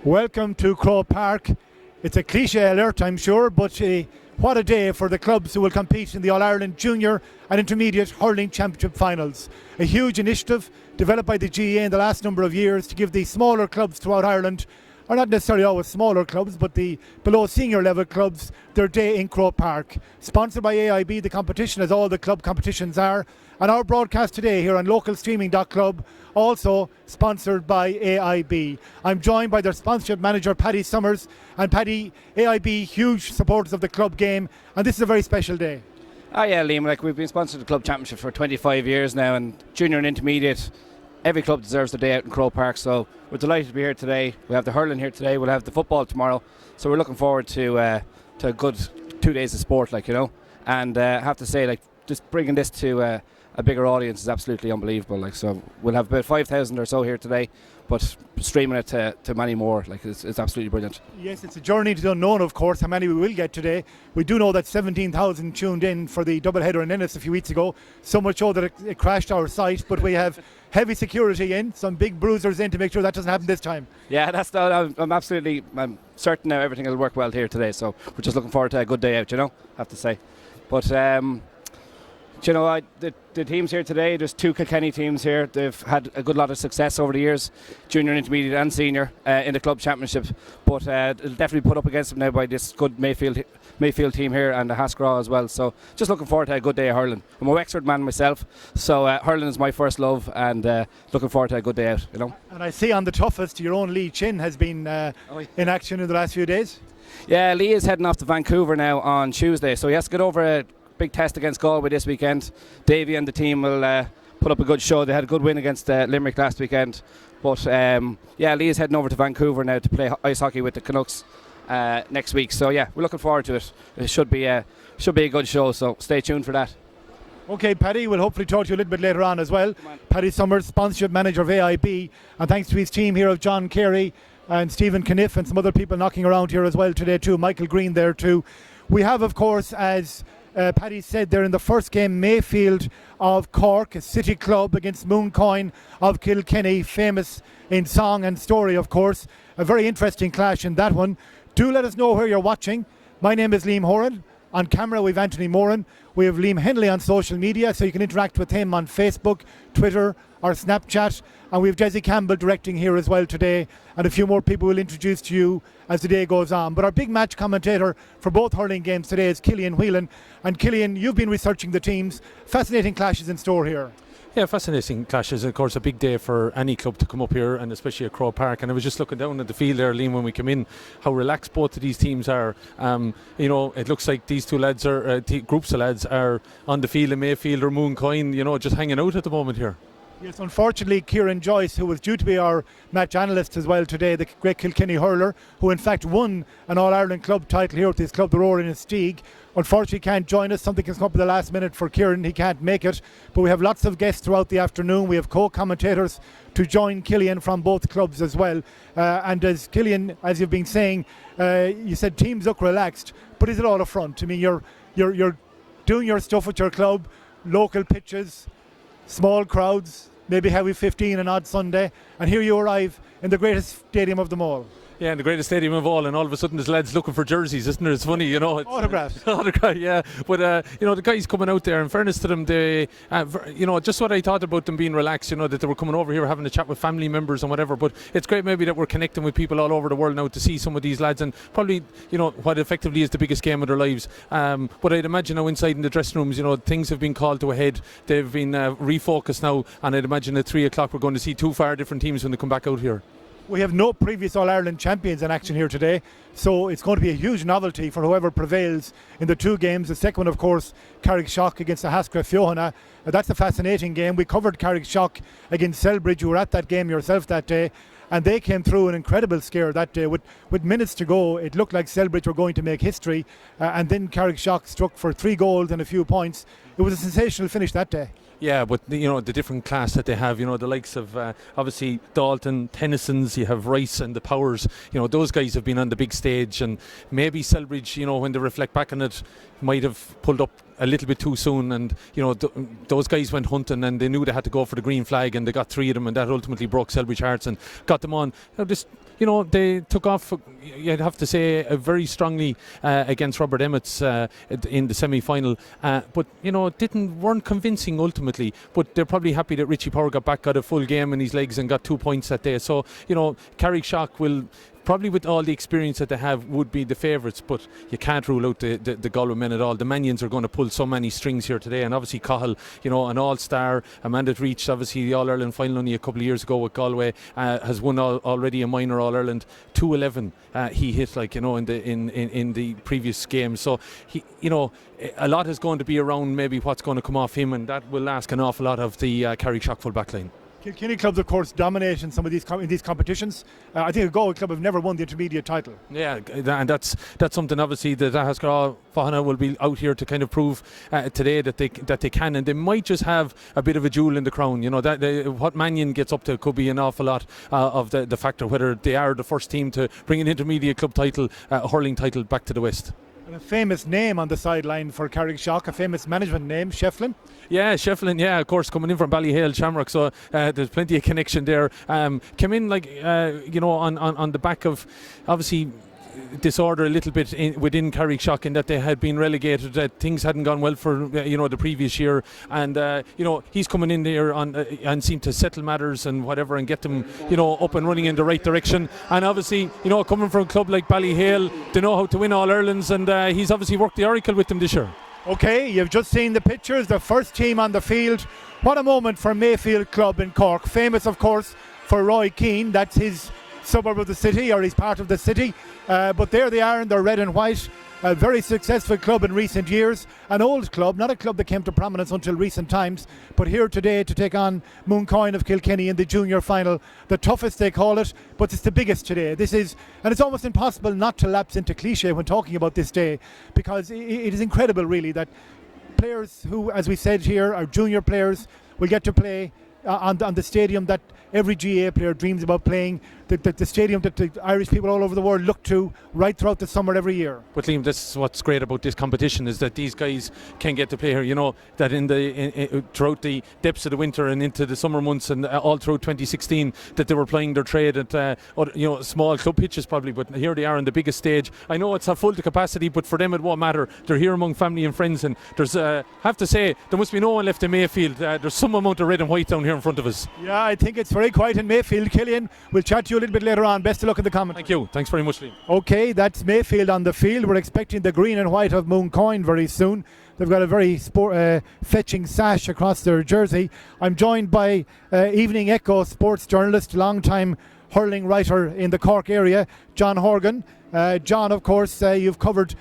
Welcome to Croke Park. It's a cliche alert, I'm sure, but what a day for the clubs who will compete in the All-Ireland Junior and Intermediate Hurling Championship Finals. A huge initiative developed by the GAA in the last number of years to give the smaller clubs throughout Ireland, or not necessarily always smaller clubs, but the below senior level clubs, their day in Croke Park. Sponsored by AIB, the competition, as all the club competitions are. And our broadcast today here on localstreaming.club, also sponsored by AIB. I'm joined by their sponsorship manager, Paddy Summers. And Paddy, AIB, huge supporters of the club game, and this is a very special day. Oh yeah, Liam, we've been sponsored the club championship for 25 years now, and junior and intermediate, every club deserves their day out in Croke Park, so we're delighted to be here today. We have the hurling here today, we'll have the football tomorrow, so we're looking forward to a good 2 days of sport, and I have to say, just bringing this to a bigger audience is absolutely unbelievable. So we'll have about 5,000 or so here today, but streaming it to many more, it's absolutely brilliant. Yes, it's a journey to the unknown, of course, how many we will get today. We do know that 17,000 tuned in for the doubleheader in Ennis a few weeks ago, so much so that it crashed our site, but we have heavy security in, some big bruisers in to make sure that doesn't happen this time. Yeah, I'm certain now everything will work well here today, so we're just looking forward to a good day out, I have to say. But the teams here today, there's two Kilkenny teams here. They've had a good lot of success over the years, junior, intermediate and senior, in the club championship. But they'll definitely put up against them now by this good Mayfield team here and the Haskell as well. So just looking forward to a good day of hurling. I'm a Wexford man myself, so hurling is my first love, and looking forward to a good day out. And I see on the toughest, your own Lee Chin has been in action in the last few days. Yeah, Lee is heading off to Vancouver now on Tuesday, so he has to get over a big test against Galway this weekend. Davy and the team will put up a good show. They had a good win against Limerick last weekend. But Lee is heading over to Vancouver now to play ice hockey with the Canucks next week. So yeah, we're looking forward to it. It should be a good show, so stay tuned for that. Okay, Paddy, we'll hopefully talk to you a little bit later on as well. Paddy Summers, sponsorship manager of AIB, and thanks to his team here of John Carey and Stephen Caniff and some other people knocking around here as well today too. Michael Green there too. We have, of course, as Paddy said there in the first game, Mayfield of Cork, a city club, against Mooncoin of Kilkenny, famous in song and story, of course. A very interesting clash in that one. Do let us know where you're watching. My name is Liam Horan. On camera we have Anthony Moran. We have Liam Henley on social media, so you can interact with him on Facebook, Twitter or Snapchat. And we have Jesse Campbell directing here as well today, and a few more people will introduce to you as the day goes on. But our big match commentator for both hurling games today is Cillian Whelan. And Cillian, you've been researching the teams. Fascinating clashes in store here. Yeah, fascinating clashes. Of course, a big day for any club to come up here, and especially at Croke Park. And I was just looking down at the field there, Liam, when we came in, how relaxed both of these teams are. It looks like these two lads are groups of lads are on the field in Mayfield or Mooncoin, just hanging out at the moment here. Yes, unfortunately, Kieran Joyce, who was due to be our match analyst as well today, the great Kilkenny hurler, who in fact won an All-Ireland club title here with his club, the Roaring Steag, unfortunately can't join us. Something has come up at the last minute for Kieran. He can't make it. But we have lots of guests throughout the afternoon. We have co-commentators to join Cillian from both clubs as well. And as Cillian, as you've been saying, you said teams look relaxed, but is it all a front? I mean, you're doing your stuff with your club, local pitches, small crowds, maybe heavy 15 an odd Sunday, and here you arrive in the greatest stadium of them all. Yeah, in the greatest stadium of all, and all of a sudden there's lads looking for jerseys, isn't it? It's funny, Autographs. Autograph, yeah. But, the guys coming out there, in fairness to them, they, just what I thought about them being relaxed, that they were coming over here having a chat with family members and whatever. But it's great maybe that we're connecting with people all over the world now to see some of these lads, and probably, what effectively is the biggest game of their lives. But I'd imagine now inside in the dressing rooms, things have been called to a head. They've been refocused now, and I'd imagine at 3 o'clock we're going to see two far different teams when they come back out here. We have no previous All-Ireland champions in action here today, so it's going to be a huge novelty for whoever prevails in the two games. The second one, of course, Carrickshock against the Haskell Fiohana. That's a fascinating game. We covered Carrickshock against Selbridge. You were at that game yourself that day, and they came through an incredible scare that day. With minutes to go, it looked like Selbridge were going to make history, and then Carrickshock struck for 3 goals and a few points. It was a sensational finish that day. Yeah, but the different class that they have, the likes of obviously Dalton, Tennyson's, you have Rice and the Powers, those guys have been on the big stage, and maybe Selbridge, when they reflect back on it, might have pulled up a little bit too soon, and those guys went hunting and they knew they had to go for the green flag, and they got 3 of them, and that ultimately broke Selbridge hearts and got them on. This they took off, you'd have to say, very strongly against Robert Emmett's in the semi-final, but weren't convincing ultimately. But they're probably happy that Richie Power got a full game in his legs and got 2 points that day. So Carrickshock will, probably with all the experience that they have, would be the favourites, but you can't rule out the Galway men at all. The Manions are going to pull so many strings here today, and obviously Cahill, an all-star, a man that reached obviously the All-Ireland final only a couple of years ago with Galway, has won already a minor All-Ireland, 2-11 he hit in the previous game. So he, a lot is going to be around maybe what's going to come off him, and that will ask an awful lot of the Carrickshock full back line. Kilkenny clubs, of course, dominate in some of these competitions. I think a Galway club have never won the intermediate title. Yeah, and that's something obviously that Haskell Fahana will be out here to kind of prove today that they can, and they might just have a bit of a jewel in the crown. What Mannion gets up to could be an awful lot of the factor whether they are the first team to bring an intermediate club title, hurling title, back to the West. And a famous name on the sideline for Carrickshock, a famous management name, Shefflin. Yeah, Shefflin, of course, coming in from Ballyhale, Shamrock, so there's plenty of connection there. Came in on the back of obviously disorder a little bit within Carrickshock in that they had been relegated, that things hadn't gone well for the previous year, and he's coming in there and seemed to settle matters and whatever and get them up and running in the right direction. And obviously coming from a club like Ballyhale, they know how to win All Irelands, and he's obviously worked the oracle with them this year. Okay, you've just seen the pictures, the first team on the field. What a moment for Mayfield Club in Cork, famous of course for Roy Keane. That's his suburb of the city, or he's part of the city, but there they are in their red and white. A very successful club in recent years, an old club, not a club that came to prominence until recent times, but here today to take on Mooncoin of Kilkenny in the junior final. The toughest, they call it, but it's the biggest today. And it's almost impossible not to lapse into cliche when talking about this day, because it is incredible really that players who, as we said here, are junior players, will get to play on the stadium that every GA player dreams about playing, the stadium that the Irish people all over the world look to right throughout the summer every year. But Liam, this is what's great about this competition, is that these guys can get to play here. That throughout the depths of the winter and into the summer months and all through 2016, that they were playing their trade at small club pitches probably, but here they are on the biggest stage. I know it's full to capacity, but for them it won't matter. They're here among family and friends, and there's have to say there must be no one left in Mayfield. There's some amount of red and white down here in front of us. Yeah, I think it's very quiet in Mayfield. Killian, we'll chat to you a little bit later on. Best of luck in the comment. Thank you. Thanks very much, Liam. Okay, that's Mayfield on the field. We're expecting the green and white of Mooncoin very soon. They've got a very fetching sash across their jersey. I'm joined by Evening Echo sports journalist, long-time hurling writer in the Cork area, John Horgan. John, of course, you've covered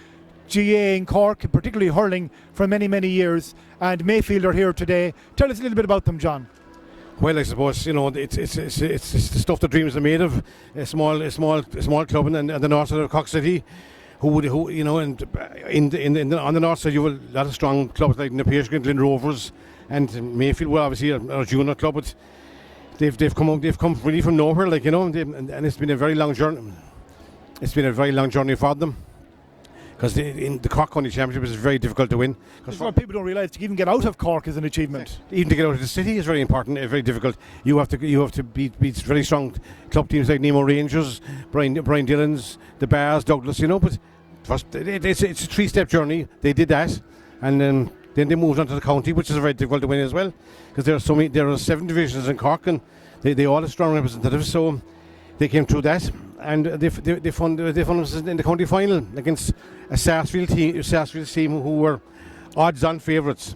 GA in Cork, particularly hurling, for many, many years, and Mayfield are here today. Tell us a little bit about them, John. Well, I suppose it's the stuff that dreams are made of. A small club in the north side of Cork City, on the north side you have a lot of strong clubs like the Carrickshock, Glen Rovers, and Mayfield. Well, obviously a junior club, but they've come really from nowhere, and it's been a very long journey. It's been a very long journey for them, because in the Cork County Championship is very difficult to win. That's what people don't realise. To even get out of Cork is an achievement. Even to get out of the city is very important, very difficult. You have to beat very strong club teams like Nemo Rangers, Brian Dillon's, the Bars, Douglas. But first, it's a 3-step journey. They did that, and then they moved on to the county, which is very difficult to win as well, because there are 7 divisions in Cork, and they all have strong representatives. So they came through that, and they found themselves in the county final against a Sarsfield team who were odds-on favourites.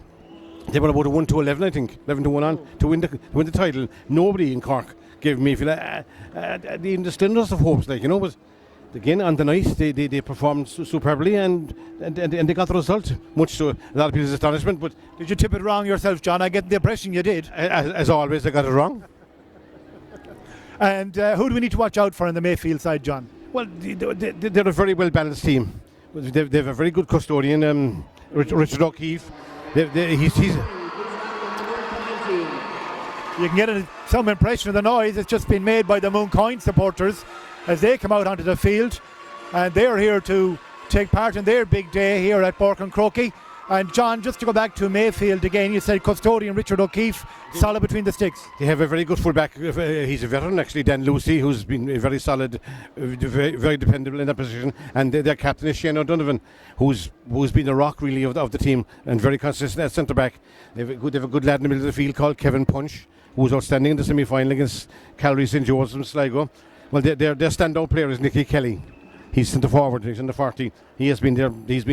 They were about a 1-11, I think, 11-1 on to win the title. Nobody in Cork gave Mayfield even the slenders of hopes, but again on the night they performed superbly and they got the result, much to a lot of people's astonishment. But did you tip it wrong yourself, John? I get the impression you did. As always, I got it wrong. And who do we need to watch out for in the Mayfield side, John? Well, they're a very well balanced team. They have a very good custodian, Richard O'Keefe. You can get some impression of the noise that's just been made by the Mooncoin supporters as they come out onto the field, and they are here to take part in their big day here at Bork and Croaky. And John, just to go back to Mayfield again, you said custodian Richard O'Keefe, solid between the sticks. They have a very good fullback. He's a veteran, actually, Dan Lucy, who's been very solid, very dependable in that position. And their captain is Shane O'Donovan, who's been the rock, really, of the team and very consistent at centre-back. They have a good lad in the middle of the field called Kevin Punch, who was outstanding in the semi-final against Calgary St. Joseph's in Sligo. Well, their standout player is Nicky Kelly. He's centre-forward, he's in the 40. He's been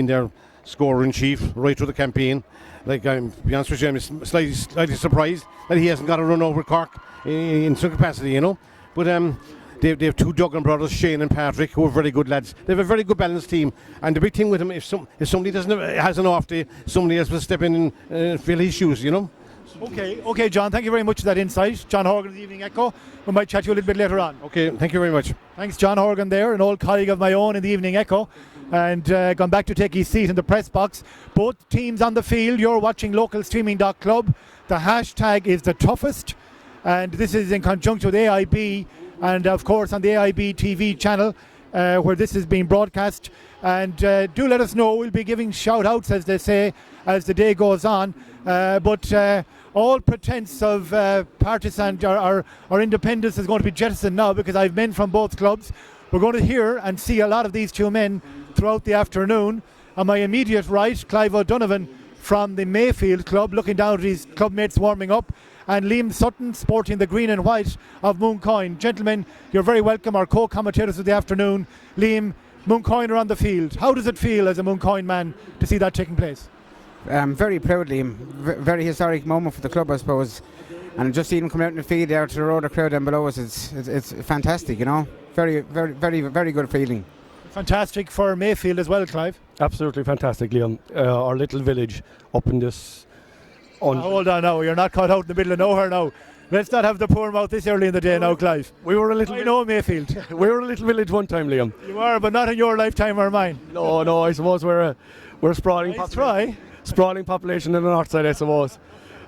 their scorer-in-chief right through the campaign. Like, to be honest with you, I'm slightly surprised that he hasn't got a run over Cork in some capacity, you know. But they have two Duggan brothers, Shane and Patrick, who are very good lads. They have a very good balanced team. And the big thing with them, if somebody has an off day, somebody else will step in and fill his shoes, you know. Okay, John, thank you very much for that insight. John Horgan of the Evening Echo. We might chat to you a little bit later on. Okay, thank you very much. Thanks, John Horgan there, an old colleague of my own in the Evening Echo, and gone back to take his seat in the press box. Both teams on the field. You're watching localstreaming.club. The hashtag is the toughest, and this is in conjunction with AIB, and of course on the AIB TV channel where this is being broadcast. And do let us know. We'll be giving shout outs, as they say, as the day goes on. But all pretense of partisan or independence is going to be jettisoned now, because I've men from both clubs. We're going to hear and see a lot of these two men throughout the afternoon. On my immediate right, Clive O'Donovan from the Mayfield club, looking down at his club mates warming up, and Liam Sutton sporting the green and white of Mooncoin. Gentlemen, you're very welcome, our co-commentators of the afternoon. Liam, Mooncoin are on the field. How does it feel as a Mooncoin man to see that taking place? Very proudly, very historic moment for the club, I suppose. And just seeing them come out in the field there to the road, the crowd down below us, it's fantastic, you know. Very good feeling. Fantastic for Mayfield as well, Clive. Absolutely fantastic, Liam. Our little village up in this. Hold on now, you're not caught out in the middle of nowhere now. Let's not have the poor mouth this early in the day now, Clive. We were a little. I know Mayfield. We were a little village one time, Liam. You are, but not in your lifetime or mine. No. I suppose we're a sprawling. Nice try. Sprawling population in the north side, I suppose.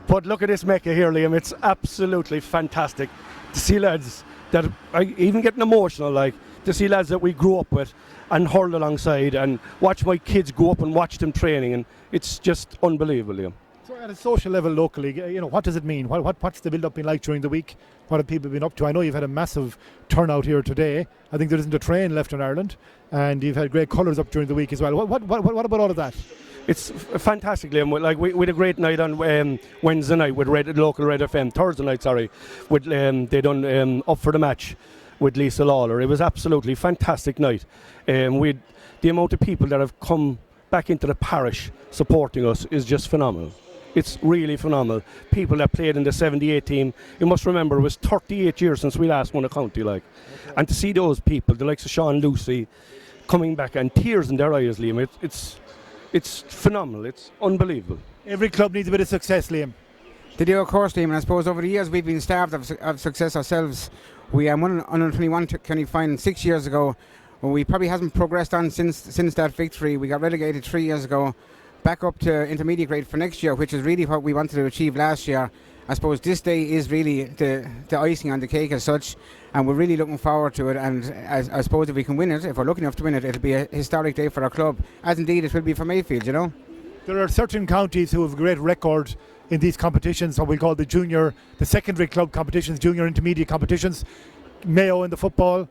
But look at this Mecca here, Liam. It's absolutely fantastic to see lads that are even getting emotional, like to see lads that we grew up with and hurled alongside, and watch my kids go up and watch them training, and it's just unbelievable, Liam. So at a social level locally, you know, what does it mean? What's the build-up been like during the week? What have people been up to? I know you've had a massive turnout here today. I think there isn't a train left in Ireland, and you've had great colours up during the week as well. What about all of that? It's fantastic, Liam. Like we had a great night on Wednesday night with local Red FM. Thursday night, sorry, with they done Up for the Match with Lisa Lawler. It was absolutely fantastic night. With the amount of people that have come back into the parish supporting us is just phenomenal. It's really phenomenal. People that played in the 78 team, you must remember it was 38 years since we last won a county, like. And to see those people, the likes of Sean Lucy, coming back and tears in their eyes, Liam, it's phenomenal. It's unbelievable. Every club needs a bit of success, Liam. They do, of course, Liam, and I suppose over the years we've been starved of success ourselves. We won under 21 county final 6 years ago. Well, we probably hasn't progressed on since that victory. We got relegated 3 years ago, back up to intermediate grade for next year, which is really what we wanted to achieve last year. I suppose this day is really the icing on the cake as such, and we're really looking forward to it. And I suppose if we can win it, if we're lucky enough to win it, it'll be a historic day for our club, as indeed it will be for Mayfield, you know. There are certain counties who have a great record in these competitions, what we call the secondary club competitions, junior intermediate competitions. Mayo in the football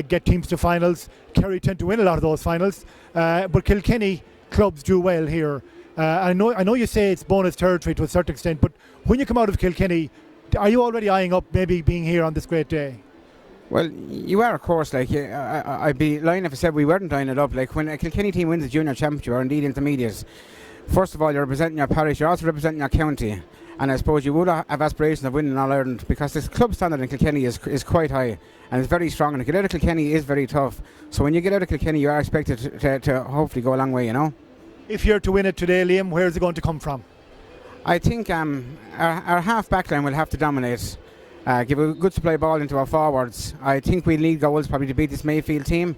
get teams to finals. Kerry tend to win a lot of those finals, but Kilkenny clubs do well here. I know you say it's bonus territory to a certain extent, but when you come out of Kilkenny, are you already eyeing up maybe being here on this great day? Well, you are, of course. Like, I'd be lying if I said we weren't eyeing it up. Like, when a Kilkenny team wins the junior championship, or indeed intermediate, first of all, you're representing your parish, you're also representing your county. And I suppose you would have aspirations of winning All Ireland, because this club standard in Kilkenny is quite high and it's very strong, and to get out of Kilkenny is very tough. So when you get out of Kilkenny, you are expected to hopefully go a long way, you know. If you're to win it today, Liam, where is it going to come from? I think our half back line will have to dominate, give a good supply ball into our forwards. I think we'll need goals probably to beat this Mayfield team,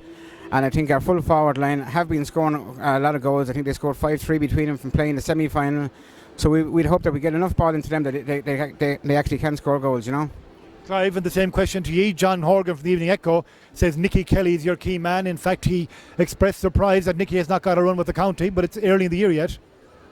and I think our full forward line have been scoring a lot of goals. I think they scored 5-3 between them from playing the semi-final. So we'd hope that we get enough ball into them that they actually can score goals, you know. Clive, and the same question to you. John Horgan from the Evening Echo says Nicky Kelly is your key man. In fact, he expressed surprise that Nicky has not got a run with the county, but it's early in the year yet.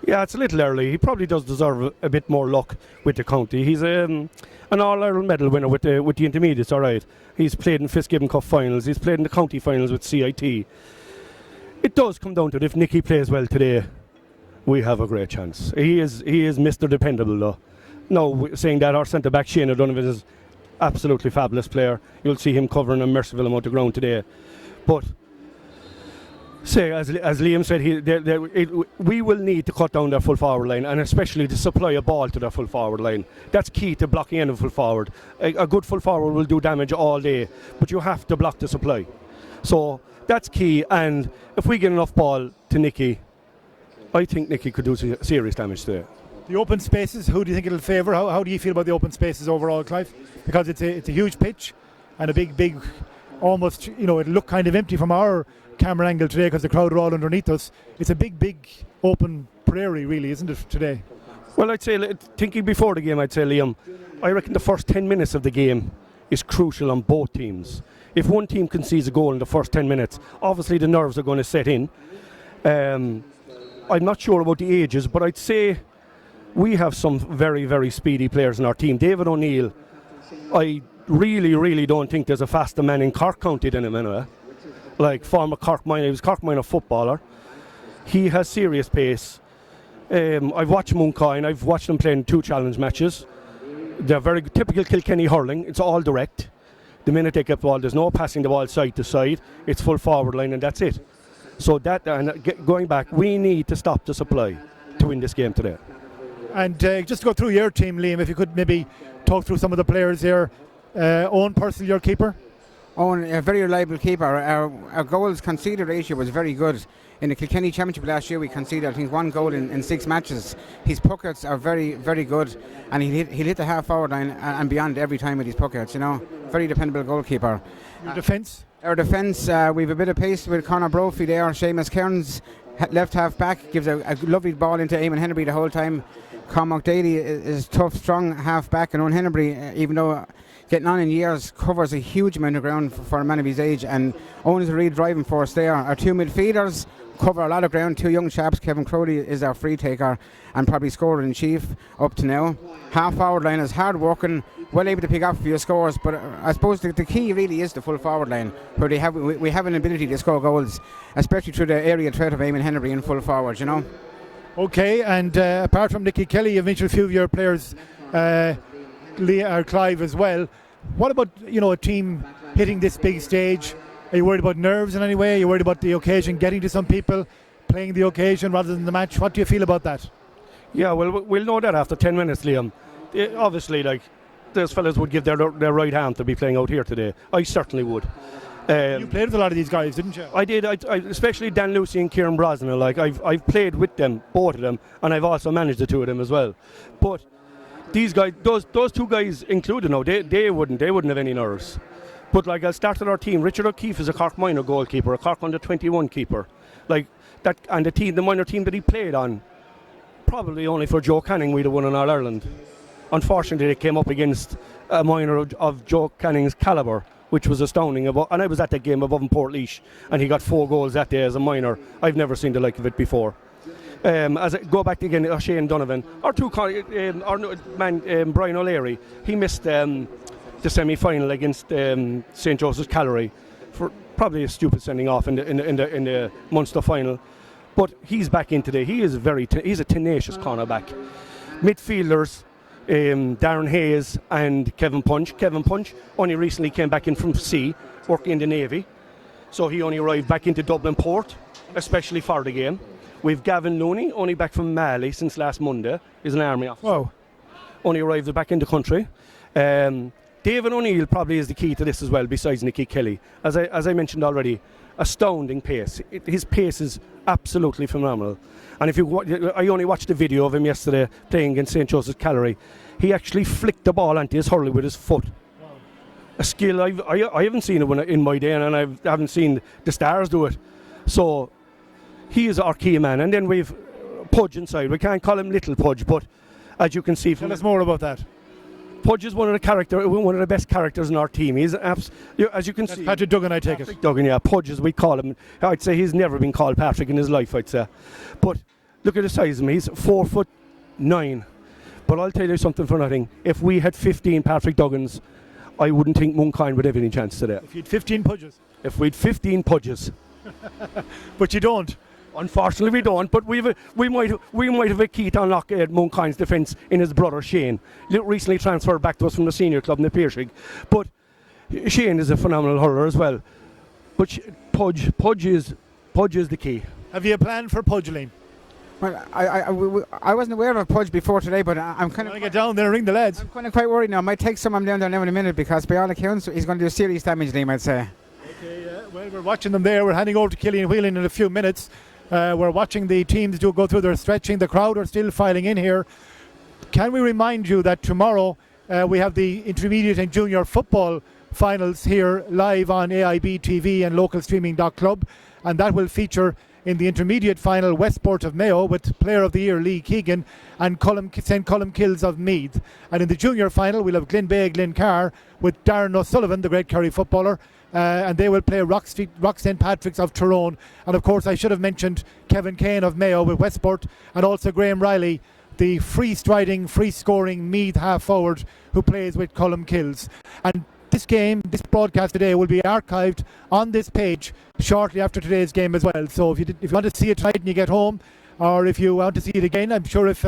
Yeah, it's a little early. He probably does deserve a bit more luck with the county. He's an All-Ireland medal winner with the intermediates, all right. He's played in Fitzgibbon Cup finals. He's played in the county finals with CIT. It does come down to it. If Nicky plays well today, we have a great chance. He is Mr. Dependable, though. No, saying that, our centre-back Shane O'Donovan is absolutely fabulous player. You'll see him covering a merciful amount of ground today. But say, as Liam said, we will need to cut down their full forward line, and especially to supply a ball to their full forward line. That's key to blocking any full forward. A good full forward will do damage all day, but you have to block the supply. So that's key, and if we get enough ball to Nicky, I think Nicky could do serious damage today. The open spaces, who do you think it'll favour? How do you feel about the open spaces overall, Clive? Because it's a huge pitch and a big, almost, it looked kind of empty from our camera angle today because the crowd are all underneath us. It's a big open prairie, really, isn't it, today? Well, I'd say, thinking before the game, I'd say, Liam, I reckon the first 10 minutes of the game is crucial on both teams. If one team concedes a goal in the first 10 minutes, obviously the nerves are going to set in. I'm not sure about the ages, but I'd say we have some very, very speedy players in our team. David O'Neill, I really don't think there's a faster man in Cork County than him anyway. Like former Cork Minor, he was Cork Minor footballer. He has serious pace. I've watched Mooncoin, I've watched him playing 2 challenge matches. They're very typical Kilkenny hurling, it's all direct. The minute they get the ball, there's no passing the ball side to side, it's full forward line and that's it. So going back, we need to stop the supply to win this game today. And just to go through your team, Liam, if you could maybe talk through some of the players here. Owen Purcell, your keeper? Owen, a very reliable keeper. Our goals conceded ratio was very good. In the Kilkenny Championship last year, we conceded, I think, 1 goal in 6 matches. His puckouts are very, very good, and he'll hit the half-forward line and beyond every time with his puckouts, Very dependable goalkeeper. Your defence? Our defence, we've a bit of pace with Conor Brophy there. Seamus Kearns, left half-back, gives a lovely ball into Eamon Henry the whole time. Cormac Daly is tough, strong half-back, and Owen Henry, even though getting on in years, covers a huge amount of ground for a man of his age, and Owen is a real driving force there. Our 2 midfielders cover a lot of ground, 2 young chaps. Kevin Crowley is our free taker and probably scorer in chief up to now. Half forward line is hard working, well able to pick up a few scores, but I suppose the key really is the full forward line, where we have an ability to score goals, especially through the area threat of Eamon Henry in full forward, Okay, and apart from Nicky Kelly, you've mentioned a few of your players, Clive as well. What about a team hitting this big stage? Are you worried about nerves in any way? Are you worried about the occasion getting to some people, playing the occasion rather than the match? What do you feel about that? Yeah, well, we'll know that after 10 minutes, Liam. Obviously, those fellas would give their right hand to be playing out here today. I certainly would. You played with a lot of these guys, didn't you? I did, especially Dan Lucy and Kieran Brosnan. I've played with them, both of them, and I've also managed the 2 of them as well. But these guys, those 2 guys included now, they wouldn't have any nerves. But I'll start with our team. Richard O'Keefe is a Cork minor goalkeeper, a Cork under 21 keeper. And the minor team that he played on, probably only for Joe Canning we'd have won in All Ireland. Unfortunately, they came up against a minor of Joe Canning's calibre, which was astounding. And I was at that game above in Portlaoise, and he got 4 goals that day as a minor. I've never seen the like of it before. As I go back again, Shane Donovan, our man Brian O'Leary, he missed the semi-final against St. Joseph's Callery for probably a stupid sending off in the Munster final. But he's back in today. He is he's a tenacious cornerback. Midfielders, Darren Hayes and Kevin Punch. Kevin Punch only recently came back in from sea, working in the Navy. So he only arrived back into Dublin Port, especially for the game. We've Gavin Looney, only back from Mali since last Monday. He's an army officer. Wow. Only arrived back in the country. David O'Neill probably is the key to this as well, besides Nicky Kelly. As I mentioned already, astounding pace. His pace is absolutely phenomenal. And I only watched the video of him yesterday playing against St. Joseph's Callery. He actually flicked the ball onto his hurley with his foot. Wow. A skill I haven't seen it in my day, and I haven't seen the stars do it. So he is our key man. And then we've Pudge inside. We can't call him Little Pudge, but as you can see, tell us more about that. Pudge is one of the best characters in our team. He's as you can see. Patrick Duggan, I take it. Duggan, yeah. Pudge, as we call him. I'd say he's never been called Patrick in his life, I'd say. But look at the size of him. He's 4'9". But I'll tell you something for nothing. If we had 15 Patrick Duggans, I wouldn't think Mooncoin would have any chance today. If you had 15 Pudges. If we had 15 Pudges. But you don't. Unfortunately, we don't. But we might have a key to unlock Mooncoin's defence in his brother Shane. Recently transferred back to us from the senior club in the Carrickshock. But Shane is a phenomenal hurler as well. But Pudge is the key. Have you a plan for Pudge, Liam? Well, I wasn't aware of Pudge before today, but I'm kind of... Get down there and ring the lads. I'm kind of quite worried now. I might take someone down there now in a minute because by all accounts he's going to do serious damage, Liam, I'd say. Okay, well, we're watching them there. We're handing over to Killian Whelan in a few minutes. We're watching the teams go through their stretching. The crowd are still filing in here. Can we remind you that tomorrow we have the intermediate and junior football finals here live on AIB TV and localstreaming.club, and that will feature in the intermediate final Westport of Mayo with Player of the Year Lee Keegan and St. Colum Kills of Meath. And in the junior final we'll have Glencarr with Darren O'Sullivan, the great Kerry footballer, and they will play Rock St. Patrick's of Tyrone. And of course I should have mentioned Kevin Kane of Mayo with Westport, and also Graham Riley, the free-striding, free-scoring Meath half-forward who plays with Colum Kills. And this game, this broadcast today, will be archived on this page shortly after today's game as well. So if you want to see it tonight and you get home, or if you want to see it again, I'm sure if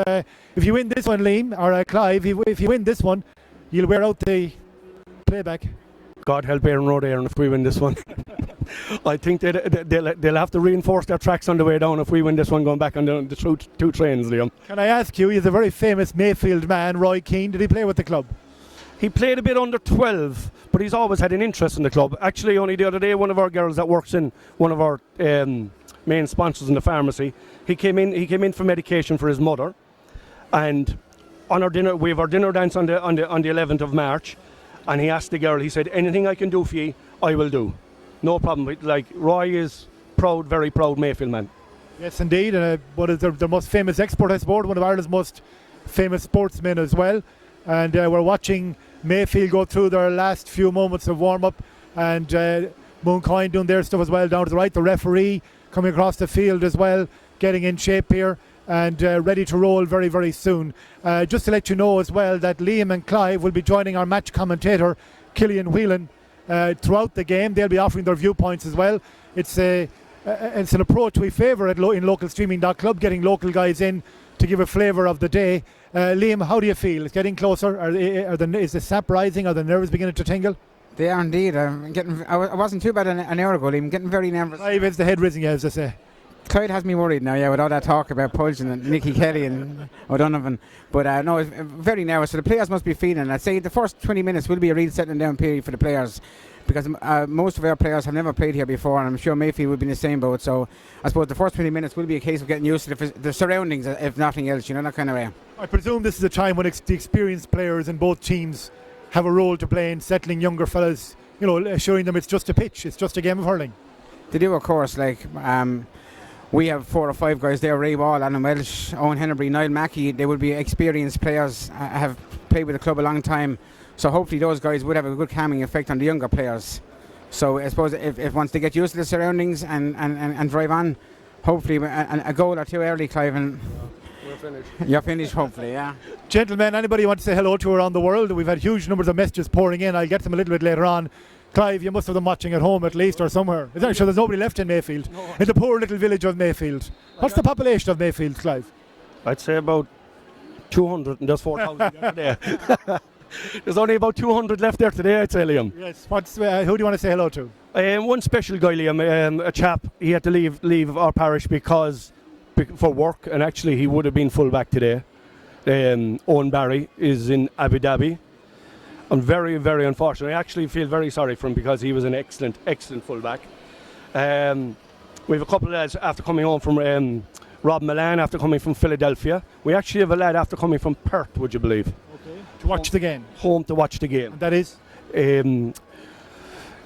you win this one, Liam, or Clive, if you win this one, you'll wear out the playback. God help Aaron Road, Aaron, if we win this one. I think they'll have to reinforce their tracks on the way down if we win this one, going back on the two trains, Liam. Can I ask you, he's a very famous Mayfield man, Roy Keane. Did he play with the club? He played a bit under 12, but he's always had an interest in the club. Actually, only the other day, one of our girls that works in one of our main sponsors in the pharmacy, he came in for medication for his mother, and on our dinner, we have our dinner dance on the 11th of March, and he asked the girl, he said, anything I can do for you, I will do. No problem. Like, Roy is proud, very proud Mayfield man. Yes, indeed. One of their most famous export, I suppose, one of Ireland's most famous sportsmen as well. And we're watching Mayfield go through their last few moments of warm-up, and Mooncoin doing their stuff as well down to the right. The referee coming across the field as well, getting in shape here and ready to roll very, very soon. Just to let you know as well that Liam and Clive will be joining our match commentator, Killian Whelan, throughout the game. They'll be offering their viewpoints as well. It's an approach we favour in localstreaming.club, getting local guys in to give a flavour of the day. Liam, how do you feel? It's getting closer. Is the sap rising? Are the nerves beginning to tingle? They are indeed. I wasn't too bad an hour ago, Liam. Getting very nervous. Clive has the head risen, as I say. Clyde has me worried now, with all that talk about Pudge and Nicky Kelly and O'Donovan. But no, it's very nervous. So the players must be feeling. I'd say the first 20 minutes will be a real settling down period for the players, because most of our players have never played here before, and I'm sure Mayfield will be in the same boat. So I suppose the first 20 minutes will be a case of getting used to the surroundings, if nothing else, that kind of way. I presume this is a time when the experienced players in both teams have a role to play in settling younger fellas, showing them it's just a pitch, it's just a game of hurling. They do, of course. We have 4 or 5 guys there: Ray Wall, Alan Welsh, Owen Hennebury, Niall Mackey. They would be experienced players, have played with the club a long time. So hopefully those guys would have a good calming effect on the younger players. So I suppose if once they get used to the surroundings and drive on, hopefully a goal or two early, Clive, and we're finished. You're finished, hopefully, yeah. Gentlemen, anybody want to say hello to around the world? We've had huge numbers of messages pouring in. I'll get them a little bit later on. Clive, you must have them watching at home at least, or somewhere. Is there? Sure, there's nobody left in Mayfield. No. In the poor little village of Mayfield. What's the population of Mayfield, Clive? I'd say about 200, and there's 4,000 there. There's only about 200 left there today, I'd say, Liam. Yes. Who do you want to say hello to? One special guy, Liam, a chap. He had to leave our parish for work, and actually he would have been full back today. Owen Barry is in Abu Dhabi. I'm very, very unfortunate. I actually feel very sorry for him because he was an excellent fullback. We have a couple of lads after coming home from Rob Milan, after coming from Philadelphia. We actually have a lad after coming from Perth, would you believe? Okay. To watch the game. Home to watch the game. And that is? Can't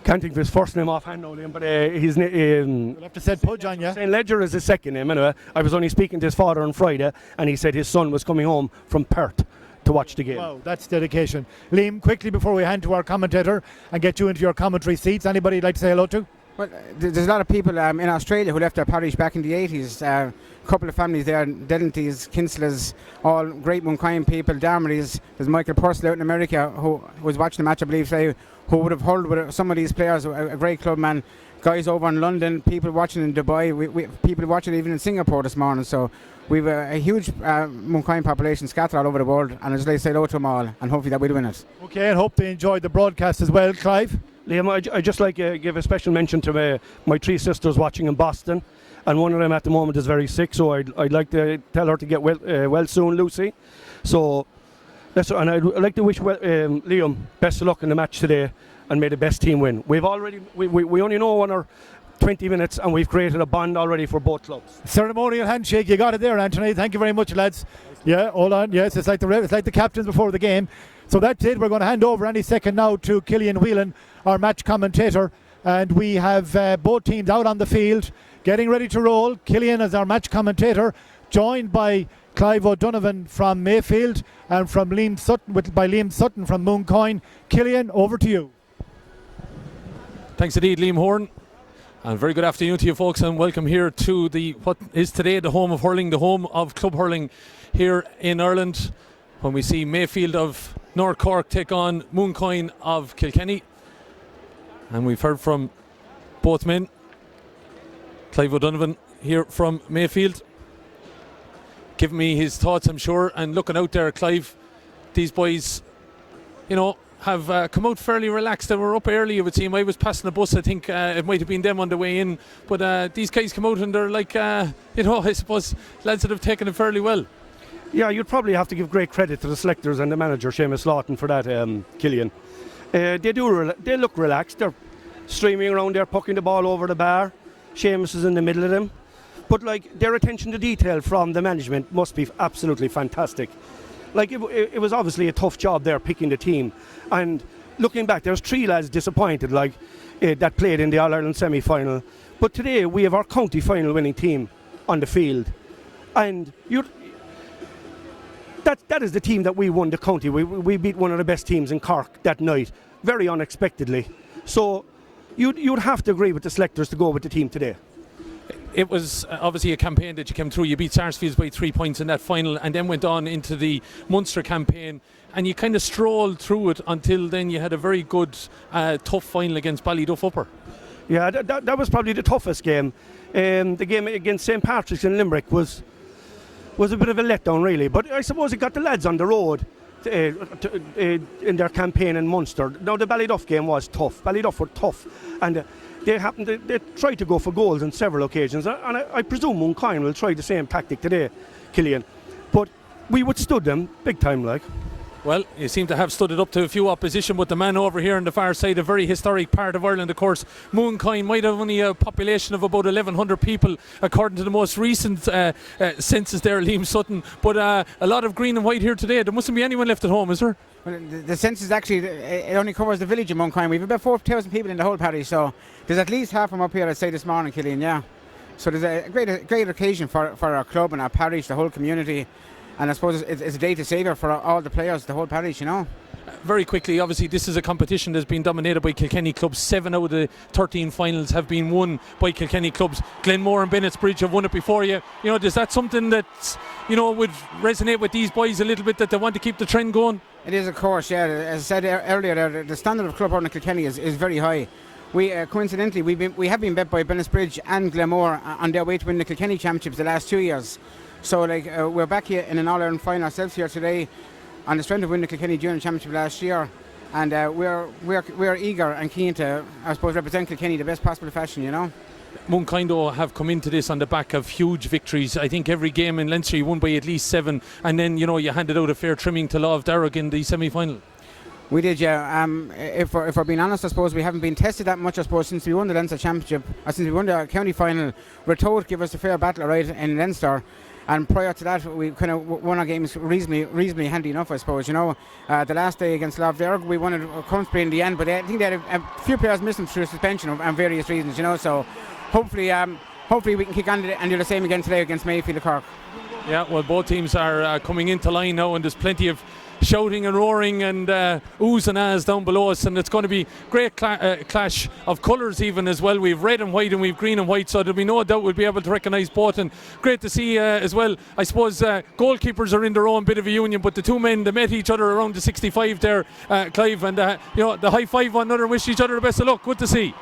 think of his first name offhand now, Liam, but his name... You'll have to say Pudge on you. St. Ledger is his second name, anyway. I was only speaking to his father on Friday, and he said his son was coming home from Perth to watch the game. Wow, that's dedication. Liam, quickly before we hand to our commentator and get you into your commentary seats, anybody you'd like to say hello to? Well, there's a lot of people in Australia who left their parish back in the 80s. A couple of families there, Dellentys, Kinslers, all great Mooncoin people, Darmarys. There's Michael Purcell out in America who was watching the match, I believe, today, who would have hurled with some of these players, a great club man. Guys over in London, people watching in Dubai, we people watching even in Singapore this morning. So we've a huge Mooncoin population scattered all over the world, and I just like to say hello to them all, and hopefully that we'll win it. Okay, and hope they enjoyed the broadcast as well, Clive. Liam, I just like to give a special mention to my 3 sisters watching in Boston, and one of them at the moment is very sick, so I'd like to tell her to get well soon, Lucy. So, and I'd like to wish Liam best of luck in the match today, and may the best team win. We only know 1 or 20 minutes, and we've created a bond already for both clubs. Ceremonial handshake, you got it there, Anthony. Thank you very much, lads. Yeah, hold on. Yes, it's like the captains before the game. So that's it. We're going to hand over any second now to Killian Whelan, our match commentator, and we have both teams out on the field getting ready to roll. Killian is our match commentator, joined by Clive O'Donovan from Mayfield and from Liam Sutton from Mooncoin. Killian, over to you. Thanks indeed, Liam Horn. And very good afternoon to you folks, and welcome here to what is today the home of hurling, the home of club hurling here in Ireland, when we see Mayfield of North Cork take on Mooncoin of Kilkenny. And we've heard from both men. Clive O'Donovan here from Mayfield, giving me his thoughts, I'm sure, and looking out there, Clive, these boys, have come out fairly relaxed. They were up early, it would seem. I was passing the bus, I think it might have been them on the way in, but these guys come out and they're like, I suppose lads that have taken it fairly well. Yeah, you'd probably have to give great credit to the selectors and the manager, Seamus Lawton, for that, Killian. They look relaxed. They're streaming around there, pucking the ball over the bar. Seamus is in the middle of them. But their attention to detail from the management must be absolutely fantastic. It was obviously a tough job there picking the team. And looking back, there's 3 lads disappointed that played in the All-Ireland semi-final. But today we have our county final winning team on the field. And that is the team that we won the county. We beat one of the best teams in Cork that night, very unexpectedly. So you'd have to agree with the selectors to go with the team today. It was obviously a campaign that you came through. You beat Sarsfields by 3 points in that final, and then went on into the Munster campaign, and you kind of strolled through it until then you had a very good, tough final against Ballyduff Upper. Yeah, that was probably the toughest game. The game against St. Patrick's in Limerick was a bit of a letdown, really. But I suppose it got the lads on the road in their campaign in Munster. Now, the Ballyduff game was tough. Ballyduff were tough, and they tried to go for goals on several occasions. And I presume Mooncoin will try the same tactic today, Killian. But we withstood them big time, Well, you seem to have stood it up to a few opposition, but the man over here on the far side, a very historic part of Ireland, of course. Mooncoin might have only a population of about 1,100 people, according to the most recent census there, Liam Sutton. But a lot of green and white here today. There mustn't be anyone left at home, is there? Well, the census actually, it only covers the village of Mooncoin. We've about 4,000 people in the whole parish, so there's at least half of them up here, I'd say, this morning, Killian, yeah. So there's a great occasion for our club and our parish, the whole community. And I suppose it's a day to savour for all the players, the whole parish, Very quickly, obviously, this is a competition that's been dominated by Kilkenny clubs. 7 out of the 13 finals have been won by Kilkenny clubs. Glenmore and Bennett's Bridge have won it before you. Is that something that, would resonate with these boys a little bit, that they want to keep the trend going? It is, of course, yeah. As I said earlier, the standard of club hurling in Kilkenny is very high. We coincidentally we have been bet by Bennett's Bridge and Glenmore on their way to win the Kilkenny Championships the last 2 years. So we're back here in an All-Ireland final ourselves here today on the strength of winning the Kilkenny Junior Championship last year, and we're eager and keen to, I suppose, represent Kilkenny the best possible fashion, Mooncoin though have come into this on the back of huge victories. I think every game in Leinster you won by at least 7, and then you handed out a fair trimming to Law of Darragh in the semi-final. We did, yeah. If we're being honest, I suppose we haven't been tested that much, I suppose, since we won the Leinster Championship, since we won the county final. We're told to give us a fair battle, right, in Leinster. And prior to that, we kind of won our games reasonably handy enough, I suppose. The last day against Law of Darragh, we won it comfortably in the end, but I think they had a few players missing through suspension and various reasons, So hopefully we can kick on and do the same again today against Mayfield of Cork. Yeah, well, both teams are coming into line now, and there's plenty of shouting and roaring and oohs and ahs down below us, and it's going to be great clash of colours even as well. We've red and white and we've green and white, so there'll be no doubt we'll be able to recognise both. And great to see as well, I suppose goalkeepers are in their own bit of a union, but the two men, they met each other around the 65 there, Clive, and the high five one another and wish each other the best of luck. Good to see.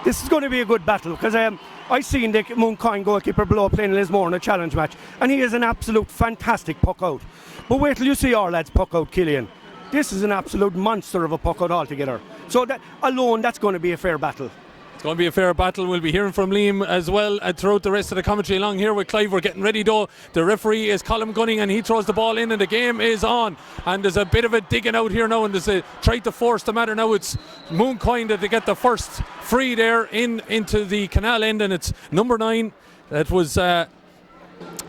This is going to be a good battle because I seen the Mooncoin goalkeeper below playing in Lismore in a challenge match, and he is an absolute fantastic puck out. But wait till you see our lads puck out Killian. This is an absolute monster of a puck out altogether. So that alone, that's going to be a fair battle. It's going to be a fair battle. We'll be hearing from Liam as well throughout the rest of the commentary along here with Clive. We're getting ready though. The referee is Colin Gunning and he throws the ball in and the game is on. And there's a bit of a digging out here now, and there's a try to force the matter now. It's Mooncoin that they get the first free there into the canal end, and it's number 9. That was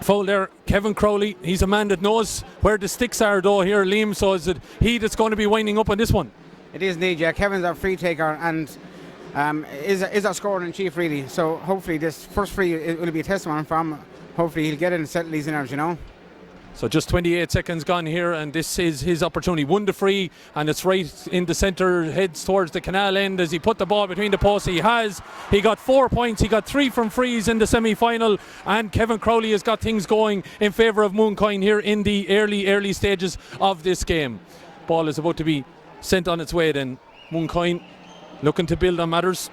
foul there, Kevin Crowley. He's a man that knows where the sticks are though here, Liam. So is it he that's going to be winding up on this one? It is indeed, yeah. Kevin's our free taker and is our scorer in chief really. So hopefully this first free will be a testimony from. Hopefully he'll get in and settle these nerves, you know. So just 28 seconds gone here, and this is his opportunity. 1 to free, and it's right in the centre, heads towards the canal end as he put the ball between the posts. He got 4 points. He got 3 from frees in the semi-final, and Kevin Crowley has got things going in favour of Mooncoin here in the early stages of this game. Ball is about to be sent on its way then. Mooncoin looking to build on matters.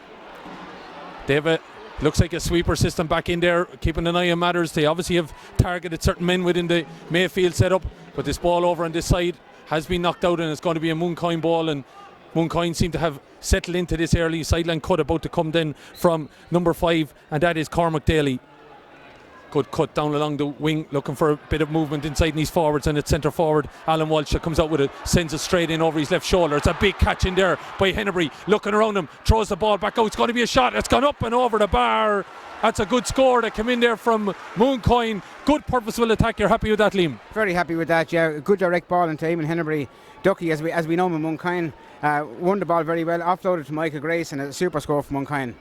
They have looks like a sweeper system back in there, keeping an eye on matters. They obviously have targeted certain men within the Mayfield setup, but this ball over on this side has been knocked out, and it's going to be a Mooncoin ball. And Mooncoin seem to have settled into this early sideline cut about to come then from number 5, and that is Cormac Daly. Good cut down along the wing, looking for a bit of movement inside in his forwards, and it's centre forward Alan Walsh that comes out with it, sends it straight in over his left shoulder. It's a big catch in there by Hennebury, looking around him, throws the ball back out. It's going to be a shot. It's gone up and over the bar. That's a good score that came in there from Mooncoin. Good purposeful attack. You're happy with that, Liam? Very happy with that, yeah. Good direct ball into Eamon Hennebury. Ducky, as we know him in Mooncoin, won the ball very well, offloaded to Michael Grace, and a super score for Mooncoin.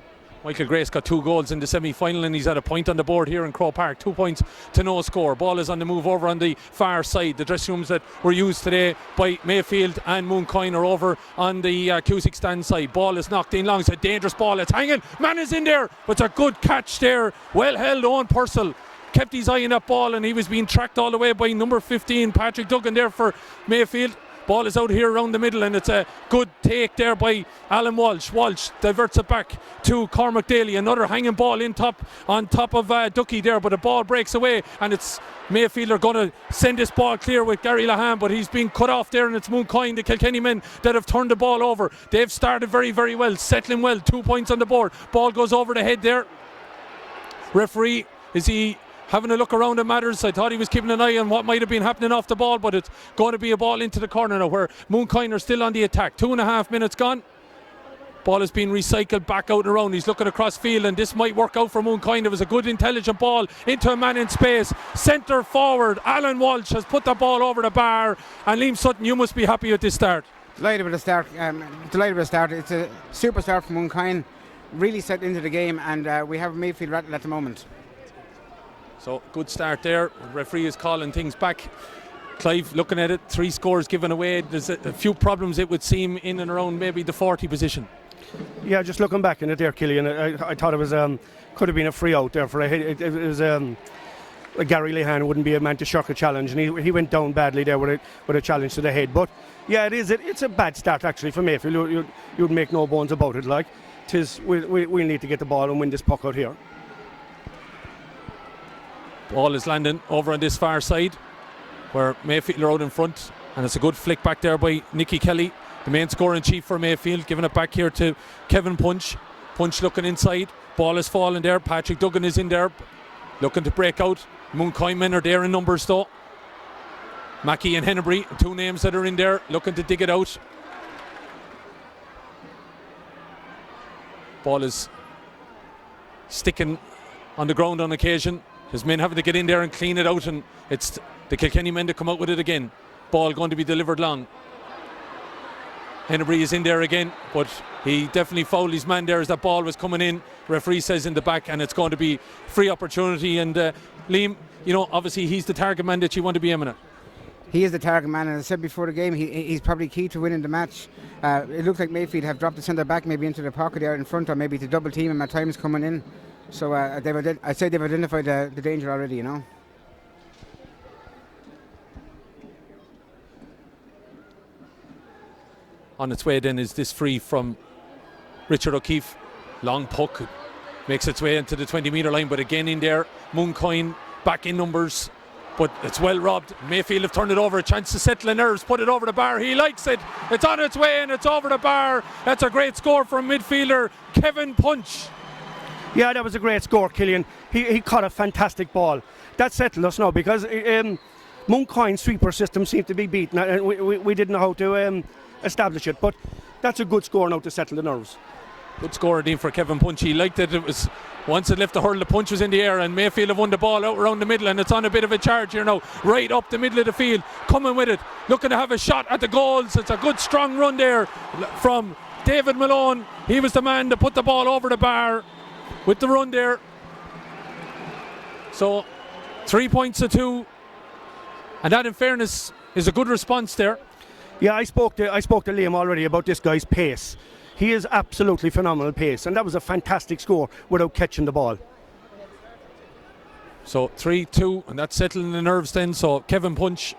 Michael Grace got 2 goals in the semi-final, and he's at a point on the board here in Croke Park. 2 points to no score. Ball is on the move over on the far side. The dressing rooms that were used today by Mayfield and Mooncoin are over on the Cusick stand side. Ball is knocked in long. It's a dangerous ball. It's hanging. Man is in there, but it's a good catch there. Well held. Owen Purcell kept his eye on that ball, and he was being tracked all the way by number 15 Patrick Duggan there for Mayfield. Ball is out here around the middle, and it's a good take there by Alan Walsh. Walsh diverts it back to Cormac Daly. Another hanging ball on top of Ducky there, but the ball breaks away, and it's Mayfield are going to send this ball clear with Gary Lahan, but he's been cut off there, and it's Mooncoin, the Kilkenny men, that have turned the ball over. They've started very, very well, settling well. 2 points on the board. Ball goes over the head there. Referee, is he having a look around at matters? I thought he was keeping an eye on what might have been happening off the ball, but it's going to be a ball into the corner now where Mooncoin are still on the attack. 2.5 minutes gone. Ball has been recycled back out and around. He's looking across field, and this might work out for Mooncoin. It was a good intelligent ball into a man in space. Centre forward Alan Walsh has put the ball over the bar, and Liam Sutton, you must be happy with this start. Delighted with the start. It's a super start from Mooncoin. Really set into the game, and we have Mayfield rattled at the moment. So good start there. The referee is calling things back. Clive, looking at it, 3 scores given away. There's a few problems, it would seem, in and around maybe the 40 position. Yeah, just looking back in it there, Killian, I thought it was could have been a free out there for a hit. It was Gary Lahan wouldn't be a man to shock a challenge, and he went down badly there with a challenge to the head. But yeah, it's a bad start actually for Mayfield. You'd make no bones about it. Like, we need to get the ball and win this puck out here. Ball is landing over on this far side where Mayfield are out in front, and it's a good flick back there by Nicky Kelly, the main scorer in chief for Mayfield, giving it back here to Kevin Punch. Punch looking inside, ball is falling there. Patrick Duggan is in there looking to break out. Mooncoin men are there in numbers though. Mackey and Hennebury, 2 names that are in there looking to dig it out. Ball is sticking on the ground on occasion. His men having to get in there and clean it out, and it's the Kilkenny men to come out with it again. Ball going to be delivered long. Hennebury is in there again, but he definitely fouled his man there as that ball was coming in. Referee says in the back, and it's going to be free opportunity. And Liam, obviously he's the target man that you want to be aiming at. he is the target man, and as I said before the game, he's probably key to winning the match. It looks like Mayfield have dropped the centre back maybe into the pocket there in front, or maybe to double team him at times coming in. So I'd say they've identified the danger already, you know. On its way then is this free from Richard O'Keefe. Long puck, makes its way into the 20-metre line, but again in there, Mooncoin back in numbers, but it's well robbed. Mayfield have turned it over, a chance to settle the nerves, put it over the bar. He likes it, it's on its way and it's over the bar. That's a great score from midfielder Kevin Punch. Yeah, that was a great score, Killian. He caught a fantastic ball. That settled us now, because Mooncoin's sweeper system seemed to be beaten, and we didn't know how to establish it, but that's a good score now to settle the nerves. Good score, Dean, for Kevin Punch. He liked it. It was once it left the hurl, the punch was in the air, and Mayfield have won the ball out around the middle, and it's on a bit of a charge here now, right up the middle of the field, coming with it, looking to have a shot at the goals. It's a good strong run there from David Malone. He was the man to put the ball over the bar with the run there. So 3 points to 2, and that, in fairness, is a good response there. Yeah, I spoke to Liam already about this guy's pace. He is absolutely phenomenal pace, and that was a fantastic score without catching the ball. So 3-2, and that's settling the nerves then. So Kevin Punch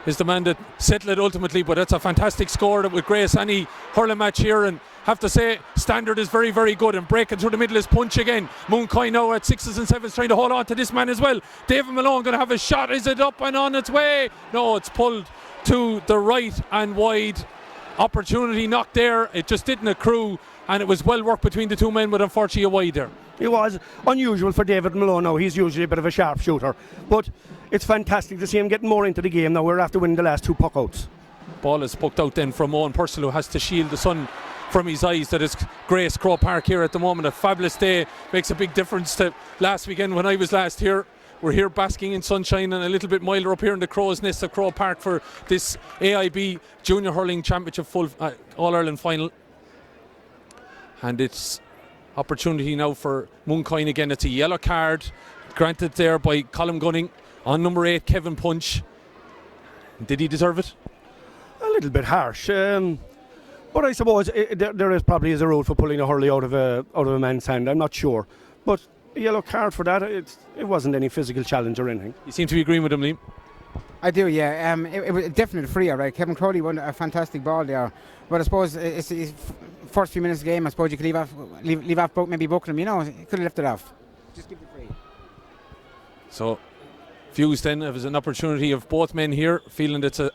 is the man that settled it ultimately, but that's a fantastic score with Grace any hurling match here, and have to say standard is very, very good, and breaking through the middle is Punch again. Mooncoin now at 6s and 7s trying to hold on to this man as well. David Malone going to have a shot. Is it up and on its way? No, it's pulled to the right and wide. Opportunity knocked there, it just didn't accrue, and it was well worked between the two men, but unfortunately a wide there. It was unusual for David Malone now. He's usually a bit of a sharpshooter, but it's fantastic to see him getting more into the game now. We're after winning the last 2 puck-outs. Ball is pucked out then from Owen Purcell, who has to shield the sun from his eyes. That is Grace Crow Park here at the moment. A fabulous day, makes a big difference to last weekend when I was last here. We're here basking in sunshine, and a little bit milder up here in the Crow's Nest of Crow Park for this AIB Junior Hurling Championship full All-Ireland final. And it's opportunity now for Mooncoin again. It's a yellow card granted there by Colin Gunning on number 8, Kevin Punch. Did he deserve it? A little bit harsh, but I suppose there is probably a rule for pulling a hurley out of a man's hand. I'm not sure, but a yellow card for that, it wasn't any physical challenge or anything. You seem to be agreeing with him, Liam. I do, yeah. It was definitely free, all right. Kevin Crowley won a fantastic ball there, but I suppose it's first few minutes of the game. I suppose you could leave off maybe Buckingham. You know, could have left it off. Just keep it free. So, views then, it was an opportunity of both men here, feeling it's a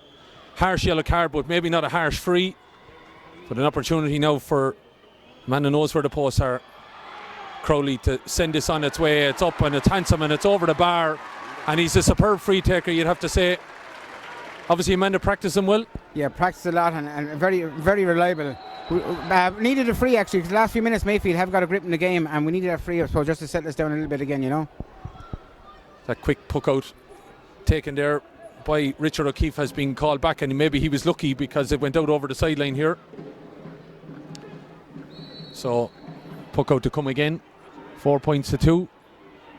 harsh yellow card, but maybe not a harsh free, but an opportunity now for a man who knows where the posts are, Crowley, to send this on its way. It's up and it's handsome and it's over the bar, and he's a superb free taker, you'd have to say. Obviously a man to practice him well. Yeah, practiced a lot and very, very reliable. We needed a free actually, because the last few minutes Mayfield have got a grip in the game, and we needed a free, I suppose, just to settle us down a little bit again, you know. That quick puck out taken there by Richard O'Keefe has been called back, and maybe he was lucky because it went out over the sideline here. So puck out to come again. 4 points to 2.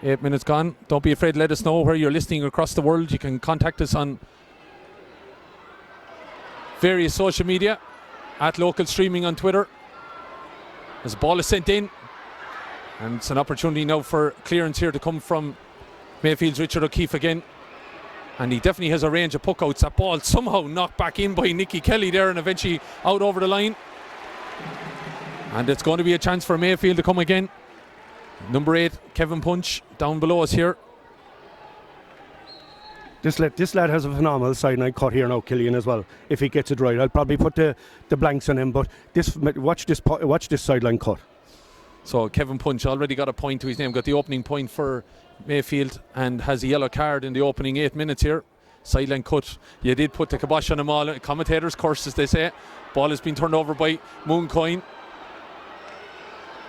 8 minutes gone. Don't be afraid, let us know where you're listening across the world. You can contact us on various social media, at Local Streaming on Twitter. As the ball is sent in, and it's an opportunity now for clearance here to come from Mayfield's Richard O'Keefe again, and he definitely has a range of puck outs. That ball somehow knocked back in by Nicky Kelly there, and eventually out over the line, and it's going to be a chance for Mayfield to come again. Number 8, Kevin Punch, down below us here. This lad has a phenomenal sideline cut here now, Killian, as well. If he gets it right, I'll probably put the blanks on him, but watch this sideline cut. So Kevin Punch already got a point to his name, got the opening point for Mayfield, and has a yellow card in the opening 8 minutes here. Sideline cut. You did put the kibosh on them all. Commentators curse, as they say. Ball has been turned over by Mooncoin,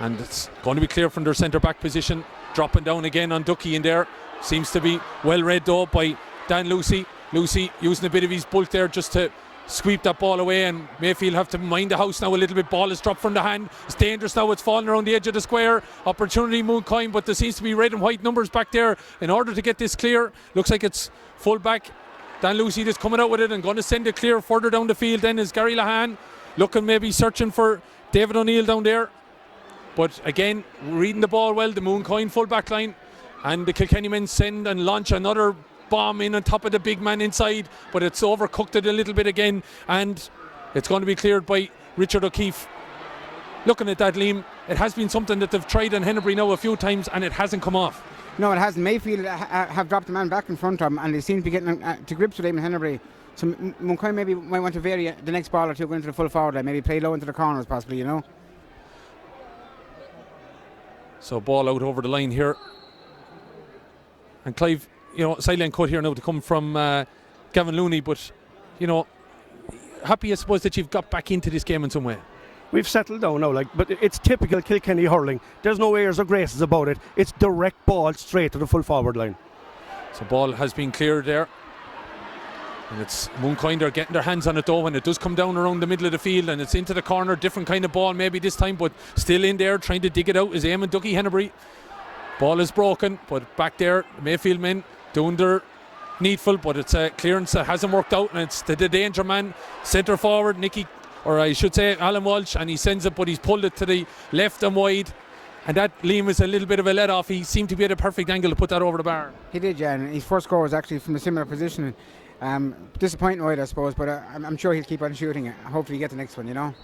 and it's going to be clear from their centre back position. Dropping down again on Ducky in there. Seems to be well read though by Dan Lucy. Lucy using a bit of his bulk there just to sweep that ball away, and Mayfield have to mind the house now a little bit. Ball is dropped from the hand. It's dangerous now. It's falling around the edge of the square. Opportunity Mooncoin, but there seems to be red and white numbers back there in order to get this clear. Looks like it's full back Dan Lucy just coming out with it and going to send it clear further down the field. Then is Gary Lahan looking, maybe searching for David O'Neill down there. But again, reading the ball well, the Mooncoin full back line. And the Kilkenny men send and launch another bomb in on top of the big man inside. But it's overcooked it a little bit again. And it's going to be cleared by Richard O'Keefe. Looking at that, Liam, it has been something that they've tried in Hennebury now a few times and it hasn't come off. No, it hasn't. Mayfield have dropped the man back in front of him, and they seem to be getting to grips with him in Hennebury. So Mooncoin maybe might want to vary the next ball or two, go into the full forward line, maybe play low into the corners possibly, you know. So ball out over the line here. And Clive, sideline cut here now to come from Gavin Looney, but, happy I suppose that you've got back into this game in some way. We've settled down now, but it's typical Kilkenny hurling. There's no airs or graces about it. It's direct ball straight to the full forward line. So ball has been cleared there. And it's Mooncoin, they're getting their hands on it though, and it does come down around the middle of the field and it's into the corner, different kind of ball maybe this time, but still in there trying to dig it out is Eamon Ducky Hennebury. Ball is broken, but back there, Mayfield men doing their needful, but it's a clearance that hasn't worked out, and it's the danger man, centre forward, Alan Walsh, and he sends it, but he's pulled it to the left and wide. And that, Liam, is a little bit of a let off. He seemed to be at a perfect angle to put that over the bar. He did, yeah, and his first goal was actually from a similar position. Disappointing wide, I suppose, but I'm sure he'll keep on shooting it. Hopefully get the next one,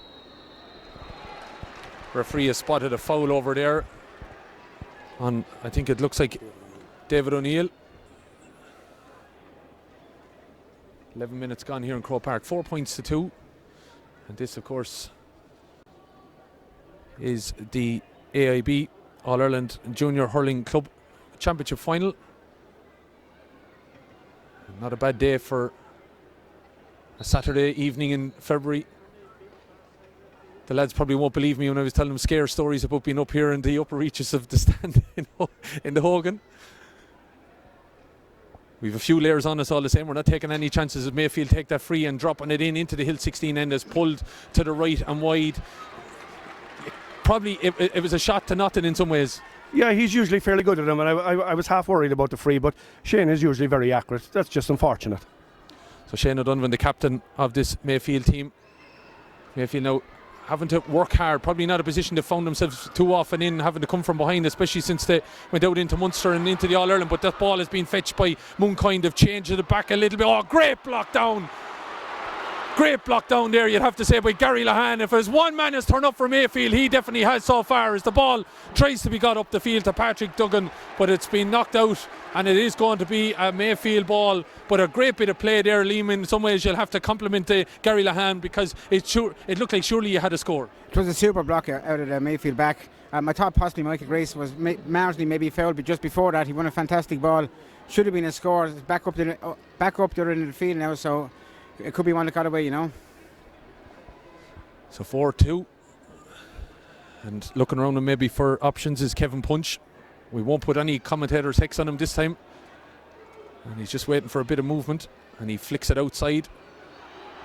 Referee has spotted a foul over there on, I think it looks like David O'Neill. 11 minutes gone here in Croke Park, 4 points to 2. And this, of course, is the AIB All-Ireland Junior Hurling Club Championship Final. Not a bad day for a Saturday evening in February. The lads probably won't believe me when I was telling them scare stories about being up here in the upper reaches of the stand in the Hogan. We've a few layers on us all the same. We're not taking any chances as Mayfield take that free and dropping it into the Hill 16 end, as pulled to the right and wide. Probably it was a shot to nothing in some ways. Yeah, he's usually fairly good at them, and I was half worried about the free, but Shane is usually very accurate. That's just unfortunate. So Shane O'Donovan, the captain of this Mayfield team. Mayfield now having to work hard, probably not a position they found themselves too often in, having to come from behind, especially since they went out into Munster and into the All-Ireland, but that ball has been fetched by Mooncoin. They've changed it back a little bit. Oh, great block down. Great block down there, you'd have to say, by Gary Lahan. If there's one man has turned up for Mayfield, he definitely has so far, as the ball tries to be got up the field to Patrick Duggan, but it's been knocked out, and it is going to be a Mayfield ball. But a great bit of play there, Liam. In some ways you'll have to compliment Gary Lahan, because it looked like surely you had a score. It was a super block out of the Mayfield back. I thought possibly Michael Grace was marginally maybe fouled, but just before that he won a fantastic ball. Should have been a score. It's back up there in the field now, so it could be one that got away, So 4-2. And looking around him maybe for options is Kevin Punch. We won't put any commentator's hex on him this time. And he's just waiting for a bit of movement. And he flicks it outside.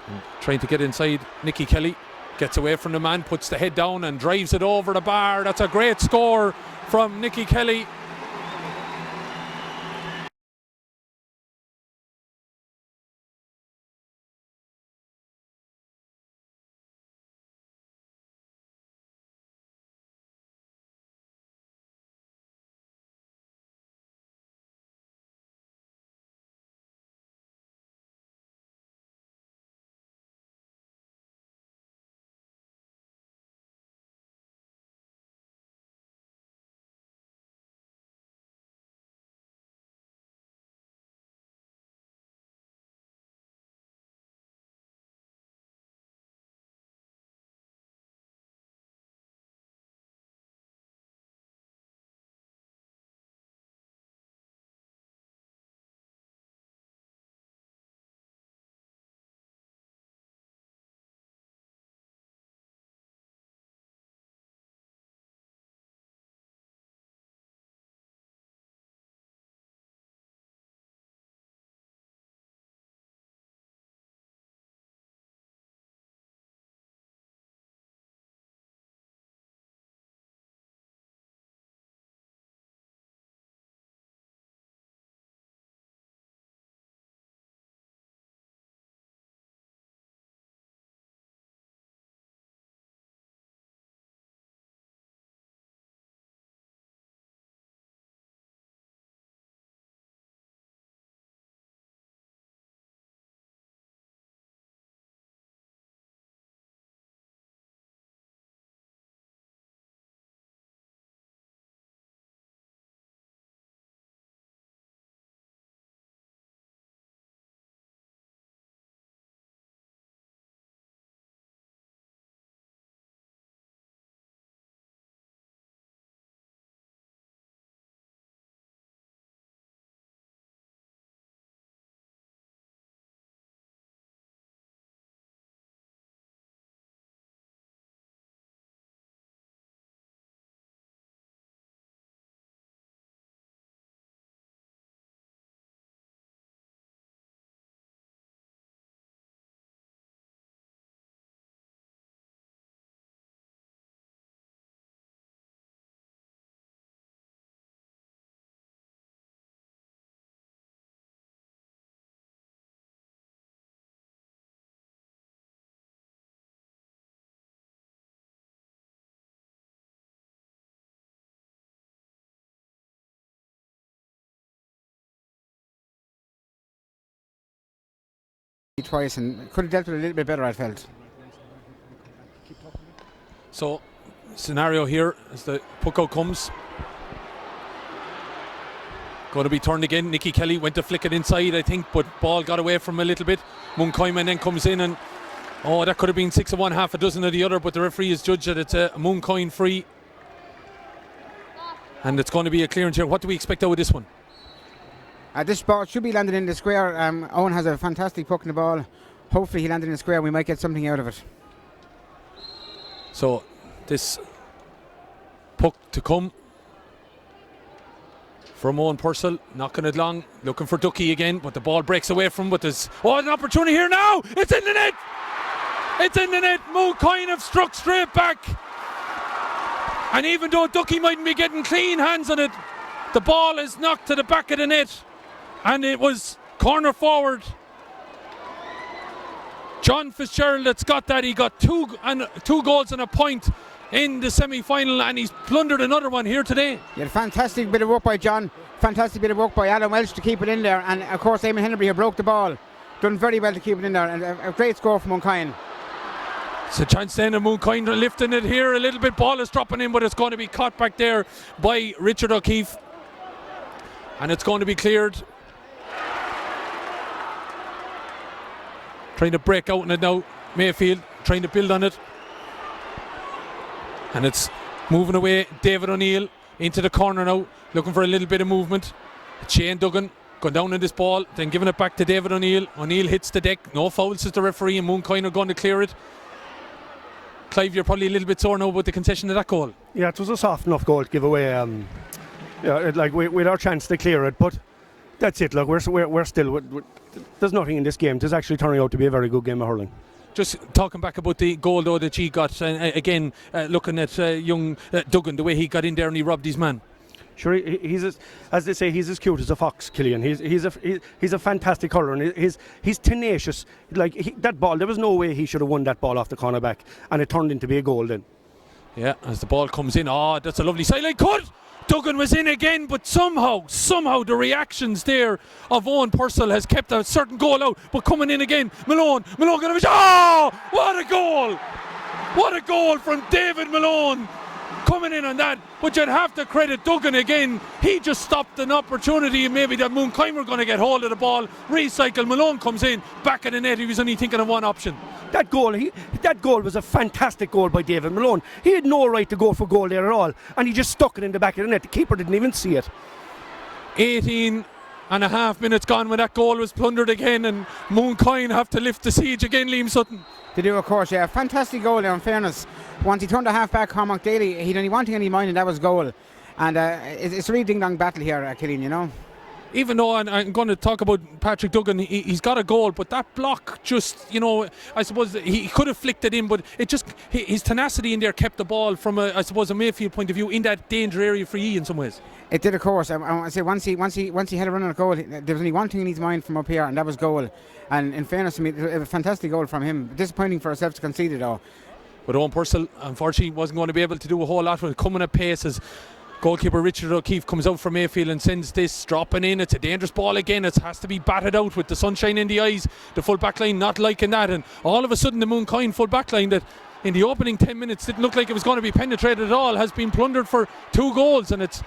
And trying to get inside. Nicky Kelly gets away from the man, puts the head down and drives it over the bar. That's a great score from Nicky Kelly. twice and could have dealt with it a little bit better, I felt. So, scenario here as the puck out comes. Going to be turned again. Nicky Kelly went to flick it inside, I think, but ball got away from him a little bit. Mooncoin then comes in and that could have been 6 of one, half a dozen of the other, but the referee has judged that it's a Mooncoin free. And it's going to be a clearance here. What do we expect out of this one? This ball should be landed in the square. Owen has a fantastic puck in the ball. Hopefully he landed in the square. We might get something out of it. So this puck to come from Owen Purcell, knocking it long, looking for Ducky again, but the ball breaks away from him. But there's an opportunity here now. It's in the net. It's in the net. Mooncoin have struck straight back. And even though Ducky mightn't be getting clean hands on it, the ball is knocked to the back of the net. And it was corner forward John Fitzgerald that's got that. He got two goals and a point in the semi-final, and he's plundered another one here today. Yeah, fantastic bit of work by John. Fantastic bit of work by Alan Welsh to keep it in there. And of course Eamon Henry who broke the ball. Done very well to keep it in there. And a great score from Mooncoin. It's a chance then of Mooncoin lifting it here a little bit. Ball is dropping in, but it's going to be caught back there by Richard O'Keefe. And it's going to be cleared. Trying to break out in it now. Mayfield trying to build on it. And it's moving away. David O'Neill into the corner now, looking for a little bit of movement. Shane Duggan going down in this ball, then giving it back to David O'Neill. O'Neill hits the deck. No fouls as the referee, and Mooncoin are going to clear it. Clive, you're probably a little bit sore now about the concession of that goal. Yeah, it was a soft enough goal to give away. With our chance to clear it, but that's it. Look, we're still. There's nothing in this game. It's actually turning out to be a very good game of hurling. Just talking back about the goal though that he got, again looking at young Duggan, the way he got in there and he robbed his man. Sure, he's as they say, he's as cute as a fox, Killian. He's a fantastic hurler, and he's tenacious. Like that ball, there was no way he should have won that ball off the cornerback, and it turned into be a goal then. Yeah, as the ball comes in, that's a lovely sideline cut. Duggan was in again, but somehow the reactions there of Owen Purcell has kept a certain goal out. But coming in again, Malone going to what a goal! What a goal from David Malone coming in on that. But you'd have to credit Duggan again. He just stopped an opportunity, maybe that Mooncoin were going to get hold of the ball. Recycle. Malone comes in back of the net. He was only thinking of one option. That goal was a fantastic goal by David Malone. He had no right to go for goal there at all, and he just stuck it in the back of the net. The keeper didn't even see it. 18 and a half minutes gone when that goal was plundered again, and Mooncoin have to lift the siege again, Liam Sutton. They do, of course, yeah. Fantastic goal there, in fairness. Once he turned the half back, Cormac Daly, he'd only one thing in his mind, and that was goal. And it's a really ding-dong battle here, Killian, you know. Even though I'm going to talk about Patrick Duggan, he's got a goal, but that block just, I suppose he could have flicked it in, but it just, his tenacity in there kept the ball from, a Mayfield point of view in that danger area for you in some ways. It did, of course. I say once he had a run on a goal, there was only one thing in his mind from up here, and that was goal. And in fairness to me, it was a fantastic goal from him. Disappointing for ourselves to concede it, though. But Owen Purcell, unfortunately, wasn't going to be able to do a whole lot with coming at pace as goalkeeper Richard O'Keefe comes out from Mayfield and sends this dropping in. It's a dangerous ball again. It has to be batted out with the sunshine in the eyes. The full back line not liking that, and all of a sudden the Mooncoin full back line that in the opening 10 minutes didn't look like it was going to be penetrated at all has been plundered for 2 goals, and it's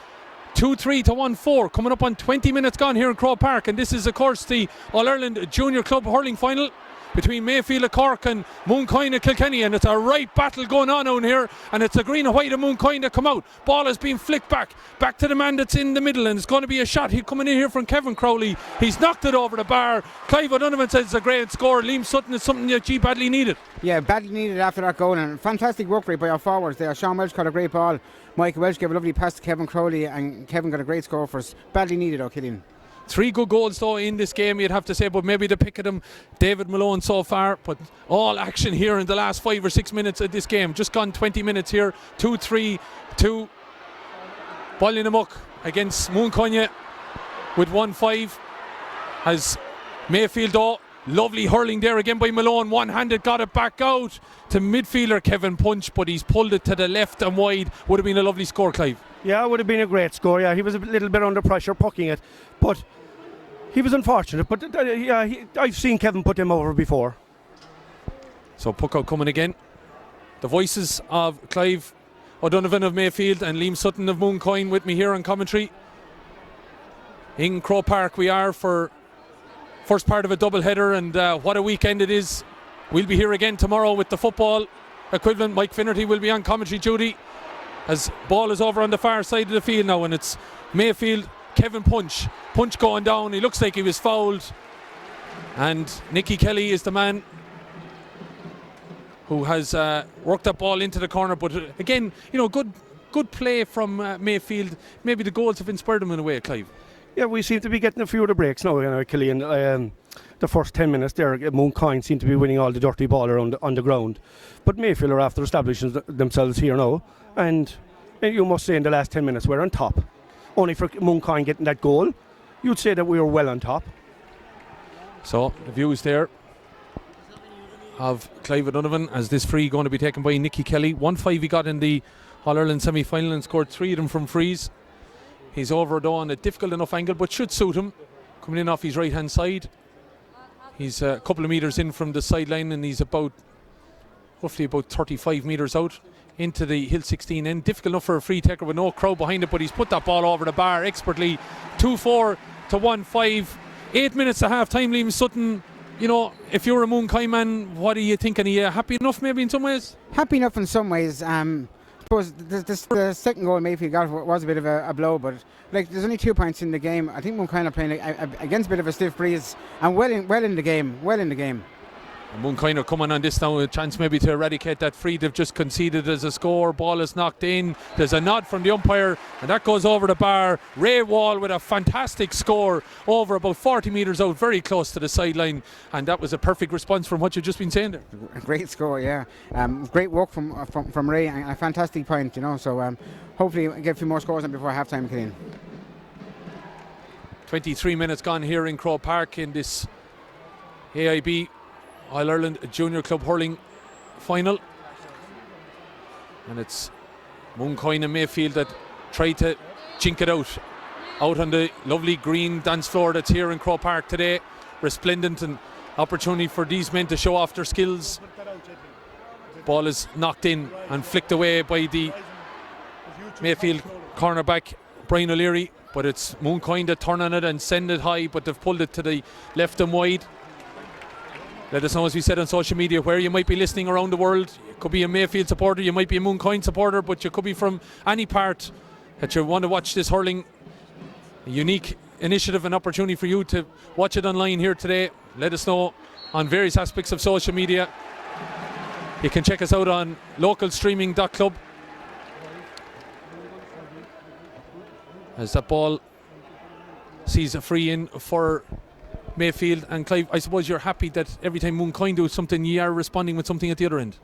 2-3 to 1-4 coming up on 20 minutes gone here in Croke Park. And this is of course the All-Ireland Junior Club Hurling final between Mayfield of Cork and Mooncoin of Kilkenny, and it's a right battle going on here, and it's a green and white of Mooncoin that come out. Ball is being flicked back to the man that's in the middle, and it's going to be a shot. He's coming in here from Kevin Crowley. He's knocked it over the bar. Clive O'Donovan says it's a great score. Liam Sutton is something that G badly needed. Yeah, badly needed after that goal, and fantastic work rate by our forwards there. Sean Welsh got a great ball. Michael Welsh gave a lovely pass to Kevin Crowley, and Kevin got a great score for us. Badly needed, Killian. 3 good goals though in this game, you'd have to say, but maybe the pick of them, David Malone so far. But all action here in the last 5 or 6 minutes of this game. Just gone 20 minutes here. 2-3 to Ballinamuk against Mooncoin with 1-5. As Mayfield though, lovely hurling there again by Malone. One-handed, got it back out to midfielder Kevin Punch, but he's pulled it to the left and wide. Would have been a lovely score, Clive. Yeah, it would have been a great score. Yeah, he was a little bit under pressure pucking it, but He was unfortunate, but I've seen Kevin put him over before. So puck out coming again. The voices of Clive O'Donovan of Mayfield and Liam Sutton of Mooncoin with me here on commentary. In Croke Park we are for first part of a double header, and what a weekend it is. We'll be here again tomorrow with the football equivalent. Mike Finnerty will be on commentary duty as ball is over on the far side of the field now, and it's Mayfield, Kevin Punch going down. He looks like he was fouled, and Nicky Kelly is the man who has worked that ball into the corner. But again, good play from Mayfield. Maybe the goals have inspired him in a way, Clive. Yeah, we seem to be getting a few of the breaks now, Killian. The first 10 minutes there, Mooncoin seem to be winning all the dirty ball around on the ground. But Mayfield are after establishing themselves here now. And you must say in the last 10 minutes we're on top. Only for Mooncoin getting that goal, you'd say that we were well on top. So the views there of Clive O'Donovan as this free going to be taken by Nicky Kelly. 1-5 he got in the All-Ireland semi-final and scored 3 of them from frees. He's over though on a difficult enough angle, but should suit him. Coming in off his right hand side. He's a couple of metres in from the sideline, and he's roughly about 35 metres out into the Hill 16 end. Difficult enough for a free taker with no crowd behind it, but he's put that ball over the bar expertly. 2-4 to 1-5. 8 minutes to half time. Liam Sutton, if you're a Mooncoin man, what are you thinking? Are you happy enough maybe in some ways? Happy enough in some ways. I suppose the second goal Mayfield got was a bit of a blow, but there's only 2 points in the game. I think Mooncoin are playing against a bit of a stiff breeze and well in the game. And Mooncoin are coming on this now, a chance maybe to eradicate that free they've just conceded as a score. Ball is knocked in. There's a nod from the umpire, and that goes over the bar. Ray Wall with a fantastic score over about 40 metres out, very close to the sideline, and that was a perfect response from what you've just been saying there. A great score, yeah. Great work from Ray, and a fantastic point, So hopefully we'll get a few more scores on before half time, Killian. 23 minutes gone here in Croke Park in this AIB All-Ireland Junior Club Hurling final, and it's Mooncoin and Mayfield that try to chink it out on the lovely green dance floor that's here in Croke Park today. Resplendent, and opportunity for these men to show off their skills. Ball is knocked in and flicked away by the Mayfield cornerback Brian O'Leary, but it's Mooncoin that turn on it and send it high, but they've pulled it to the left and wide. Let us know, as we said on social media, where you might be listening around the world. You could be a Mayfield supporter, you might be a Mooncoin supporter, but you could be from any part that you want to watch this hurling. A unique initiative and opportunity for you to watch it online here today. Let us know on various aspects of social media. You can check us out on localstreaming.club. As that ball sees a free in for Mayfield. And Clive, I suppose you're happy that every time Mooncoin do something, you are responding with something at the other end.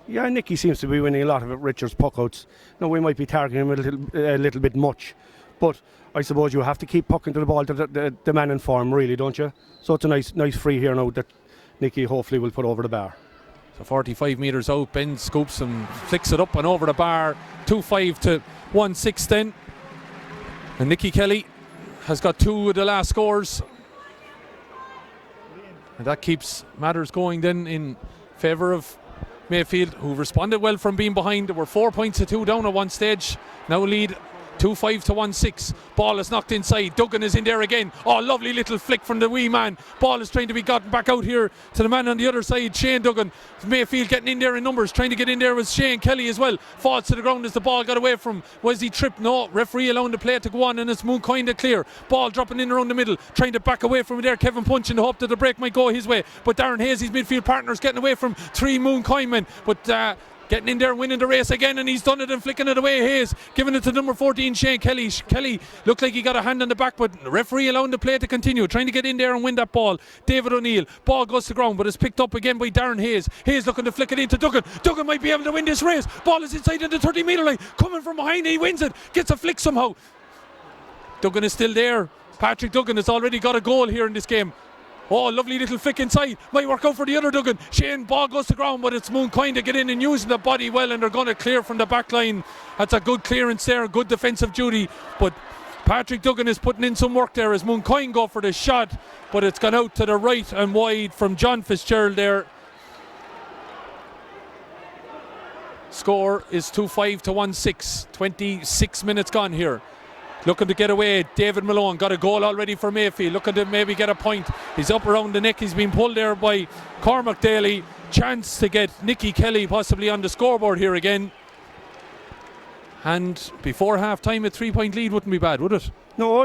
Yeah, Nicky seems to be winning a lot of it. Richard's puckouts. Now we might be targeting him a little bit much, but I suppose you have to keep pucking to the ball to the man in form, really, don't you? So it's a nice free here now that Nicky hopefully will put over the bar. So 45 metres out, Ben scoops and flicks it up and over the bar. 2-5 to 1-6 then. And Nicky Kelly has got 2 of the last scores. And that keeps matters going then in favour of Mayfield, who responded well from being behind. There were 4 points to 2 down at one stage. Now lead 2-5 to 1-6. Ball is knocked inside. Duggan is in there again. Oh, lovely little flick from the wee man. Ball is trying to be gotten back out here to the man on the other side, Shane Duggan. Mayfield getting in there in numbers. Trying to get in there with Shane Kelly as well. Falls to the ground as the ball got away from. Was he tripped? No. Referee allowing the play to go on, and it's Mooncoin to clear. Ball dropping in around the middle. Trying to back away from there. Kevin Punch in the hope that the break might go his way. But Darren Hayes, his midfield partners, getting away from 3 Mooncoin men. But getting in there, winning the race again, and he's done it and flicking it away. Hayes giving it to number 14, Shane Kelly. Kelly looked like he got a hand on the back, but the referee allowing the play to continue, trying to get in there and win that ball. David O'Neill, ball goes to ground, but it's picked up again by Darren Hayes. Hayes looking to flick it into Duggan. Duggan might be able to win this race. Ball is inside in the 30 metre line, coming from behind, he wins it, gets a flick somehow. Duggan is still there. Patrick Duggan has already got a goal here in this game. Oh, lovely little flick inside. Might work out for the other Duggan. Shane, ball goes to ground, but it's Mooncoin to get in and using the body well, and they're going to clear from the back line. That's a good clearance there, good defensive duty. But Patrick Duggan is putting in some work there as Mooncoin go for the shot, but it's gone out to the right and wide from John Fitzgerald there. Score is 2-5 to 1-6. 26 minutes gone here. Looking to get away. David Malone got a goal already for Mayfield. Looking to maybe get a point. He's up around the neck. He's been pulled there by Cormac Daly. Chance to get Nicky Kelly possibly on the scoreboard here again. And before half time, a 3-point lead wouldn't be bad, would it? No.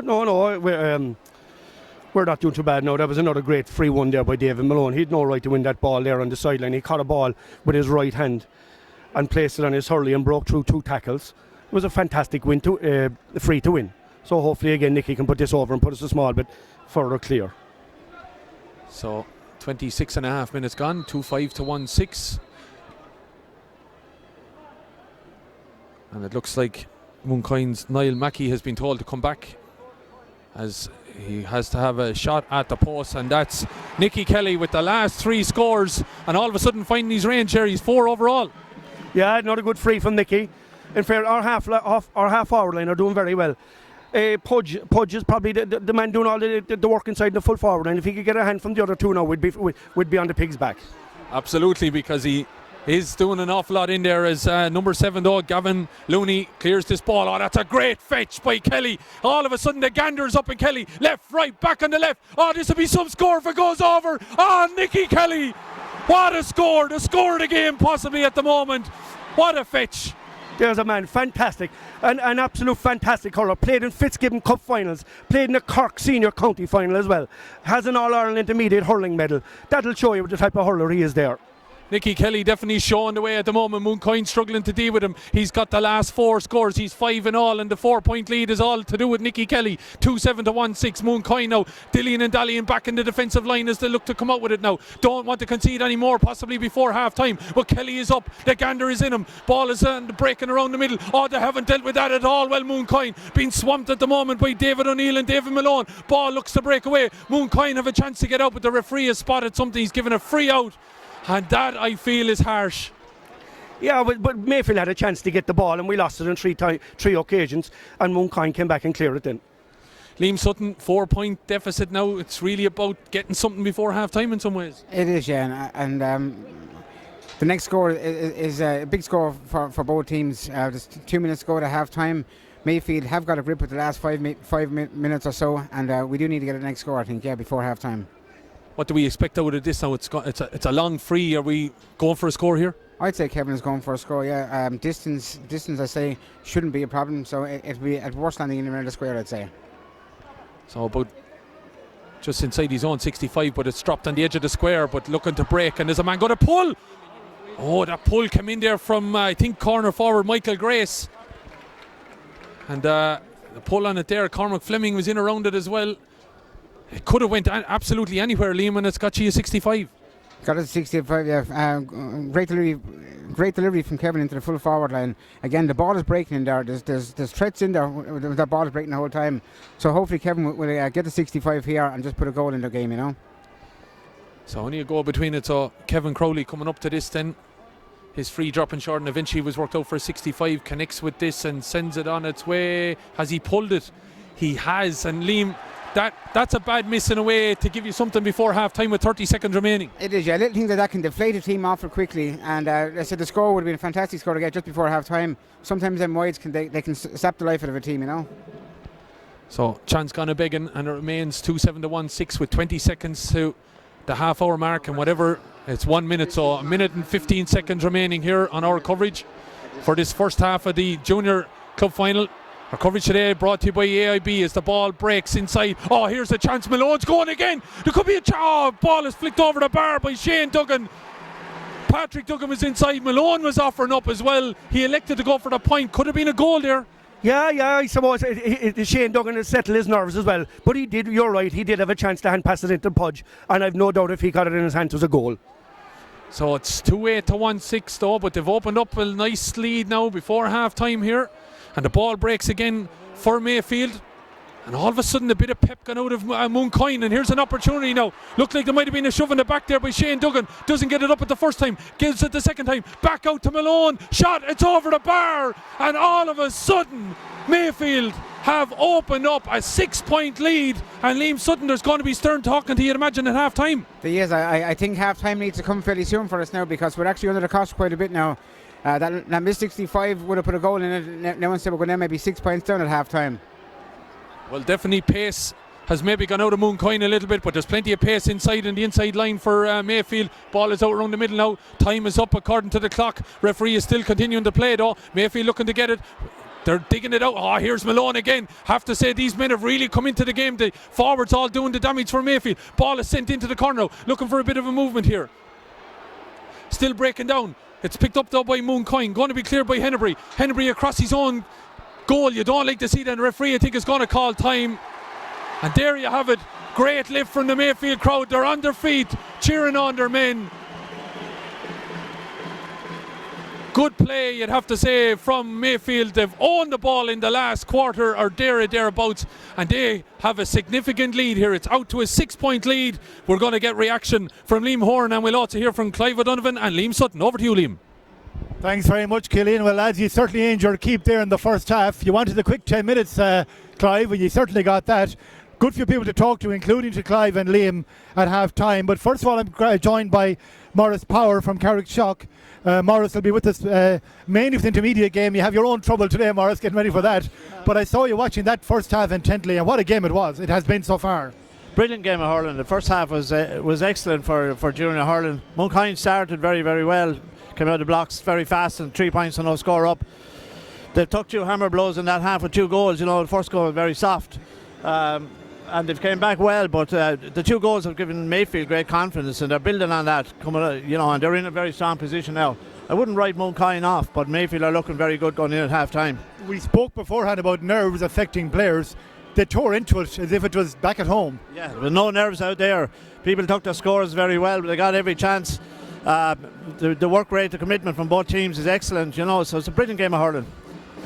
We're not doing too bad now. That was another great free one there by David Malone. He had no right to win that ball there on the sideline. He caught a ball with his right hand and placed it on his hurley and broke through 2 tackles. It was a fantastic win free to win. So hopefully again Nicky can put this over and put us a small bit further clear. So 26 and a half minutes gone, 2-5 to 1-6. And it looks like Mooncoin's Niall Mackey has been told to come back as he has to have a shot at the post, and that's Nicky Kelly with the last 3 scores, and all of a sudden finding his range here. He's 4 overall. Yeah, another good free from Nicky. In fair, our half forward line are doing very well. Pudge is probably the man doing all the work inside the full forward line. If he could get a hand from the other 2 now, we'd be on the pig's back. Absolutely, because he is doing an awful lot in there as number 7 though, Gavin Looney clears this ball. Oh, that's a great fetch by Kelly. All of a sudden the gander's up in Kelly. Left, right, back on the left. Oh, this will be some score if it goes over. Oh, Nicky Kelly. What a score. The score of the game possibly at the moment. What a fetch. There's a man, fantastic, an absolute fantastic hurler. Played in Fitzgibbon Cup finals, played in the Cork Senior County final as well. Has an All-Ireland Intermediate hurling medal. That'll show you the type of hurler he is there. Nicky Kelly definitely showing the way at the moment. Mooncoin struggling to deal with him. He's got the last 4 scores. He's 5 in all, and the 4-point lead is all to do with Nicky Kelly. 2-7 to 1-6. Mooncoin now dillying and dallying back in the defensive line as they look to come out with it now. Don't want to concede any more, possibly before half time. But Kelly is up. The gander is in him. Ball is breaking around the middle. Oh, they haven't dealt with that at all. Well, Mooncoin being swamped at the moment by David O'Neill and David Malone. Ball looks to break away. Mooncoin have a chance to get out, but the referee has spotted something. He's given a free out. And that, I feel, is harsh. Yeah, but Mayfield had a chance to get the ball and we lost it on 3 occasions, and Mooncoin came back and cleared it then. Liam Sutton, 4-point deficit now. It's really about getting something before half-time in some ways. It is, yeah. And the next score is a big score for both teams. There's 2 minutes to go to half-time. Mayfield have got a grip with the last 5 minutes or so, and we do need to get a next score, I think, before half-time. What do we expect out of this now? It's a long free. Are we going for a score here? I'd say Kevin is going for a score, yeah. Distance, I say, shouldn't be a problem, so it'll be at worst landing in around the square, I'd say. So about just inside his own 65, but it's dropped on the edge of the square, but looking to break, and there's a man going to pull. Oh, that pull came in there from, I think, corner forward Michael Grace. And the pull on it there, Cormac Fleming was in around it as well. It could have went absolutely anywhere, Liam, and it's got you a 65. Got it a 65, yeah. Great delivery from Kevin into the full forward line. Again, the ball is breaking in there. There's threats in there. The ball is breaking the whole time. So hopefully Kevin will get the 65 here and just put a goal in the game, you know. So only a goal between it. So Kevin Crowley coming up to this then. His free dropping short, and eventually was worked out for a 65. Connects with this and sends it on its way. Has he pulled it? He has. And Liam, that's a bad miss in a way to give you something before half time with 30 seconds remaining. It is, yeah. Little things like that can deflate a team awful quickly, and I said the score would have been a fantastic score to get just before half time. Sometimes them wides they can sap the life out of a team, you know. So chance gone a begging, and it remains 2-7 to 1-6 with 20 seconds to the half hour mark, and whatever, it's 1 minute, so 1 minute and 15 seconds remaining here on our coverage for this first half of the junior club final. Our coverage today brought to you by AIB as the ball breaks inside. Oh, here's a chance. Malone's going again. There could be a ball is flicked over the bar by Shane Duggan. Patrick Duggan was inside. Malone was offering up as well. He elected to go for the point. Could have been a goal there. Yeah, I suppose Shane Duggan has settled his nerves as well. But he did, you're right, he did have a chance to hand pass it into Pudge. And I've no doubt if he got it in his hands, it was a goal. So it's 2-8 to 1-6 though, but they've opened up a nice lead now before half time here. And the ball breaks again for Mayfield. And all of a sudden a bit of pep gone out of Mooncoin, and here's an opportunity now. Looked like there might have been a shove in the back there by Shane Duggan. Doesn't get it up at the first time, gives it the second time. Back out to Malone, shot, it's over the bar. And all of a sudden Mayfield have opened up a 6-point lead, and Liam Sutton, there's going to be stern talking to you, I'd imagine, at half time. Yes, I think half time needs to come fairly soon for us now, because we're actually under the cost quite a bit now. That missed 65 would have put a goal in it. Now instead we're going to maybe 6 points down at half time. Well, definitely pace has maybe gone out of Mooncoin a little bit, but there's plenty of pace inside in the inside line for Mayfield. Ball is out around the middle now. Time is up according to the clock. Referee is still continuing to play though. Mayfield looking to get it. They're digging it out. Oh, here's Malone again. Have to say these men have really come into the game. The forwards all doing the damage for Mayfield. Ball is sent into the corner now. Looking for a bit of a movement here. Still breaking down. It's picked up though by Mooncoin. Going to be cleared by Hennebury. Hennebury across his own goal. You don't like to see that. The referee, I think, is going to call time. And there you have it. Great lift from the Mayfield crowd. They're on their feet, cheering on their men. Good play, you'd have to say, from Mayfield. They've owned the ball in the last quarter or thereabouts, and they have a significant lead here. It's out to a 6-point lead. We're going to get reaction from Liam Horan, and we'll also hear from Clive O'Donovan and Liam Sutton. Over to you, Liam. Thanks very much, Killian. Well, lads, you certainly aimed your keep there in the first half. You wanted a quick 10 minutes, Clive, and you certainly got that. Good for people to talk to, including to Clive and Liam at half time. But first of all, I'm joined by Maurice Power from Carrickshock. Maurice will be with us mainly for the intermediate game. You have your own trouble today, Maurice, getting ready for that. But I saw you watching that first half intently, and what a game it was. It has been so far. Brilliant game of hurling. The first half was excellent for junior hurling. Mooncoin started very, very well. Came out of the blocks very fast and 3 points and no score up. They took 2 hammer blows in that half with 2 goals. You know, the first goal was very soft. And they've came back well, but the 2 goals have given Mayfield great confidence, and they're building on that, and they're in a very strong position now. I wouldn't write Mooncoin off, but Mayfield are looking very good going in at half time. We spoke beforehand about nerves affecting players. They tore into it as if it was back at home. Yeah, there were no nerves out there. People took their scores very well, but they got every chance. The work rate, the commitment from both teams is excellent, so it's a brilliant game of hurling.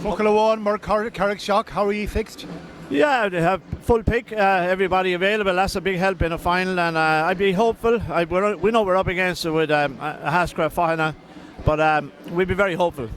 Fucalawan, Carrickshock, how are you fixed? Yeah, they have full pick, everybody available. That's a big help in a final, and I'd be hopeful. We know we're up against it with Haskra Fahana, but we'd be very hopeful.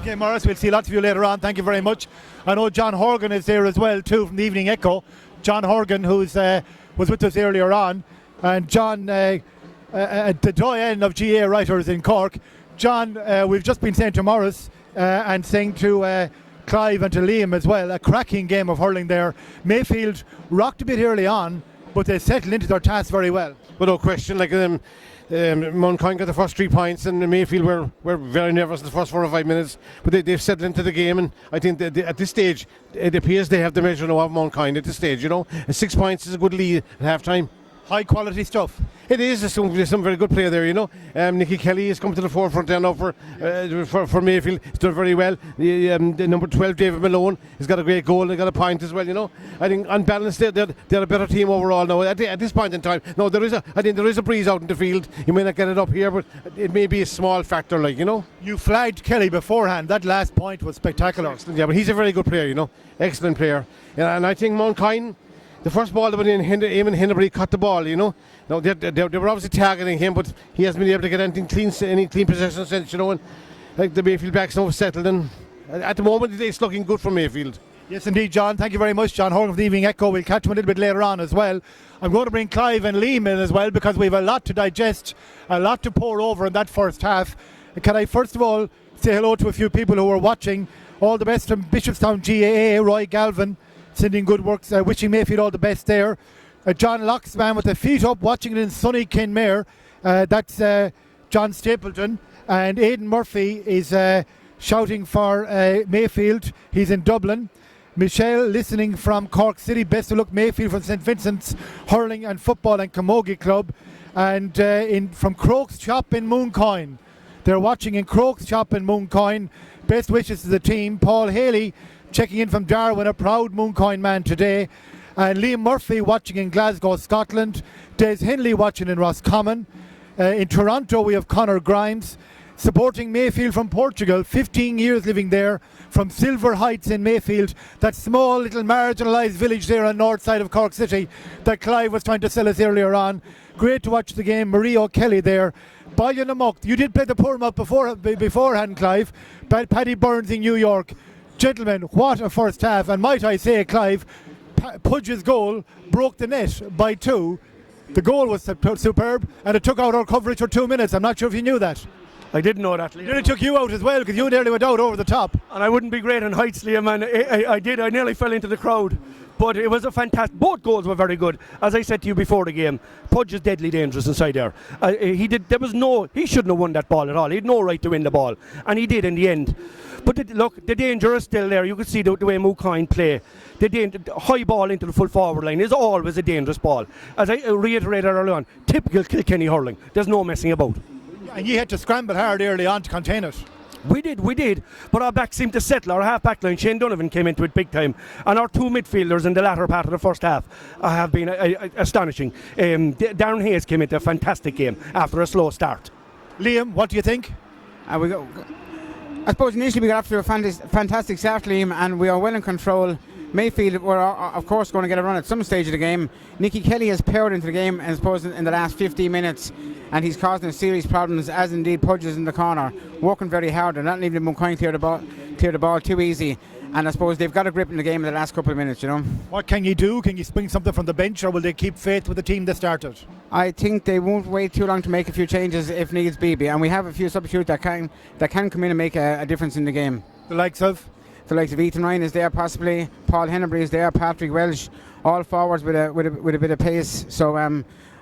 Okay, Maurice, we'll see lots of you later on. Thank you very much. I know John Horgan is there as well too from the Evening Echo. John Horgan, who's was with us earlier on, and John, the doyen of GA writers in Cork. John, we've just been saying to Maurice and saying to Clive and to Liam as well, a cracking game of hurling there. Mayfield rocked a bit early on, but they settled into their task very well. But no question, Mooncoin got the first 3 points, and Mayfield were very nervous in the first 4 or 5 minutes, but they've settled into the game, and I think that at this stage it appears they have the measure now of Mooncoin at this stage. 6 points is a good lead at half time. High quality stuff. It is. There's some very good player there, Nicky Kelly has come to the forefront there now for Mayfield. He's done very well. The number 12, David Malone, has got a great goal and got a point as well, I think on balance they're a better team overall now. At this point in time, I think there is a breeze out in the field. You may not get it up here, but it may be a small factor, You flagged Kelly beforehand. That last point was spectacular. Excellent, yeah, but he's a very good player, Excellent player. And I think Mooncoin, the first ball that went in, Eamon Hennebury cut the ball, Now they were obviously targeting him, but he hasn't been able to get any clean possession since, and the Mayfield backs now settled, and at the moment it's looking good for Mayfield. Yes, indeed, John. Thank you very much, John Horgan of the Evening Echo. We'll catch him a little bit later on as well. I'm going to bring Clive and Liam in as well, because we have a lot to digest, a lot to pour over in that first half. Can I first of all say hello to a few people who are watching? All the best from Bishopstown GAA, Roy Galvin, sending good works, wishing Mayfield all the best there. John Loxman with the feet up, watching it in sunny Kenmare. That's John Stapleton. And Aidan Murphy is shouting for Mayfield. He's in Dublin. Michelle listening from Cork City. Best of luck, Mayfield, from St Vincent's Hurling and Football and Camogie Club. And from Croke's Shop in Mooncoin. They're watching in Croke's Shop in Mooncoin. Best wishes to the team. Paul Haley checking in from Darwin, a proud Mooncoin man today. And Liam Murphy watching in Glasgow, Scotland. Des Henley watching in Roscommon. In Toronto we have Conor Grimes supporting Mayfield from Portugal, 15 years living there from Silver Heights in Mayfield, that small little marginalised village there on north side of Cork City that Clive was trying to sell us earlier on. Great to watch the game. Marie O'Kelly there. Boiling them up. You did play the Portmouth beforehand, Clive. Paddy Burns in New York. Gentlemen, what a first half. And might I say, Clive, Pudge's goal broke the net by 2. The goal was superb, and it took out our coverage for 2 minutes. I'm not sure if you knew that. I didn't know that, It Liam. nearly took you out as well, because you nearly went out over the top. And I wouldn't be great on heights, Liam, and I did. I nearly fell into the crowd. But it was a fantastic. Both goals were very good. As I said to you before the game, Pudge is deadly dangerous inside there. He shouldn't have won that ball at all. He had no right to win the ball, and he did in the end. But the danger is still there. You could see the way Mooncoin play. The high ball into the full forward line is always a dangerous ball. As I reiterated earlier on, typical Kilkenny hurling. There's no messing about. And you had to scramble hard early on to contain it. We did, but our back seemed to settle. Our half-back line, Shane Donovan came into it big time, and our 2 midfielders in the latter part of the first half have been astonishing. Darren Hayes came into a fantastic game after a slow start. Liam, what do you think? I suppose initially we got off to a fantastic start, Liam, and we are well in control. Mayfield were, of course, going to get a run at some stage of the game. Nicky Kelly has powered into the game, and I suppose in the last 15 minutes, and he's causing us serious problems, as indeed Pudges in the corner, working very hard and not leaving Mooncoin clear the ball too easy. And I suppose they've got a grip in the game in the last couple of minutes, you know. What can you do? Can you spring something from the bench, or will they keep faith with the team that started? I think they won't wait too long to make a few changes if needs be, and we have a few substitutes that can come in and make a difference in the game. The likes of? The likes of Ethan Ryan is there possibly, Paul Hennebury is there, Patrick Welsh, all forwards with a bit of pace. So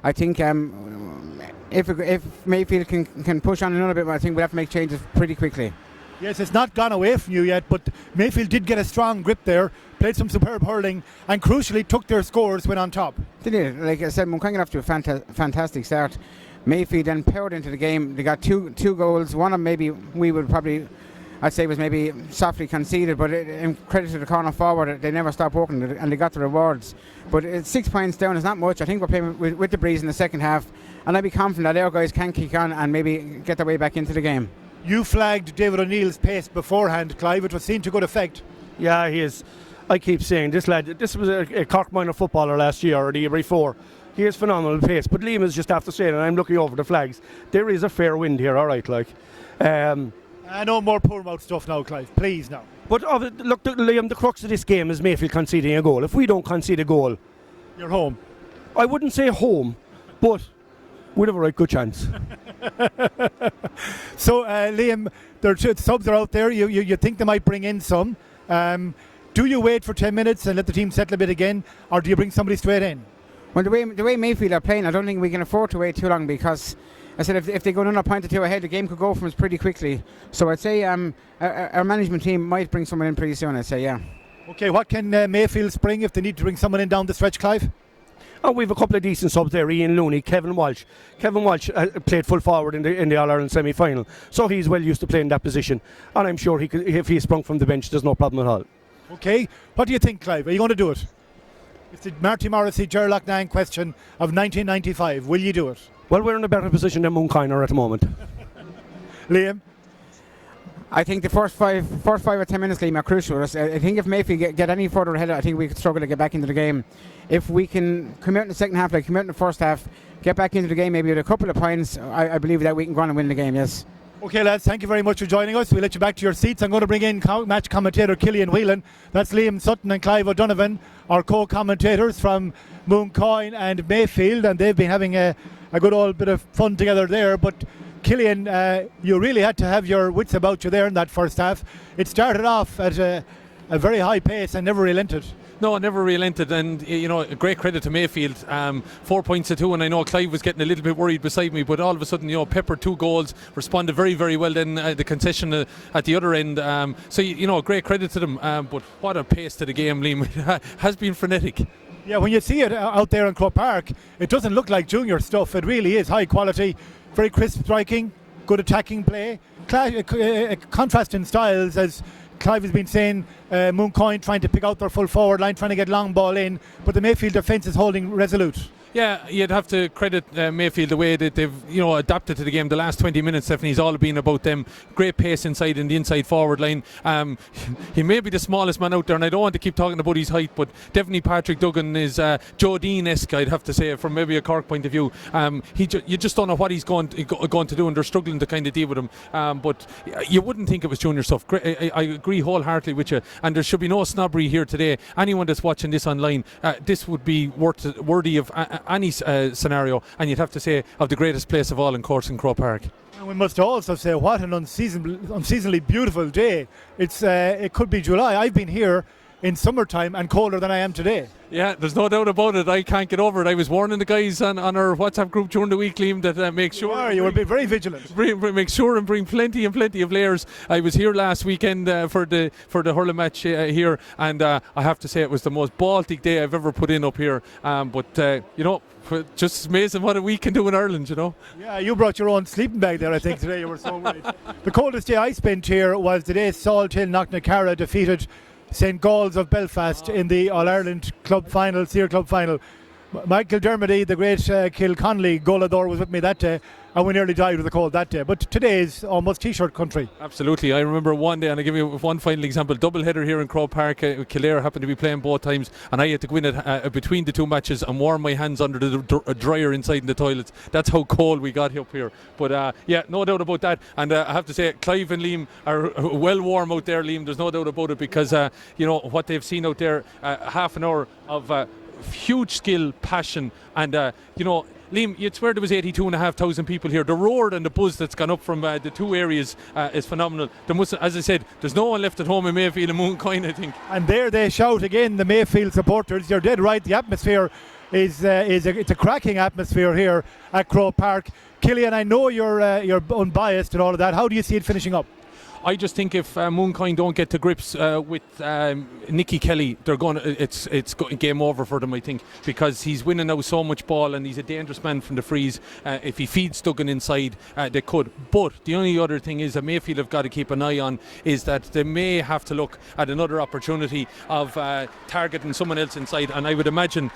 I think if Mayfield can push on another bit, I think we'll have to make changes pretty quickly. Yes, it's not gone away from you yet, but Mayfield did get a strong grip there, played some superb hurling, and crucially took their scores when on top. They did. Like I said, Mooncoin got off to a fantastic start. Mayfield then powered into the game. They got two goals. One of them maybe we would probably, I'd say, was maybe softly conceded, but in credit to the corner forward, they never stopped working and they got the rewards. But it's 6 points down is not much. I think we're playing with the breeze in the second half, and I'd be confident that our guys can kick on and maybe get their way back into the game. You flagged David O'Neill's pace beforehand, Clive. It was seen to good effect. Yeah, he is. I keep saying this lad. This was a Cork minor footballer last year or the year before. He has phenomenal pace. But Liam is just after saying, and I'm looking over the flags. There is a fair wind here, all right, like. No more poor mouth stuff now, Clive. Please now. But look, Liam, the crux of this game is Mayfield conceding a goal. If we don't concede a goal, you're home. I wouldn't say home, but we'd have a right good chance. So, Liam, subs are out there. You think they might bring in some. Do you wait for 10 minutes and let the team settle a bit again, or do you bring somebody straight in? Well, the way Mayfield are playing, I don't think we can afford to wait too long, because I said if they go another point or two ahead, the game could go from us pretty quickly. So I'd say our management team might bring someone in pretty soon, I'd say, yeah. Okay, what can Mayfield spring if they need to bring someone in down the stretch, Clive? Oh, we have a couple of decent subs there. Ian Looney, Kevin Walsh. Kevin Walsh played full forward in the All-Ireland semi-final, so he's well used to playing that position. And I'm sure he could, if he sprung from the bench, there's no problem at all. Okay, what do you think, Clive? Are you going to do it? It's the Marty Morrissey, Gerlach 9 question of 1995. Will you do it? Well, we're in a better position than Mooncoin are at the moment. Liam? I think the first five or 10 minutes, Liam, are crucial. I think if Mayfield get any further ahead, I think we could struggle to get back into the game. If we can come out in the second half, like come out in the first half, get back into the game maybe with a couple of points, I believe that we can go on and win the game, yes. Okay, lads, thank you very much for joining us. We'll let you back to your seats. I'm going to bring in match commentator Killian Whelan. That's Liam Sutton and Clive O'Donovan, our co-commentators from Mooncoin and Mayfield, and they've been having a good old bit of fun together there. But Killian, you really had to have your wits about you there in that first half. It started off at a very high pace and never relented. No, never relented, and a great credit to Mayfield. 4 points to 2, and I know Clive was getting a little bit worried beside me, but all of a sudden, peppered 2 goals, responded very, very well. Then the concession at the other end. So great credit to them. But what a pace to the game, Liam! It has been frenetic. Yeah, when you see it out there in Croke Park, it doesn't look like junior stuff. It really is high quality, very crisp striking, good attacking play, contrast in styles, as Clive has been saying. Mooncoin trying to pick out their full forward line, trying to get long ball in, but the Mayfield defence is holding resolute. Yeah, you'd have to credit Mayfield the way that they've adapted to the game. The last 20 minutes, Stephanie, has all been about them. Great pace inside in the inside forward line. He may be the smallest man out there, and I don't want to keep talking about his height, but definitely Patrick Duggan is Joe Dean-esque, I'd have to say, from maybe a Cork point of view. You just don't know what he's going to do, and they're struggling to kind of deal with him. But you wouldn't think it was junior stuff. I agree wholeheartedly with you, and there should be no snobbery here today. Anyone that's watching this online, this would be worthy of any scenario, and you'd have to say of the greatest place of all in course in Croke Park. And we must also say what an unseasonably beautiful day. It could be July. I've been here in summertime and colder than I am today. Yeah, there's no doubt about it. I can't get over it. I was warning the guys on our WhatsApp group during the week, Liam, that make sure you will be very vigilant. Make sure and bring plenty of layers. I was here last weekend for the hurling match here, and I have to say it was the most Baltic day I've ever put in up here. Just amazing what a week can do in Ireland, Yeah, you brought your own sleeping bag there, I think, today. You were so worried. The coldest day I spent here was the day Salt Hill Knocknacarra defeated St. Gall's of Belfast in the All-Ireland Club Final, Sear Club Final. Michael Dermody, the great Kilconnelly goalador, was with me that day, and we nearly died with the cold that day. But today is almost T-shirt country. Absolutely. I remember one day, and I'll give you one final example, double header here in Croke Park. Kildare happened to be playing both times, and I had to go in between the two matches and warm my hands under the dryer inside in the toilets. That's how cold we got up here. But no doubt about that. And I have to say, Clive and Liam are well warm out there, Liam. There's no doubt about it, because what they've seen out there, half an hour of huge skill, passion, and Liam, you'd swear there was 82,500 people here. The roar and the buzz that's gone up from the two areas is phenomenal. As I said, there's no one left at home in Mayfield and Mooncoin, I think. And there they shout again, the Mayfield supporters. You're dead right. The atmosphere it's a cracking atmosphere here at Croke Park. Killian, I know you're unbiased and all of that. How do you see it finishing up? I just think if Mooncoin don't get to grips with Nicky Kelly, it's game over for them, I think, because he's winning now so much ball and he's a dangerous man from the freeze. If he feeds Duggan inside, they could. But the only other thing is that Mayfield have got to keep an eye on is that they may have to look at another opportunity of targeting someone else inside. And I would imagine,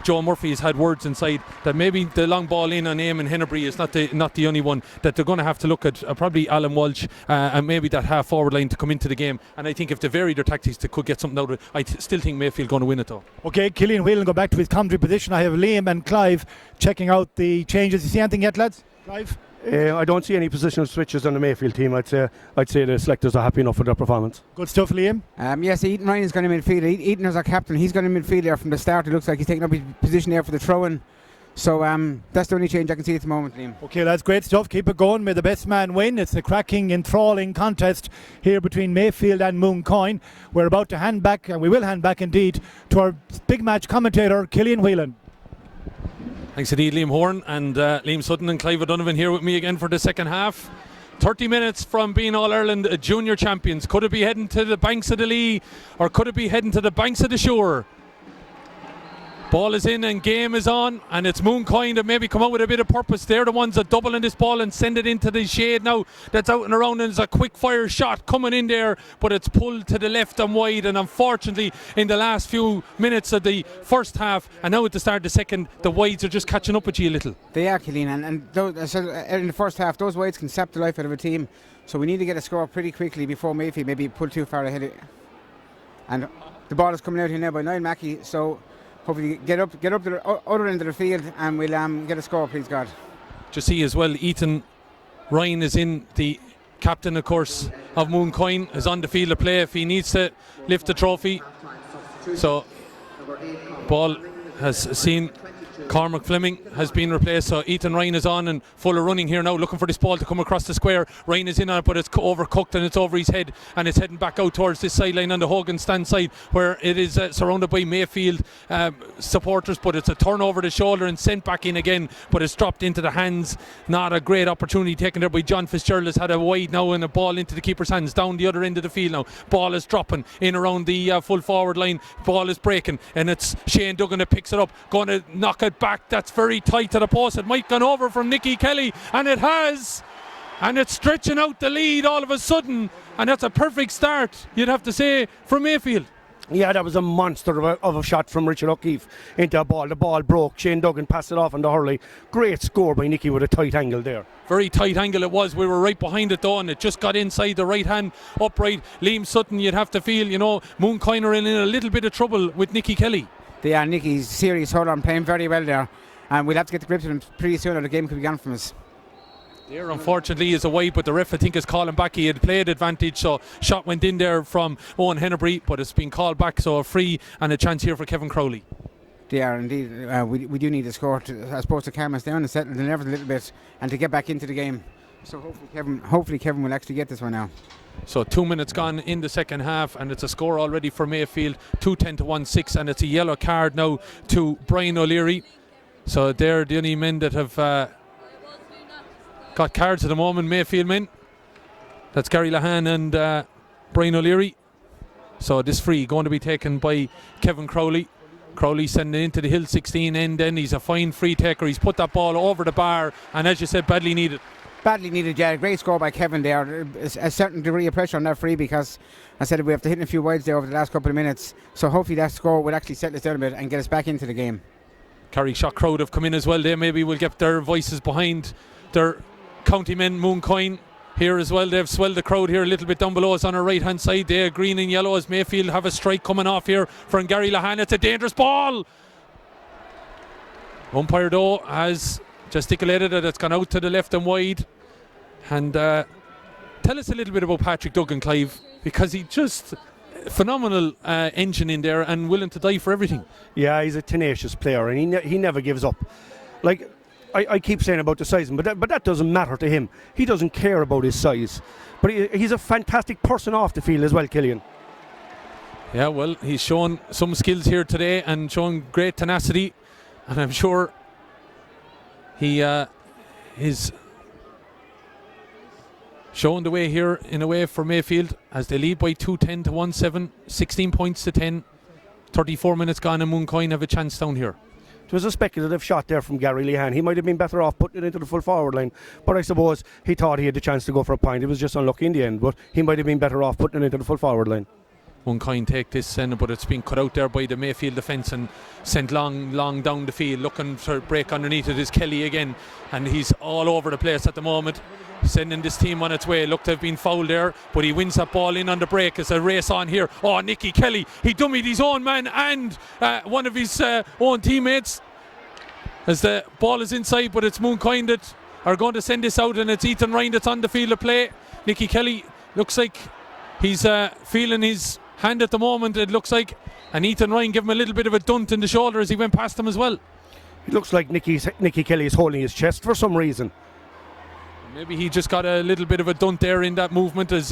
Joe Murphy has had words inside that maybe the long ball in on Eamon Hennebree is not the only one, that they're going to have to look at probably Alan Walsh and maybe that half forward line to come into the game. And I think if they vary their tactics, they could get something out of it. I still think Mayfield going to win it though. Okay, Killian Whelan go back to his commentary position. I have Liam and Clive checking out the changes. You see anything yet, lads? Clive? I don't see any positional switches on the Mayfield team. I'd say the selectors are happy enough with their performance. Good stuff, Liam. Yes, Ethan Ryan is going to midfield. Ethan is our captain. He's going to midfield there from the start. It looks like he's taking up his position there for the throw-in. So that's the only change I can see at the moment, Liam. Okay, that's great stuff. Keep it going. May the best man win. It's a cracking, enthralling contest here between Mayfield and Mooncoin. We're about to hand back, and we will hand back indeed, to our big match commentator, Killian Whelan. Thanks indeed, Liam Horn and Liam Sutton and Clive O'Donovan here with me again for the second half. 30 minutes from being All-Ireland junior champions. Could it be heading to the banks of the Lee, or could it be heading to the banks of the Shore? Ball is in and game is on, and it's Mooncoin that maybe come out with a bit of purpose. They're the ones that double in this ball and send it into the shade now. That's out and around, and it's a quick fire shot coming in there, but it's pulled to the left and wide. And unfortunately, in the last few minutes of the first half, and now at the start of the second, the wides are just catching up with you a little. They are, Killian, and those, in the first half, those wides can sap the life out of a team. So we need to get a score pretty quickly before Mayfield maybe pull too far ahead. And the ball is coming out here now by Niall Mackey. So hopefully get up to the other end of the field, and we'll get a score, please God. Just see as well, Ethan Ryan is in, the captain, of course, of Mooncoin, is on the field of play if he needs to lift the trophy. So, ball has seen Cormac Fleming has been replaced, so Ethan Ryan is on and full of running here now, looking for this ball to come across the square. Ryan is in on it, but it's overcooked and it's over his head, and it's heading back out towards this sideline on the Hogan stand side, where it is surrounded by Mayfield supporters, but it's a turn over the shoulder and sent back in again, but it's dropped into the hands. Not a great opportunity taken there by John Fitzgerald. Has had a wide now and a ball into the keeper's hands down the other end of the field now. Ball is dropping in around the full forward line. Ball is breaking, and it's Shane Duggan that picks it up, going to knock it back. That's very tight to the post. It might gone over from Nicky Kelly, and it has, and it's stretching out the lead all of a sudden, and that's a perfect start, you'd have to say, from Mayfield. Yeah, that was a monster of a shot from Richard O'Keefe into a ball. The ball broke. Shane Duggan passed it off on the Hurley. Great score by Nicky with a tight angle there. Very tight angle it was. We were right behind it though, and it just got inside the right hand upright. Liam Sutton, you'd have to feel, Mooncoin are in a little bit of trouble with Nicky Kelly. They are. Nicky's serious hold on, playing very well there. And we'll have to get the grips of him pretty soon or the game could be gone from us. There, unfortunately, is a wide, but the ref, I think, is calling back. He had played advantage, so shot went in there from Owen Hennebury, but it's been called back, so a free and a chance here for Kevin Crowley. They are indeed. We do need a score, I suppose, to calm us down and settle the nerves a little bit and to get back into the game. So hopefully Kevin will actually get this one now. So 2 minutes gone in the second half, and it's a score already for Mayfield, 2-10 to 1-6, and it's a yellow card now to Brian O'Leary. So they're the only men that have got cards at the moment, Mayfield men. That's Gary Lahan and Brian O'Leary. So this free going to be taken by Kevin Crowley. Crowley sending it into the Hill 16 end, and he's a fine free taker. He's put that ball over the bar, and as you said, badly needed. Badly needed, yeah. Great score by Kevin there. A certain degree of pressure on that free because I said we have to hit a few wides there over the last couple of minutes. So hopefully that score will actually settle us down a bit and get us back into the game. Carrickshock crowd have come in as well. They maybe will get their voices behind their county men, Mooncoin, here as well. They've swelled the crowd here a little bit down below us on our right hand side. They're green and yellow as Mayfield have a strike coming off here from Gary Lahan. It's a dangerous ball. Umpire though has gesticulated that it's gone out to the left and wide. And tell us a little bit about Patrick Duggan, Clive, because he just phenomenal engine in there and willing to die for everything. Yeah, he's a tenacious player and he never gives up. Like I keep saying about the size, but that doesn't matter to him. He doesn't care about his size. But he's a fantastic person off the field as well, Killian. Yeah, well, he's shown some skills here today and shown great tenacity, and I'm sure he is showing the way here in a way for Mayfield as they lead by 2-10 to 1-7, 16 points to 10, 34 minutes gone, and Mooncoin have a chance down here. It was a speculative shot there from Gary Lehan. He might have been better off putting it into the full forward line, but I suppose he thought he had the chance to go for a point. He was just unlucky in the end, but he might have been better off putting it into the full forward line. Mooncoin take this, but it's been cut out there by the Mayfield defence and sent long down the field. Looking for a break underneath it is Kelly again, and he's all over the place at the moment, sending this team on its way. Looked to have been fouled there, but he wins that ball in on the break. It's a race on here. Oh, Nicky Kelly, he dummied his own man and one of his own teammates as the ball is inside, but it's Mooncoin that are going to send this out, and it's Ethan Ryan that's on the field of play. Nicky Kelly looks like he's feeling his hand at the moment, it looks like, and Ethan Ryan gave him a little bit of a dunt in the shoulder as he went past him as well. It looks like Nicky Kelly is holding his chest for some reason. Maybe he just got a little bit of a dunt there in that movement as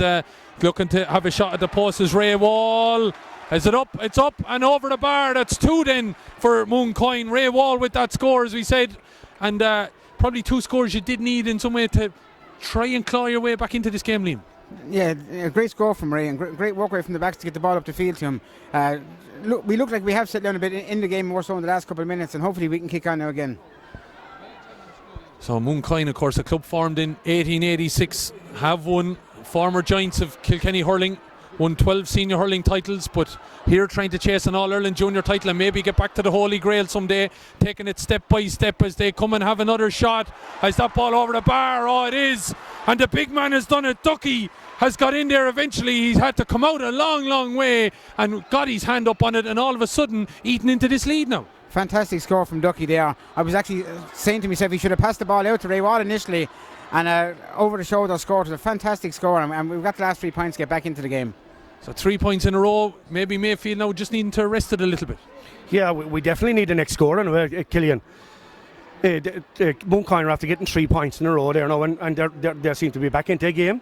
looking to have a shot at the post as Ray Wall. Is it up? It's up and over the bar. That's 2 then for Mooncoin. Ray Wall with that score, as we said, and probably 2 scores you did need in some way to try and claw your way back into this game, Liam. Yeah, a great score from Ray and great work away from the backs to get the ball up the field to him. We look like we have set down a bit in the game more so in the last couple of minutes, and hopefully we can kick on now again. So Mooncoin, of course, a club formed in 1886, have won, former giants of Kilkenny Hurling, won 12 senior hurling titles, but here trying to chase an All-Ireland junior title and maybe get back to the Holy Grail someday, taking it step by step as they come and have another shot. Has that ball over the bar? Oh, it is, and the big man has done it. Ducky has got in there eventually. He's had to come out a long way and got his hand up on it, and all of a sudden eating into this lead now. Fantastic score from Ducky there. I was actually saying to myself he should have passed the ball out to Ray Wall initially, and over the shoulder score. It was a fantastic score, and we've got the last 3 points to get back into the game. So 3 points in a row. Maybe Mayfield now just needing to rest it a little bit. Yeah, we definitely need the next score anyway, Killian. Mooncoin are after getting 3 points in a row there now, and they seem to be back into a game.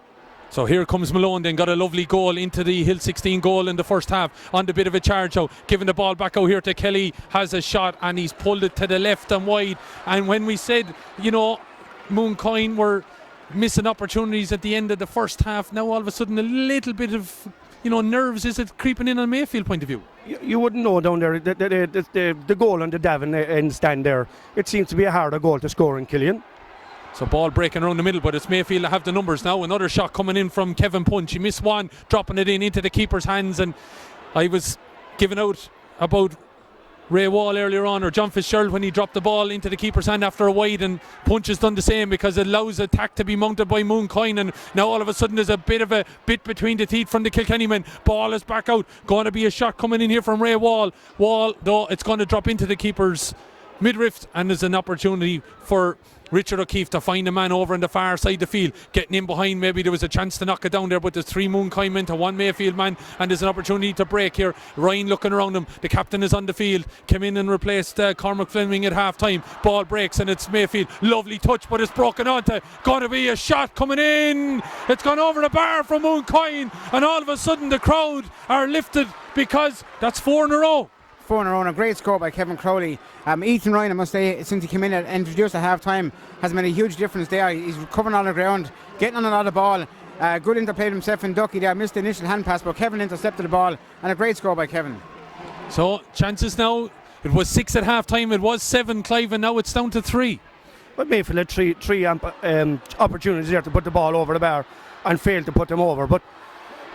So here comes Malone, then got a lovely goal into the Hill 16 goal in the first half on the bit of a charge out, giving the ball back out here to Kelly, has a shot and he's pulled it to the left and wide. And when we said, Mooncoin were missing opportunities at the end of the first half, now all of a sudden a little bit of nerves is it creeping in on Mayfield point of view? You wouldn't know down there the goal on the Davin end stand there. It seems to be a harder goal to score in Killian. So ball breaking around the middle, but it's Mayfield that have the numbers now. Another shot coming in from Kevin Punch. He missed one, dropping it into the keeper's hands, and I was given out about Ray Wall earlier on, or John Fitzgerald when he dropped the ball into the keeper's hand after a wide, and Punch has done the same because it allows attack to be mounted by Mooncoin, and now all of a sudden there's a bit between the teeth from the Kilkenny men. Ball is back out, going to be a shot coming in here from Ray Wall. Wall, though, it's going to drop into the keeper's midriff, and there's an opportunity for Richard O'Keefe to find a man over on the far side of the field, getting in behind. Maybe there was a chance to knock it down there, but there's 3 Mooncoin men to 1 Mayfield man, and there's an opportunity to break here. Ryan looking around him, the captain is on the field, came in and replaced Cormac Fleming at half time. Ball breaks and it's Mayfield, lovely touch, but it's broken onto, going to be a shot coming in, it's gone over the bar from Mooncoin, and all of a sudden the crowd are lifted because that's 4 in a row. 4 in a row, and a great score by Kevin Crowley. Ethan Ryan, I must say, since he came in and introduced at half time, has made a huge difference there. He's covering all the ground, getting on a lot of ball. Good interplay himself and Ducky there, missed the initial hand pass, but Kevin intercepted the ball, and a great score by Kevin. So chances now, it was 6 at half time, it was 7, Clive, and now it's down to 3. But Mayfield had three opportunities there to put the ball over the bar and failed to put them over. But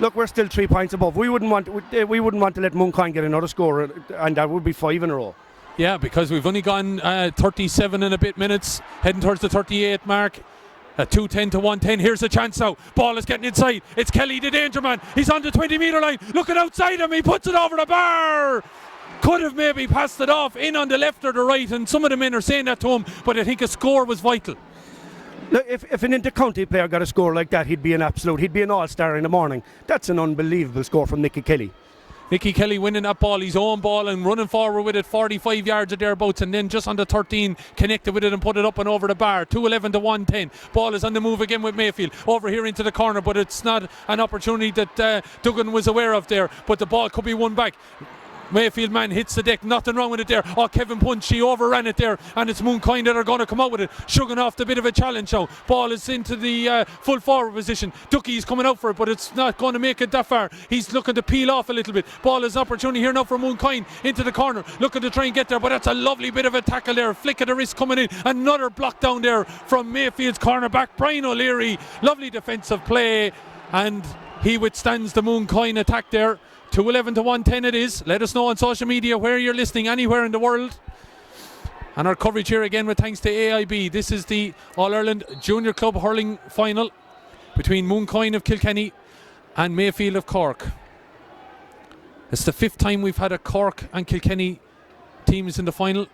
look, we're still 3 points above. We wouldn't want to let Mooncoin get another score, and that would be 5 in a row. Yeah, because we've only gone 37 and a bit minutes, heading towards the 38 mark. 2-10 to 1-10. Here's a chance now. Ball is getting inside. It's Kelly, the danger man. He's on the 20-metre line. Looking outside him. He puts it over the bar. Could have maybe passed it off in on the left or the right, and some of the men are saying that to him, but I think a score was vital. Look, if an inter-county player got a score like that, he'd be an all-star in the morning. That's an unbelievable score from Nicky Kelly. Nicky Kelly winning that ball, his own ball, and running forward with it 45 yards or thereabouts, and then just on the 13 connected with it and put it up and over the bar. 2-11 to 1-10. Ball is on the move again with Mayfield over here into the corner, but it's not an opportunity that Duggan was aware of there, but the ball could be won back. Mayfield man hits the deck, nothing wrong with it there. Oh, Kevin Punch, he overran it there, and it's Mooncoin that are going to come out with it. Shrugging off the bit of a challenge now. Ball is into the full forward position. Ducky is coming out for it, but it's not going to make it that far. He's looking to peel off a little bit. Ball is opportunity here now for Mooncoin into the corner, looking to try and get there, but that's a lovely bit of a tackle there. Flick of the wrist coming in. Another block down there from Mayfield's cornerback, Brian O'Leary. Lovely defensive play, and he withstands the Mooncoin attack there. 2-11 to 1-10 it is. Let us know on social media where you're listening, anywhere in the world. And our coverage here again with thanks to AIB. This is the All-Ireland Junior Club Hurling Final between Mooncoin of Kilkenny and Mayfield of Cork. It's the 5th time we've had a Cork and Kilkenny teams in the final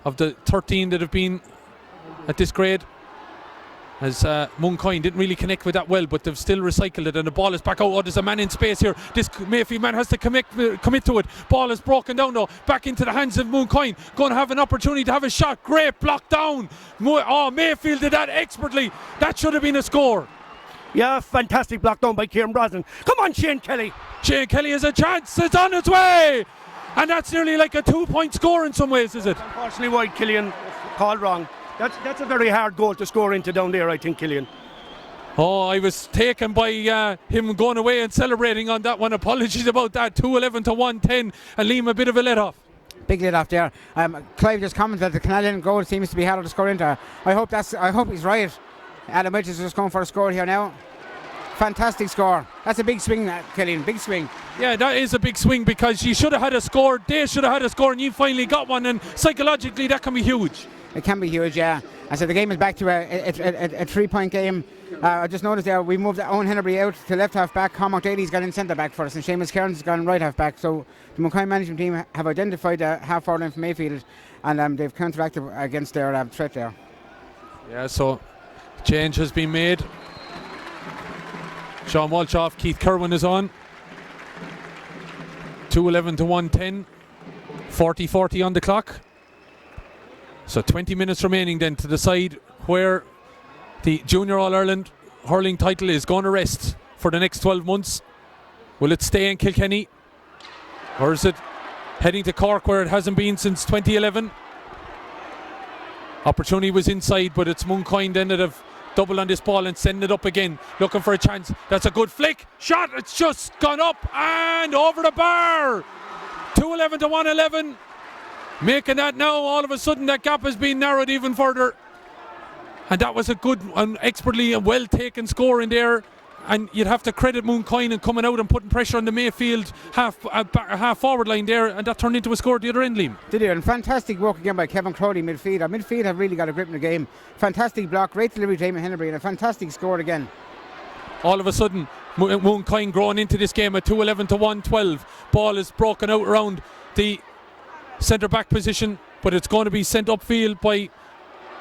of the 13 that have been at this grade. As Mooncoin didn't really connect with that well, but they've still recycled it, and the ball is back out. Oh, there's a man in space here. This Mayfield man has to commit to it. Ball is broken down though, back into the hands of Mooncoin. Going to have an opportunity to have a shot. Great block down. Mayfield did that expertly. That should have been a score. Yeah, fantastic block down by Kieran Brosnan. Come on, Shane Kelly. Shane Kelly has a chance. It's on its way. And that's nearly like a 2-point score in some ways, is it? Unfortunately, wide, Killian called wrong. That's a very hard goal to score into down there, I think, Killian. Oh, I was taken by him going away and celebrating on that one. Apologies about that. 2-11 to 1-10, and Liam a bit of a let off. Big let off there. Clive just commented that the Canadian goal seems to be harder to score into. I hope he's right. Adam Edge is just going for a score here now. Fantastic score. That's a big swing, Killian. Big swing. Yeah, that is a big swing because you should have had a score. They should have had a score, and you finally got one. And psychologically, that can be huge. It can be huge, yeah. I said the game is back to a 3-point game. I just noticed there we moved Owen Hennery out to left half back. Cormac Daly's got in centre back for us, and Seamus Cairns has gone right half back. So the Mooncoin management team have identified the half forward line from Mayfield, and they've counteracted against their threat there. Yeah, so change has been made. Sean Walsh off, Keith Kerwin is on. 2-11 to 1-10. 40-40 on the clock. So 20 minutes remaining then to decide where the Junior All-Ireland hurling title is going to rest for the next 12 months. Will it stay in Kilkenny? Or is it heading to Cork where it hasn't been since 2011? Opportunity was inside, but it's Mooncoin then that have double on this ball and send it up again, looking for a chance. That's a good flick. Shot, it's just gone up and over the bar. 2-11 to 1-11. Making that now, all of a sudden that gap has been narrowed even further. And that was a good and expertly and well taken score in there. and you'd have to credit Mooncoin and coming out and putting pressure on the Mayfield half forward line there, and that turned into a score at the other end, Liam. Did it, and fantastic work again by Kevin Crowley midfield. Our midfield have really got a grip in the game. Fantastic block, great delivery to Eamon Henry, and a fantastic score again. All of a sudden, Mooncoin growing into this game at 2-11 to 1-12. Ball is broken out around the centre back position, but it's going to be sent upfield by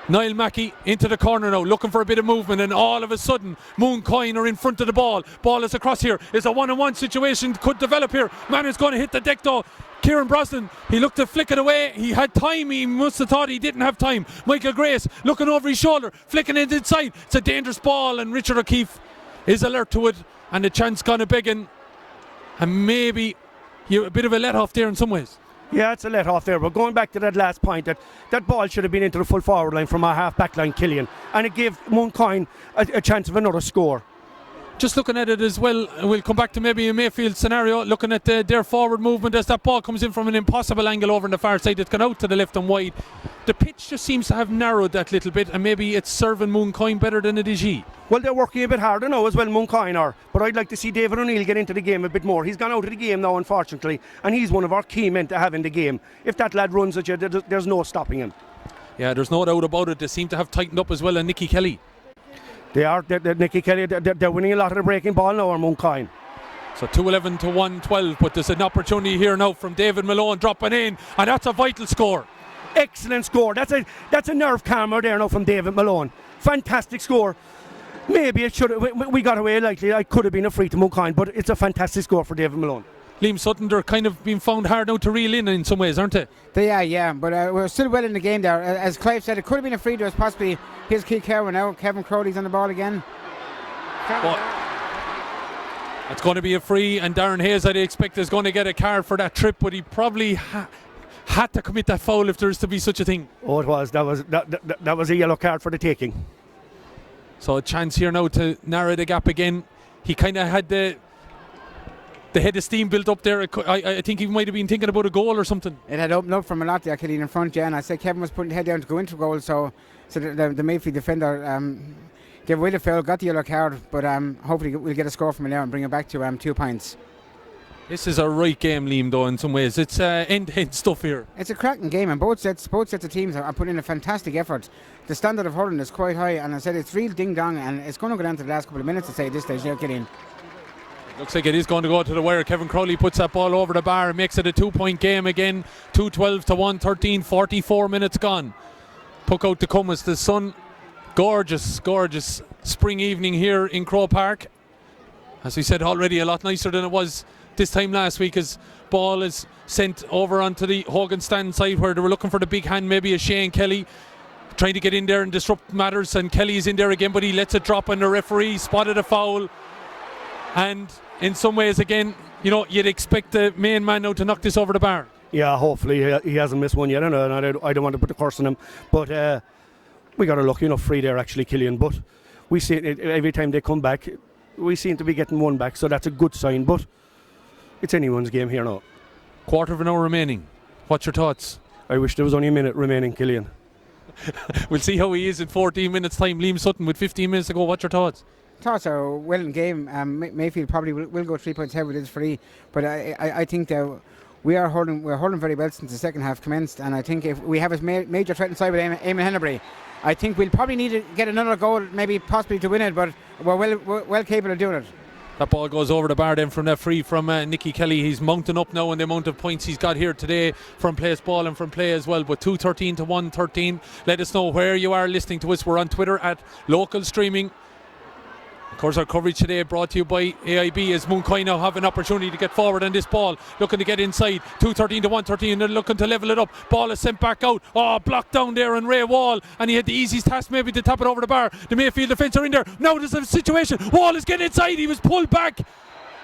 Niall Mackey into the corner now, looking for a bit of movement, and all of a sudden Mooncoin are in front of the ball. Ball is across here. It's a one-on-one situation, could develop here. Man is going to hit the deck though. Kieran Brosnan, he looked to flick it away. He had time, he must have thought he didn't have time. Michael Grace looking over his shoulder, flicking it inside. It's a dangerous ball, and Richard O'Keefe is alert to it, and the chance gone a begging, and maybe a bit of a let off there in some ways. Yeah, it's a let off there, but going back to that last point, that ball should have been into the full forward line from our half back line, Killian, and it gave Mooncoin a chance of another score. Just looking at it as well, we'll come back to maybe a Mayfield scenario, looking at their forward movement as that ball comes in from an impossible angle over on the far side. It's gone out to the left and wide. The pitch just seems to have narrowed that little bit, and maybe it's serving Mooncoin better than it is ye. Well, they're working a bit harder now as well, Mooncoin are, but I'd like to see David O'Neill get into the game a bit more. He's gone out of the game now, unfortunately, and he's one of our key men to have in the game. If that lad runs at you, there's no stopping him. Yeah, there's no doubt about it. They seem to have tightened up as well, and Nicky Kelly. They're Nicky Kelly, they're winning a lot of the breaking ball now, or Mooncoin. So 2-11 to 1-12, but there's an opportunity here now from David Malone dropping in, and that's a vital score. Excellent score. That's a nerve calmer there now from David Malone. Fantastic score. Maybe it should. We got away lightly. It could have been a free to Mooncoin, but it's a fantastic score for David Malone. Liam Sutton, they're kind of being found hard now to reel in some ways, aren't they? They are, yeah, but we're still well in the game there. As Clive said, it could have been a free to us, possibly his key carry now. Kevin Crowley's on the ball again. It's going to be a free, and Darren Hayes, I'd expect, is going to get a card for that trip, but he probably had to commit that foul if there is to be such a thing. Oh, it was. That was a yellow card for the taking. So a chance here now to narrow the gap again. He kind of had the head of steam built up there. I think he might have been thinking about a goal or something. It had opened up from a lot there, Killeen, in front, yeah, and I said Kevin was putting the head down to go into goal, so the Mayfield defender gave away the foul, got the yellow card, but hopefully we'll get a score from it now and bring it back to 2 points. This is a right game, Liam, though, in some ways. It's end-to-end stuff here. It's a cracking game, and both sets of teams are putting in a fantastic effort. The standard of hurling is quite high, and I said it's real ding-dong, and it's going to go down to the last couple of minutes, to say at this stage, yeah, Killeen. Looks like it is going to go to the wire. Kevin Crowley puts that ball over the bar, makes it a 2-point game again. 2-12 to 1-13, 44 minutes gone. Puck out to come as the sun. Gorgeous spring evening here in Croke Park. As we said already, a lot nicer than it was this time last week, as ball is sent over onto the Hogan stand side where they were looking for the big hand, maybe a Shane Kelly trying to get in there and disrupt matters, and Kelly is in there again, but he lets it drop, and the referee spotted a foul. And in some ways, again, you'd expect the main man now to knock this over the bar. Yeah, hopefully he hasn't missed one yet. I don't want to put the curse on him, but we got a lucky enough free there, actually, Killian. But we see it every time they come back, we seem to be getting one back, so that's a good sign. But it's anyone's game here now. Quarter of an hour remaining. What's your thoughts? I wish there was only a minute remaining, Killian. We'll see how he is in 14 minutes' time. Liam Sutton with 15 minutes to go. What's your thoughts? Thoughts are well in game. Mayfield probably will go 3 points ahead with his free, but I think that we're hurling very well since the second half commenced, and I think if we have a major threat inside with Eamon Henry, I think we'll probably need to get another goal, maybe possibly to win it, but we're well capable of doing it. That ball goes over the bar then from that free from Nicky Kelly. He's mounting up now in the amount of points he's got here today from place ball and from play as well. But 2-13 to 1-13. Let us know where you are listening to us. We're on Twitter at Local Streaming. Of course, our coverage today brought to you by AIB, as Mooncoin now have an opportunity to get forward on this ball, looking to get inside. 2-13 to 1-13, and they're looking to level it up. Ball is sent back out. Blocked down there on Ray Wall, and he had the easiest task maybe to tap it over the bar. The Mayfield defence are in there. Now there's a situation. Wall is getting inside. He was pulled back.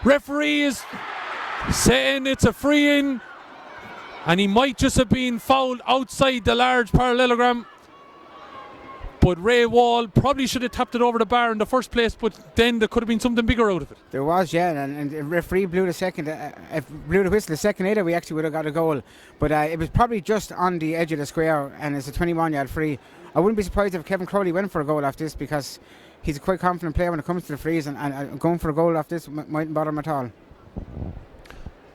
Referee is saying it's a free in, and he might just have been fouled outside the large parallelogram. But Ray Wall probably should have tapped it over the bar in the first place, but then there could have been something bigger out of it. There was, yeah, and the referee blew the second. If blew the whistle the second later, we actually would have got a goal. But it was probably just on the edge of the square, and it's a 21-yard free. I wouldn't be surprised if Kevin Crowley went for a goal off this, because he's a quite confident player when it comes to the frees, and going for a goal off this mightn't bother him at all.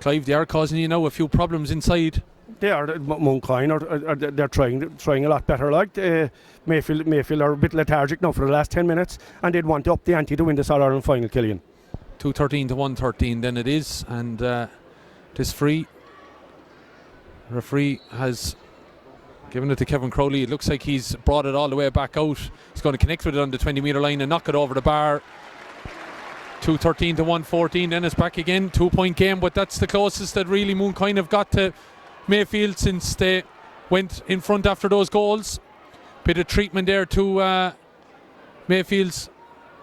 Clive, they are causing you now a few problems inside. They are. Mooncoin they're trying a lot better. Like Mayfield are a bit lethargic now for the last 10 minutes, and they'd want to up the ante to win this All-Ireland final, Killian. 2-13 to 1-13 then it is, and this free, referee has given it to Kevin Crowley. It looks like he's brought it all the way back out. He's going to connect with it on the 20-metre line and knock it over the bar. 2-13 to 1-14, then it's back again. 2-point game, but that's the closest that really Mooncoin have got to Mayfield since they went in front after those goals. Bit of treatment there to Mayfield's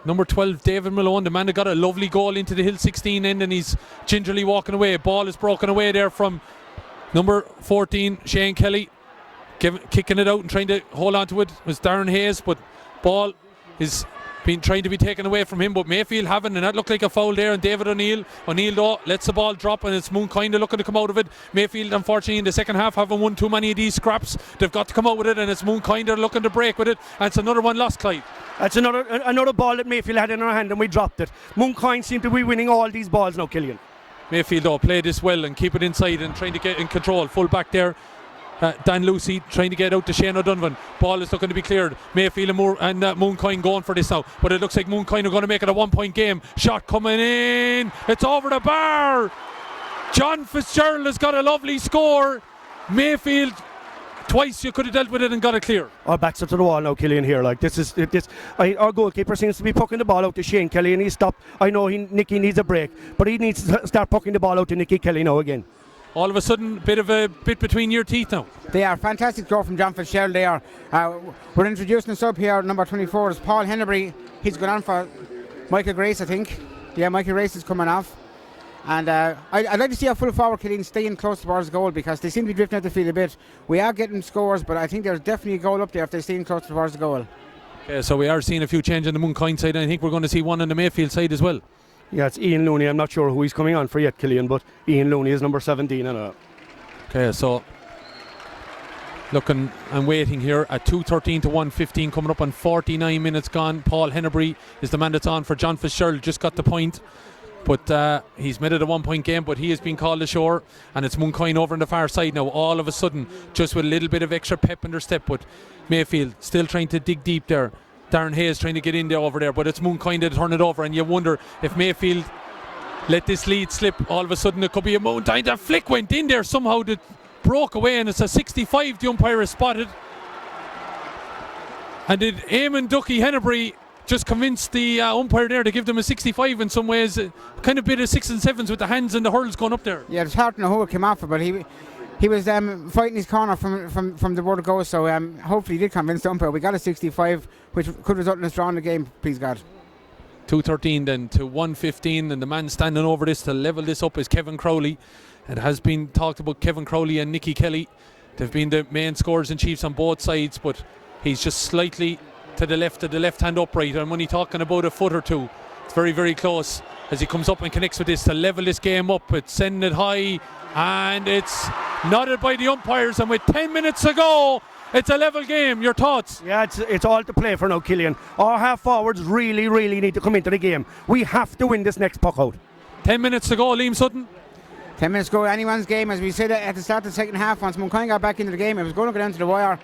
number 12, David Malone, the man that got a lovely goal into the Hill 16 end, and he's gingerly walking away. Ball is broken away there from number 14, Shane Kelly. Kicking it out and trying to hold on to it was Darren Hayes, but ball is being trying to be taken away from him, but Mayfield having, and that looked like a foul there on David O'Neill. O'Neill though lets the ball drop, and it's Mooncoin looking to come out of it. Mayfield unfortunately in the second half haven't won too many of these scraps. They've got to come out with it, and it's Mooncoin looking to break with it, and it's another one lost, Clyde. That's another ball that Mayfield had in our hand and we dropped it. Mooncoin seem to be winning all these balls now, Killian. Mayfield though play this well and keep it inside and trying to get in control. Full back there, Dan Lucy trying to get out to Shane O'Donovan. Ball is looking to be cleared. Mayfield and Mooncoin going for this now, but it looks like Mooncoin are going to make it a 1-point game. Shot coming in, it's over the bar. John Fitzgerald has got a lovely score. Mayfield twice you could have dealt with it and got it clear. Our backs up to the wall now, Killian, here. Like our goalkeeper seems to be pucking the ball out to Shane Kelly, and he stopped. I know Nicky needs a break, but he needs to start pucking the ball out to Nicky Kelly now again. All of a sudden, bit between your teeth now. They are fantastic throw from John Fitzgerald. They are. We're introducing us up here. Number 24 is Paul Hennebury. He's going on for Michael Grace, I think. Yeah, Michael Grace is coming off. And I'd like to see our full forward Killeen staying close towards goal, because they seem to be drifting out the field a bit. We are getting scores, but I think there's definitely a goal up there if they're staying close towards the goal. Okay, so we are seeing a few changes on the Mooncoin side, and I think we're going to see one on the Mayfield side as well. Yeah, it's Ian Looney. I'm not sure who he's coming on for yet, Killian, but Ian Looney is number 17. Okay, so looking and waiting here at 2:13 to 1:15, coming up on 49 minutes gone. Paul Hennebury is the man that's on for John Fitzgerald. Just got the point, but he's made it a 1-point game, but he has been called ashore, and it's Mooncoin over on the far side now. All of a sudden, just with a little bit of extra pep in their step, but Mayfield still trying to dig deep there. Darren Hayes trying to get in there over there, but it's Mooncoin to turn it over, and you wonder if Mayfield let this lead slip. All of a sudden it could be a Mooncoin. That flick went in there somehow, that broke away, and it's a 65 the umpire has spotted. And did Eamon Ducky Hennebury just convinced the umpire there to give them a 65 in some ways? Kind of bit of 6 and 7s with the hands and the hurls going up there. Yeah, it's hard to know who it came off, but he was fighting his corner from the word go, so hopefully he did convince the umpire. We got a 65, which could result in us drawing the game, please God. 2:13 then to 1:15, and the man standing over this to level this up is Kevin Crowley. It has been talked about Kevin Crowley and Nicky Kelly. They've been the main scorers and chiefs on both sides, but he's just slightly to the left of the left-hand upright, and when he's talking about a foot or two, it's very, very close as he comes up and connects with this to level this game up. It's sending it high, and it's nodded by the umpires, and with 10 minutes to go, it's a level game. Your thoughts? Yeah, it's all to play for now, Killian. Our half forwards really, really need to come into the game. We have to win this next puck out. 10 minutes to go, Liam Sutton. 10 minutes to go, anyone's game. As we said at the start of the second half, once Mooncoin got back into the game, it was going to go down to the wire,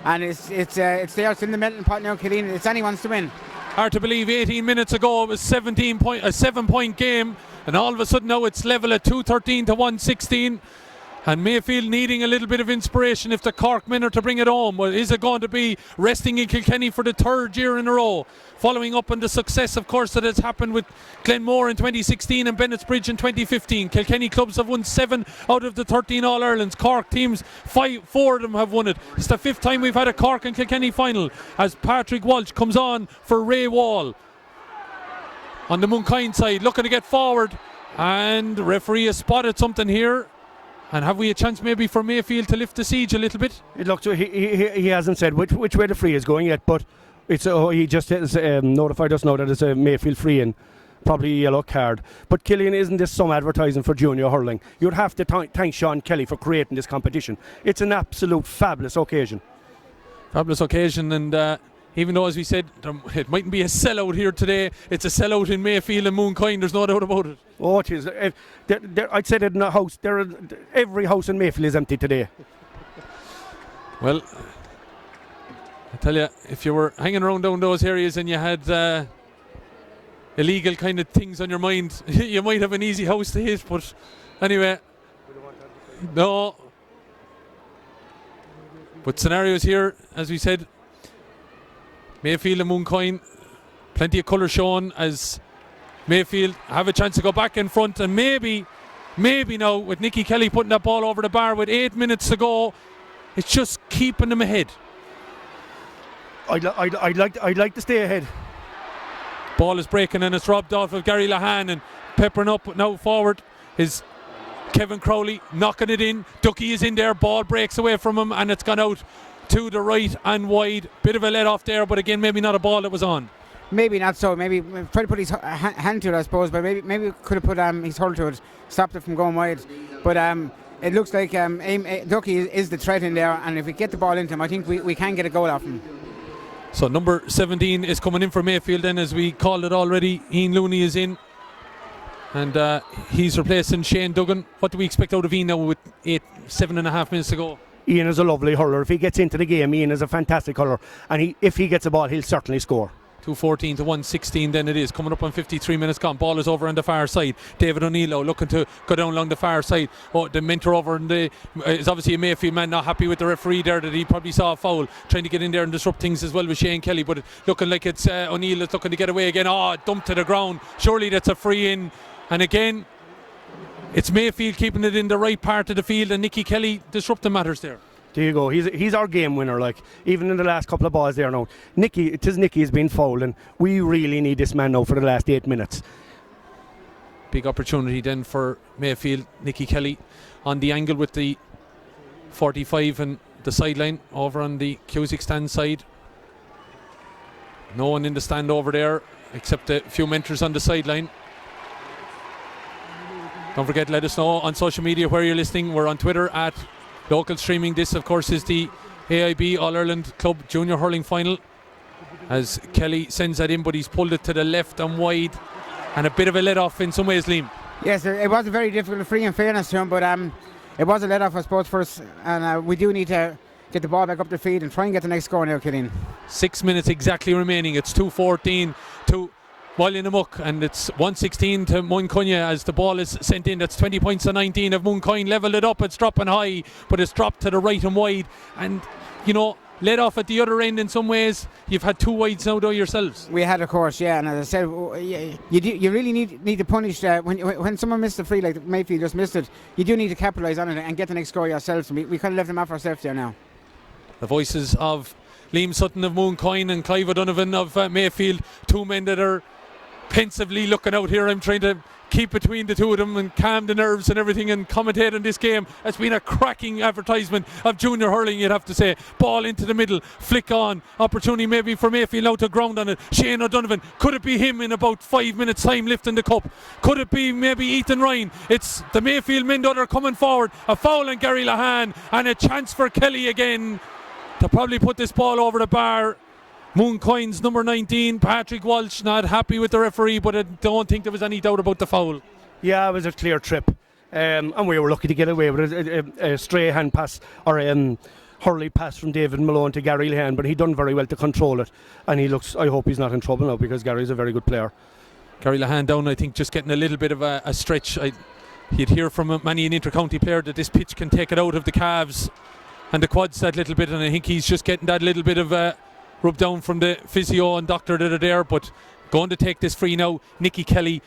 and it's there. It's in the melting pot now, Killeen. It's anyone's to win. Hard to believe 18 minutes ago it was a 7-point game, and all of a sudden now it's level at 2:13 to 1:16. And Mayfield needing a little bit of inspiration if the Cork men are to bring it home. Well, is it going to be resting in Kilkenny for the 3rd year in a row? Following up on the success, of course, that has happened with Glenmore in 2016 and Bennett's-Bridge in 2015. Kilkenny clubs have won 7 out of the 13 All-Irelands. Cork teams, 4 of them have won it. It's the 5th time we've had a Cork and Kilkenny final, as Patrick Walsh comes on for Ray Wall. On the Mooncoin side, looking to get forward, and the referee has spotted something here. And have we a chance maybe for Mayfield to lift the siege a little bit? It looks he hasn't said which way the free is going yet, but He just has notified us now that it's a Mayfield free in, probably a yellow card. But Killian, isn't this some advertising for junior hurling? You'd have to thank Sean Kelly for creating this competition. It's an absolute fabulous occasion. Fabulous occasion, and even though, as we said, it mightn't be a sellout here today, it's a sellout in Mayfield and Mooncoin, there's no doubt about it. Oh, it is. I'd say that in a house, every house in Mayfield is empty today. Well, I tell you, if you were hanging around down those areas and you had illegal kind of things on your mind, you might have an easy house to hit, but anyway, no. But scenarios here, as we said, Mayfield and Mooncoin, plenty of colour shown as Mayfield have a chance to go back in front, and maybe now with Nicky Kelly putting that ball over the bar with 8 minutes to go, it's just keeping them ahead. I'd like to stay ahead. Ball is breaking and it's robbed off of Gary Lahan, and peppering up now forward is Kevin Crowley, knocking it in. Ducky is in there, ball breaks away from him and it's gone out to the right and wide. Bit of a let off there, but again, maybe not a ball that was on. Maybe not so. Maybe try to put his hand to it, I suppose, but maybe could have put his hold to it, stopped it from going wide. But it looks like Ducky is the threat in there, and if we get the ball into him, I think we can get a goal off him. So number 17 is coming in for Mayfield then, as we called it already. Ian Looney is in, and he's replacing Shane Duggan. What do we expect out of Ian now with 7.5 minutes to go? Ian is a lovely hurler. If he gets into the game, Ian is a fantastic hurler, and if he gets a ball, he'll certainly score. 2:14 to 1:16 then it is, coming up on 53 minutes gone. Ball is over on the far side. David O'Neill looking to go down along the far side. Oh, the mentor over in the is obviously a Mayfield man, not happy with the referee there, that he probably saw a foul, trying to get in there and disrupt things as well with Shane Kelly, but looking like it's O'Neill is looking to get away again. Dumped to the ground. Surely that's a free in, and again it's Mayfield keeping it in the right part of the field, and Nicky Kelly disrupting matters there. There you go. He's our game winner. Like, even in the last couple of balls there now, Nicky has been fouled, and we really need this man now for the last 8 minutes. Big opportunity then for Mayfield. Nicky Kelly on the angle with the 45 and the sideline over on the Cusick stand side. No one in the stand over there except a few mentors on the sideline. Don't forget, let us know on social media where you're listening. We're on Twitter at Local Streaming. This, of course, is the AIB All-Ireland Club Junior Hurling Final, as Kelly sends that in, but he's pulled it to the left and wide, and a bit of a let-off in some ways, Liam. Yes, it was a very difficult free, in fairness to him, but it was a let-off, I suppose, for us, and we do need to get the ball back up the field and try and get the next score now, Killian. 6 minutes exactly remaining. It's 2:14 to Molyneux, and it's 1:16 to Mooncoin as the ball is sent in. That's 20 points to 19 of Mooncoin. Levelled it up, it's dropping high, but it's dropped to the right and wide, and let off at the other end in some ways. You've had two wides now though yourselves. We had, of course, yeah, and as I said, you really need to punish when someone missed the free, like Mayfield just missed it. You do need to capitalise on it and get the next score yourselves. We kind of left them off ourselves there now. The voices of Liam Sutton of Mooncoin and Clive O'Donovan of Mayfield, two men that are pensively looking out here. I'm trying to keep between the two of them and calm the nerves and everything and commentate on this game. It's been a cracking advertisement of junior hurling, you'd have to say. Ball into the middle, flick on, opportunity maybe for Mayfield now to ground on it. Shane O'Donovan, could it be him in about 5 minutes time lifting the cup? Could it be maybe Ethan Ryan? It's the Mayfield men that are coming forward. A foul on Gary Lahan, and a chance for Kelly again to probably put this ball over the bar. Mooncoin's number 19, Patrick Walsh, not happy with the referee, but I don't think there was any doubt about the foul. Yeah, it was a clear trip, and we were lucky to get away with a stray hand pass, or hurley pass from David Malone to Gary Lahan, but he done very well to control it, and I hope he's not in trouble now, because Gary's a very good player. Gary Lahan down, I think, just getting a little bit of a stretch. You'd hear from many an inter-county player that this pitch can take it out of the calves and the quads that little bit, and I think he's just getting that little bit of rub down from the physio and doctor that are there, but going to take this free now, Nicky Kelly,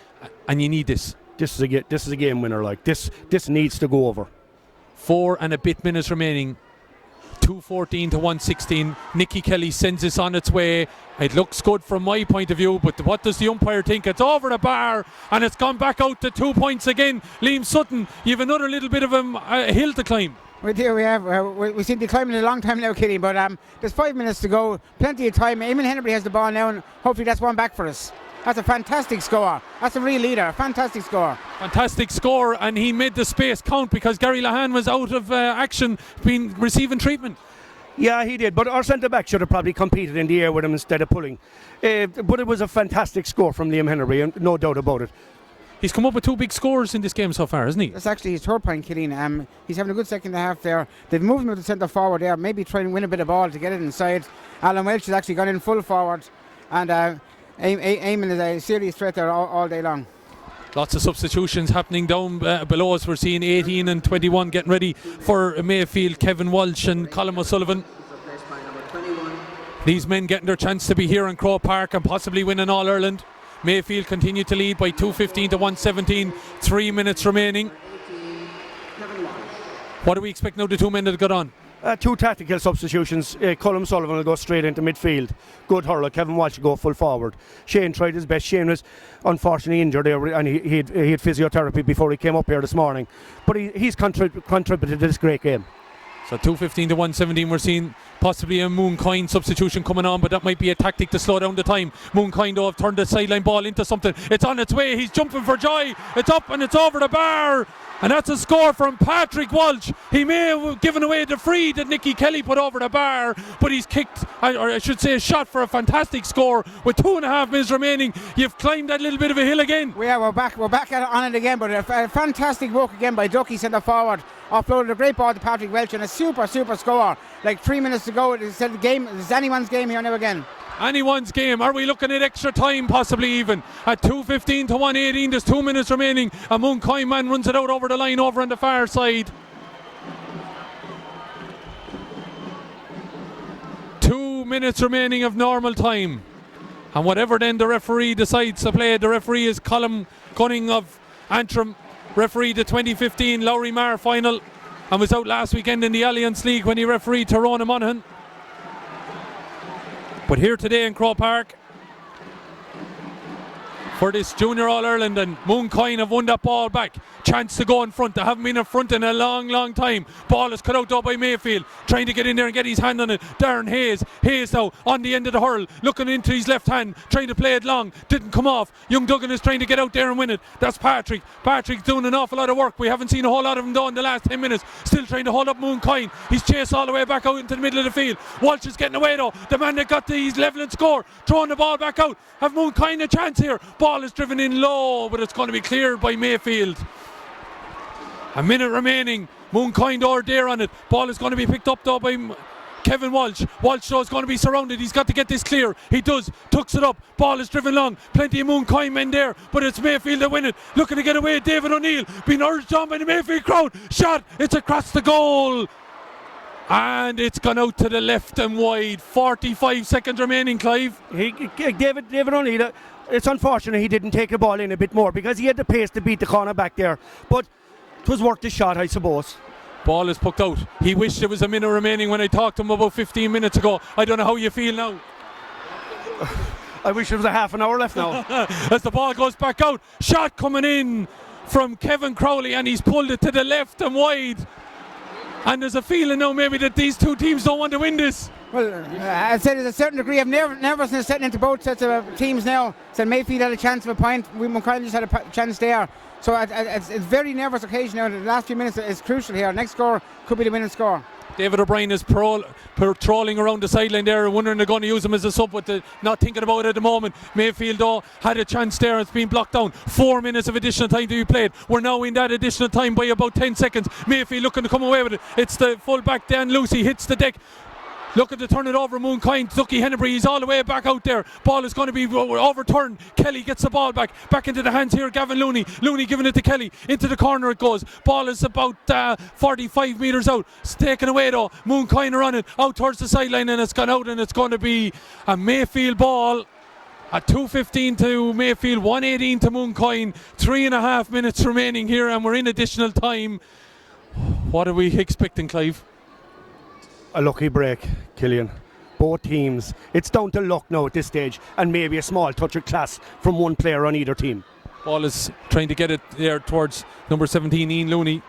and you need this. This is a game winner. Like this needs to go over. 4 and a bit minutes remaining. 2:14 to 1:16. Nicky Kelly sends this on its way. It looks good from my point of view, but what does the umpire think? It's over the bar, and it's gone back out to 2 points again. Liam Sutton, you have another little bit of a hill to climb. We do. We have. We seem to be climbing a long time now, Kitty. But there's 5 minutes to go. Plenty of time. Eamon Henry has the ball now, and hopefully that's one back for us. That's a fantastic score. That's a real leader. Fantastic score. Fantastic score, and he made the space count because Gary Lahan was out of action, receiving treatment. Yeah, he did, but our centre-back should have probably competed in the air with him instead of pulling. But it was a fantastic score from Liam Henry, and no doubt about it. He's come up with 2 big scores in this game so far, hasn't he? That's actually his third point, Killeen. He's having a good second half there. They've moved him to the centre forward there, maybe try and win a bit of ball to get it inside. Alan Welch has actually gone in full forward, and Eamon is a serious threat there all day long. Lots of substitutions happening down below us. We're seeing 18 and 21 getting ready for Mayfield, Kevin Walsh and Colin O'Sullivan. These men getting their chance to be here in Croke Park and possibly win an All-Ireland. Mayfield continue to lead by 2:15 to 1:17. 3 minutes remaining. What do we expect now the 2 men that got on? 2 tactical substitutions. Colin Sullivan will go straight into midfield. Good hurler. Kevin Walsh will go full forward. Shane tried his best. Shane was unfortunately injured there, and he had physiotherapy before he came up here this morning. But he's contributed to this great game. So 2:15 to 1:17, we're seeing possibly a Mooncoin substitution coming on, but that might be a tactic to slow down the time. Mooncoin though have turned the sideline ball into something. It's on its way. He's jumping for joy. It's up and it's over the bar. And that's a score from Patrick Walsh. He may have given away the free that Nicky Kelly put over the bar, but he's kicked, or I should say a shot for a fantastic score with 2.5 minutes remaining. You've climbed that little bit of a hill again. We're back on it again, but a fantastic work again by Ducky centre forward. Offloaded a great ball to Patrick Welch and a super score. Like 3 minutes to go, it's the game. It's anyone's game here now again. Anyone's game. Are we looking at extra time possibly even? At 2:15 to 1:18, there's 2 minutes remaining. A Mooncoin man runs it out over the line over on the far side. 2 minutes remaining of normal time. And whatever then the referee decides to play, the referee is Colm Gunning of Antrim, referee the 2015 Lowry Mar final, and was out last weekend in the Alliance League when he refereed Tyrone Monaghan. But here today in Croke Park for this Junior All-Ireland, and Mooncoin have won that ball back. Chance to go in front. They haven't been in front in a long time. Ball is cut out though by Mayfield, trying to get in there and get his hand on it. Darren Hayes now on the end of the hurl, looking into his left hand, trying to play it long. Didn't come off. Young Duggan is trying to get out there and win it. That's Patrick. Patrick's doing an awful lot of work. We haven't seen a whole lot of him done in the last 10 minutes. Still trying to hold up Mooncoin. He's chased all the way back out into the middle of the field. Walsh is getting away though. The man that got the levelling score, throwing the ball back out. Have Mooncoin a chance here? Ball is driven in low, but it's going to be cleared by Mayfield. A minute remaining. Mooncoin or there on it. Ball is going to be picked up though by Kevin Walsh. Walsh though is going to be surrounded. He's got to get this clear. He does. Tucks it up. Ball is driven long. Plenty of Mooncoin men there, but it's Mayfield that win it. Looking to get away. David O'Neill being urged on by the Mayfield crowd. Shot. It's across the goal. And it's gone out to the left and wide. 45 seconds remaining, Clive. David O'Neill, it's unfortunate he didn't take the ball in a bit more because he had the pace to beat the corner back there. But it was worth the shot, I suppose. Ball is pucked out. He wished there was a minute remaining when I talked to him about 15 minutes ago. I don't know how you feel now. I wish there was a half an hour left now. As the ball goes back out. Shot coming in from Kevin Crowley, and he's pulled it to the left and wide. And there's a feeling now maybe that these two teams don't want to win this. Well, I'd say there's a certain degree of nervousness setting into both sets of teams now. So Mayfield had a chance of a point. Mooncoin just had a chance there. So it's a very nervous occasion now. The last few minutes is crucial here. Next score could be the winning score. David O'Brien is patrolling around the sideline there, wondering they're going to use him as a sub, but not thinking about it at the moment. Mayfield though had a chance there. It's been blocked down. 4 minutes of additional time to be played. We're now in that additional time by about 10 seconds. Mayfield looking to come away with it. It's the full back Dan Lucy hits the deck. Looking to turn it over. Mooncoin, Ducky Hennebury, he's all the way back out there. Ball is going to be overturned. Kelly gets the ball back into the hands here. Gavin Looney giving it to Kelly. Into the corner it goes. Ball is about 45 metres out. It's taken away though. Mooncoin are on it. Out towards the sideline, and it's gone out, and it's going to be a Mayfield ball. At 2:15 to Mayfield, 1:18 to Mooncoin. 3.5 minutes remaining here, and we're in additional time. What are we expecting, Clive? A lucky break, Killian. Both teams. It's down to luck now at this stage, and maybe a small touch of class from one player on either team. Ball is trying to get it there towards number 17, Ian Looney.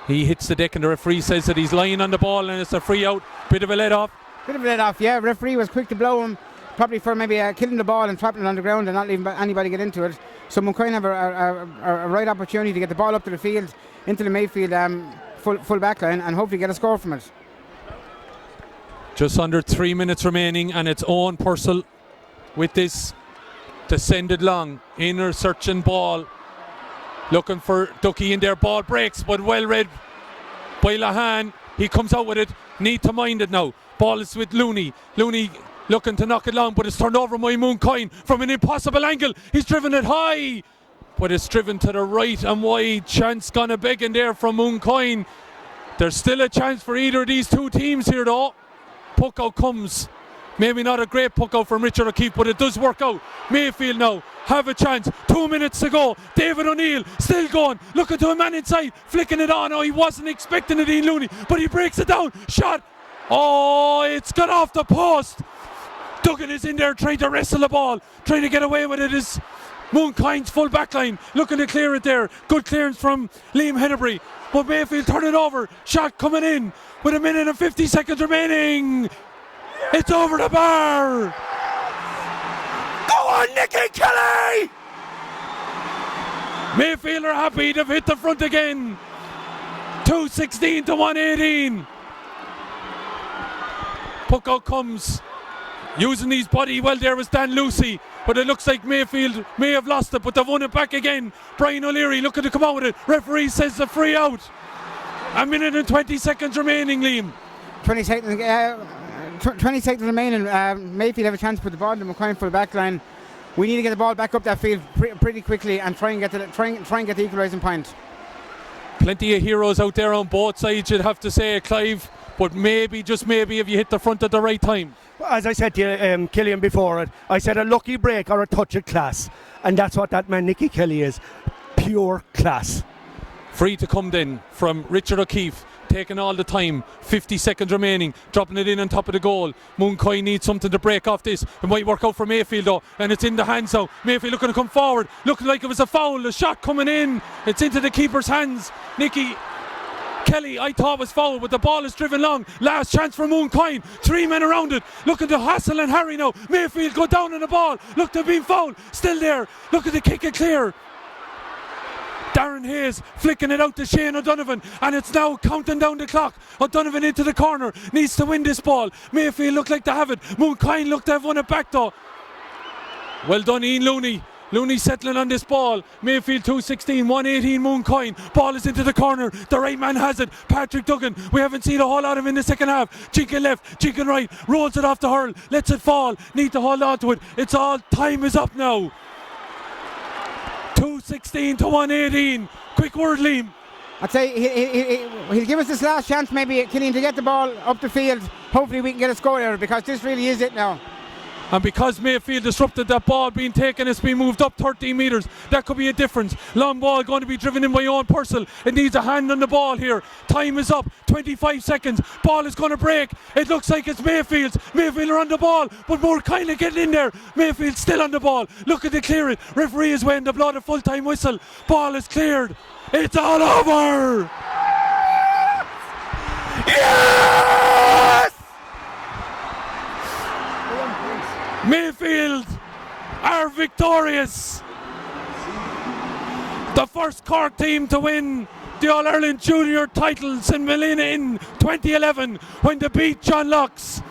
He hits the deck and the referee says that he's lying on the ball and it's a free out. Bit of a let off. Bit of a let off, yeah. Referee was quick to blow him, probably for maybe killing the ball and trapping it on the ground and not leaving anybody get into it. So Mooncoin have a right opportunity to get the ball up to the field, into the Mayfield full back line, and hopefully get a score from it. Just under 3 minutes remaining, and it's Owen Purcell with this descended long inner searching ball, looking for Ducky in there. Ball breaks, but well read by Lahan. He comes out with it. Need to mind it now. Ball is with Looney. Looney looking to knock it long, but it's turned over by Mooncoin from an impossible angle. He's driven it high, but it's driven to the right and wide. Chance gonna begging there from Mooncoin. There's still a chance for either of these two teams here though. Puck out comes. Maybe not a great puck out from Richard O'Keefe, but it does work out. Mayfield now have a chance. 2 minutes to go. David O'Neill still going. Looking to a man inside. Flicking it on. Oh, he wasn't expecting it, Ian Looney, but he breaks it down. Shot. Oh, it's got off the post. Duggan is in there trying to wrestle the ball. Trying to get away with it is Mooncoin's full back line. Looking to clear it there. Good clearance from Liam Hennebury. But Mayfield turn it over. Shot coming in with 1 minute and 50 seconds remaining. It's over the bar. Go on, Nicky Kelly! Mayfield are happy. They've hit the front again. 2:16 to 1:18. Puck out comes. Using his body well there was Dan Lucy, but it looks like Mayfield may have lost it, but they've won it back again. Brian O'Leary looking to come out with it. Referee says a free out. 1 minute and 20 seconds remaining, Liam. 20 seconds remaining. Mayfield have a chance to put the ball in the Mooncoin full back line. We need to get the ball back up that field pretty quickly and try and get the equalising point. Plenty of heroes out there on both sides, you'd have to say, Clive, but maybe, just maybe, if you hit the front at the right time. As I said to you, Killian, before it, I said a lucky break or a touch of class, and that's what that man Nicky Kelly is. Pure class. Free to come then from Richard O'Keefe, taking all the time. 50 seconds remaining, dropping it in on top of the goal. Mooncoin needs something to break off this. It might work out for Mayfield though, and it's in the hands now. Mayfield looking to come forward, looking like it was a foul. The shot coming in, it's into the keeper's hands. Nicky Kelly, I thought was foul, but the ball is driven long. Last chance for Mooncoin. 3 men around it. Looking to Hassel and Harry now. Mayfield go down on the ball. Look to be fouled. Still there. Looking to kick it clear. Darren Hayes flicking it out to Shane O'Donovan, and it's now counting down the clock. O'Donovan into the corner. Needs to win this ball. Mayfield look like to have it. Mooncoin look to have won it back though. Well done, Ian Looney. Looney settling on this ball. Mayfield 2:16, 1:18 Mooncoin. Ball is into the corner. The right man has it. Patrick Duggan. We haven't seen a whole lot of him in the second half. Jinkin left, Jinkin right. Rolls it off the hurl. Lets it fall. Need to hold on to it. It's all. Time is up now. 2:16 to 1:18. Quick word, Liam. I'd say he'll give us this last chance, maybe, Killian, to get the ball up the field. Hopefully we can get a score there, because this really is it now. And because Mayfield disrupted that ball being taken, it's been moved up 13 metres. That could be a difference. Long ball going to be driven in by Owen Purcell. It needs a hand on the ball here. Time is up. 25 seconds. Ball is going to break. It looks like it's Mayfield's. Mayfield are on the ball, but more kind of getting in there. Mayfield still on the ball. Looking to clear it. Referee is weighing the blood, a full-time whistle. Ball is cleared. It's all over. Yes! Mayfield are victorious. The first Cork team to win the All-Ireland Junior titles in Melina in 2011 when they beat John Locke's.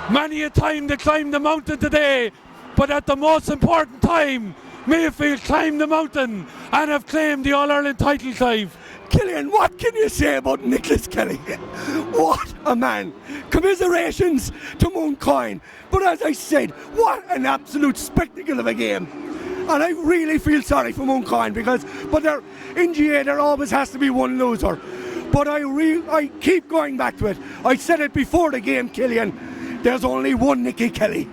Many a time they climbed the mountain today, but at the most important time, Mayfield climbed the mountain and have claimed the All-Ireland title, Clive. Killian, what can you say about Nicholas Kelly? What a man. Commiserations to Mooncoin. But as I said, what an absolute spectacle of a game. And I really feel sorry for Mooncoin but in GA there always has to be one loser. But I keep going back to it. I said it before the game, Killian. There's only one Nicky Kelly.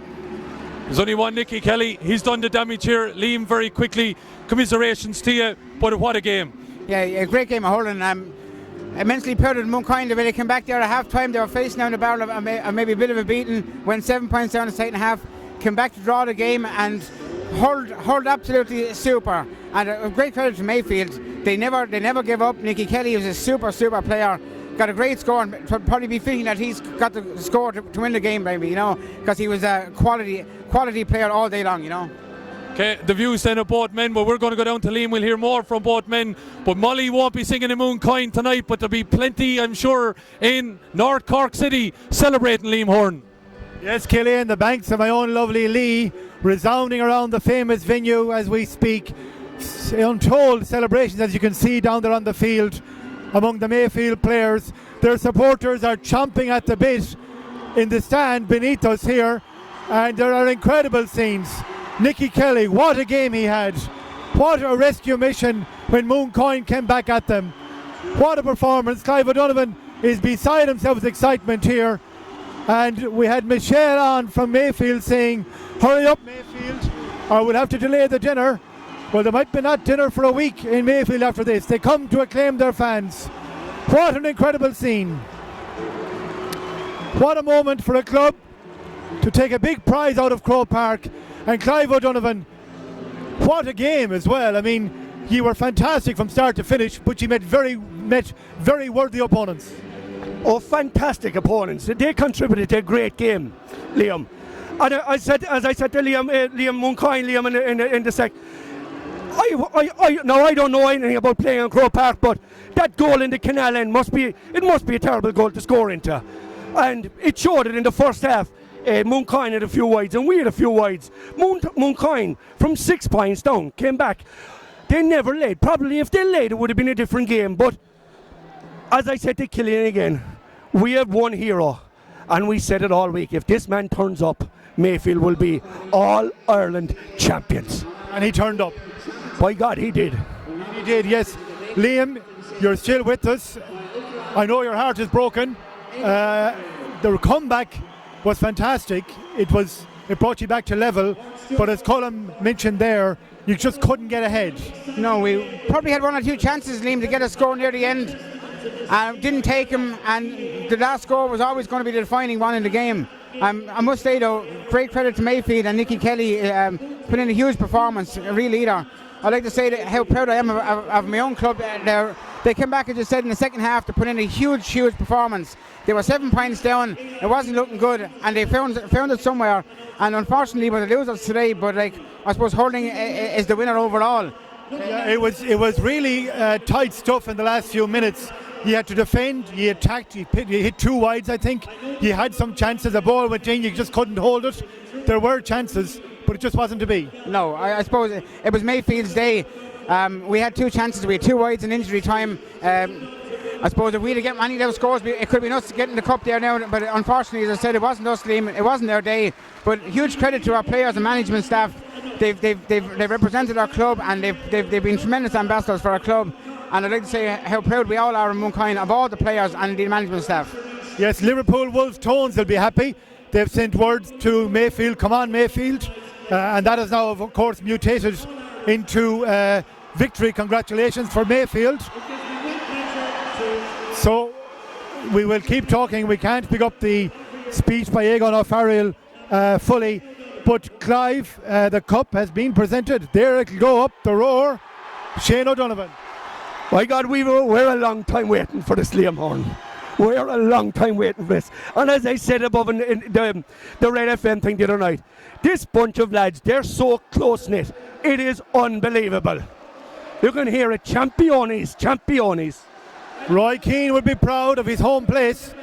There's only one Nicky Kelly. He's done the damage here. Liam, very quickly, commiserations to you. But what a game. Yeah, a great game of hurling. Immensely proud of Mooncoin the way they came back there at half time. They were facing down the barrel of maybe a bit of a beating, went 7 points down the second half, came back to draw the game and hurled absolutely super. And a great credit to Mayfield. they never give up. Nicky Kelly is a super player. Got a great score, and probably be feeling that he's got the score to win the game, maybe, you know, because he was a quality player all day long, you know. Okay, the views then of both men, but we're going to go down to Liam. We'll hear more from both men. But Molly won't be singing a Mooncoin tonight, but there'll be plenty, I'm sure, in North Cork City celebrating Liam Horn. Yes, Killian, the banks of my own lovely Lee, resounding around the famous venue as we speak. Untold celebrations, as you can see down there on the field, among the Mayfield players. Their supporters are chomping at the bit in the stand beneath us here, and there are incredible scenes. Nicky Kelly, what a game he had. What a rescue mission when Mooncoin came back at them. What a performance. Clive O'Donovan is beside himself with excitement here. And we had Michelle on from Mayfield saying, hurry up Mayfield, or we'll have to delay the dinner. Well, there might be not dinner for a week in Mayfield after this. They come to acclaim their fans. What an incredible scene. What a moment for a club to take a big prize out of Croke Park. And Clive O'Donovan, what a game as well. I mean, you were fantastic from start to finish, but you met very worthy opponents. Oh, fantastic opponents. They contributed to a great game, Liam. And as I said to Liam Mooncoin, Liam in the sec, I don't know anything about playing on Croke Park, but that goal in the canal end must be a terrible goal to score into. And it showed it in the first half. Mooncoin had a few wides and we had a few wides. Mooncoin from 6 points down came back. They never laid. Probably if they laid it would have been a different game. But as I said to Killian again, we have one hero, and we said it all week. If this man turns up, Mayfield will be All-Ireland champions. And he turned up. By God, he did. He did, yes. Liam, you're still with us. I know your heart is broken. The comeback was fantastic. It brought you back to level, but as Colin mentioned there, you just couldn't get ahead. No, we probably had one or two chances, Liam, to get a score near the end. Didn't take him, and the last score was always going to be the defining one in the game. I must say though, great credit to Mayfield and Nicky Kelly, put in a huge performance, a real leader. I'd like to say that how proud I am of my own club. They came back, as you said, in the second half to put in a huge performance. They were 7 points down, it wasn't looking good, and they found it somewhere. And unfortunately, we're the losers today, but I suppose Hurling is the winner overall. Yeah, it was really tight stuff in the last few minutes. He had to defend, he attacked, he hit 2 wides, I think. He had some chances, the ball went in, you just couldn't hold it. There were chances, but it just wasn't to be. No, I suppose it was Mayfield's day. We had 2 chances, we had 2 wides in injury time. I suppose if we'd have get any of those scores, it could have been us getting the cup there now, but unfortunately, as I said, it wasn't us, Liam, it wasn't their day. But huge credit to our players and management staff. They've represented our club, and they've been tremendous ambassadors for our club. And I'd like to say how proud we all are in Mooncoin of all the players and the management staff. Yes, Liverpool Wolves Tones will be happy. They've sent words to Mayfield, come on Mayfield, and that has now of course mutated into victory. Congratulations for Mayfield. So we will keep talking. We can't pick up the speech by Egon O'Farrell fully, but Clive, the cup has been presented. There it'll go up the roar. Shane O'Donovan. My God, we're a long time waiting for this, Liam Horn. We're a long time waiting for this. And as I said above in the Red FM thing the other night, this bunch of lads, they're so close-knit. It is unbelievable. You can hear it, championes. Roy Keane would be proud of his home place.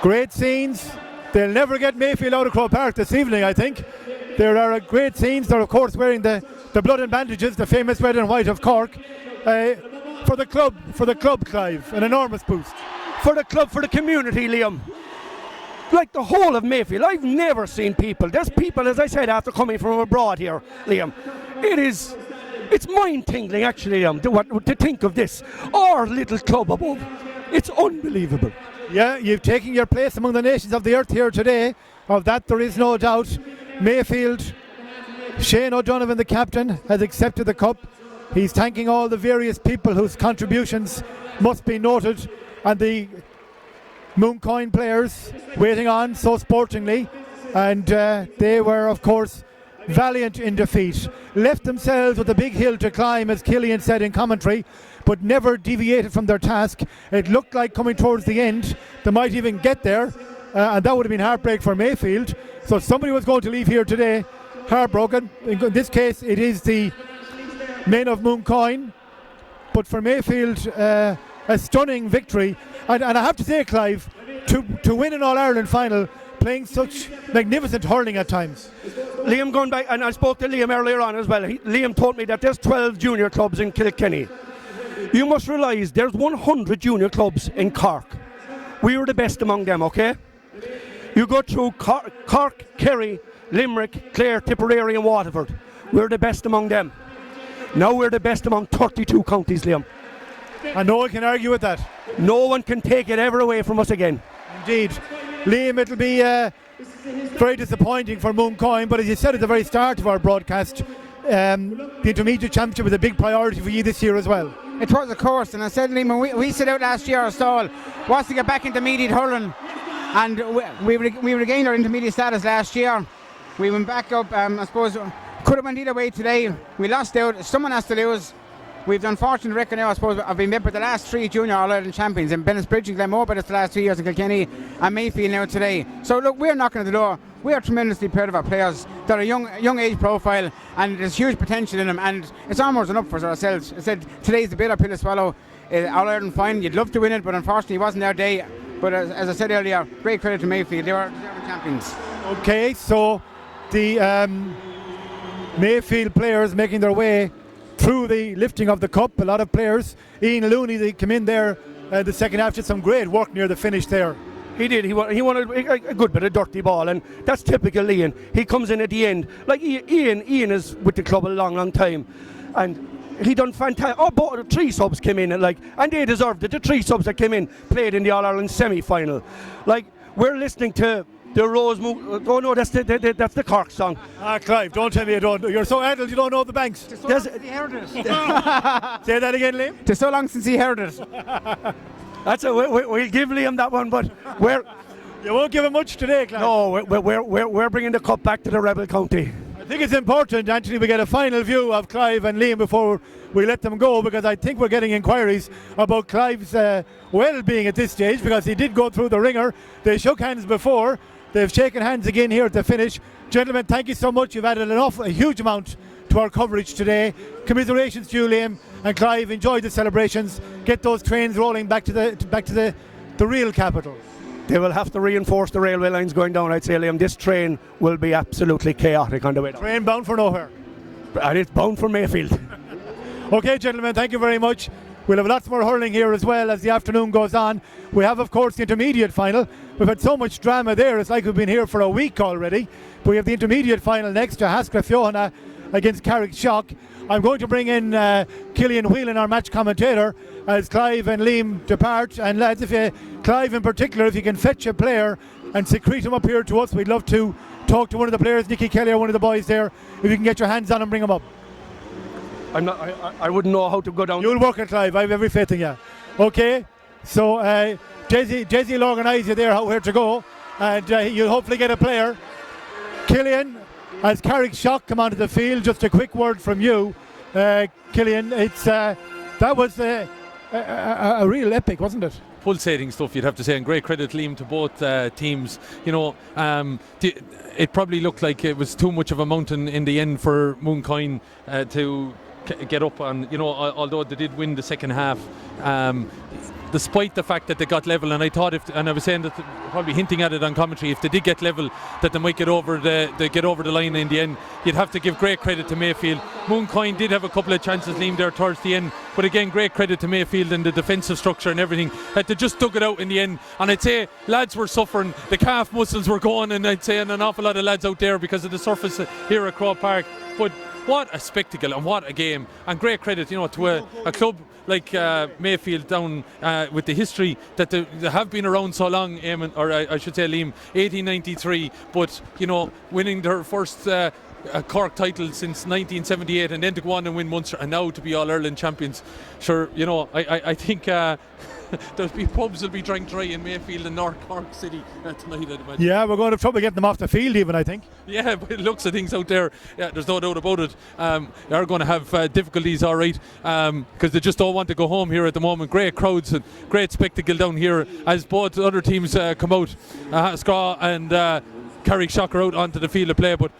Great scenes. They'll never get Mayfield out of Croke Park this evening, I think. There are great scenes. They're of course wearing the blood and bandages, the famous red and white of Cork. For the club, Clive, an enormous boost. For the club, for the community, Liam. Like the whole of Mayfield, I've never seen people. There's people, as I said, after coming from abroad here, Liam. It's mind-tingling, actually, Liam, to think of this. Our little club above. It's unbelievable. Yeah, you've taken your place among the nations of the earth here today. Of that there is no doubt. Mayfield, Shane O'Donovan, the captain, has accepted the cup. He's thanking all the various people whose contributions must be noted, and the Mooncoin players waiting on so sportingly, and they were of course valiant in defeat, left themselves with a big hill to climb, as Killian said in commentary, but never deviated from their task. It looked like coming towards the end, they might even get there, and that would have been heartbreak for Mayfield. So somebody was going to leave here today heartbroken. In this case, it is the men of Mooncoin, but for Mayfield, a stunning victory. And I have to say, Clive, to win an All-Ireland final, playing such magnificent hurling at times. Liam, going back, and I spoke to Liam earlier on as well. Liam told me that there's 12 junior clubs in Kilkenny. You must realise there's 100 junior clubs in Cork. We were the best among them, okay? You go through Cork, Kerry, Limerick, Clare, Tipperary and Waterford. We're the best among them. Now we're the best among 32 counties, Liam. And no one can argue with that. No one can take it ever away from us again. Indeed. Liam, it'll be very disappointing for Mooncoin, but as you said at the very start of our broadcast, the Intermediate Championship was a big priority for you this year as well. It was, of course, and I said, Liam, we set out last year, our stall was to get back intermediate hurling, and we regained our intermediate status last year. We went back up, I suppose, could have went either way today. We lost out, someone has to lose. We've the unfortunate record now, I suppose, I've been with the last 3 junior All-Ireland champions, in Bennettsbridge and Glenmore, but it's the last 2 years in Kilkenny, and Mayfield now today. So look, we're knocking at the door. We are tremendously proud of our players. They're a young age profile, and there's huge potential in them, and it's almost enough for ourselves. I said, today's the buildup pill to swallow. All-Ireland final, you'd love to win it, but unfortunately it wasn't their day. But as I said earlier, great credit to Mayfield. They were champions. Okay, so the Mayfield players making their way through the lifting of the cup. A lot of players. Ian Looney, they come in there the second half, did some great work near the finish there. He did. He wanted a good bit of dirty ball, and that's typical Ian. He comes in at the end. Like Ian is with the club a long time, and he done fantastic. Oh, 3 subs came in, and they deserved it. The 3 subs that came in played in the All-Ireland semi-final. Like, we're listening to the Rose Moon. Oh no, that's the Cork song. Clive, don't tell me you don't. You're so adult you don't know the banks. So long since he heard it. Say that again, Liam. It's so long since he heard it. We'll give Liam that one, but you won't give him much today, Clive. No, we're bringing the cup back to the Rebel County. I think it's important, Anthony, we get a final view of Clive and Liam before we let them go, because I think we're getting inquiries about Clive's well-being at this stage, because he did go through the ringer. They shook hands before. They've shaken hands again here at the finish. Gentlemen, thank you so much. You've added a huge amount to our coverage today. Commiserations to you, Liam and Clive. Enjoy the celebrations. Get those trains rolling back to the real capital. They will have to reinforce the railway lines going down, I'd say, Liam. This train will be absolutely chaotic on the way down. Train bound for nowhere. And it's bound for Mayfield. Okay, gentlemen, thank you very much. We'll have lots more hurling here as well as the afternoon goes on. We have, of course, the intermediate final. We've had so much drama there, it's like we've been here for a week already. But we have the intermediate final next to Haskell Fiohana against Carrickshock. I'm going to bring in Killian Whelan, our match commentator, as Clive and Liam depart. And lads, Clive in particular, if you can fetch a player and secrete him up here to us, we'd love to talk to one of the players, Nicky Kelly or one of the boys there. If you can get your hands on him, bring him up. I wouldn't know how to go down. You'll work it, Clive. I have every faith in you. Okay, so Jesse will organise you there where to go, and you'll hopefully get a player. Killian, as Carrickshock come onto the field, just a quick word from you, Killian. That was a real epic, wasn't it? Pulsating stuff, you'd have to say, and great credit, Liam, to both teams. You know, it probably looked like it was too much of a mountain in the end for Mooncoin to get up on. You know, although they did win the second half, despite the fact that they got level, and I thought and I was saying that, probably hinting at it on commentary, if they did get level, that they might get over the line in the end. You'd have to give great credit to Mayfield. Mooncoin did have a couple of chances, Liam, there towards the end, but again, great credit to Mayfield and the defensive structure and everything. They just dug it out in the end, and I'd say lads were suffering. The calf muscles were going, and I'd say, and an awful lot of lads out there because of the surface here at Croke Park. But what a spectacle and what a game, and great credit, you know, to a club like Mayfield down with the history that they have been around so long, Eamon, or I should say Liam, 1893, but you know, winning their first a Cork title since 1978, and then to go on and win Munster, and now to be All-Ireland champions. Sure, you know, I think there'll be pubs will be drank dry in Mayfield and North Cork City tonight, I'd imagine. Yeah, we're going to have trouble getting them off the field even, I think. Yeah, but it looks of things out there, yeah, there's no doubt about it. They are going to have difficulties, all right, because they just don't want to go home here at the moment. Great crowds and great spectacle down here as both other teams come out. Scraw and Carrickshock are out onto the field of play. But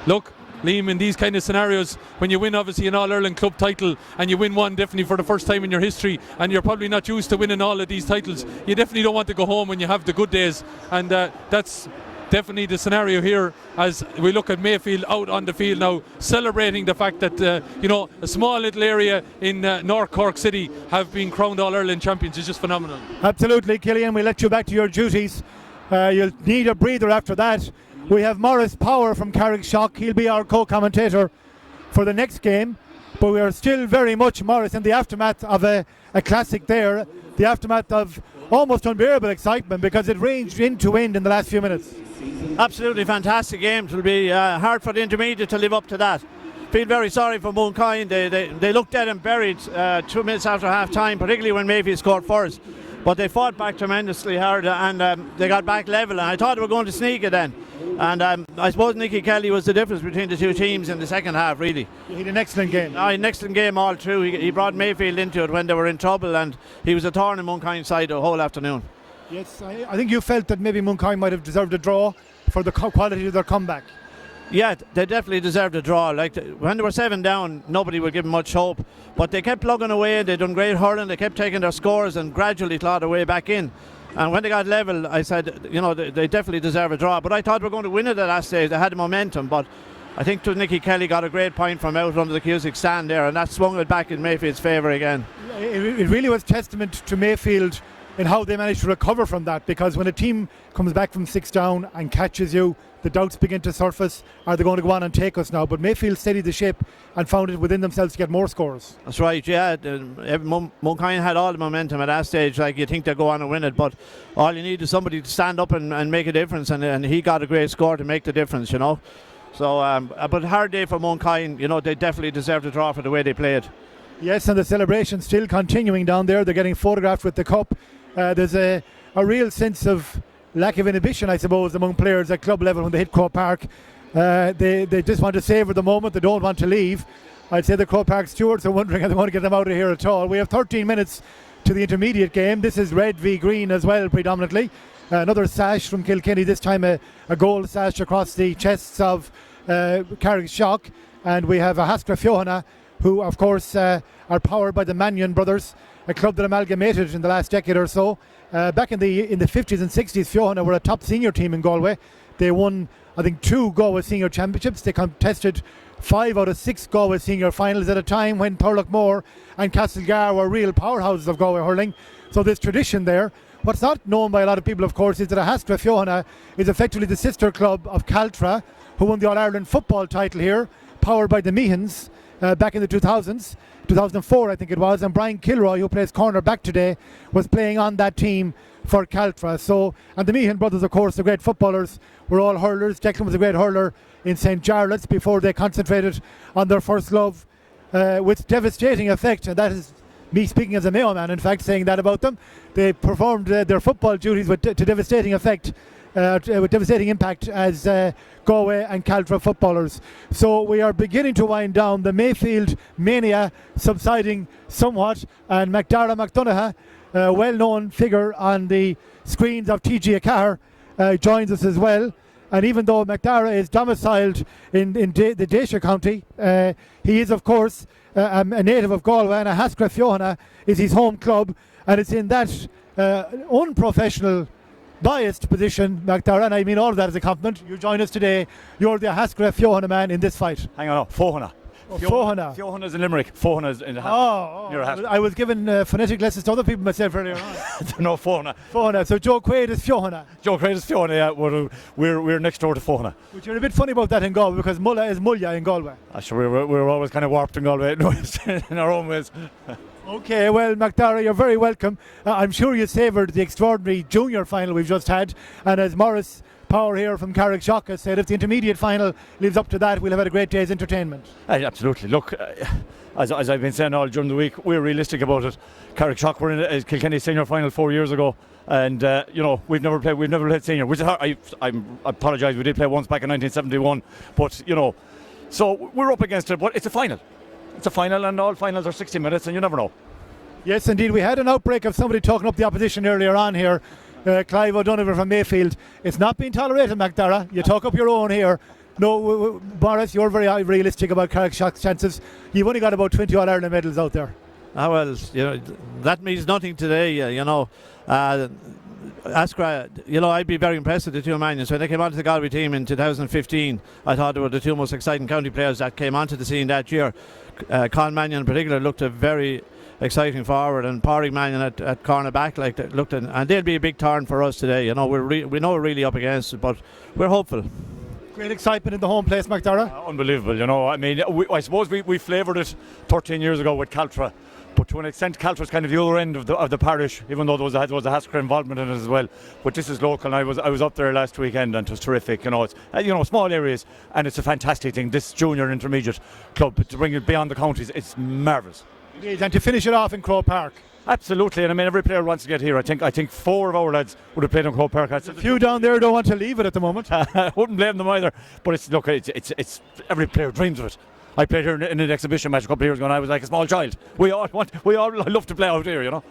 look, Liam, in these kind of scenarios, when you win obviously an All-Ireland club title, and you win one definitely for the first time in your history, and you're probably not used to winning all of these titles, you definitely don't want to go home when you have the good days. And that's definitely the scenario here as we look at Mayfield out on the field now, celebrating the fact that you know, a small little area in North Cork City have been crowned All-Ireland champions is just phenomenal. Absolutely, Killian. We'll let you back to your duties. You'll need a breather after that. We have Morris Power from Carrickshock. He'll be our co-commentator for the next game. But we are still very much, Morris, in the aftermath of a classic there. The aftermath of almost unbearable excitement because it ranged end to end in the last few minutes. Absolutely fantastic game. It'll be hard for the intermediate to live up to that. Feel very sorry for Mooncoin. They looked dead and buried 2 minutes after half time, particularly when Mayfield scored first. But they fought back tremendously hard and they got back level. And I thought they were going to sneak it then. And I suppose Nicky Kelly was the difference between the two teams in the second half, really. He had an excellent game. An excellent game all through. He brought Mayfield into it when they were in trouble, and he was a thorn in Mooncoin's side the whole afternoon. Yes, I think you felt that maybe Mooncoin might have deserved a draw for the quality of their comeback. Yeah, they definitely deserved a draw. Like when they were 7 down, nobody would give them much hope. But they kept plugging away. They done great hurling. They kept taking their scores and gradually clawed their way back in. And when they got level, I said, you know, they definitely deserve a draw. But I thought we were going to win it at that stage. They had the momentum. But I think Nicky Kelly got a great point from out under the Cusick stand there, and that swung it back in Mayfield's favour again. It really was testament to Mayfield in how they managed to recover from that, because when a team comes back from 6 down and catches you, the doubts begin to surface. Are they going to go on and take us now? But Mayfield steadied the ship and found it within themselves to get more scores. That's right, yeah. Mooncoin had all the momentum at that stage. Like, you think they'll go on and win it, but all you need is somebody to stand up and make a difference, and he got a great score to make the difference, you know. So, but hard day for Mooncoin. You know, they definitely deserved a draw for the way they played. Yes, and the celebration still continuing down there. They're getting photographed with the cup. There's a real sense of lack of inhibition, I suppose, among players at club level when they hit Croke Park. They just want to savour the moment. They don't want to leave. I'd say the Croke Park stewards are wondering how they want to get them out of here at all. We have 13 minutes to the intermediate game. This is red v green as well, predominantly. Another sash from Kilkenny, this time a gold sash across the chests of Carrickshock. And we have a Haskra Fiohana, who of course are powered by the Mannion brothers, a club that amalgamated in the last decade or so. Back in the 50s and 60s, Fiohana were a top senior team in Galway. They won, I think, 2 Galway senior championships. They contested 5 out of 6 Galway senior finals at a time when Thurlockmore and Castlegar were real powerhouses of Galway hurling. So there's tradition there. What's not known by a lot of people, of course, is that Haskra Fiohana is effectively the sister club of Caltra, who won the All-Ireland football title here, powered by the Mehans back in the 2000s. 2004 I think it was, and Brian Kilroy, who plays corner back today, was playing on that team for Caltra. So, and the Meehan brothers, of course, the great footballers, were all hurlers. Declan was a great hurler in St. Jarlath's before they concentrated on their first love with devastating effect, and that is me speaking as a Mayo man, in fact, saying that about them. They performed their football duties to devastating effect, with devastating impact as Galway and Caltra footballers. So we are beginning to wind down. The Mayfield mania subsiding somewhat, and McDara McDonagh, a well-known figure on the screens of TG Akar, joins us as well. And even though McDara is domiciled in the Daisha County, he is of course a native of Galway, and a Haskra Fiohana is his home club, and it's in that unprofessional, biased position, McDara, and I mean all of that as a compliment. You join us today. You're the Haskra Fiohana man in this fight. Hang on, Fiohana. Fiohana. Fiohana's in Limerick. Fiohana's in the hat. I was given phonetic lessons to other people myself earlier on. No, Fiohana. Fiohana. So Joe Quaid is Fiohana. Joe Quaid is Fiohana, yeah. We're next door to Fiohana. Which you're a bit funny about that in Galway, because Mulla is Mulya in Galway. Actually, we're always kind of warped in Galway in our own ways. Okay, well, McDara, you're very welcome. I'm sure you savoured the extraordinary junior final we've just had, and as Morris power here from Carrickshock has said if the intermediate final lives up to that, we'll have had a great day's entertainment. Absolutely. Look, as I've been saying all during the week, we're realistic about it. Carrickshock were in a Kilkenny senior final 4 years ago, and we've never played senior. Which is I apologise, we did play once back in 1971, but so we're up against it. But it's a final. It's a final, and all finals are 60 minutes, and you never know. Yes, indeed. We had an outbreak of somebody talking up the opposition earlier on here. Clive O'Donovan from Mayfield. It's not being tolerated, McDara. You talk up your own here. No, Boris, you're very realistic about Carrickshock's chances. You've only got about 20 All-Ireland medals out there. Well, that means nothing today. Askra, I'd be very impressed with the two Manions. When they came onto the Galway team in 2015, I thought they were the two most exciting county players that came onto the scene that year. Con Mannion in particular looked a very exciting forward, and Pádraig Mannion at cornerback and they'll be a big turn for us today. We know we're really up against it, but we're hopeful. Great excitement in the home place, McDara. Unbelievable, I mean, I suppose we flavoured it 13 years ago with Caltra, but to an extent Caltra's kind of the other end of the parish, even though there was a Haskra involvement in it as well. But this is local, and I was up there last weekend, and it was terrific. It's small areas, and it's a fantastic thing. This junior intermediate club, to bring it beyond the counties, it's marvellous. It is, and to finish it off in Croke Park. Absolutely, and I mean every player wants to get here. I think 4 of our lads would have played in Croke Park. A few down there don't want to leave it at the moment. I wouldn't blame them either. But it's every player dreams of it. I played here in an exhibition match a couple of years ago, and I was like a small child. We all love to play out here,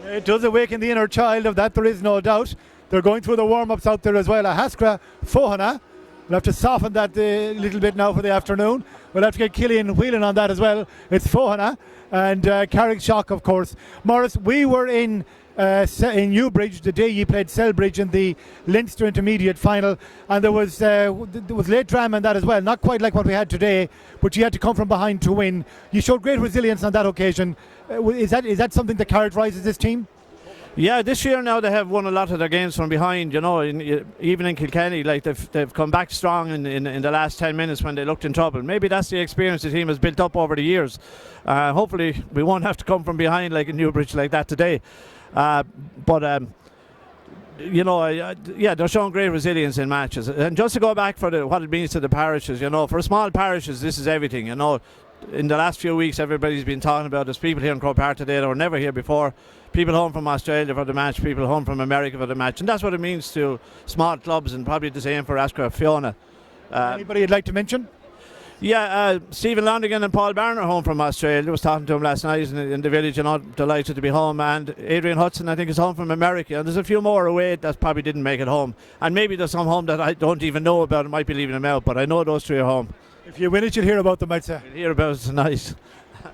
It does awaken the inner child of that, there is no doubt. They're going through the warm-ups out there as well. A Haskra Fohana. We'll have to soften that a little bit now for the afternoon. We'll have to get Killian wheeling on that as well. It's Fohana and Carrickshock, of course. Morris, we were in Newbridge the day you played Selbridge in the Leinster Intermediate final, and there was late drama in that as well. Not quite like what we had today, but you had to come from behind to win. You showed great resilience on that occasion. Is that something that characterises this team? Yeah, this year now they have won a lot of their games from behind. Even in Kilkenny, like they've come back strong in the last 10 minutes when they looked in trouble. Maybe that's the experience the team has built up over the years. Hopefully we won't have to come from behind like in Newbridge like that today. They're showing great resilience in matches. And just to go back for what it means to the parishes, for small parishes, this is everything. In the last few weeks, everybody's been talking about there's people here in Croke Park today that were never here before. People home from Australia for the match, people home from America for the match, and that's what it means to small clubs, and probably the same for Askra Fiona. Anybody you'd like to mention? Yeah, Stephen Londigan and Paul Barron are home from Australia. I was talking to him last night in the village, delighted to be home. And Adrian Hudson, I think, is home from America. And there's a few more away that probably didn't make it home. And maybe there's some home that I don't even know about and might be leaving them out, but I know those 3 are home. If you win it, you'll hear about them, I'd say. You'll hear about it tonight.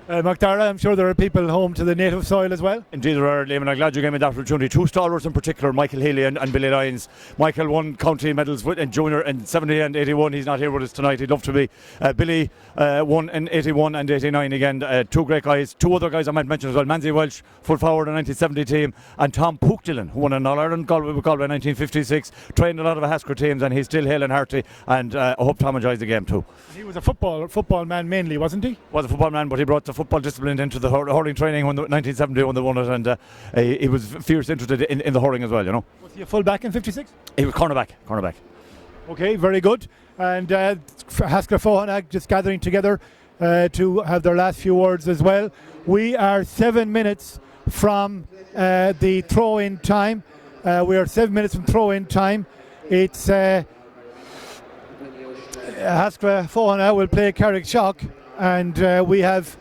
McDara, I'm sure there are people home to the native soil as well. Indeed there are, Liam, and I'm glad you gave me that opportunity. 2 stalwarts in particular, Michael Healy and Billy Lyons. Michael won county medals in junior in 70 and 81. He's not here with us tonight. He'd love to be. Billy won in 81 and 89 again. 2 great guys. 2 other guys I might mention as well. Manzi Welch, full forward in 1970 team, and Tom Pookdillon, who won an All-Ireland Galway in 1956. Trained a lot of Haskra teams, and he's still hale and hearty, and I hope Tom enjoys the game too. He was a football man mainly, wasn't he? Was a football man, but he brought the football discipline into the hurling training when 1970 when they won it, and he was fierce interested in the hurling as well. Was he a full back in 56? He was cornerback. Okay, very good. And Haskra Fohana just gathering together to have their last few words as well. We are 7 minutes from the throw-in time. It's Haskra Fohana will play Carrickshock, and we have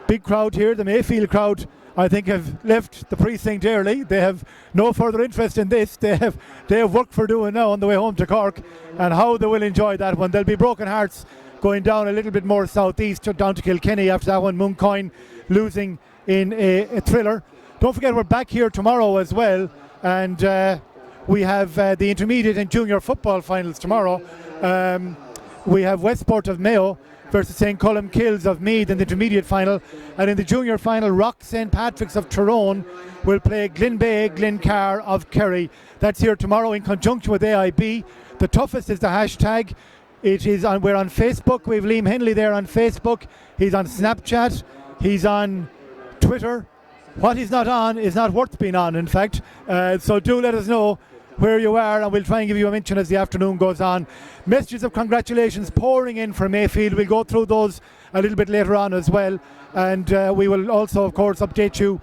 big crowd here. The Mayfield crowd, I think, have left the precinct early. They have no further interest in this. They have work for doing now on the way home to Cork, and how they will enjoy that one. There'll be broken hearts going down a little bit more southeast, down to Kilkenny after that one. Mooncoin losing in a thriller. Don't forget, we're back here tomorrow as well, and we have the intermediate and junior football finals tomorrow. We have Westport of Mayo versus St. Colum Kills of Meath in the intermediate final, and in the junior final, Rock St. Patrick's of Tyrone will play Glencar of Kerry. That's here tomorrow in conjunction with AIB. The toughest is the hashtag. We're on Facebook. We have Liam Henley there on Facebook. He's on Snapchat. He's on Twitter. What he's not on is not worth being on, in fact. So do let us know where you are, and we'll try and give you a mention as the afternoon goes on. Messages of congratulations pouring in from Mayfield. We'll go through those a little bit later on as well, and we will also, of course, update you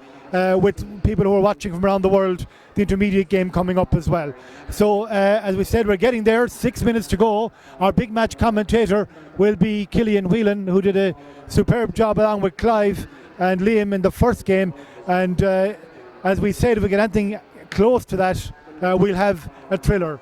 with people who are watching from around the world, the intermediate game coming up as well. So as we said, we're getting there, 6 minutes to go. Our big match commentator will be Killian Whelan, who did a superb job along with Clive and Liam in the first game, and as we said, if we get anything close to that, we'll have a thriller.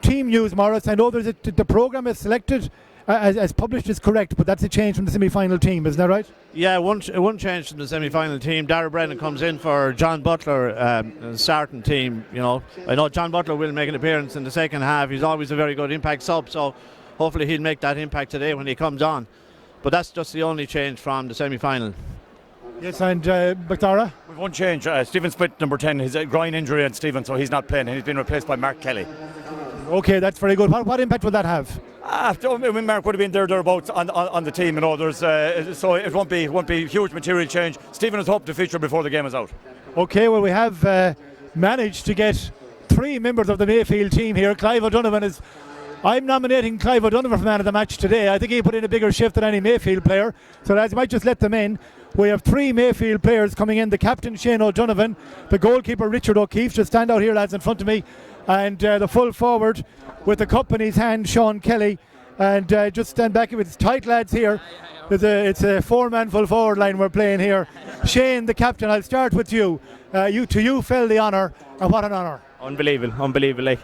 Team news, Morris. I know the programme is selected as published is correct, but that's a change from the semi-final team, isn't that right? Yeah, one change from the semi-final team. Darragh Brennan comes in for John Butler, starting team. You know, I know John Butler will make an appearance in the second half. He's always a very good impact sub, so hopefully he'll make that impact today when he comes on. But that's just the only change from the semi-final. Yes, and Bactara? We've one change. Stephen Smith, number 10, his groin injury on Stephen, so he's not playing. He's been replaced by Mark Kelly. Okay, that's very good. What impact will that have? Mark would have been thereabouts on the team, you know. So it won't be huge material change. Stephen has hoped to feature before the game is out. Okay, well, we have managed to get 3 members of the Mayfield team here. Clive O'Donovan is. I'm nominating Clive O'Donovan for man of the match today. I think he put in a bigger shift than any Mayfield player, so lads, might just let them in. We have 3 Mayfield players coming in. The captain, Shane O'Donovan, the goalkeeper, Richard O'Keefe, just stand out here, lads, in front of me, and the full forward with the cup in his hand, Sean Kelly, and just stand back. It's tight, lads, here. It's a 4-man full forward line we're playing here. Shane, the captain, I'll start with you. You fell the honour, and what an honour. Unbelievable, like,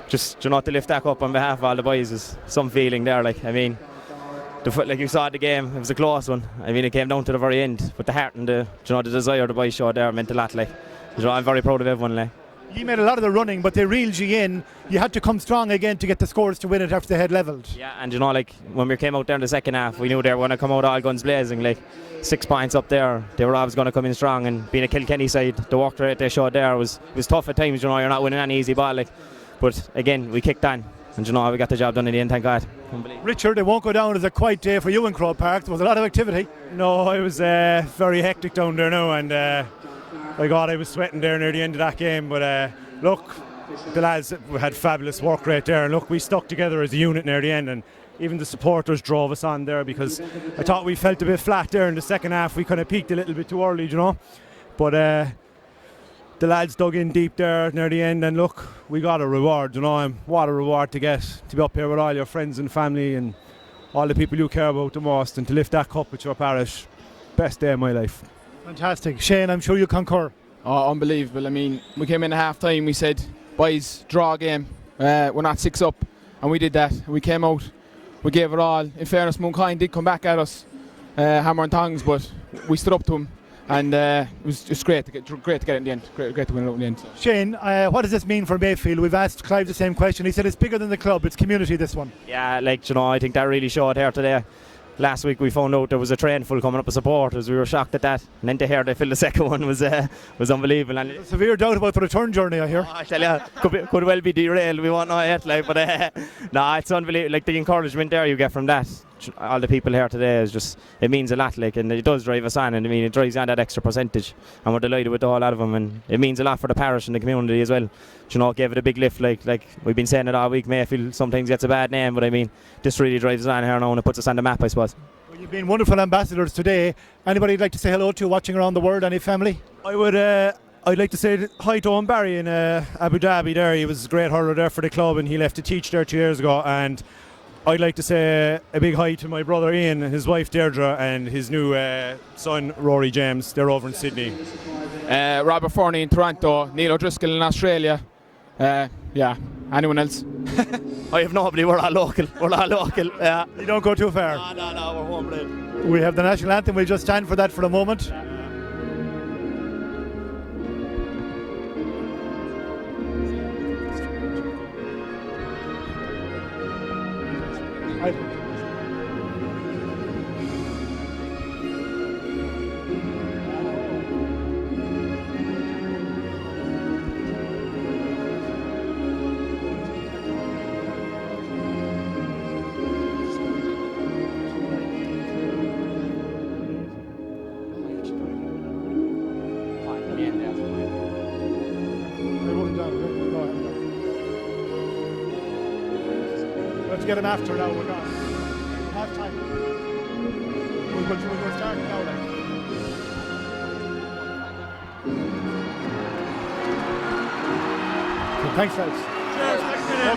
just to lift that up on behalf of all the boys is some feeling there, like, I mean, like you saw the game, it was a close one. I mean, it came down to the very end, but the heart and the desire the boys showed there meant a lot, like, I'm very proud of everyone, like. You made a lot of the running, but they reeled you in. You had to come strong again to get the scores to win it after they had levelled. Yeah, and like, when we came out there in the second half, we knew they were going to come out all guns blazing, like, 6 points up there. They were always going to come in strong, and being a Kilkenny side, the work rate they showed there was tough at times, you're not winning any easy ball, like. But again, we kicked on, and we got the job done in the end, thank God. Richard, it won't go down as a quiet day for you in Croke Park. There was a lot of activity. No, it was very hectic down there now, and my God, I was sweating there near the end of that game. But look, the lads had fabulous work rate there, and look, we stuck together as a unit near the end, and even the supporters drove us on there, because I thought we felt a bit flat there in the second half. We kind of peaked a little bit too early, but the lads dug in deep there near the end, and look, we got a reward, and what a reward to get, to be up here with all your friends and family and all the people you care about the most, and to lift that cup with your parish. Best day of my life. Fantastic. Shane, I'm sure you concur. Oh, unbelievable. I mean, we came in at half time, we said, boys, draw a game, we're not 6 up, and we did that. We came out, we gave it all. In fairness, Mooncoin did come back at us, hammer and tongs, but we stood up to him. And it was just great to get it in the end. Great to win it out in the end. Shane, what does this mean for Mayfield? We've asked Clive the same question. He said it's bigger than the club. It's community, this one. Yeah, like, I think that really showed here today. Last week we found out there was a train full coming up of supporters. We were shocked at that. And then to hear they filled the second one was unbelievable. And severe doubt about the return journey, I hear. I tell you, could well be derailed. We won't know yet. Like, but it's unbelievable. Like, the encouragement there you get from that. All the people here today is just, it means a lot, like, and it does drive us on, and I mean, it drives on that extra percentage, and we're delighted with the whole lot of them, and it means a lot for the parish and the community as well. It gave it a big lift, like we've been saying it all week. Mayfield sometimes gets a bad name, but I mean, this really drives us on here now, and it puts us on the map, I suppose. Well, you've been wonderful ambassadors today. Anybody you'd like to say hello to watching around the world? Any family? I'd like to say hi to Owen Barry in Abu Dhabi there. He was a great hurler there for the club, and he left to teach there 2 years ago, and I'd like to say a big hi to my brother Ian, his wife Deirdre, and his new son Rory James. They're over in Sydney. Robert Forney in Toronto, Neil O'Driscoll in Australia. Yeah, anyone else? I have nobody. We're all local. Yeah. You don't go too far. No, we're home bred. We have the national anthem. We'll just stand for that for a moment. get him after now. We're gone. Half time. We're starting now. Thanks, fellas.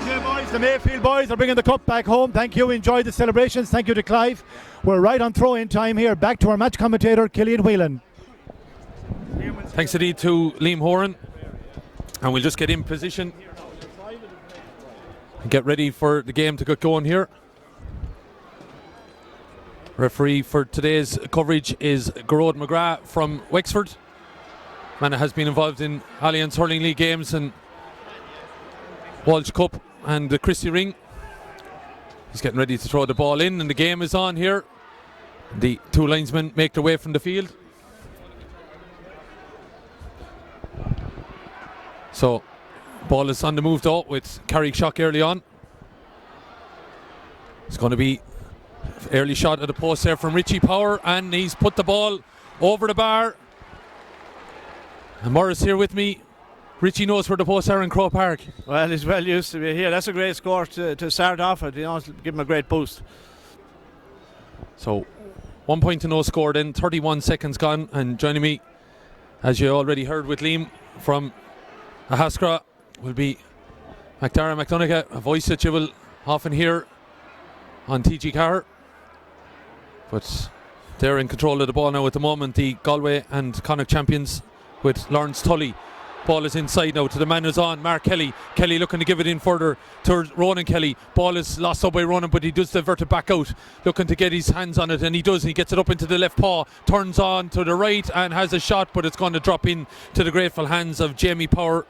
Okay, boys, the Mayfield boys are bringing the cup back home. Thank you. Enjoy the celebrations. Thank you to Clive. We're right on throw-in time here. Back to our match commentator, Killian Whelan. Thanks indeed to Liam Horan. And we'll just get in position and get ready for the game to get going here. Referee for today's coverage is Garrod McGrath from Wexford. Man has been involved in Alliance Hurling League games and Walsh Cup and the Christie Ring. He's getting ready to throw the ball in, and the game is on here. The two linesmen make their way from the field. So, ball is on the move though with Carrickshock early on. It's going to be early shot at the post there from Richie Power, and he's put the ball over the bar. And Morris here with me. Richie knows where the posts are in Croke Park. Well, he's well used to be here. That's a great score to start off with. Give him a great boost. So 1 point to no score then, 31 seconds gone, and joining me, as you already heard with Liam from Ahaskra, will be McDara McDonagh, a voice that you will often hear on TG Carr. But they're in control of the ball now at the moment, the Galway and Connacht champions, with Lawrence Tully. Ball is inside now to the man who's on, Mark Kelly. Kelly looking to give it in further to Ronan Kelly. Ball is lost up by Ronan, but he does divert it back out, looking to get his hands on it, and he does. He gets it up into the left paw, turns on to the right and has a shot, but it's going to drop in to the grateful hands of Jamie Power.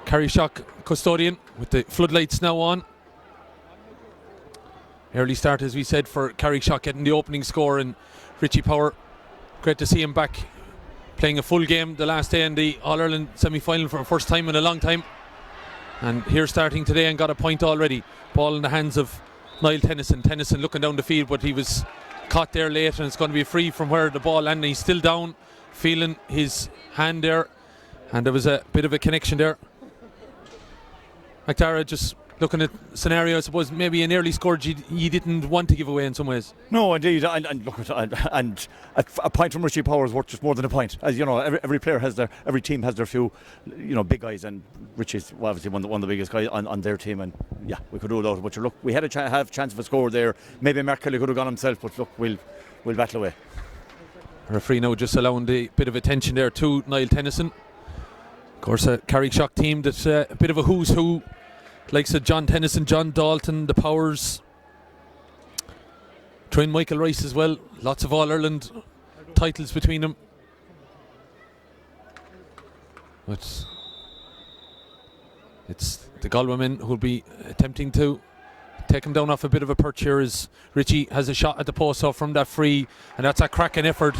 Carrickshock custodian with the floodlights now on. Early start, as we said, for Carrickshock getting the opening score, and Richie Power, great to see him back playing a full game the last day in the All-Ireland semi-final for the first time in a long time. And here starting today and got a point already. Ball in the hands of Niall Tennyson. Tennyson looking down the field, but he was caught there late, and it's going to be free from where the ball landed. He's still down, feeling his hand there, and there was a bit of a connection there. McDara just looking at scenario, I suppose maybe an early score you didn't want to give away in some ways. No, indeed, and look, and a point from Richie Power is worth just more than a point. As you know, every player has every team has their few, big guys, and Richie's obviously one of the biggest guys on their team, and yeah, we could rule out. But look, we had a chance of a score there. Maybe Mark Kelly could have gone himself, but look, we'll battle away. Referee now just allowing the bit of attention there to Niall Tennyson. Of course, a Carrickshock team that's a bit of a who's who. Likes of John Tennyson, John Dalton, the Powers, Trent Michael Rice as well. Lots of All-Ireland titles between them. But it's the Galway men who'll be attempting to take him down off a bit of a perch here, as Richie has a shot at the post off from that free, and that's a cracking effort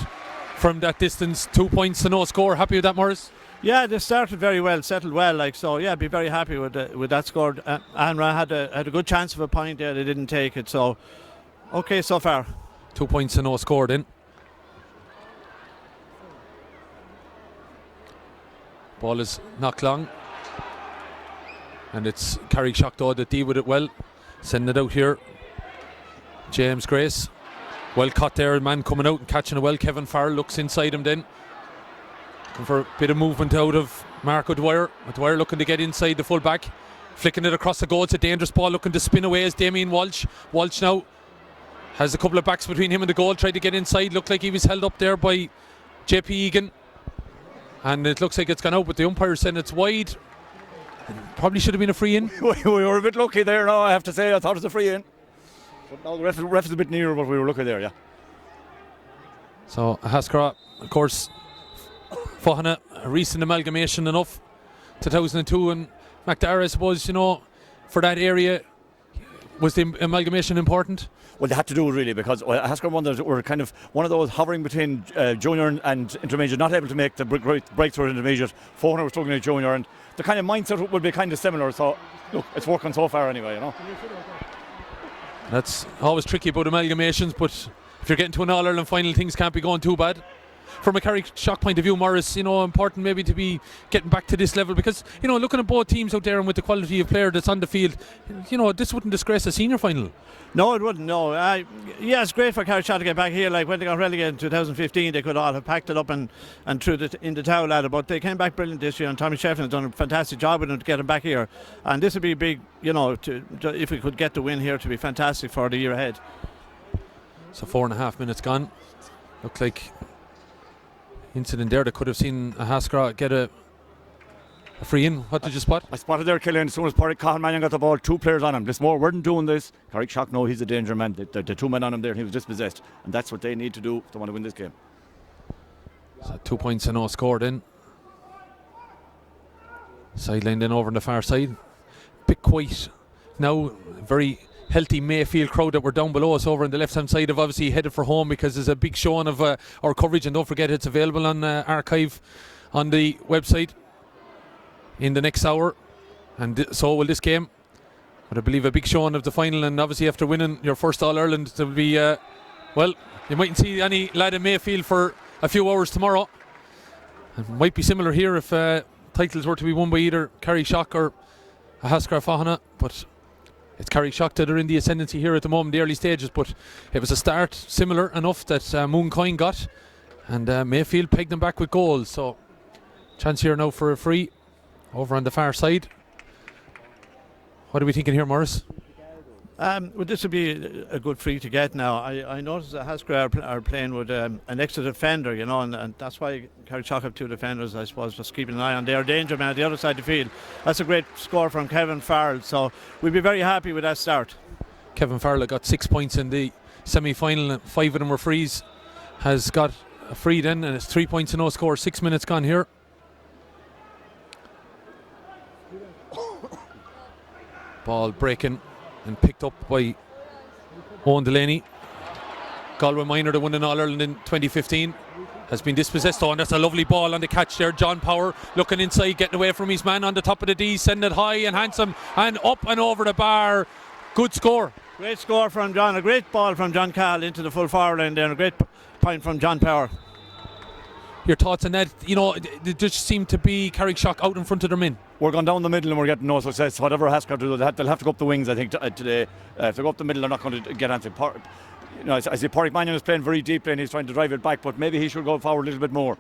from that distance. 2 points to no score. Happy with that, Morris? Yeah, they started very well, settled well, so yeah, be very happy with that score. Anra had a good chance of a point there, they didn't take it, so okay so far. 2 points to no score then. Ball is knocked long, and it's Carrickshock though that deal with it well. Sending it out here. James Grace, well caught there, man coming out and catching it well. Kevin Farrell looks inside him then. Looking for a bit of movement out of Mark O'Dwyer. O'Dwyer looking to get inside the full back, flicking it across the goal. It's a dangerous ball, looking to spin away as Damien Walsh. Walsh now has a couple of backs between him and the goal, tried to get inside, looked like he was held up there by JP Egan, and it looks like it's gone out, but the umpire said it's wide. Probably should have been a free in. We were a bit lucky there now, I have to say. I thought it was a free in, but now the ref is a bit nearer, but we were lucky there, yeah. So Haskara, of course, Fohana, a recent amalgamation enough, 2002, and McDara, I suppose, for that area, was the amalgamation important? Well, they had to do it really, because Haskell Wonders were kind of one of those hovering between junior and intermediate, not able to make the breakthrough in intermediate. Fohana was struggling at junior, and the kind of mindset would be kind of similar, so look, it's working so far anyway, That's always tricky about amalgamations, but if you're getting to an All-Ireland final, things can't be going too bad. from a Carrickshock point of view, Morris, important maybe to be getting back to this level, because, looking at both teams out there and with the quality of player that's on the field, this wouldn't disgrace a senior final. No, it wouldn't, no. Yeah, it's great for Carrickshock to get back here. Like when they got relegated in 2015, they could all have packed it up and threw it in the towel at it, but they came back brilliant this year, and Tommy Shefflin has done a fantastic job with them to get them back here. And this would be big, if we could get the win here, to be fantastic for the year ahead. So 4.5 minutes gone. Looked like incident there that could have seen a Haskra get a free in. What did you spot? I spotted there, Killian, as soon as Cathal Mannion got the ball, 2 players on him. Lismore weren't doing this. Carrickshock know he's a danger man. The 2 men on him there, and he was dispossessed. And that's what they need to do if they want to win this game. So 2 points and no score then. Sideline then over on the far side. Bit quiet now. Very healthy Mayfield crowd that were down below us over on the left hand side have obviously headed for home, because there's a big showing of our coverage, and don't forget it's available on archive on the website in the next hour, and so will this game. But I believe a big showing of the final, and obviously after winning your first All-Ireland, there will be you mightn't see any lad in Mayfield for a few hours tomorrow. It might be similar here if titles were to be won by either Carrickshock or a Haskra Fahana, but it's Carrickshock that are in the ascendancy here at the moment, the early stages. But it was a start similar enough that Mooncoin got, and Mayfield pegged them back with goals. So chance here now for a free over on the far side. What are we thinking here, Morris? Well, this would be a good free to get now. I noticed that Haskra are playing with an extra defender, and that's why Carrickshock have 2 defenders, I suppose, just keeping an eye on their danger man at the other side of the field. That's a great score from Kevin Farrell, so we'll be very happy with that start. Kevin Farrell got 6 points in the semi-final, 5 of them were frees. Has got a free then, and it's 3 points and no score. 6 minutes gone here. Ball breaking and picked up by Owen Delaney. Galway Minor that won an All-Ireland in 2015 has been dispossessed. And that's a lovely ball on the catch there. John Power looking inside, getting away from his man on the top of the D, sending it high and handsome and up and over the bar. Good score. Great score from John. A great ball from John Cahill into the full forward line there. And a great point from John Power. Your thoughts on that? They just seem to be Carrickshock out in front of their men. We're going down the middle and we're getting no success. Whatever Haskra do, they'll have to go up the wings, I think, today. If they go up the middle, they're not going to get onto I see Pádraig Mannion is playing very deeply and he's trying to drive it back, but maybe he should go forward a little bit more.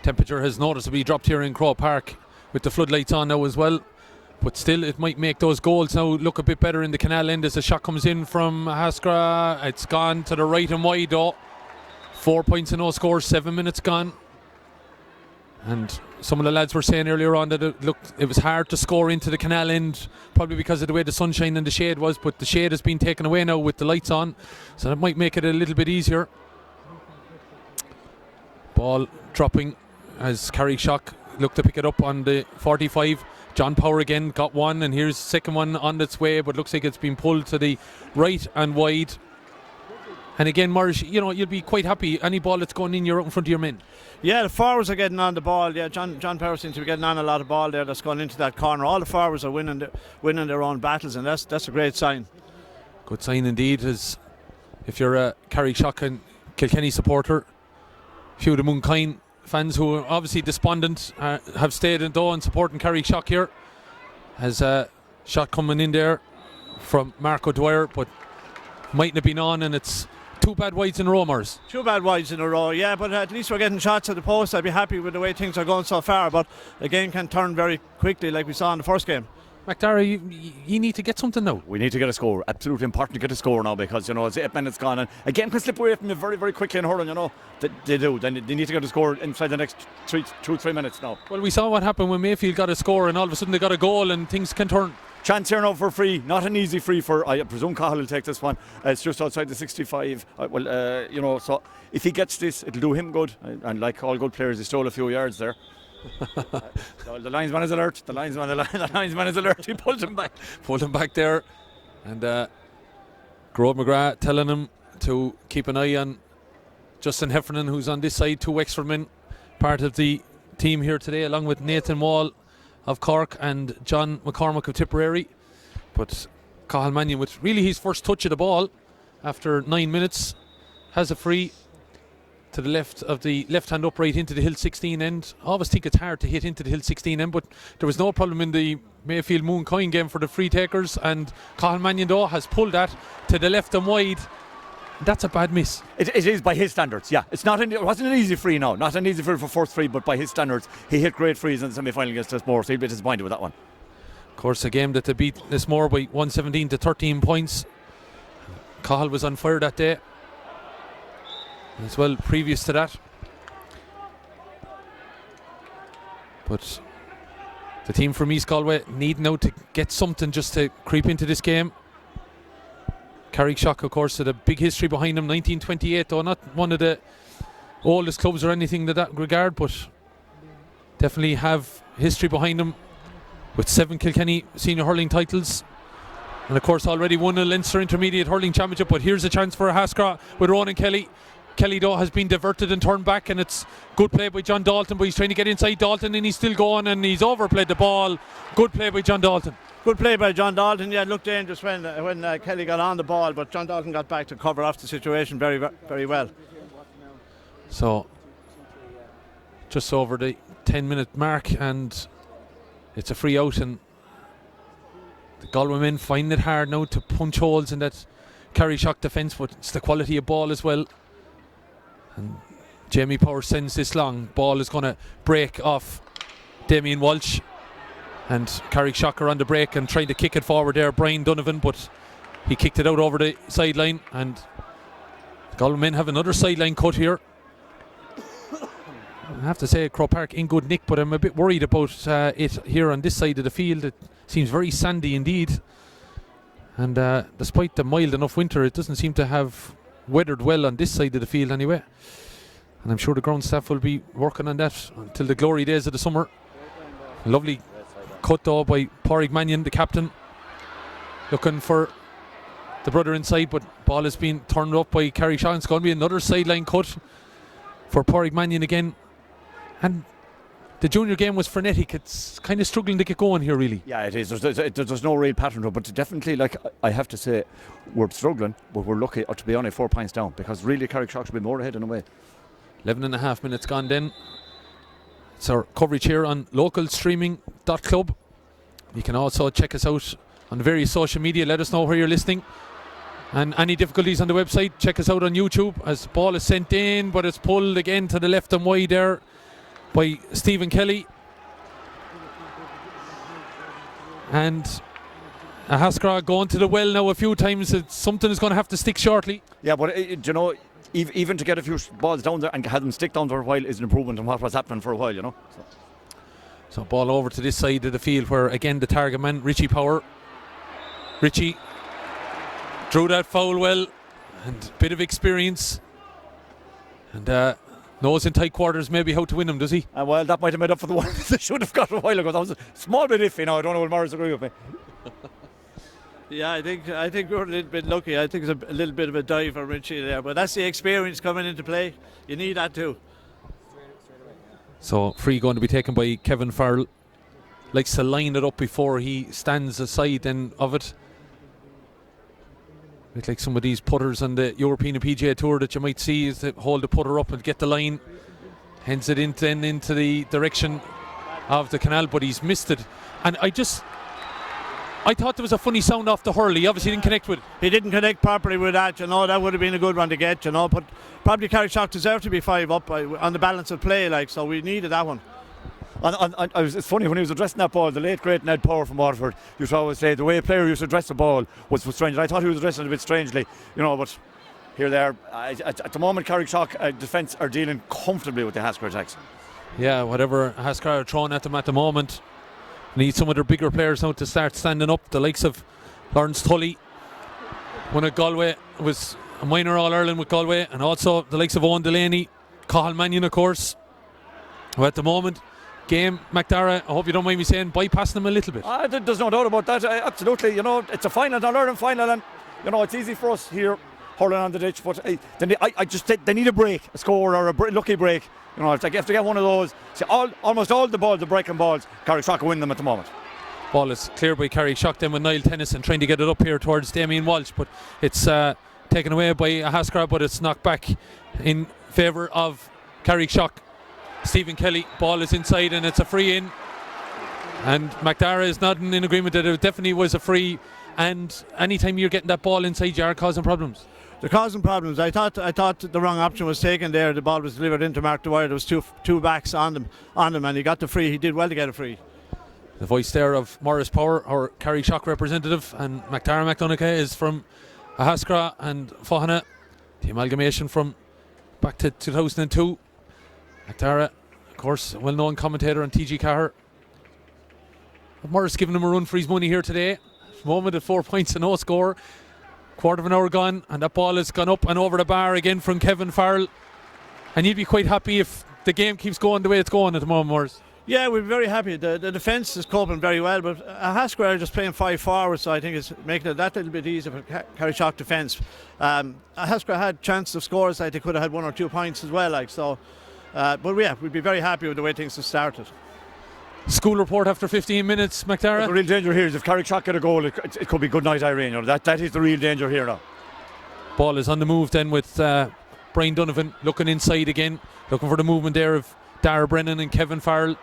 Temperature has noticeably dropped here in Croke Park with the floodlights on now as well. But still, it might make those goals now look a bit better in the canal end as the shot comes in from Haskra. It's gone to the right and wide though. 4 points and no score, 7 minutes gone. And some of the lads were saying earlier on that it was hard to score into the canal end, probably because of the way the sunshine and the shade was, but the shade has been taken away now with the lights on, so that might make it a little bit easier. Ball dropping as Carrickshock look to pick it up on the 45. John Power again got one, and here's the second one on its way, but looks like it's been pulled to the right and wide. And again, Morris, you'll be quite happy. Any ball that's going in, you're out in front of your men. Yeah, the forwards are getting on the ball. Yeah, John Power seems to be getting on a lot of ball there that's gone into that corner. All the forwards are winning their own battles, and that's a great sign. Good sign indeed. As if you're a Carrickshock and Kilkenny supporter, a few of the Mooncoin fans who are obviously despondent have stayed in though and supporting Carrickshock here. Has a shot coming in there from Mark O'Dwyer, but mightn't have been on, and it's 2 bad wides in a row, Mars. 2 bad wides in a row, yeah, but at least we're getting shots at the post. I'd be happy with the way things are going so far, but the game can turn very quickly like we saw in the first game. McDara, you need to get something now. We need to get a score. Absolutely important to get a score now, because it's 8 minutes gone, and again can slip away from you very, very quickly in hurling. They do. Then they need to get a score inside the next 2-3 minutes now. Well, we saw what happened when Mayfield got a score, and all of a sudden they got a goal, and things can turn. Chance here now for free. Not an easy free for, I presume Cahill will take this one. It's just outside the 65. So if he gets this, it'll do him good. And like all good players, he stole a few yards there. So the linesman is alert. The linesman is alert. He pulled him back. Pulled him back there. And Grove McGrath telling him to keep an eye on Justin Heffernan, who's on this side. 2 extra men, part of the team here today, along with Nathan Wall of Cork and John McCormack of Tipperary. But Cathal Mannion, with really his first touch of the ball after 9 minutes, has a free. to the left of the left-hand upright into the Hill 16 end. I always think it's hard to hit into the Hill 16 end, but there was no problem in the Mayfield Mooncoin game for the free takers, and Cathal Mannion though has pulled that to the left and wide. That's a bad miss. It is by his standards, yeah. It wasn't an easy free now. Not an easy free for first free, but by his standards, he hit great frees in the semi-final against Lismore, so he'll be disappointed with that one. Of course, a game that they beat Lismore by 117 to 13 points. Cathal was on fire that day as well previous to that. But the team from East Galway need now to get something just to creep into this game. Carrickshock, of course, had a big history behind them. 1928, though, not one of the oldest clubs or anything in that regard, but definitely have history behind them with 7 Kilkenny senior hurling titles. And of course already won a Leinster Intermediate Hurling Championship. But here's a chance for a Haskra with Ronan Kelly. Kelly though has been diverted and turned back, and it's good play by John Dalton, but he's trying to get inside Dalton and he's still going and he's overplayed the ball. Good play by John Dalton. Good play by John Dalton. Yeah, looked dangerous when Kelly got on the ball, but John Dalton got back to cover off the situation very, very well. So just over the 10-minute mark, and it's a free out, and the Galway men find it hard now to punch holes in that Carrickshock defence, but it's the quality of ball as well. And Jamie Power sends this long. Ball is going to break off Damien Walsh, and Carrickshock are on the break and trying to kick it forward there, Brian Donovan, but he kicked it out over the sideline, and the Galway men have another sideline cut here. I have to say Croke Park in good nick, but I'm a bit worried about it here on this side of the field. It seems very sandy indeed, and despite the mild enough winter, it doesn't seem to have weathered well on this side of the field anyway, and I'm sure the ground staff will be working on that until the glory days of the summer. Lovely cut though by Pádraig Mannion, the captain, looking for the brother inside, but ball has been turned up by Carrickshock. It's going to be another sideline cut for Pádraig Mannion again. And the junior game was frenetic. It's kind of struggling to get going here, really. Yeah, it is. There's no real pattern to it, but definitely, like, I have to say, we're struggling, but we're lucky to be only 4 points down, because really Carrickshock should be more ahead in a way. 11.5 minutes gone then. It's our coverage here on localstreaming.club. You can also check us out on the various social media. Let us know where you're listening. And any difficulties on the website, check us out on YouTube as the ball is sent in, but it's pulled again to the left and wide there by Stephen Kelly. And a Haskra going to the well now a few times. Something is going to have to stick shortly. Yeah, but you know, even to get a few balls down there and have them stick down for a while is an improvement on what was happening for a while, you know. So ball over to this side of the field where again the target man, Richie Power. Richie drew that foul well, and a bit of experience, and knows in tight quarters maybe how to win them, does he? Well, that might have made up for the one they should have got a while ago. That was a small bit iffy now. I don't know will Morris agree with me. Yeah, I think we're a little bit lucky. I think it's a little bit of a dive for Richie there, but that's the experience coming into play. You need that too. So free going to be taken by Kevin Farrell. Likes to line it up before he stands aside then of it. It's like some of these putters on the European and PGA Tour that you might see, is to hold the putter up and get the line, hence it into the direction of the canal, but he's missed it. And I thought there was a funny sound off the hurl. He obviously didn't connect with it. He didn't connect properly with that, you know. That would have been a good one to get, you know. But probably Carrickshock deserved to be 5 up on the balance of play, like, so we needed that one. It's funny, when he was addressing that ball, the late great Ned Power from Waterford used to always say the way a player used to address the ball was strange. I thought he was addressing it a bit strangely, you know, but here they are. At the moment, Carrickshock defence are dealing comfortably with the Haskra attacks. Yeah, whatever Haskra are throwing at them at the moment, need some of their bigger players now to start standing up. The likes of Lawrence Tully, one at Galway, was a minor All-Ireland with Galway, and also the likes of Owen Delaney, Cathal Mannion, of course, who at the moment game, McDara, I hope you don't mind me saying, bypassing them a little bit. There's no doubt about that. Absolutely, you know, it's a final, an All-Ireland final, and you know it's easy for us here hurling on the ditch, but they need a break, a score or a lucky break. You know, if they have to get one of those. See, almost all the balls, the breaking balls, Carrickshock win them at the moment. Ball is cleared by Carrickshock then with Niall Tennyson trying to get it up here towards Damien Walsh, but it's taken away by a Haskra, but it's knocked back in favour of Carrickshock. Stephen Kelly, ball is inside and it's a free in. And McDara is nodding in agreement that it definitely was a free. And anytime you're getting that ball inside, you are causing problems. They're causing problems. I thought the wrong option was taken there. The ball was delivered into Mark Dwyer. There was two backs on them, and he got the free. He did well to get a free. The voice there of Morris Power, our Carrickshock representative, and McDara McDonagh is from Ahaskra and Fahana. The amalgamation from back to 2002. McDara, of course, well-known commentator on TG Cahir. Morris giving him a run for his money here today. Moment at 4 points and no score. Quarter of an hour gone, and that ball has gone up and over the bar again from Kevin Farrell. And you'd be quite happy if the game keeps going the way it's going at the moment, Morris. Yeah, we're very happy. The defence is coping very well, but Ahaskra are just playing 5 forwards, so I think it's making it that little bit easier for Carrickshock defence. Ahaskra had chances of scores, like they could have had 1 or 2 points as well, like so. But yeah, we'd be very happy with the way things have started. School report after 15 minutes, McDara. The real danger here is if Carrickshock get a goal, it could be good night Irene. You know, that is the real danger here now. Ball is on the move then with Brian Donovan looking inside again, looking for the movement there of Dara Brennan and Kevin Farrell.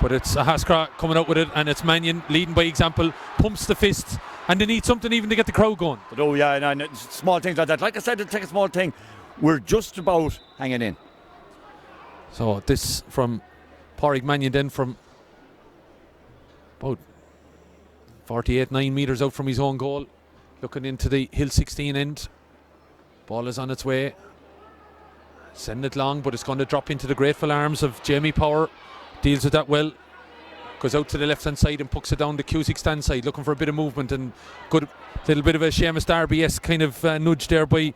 But it's Ahaskra coming out with it, and it's Mannion leading by example, pumps the fist, and they need something even to get the crowd going. But oh yeah, and small things like that. Like I said, it'll take a small thing. We're just about hanging in. So this from Pádraig Mannion then from about 9 metres out from his own goal, looking into the Hill 16 end. Ball is on its way. Send it long, but it's going to drop into the grateful arms of Jamie Power. Deals with that well. Goes out to the left hand side and pucks it down the Cusick stand side, looking for a bit of movement, and good little bit of a Seamus Darby-esque kind of nudge there by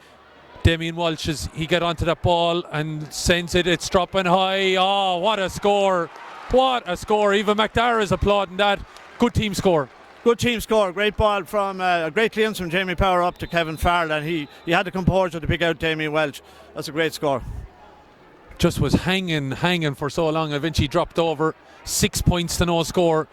Damien Walsh as he got onto that ball and sends it. It's dropping high. Oh, what a score! What a score! Even McDara is applauding that. Good team score. Good team score. Great ball from a great clearance from Jamie Power up to Kevin Farrell, and he had the composure to pick out Damien Welch. That's a great score. Just was hanging for so long. Eventually dropped over. 6 points to no score.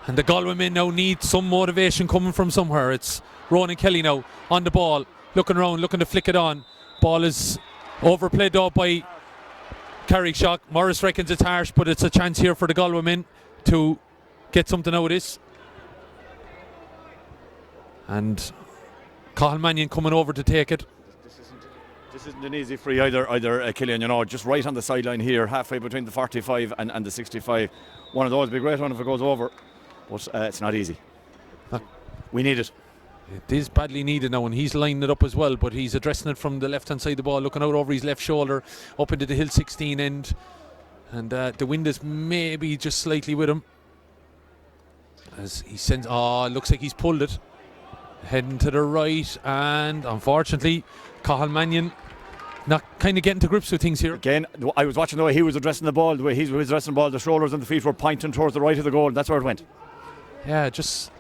And the Galway men now need some motivation coming from somewhere. It's Ronan Kelly now on the ball, looking around, looking to flick it on. Ball is overplayed though by Carrickshock. Morris reckons it's harsh, but it's a chance here for the Galway men to get something out of this. And Cathal Mannion coming over to take it. This isn't an easy free either Killian, you know, just right on the sideline here, halfway between the 45 and the 65. One of those would be a great one if it goes over, but it's not easy. We need it. It is badly needed now, and he's lining it up as well, but he's addressing it from the left hand side of the ball, looking out over his left shoulder up into the Hill 16 end, and the wind is maybe just slightly with him as he sends. Looks like he's pulled it, heading to the right, and unfortunately Cathal Mannion not kind of getting to grips with things here. Again, I was watching the way he was addressing the ball, the way he was addressing the ball, the shoulders and the feet were pointing towards the right of the goal, and that's where it went. Yeah, just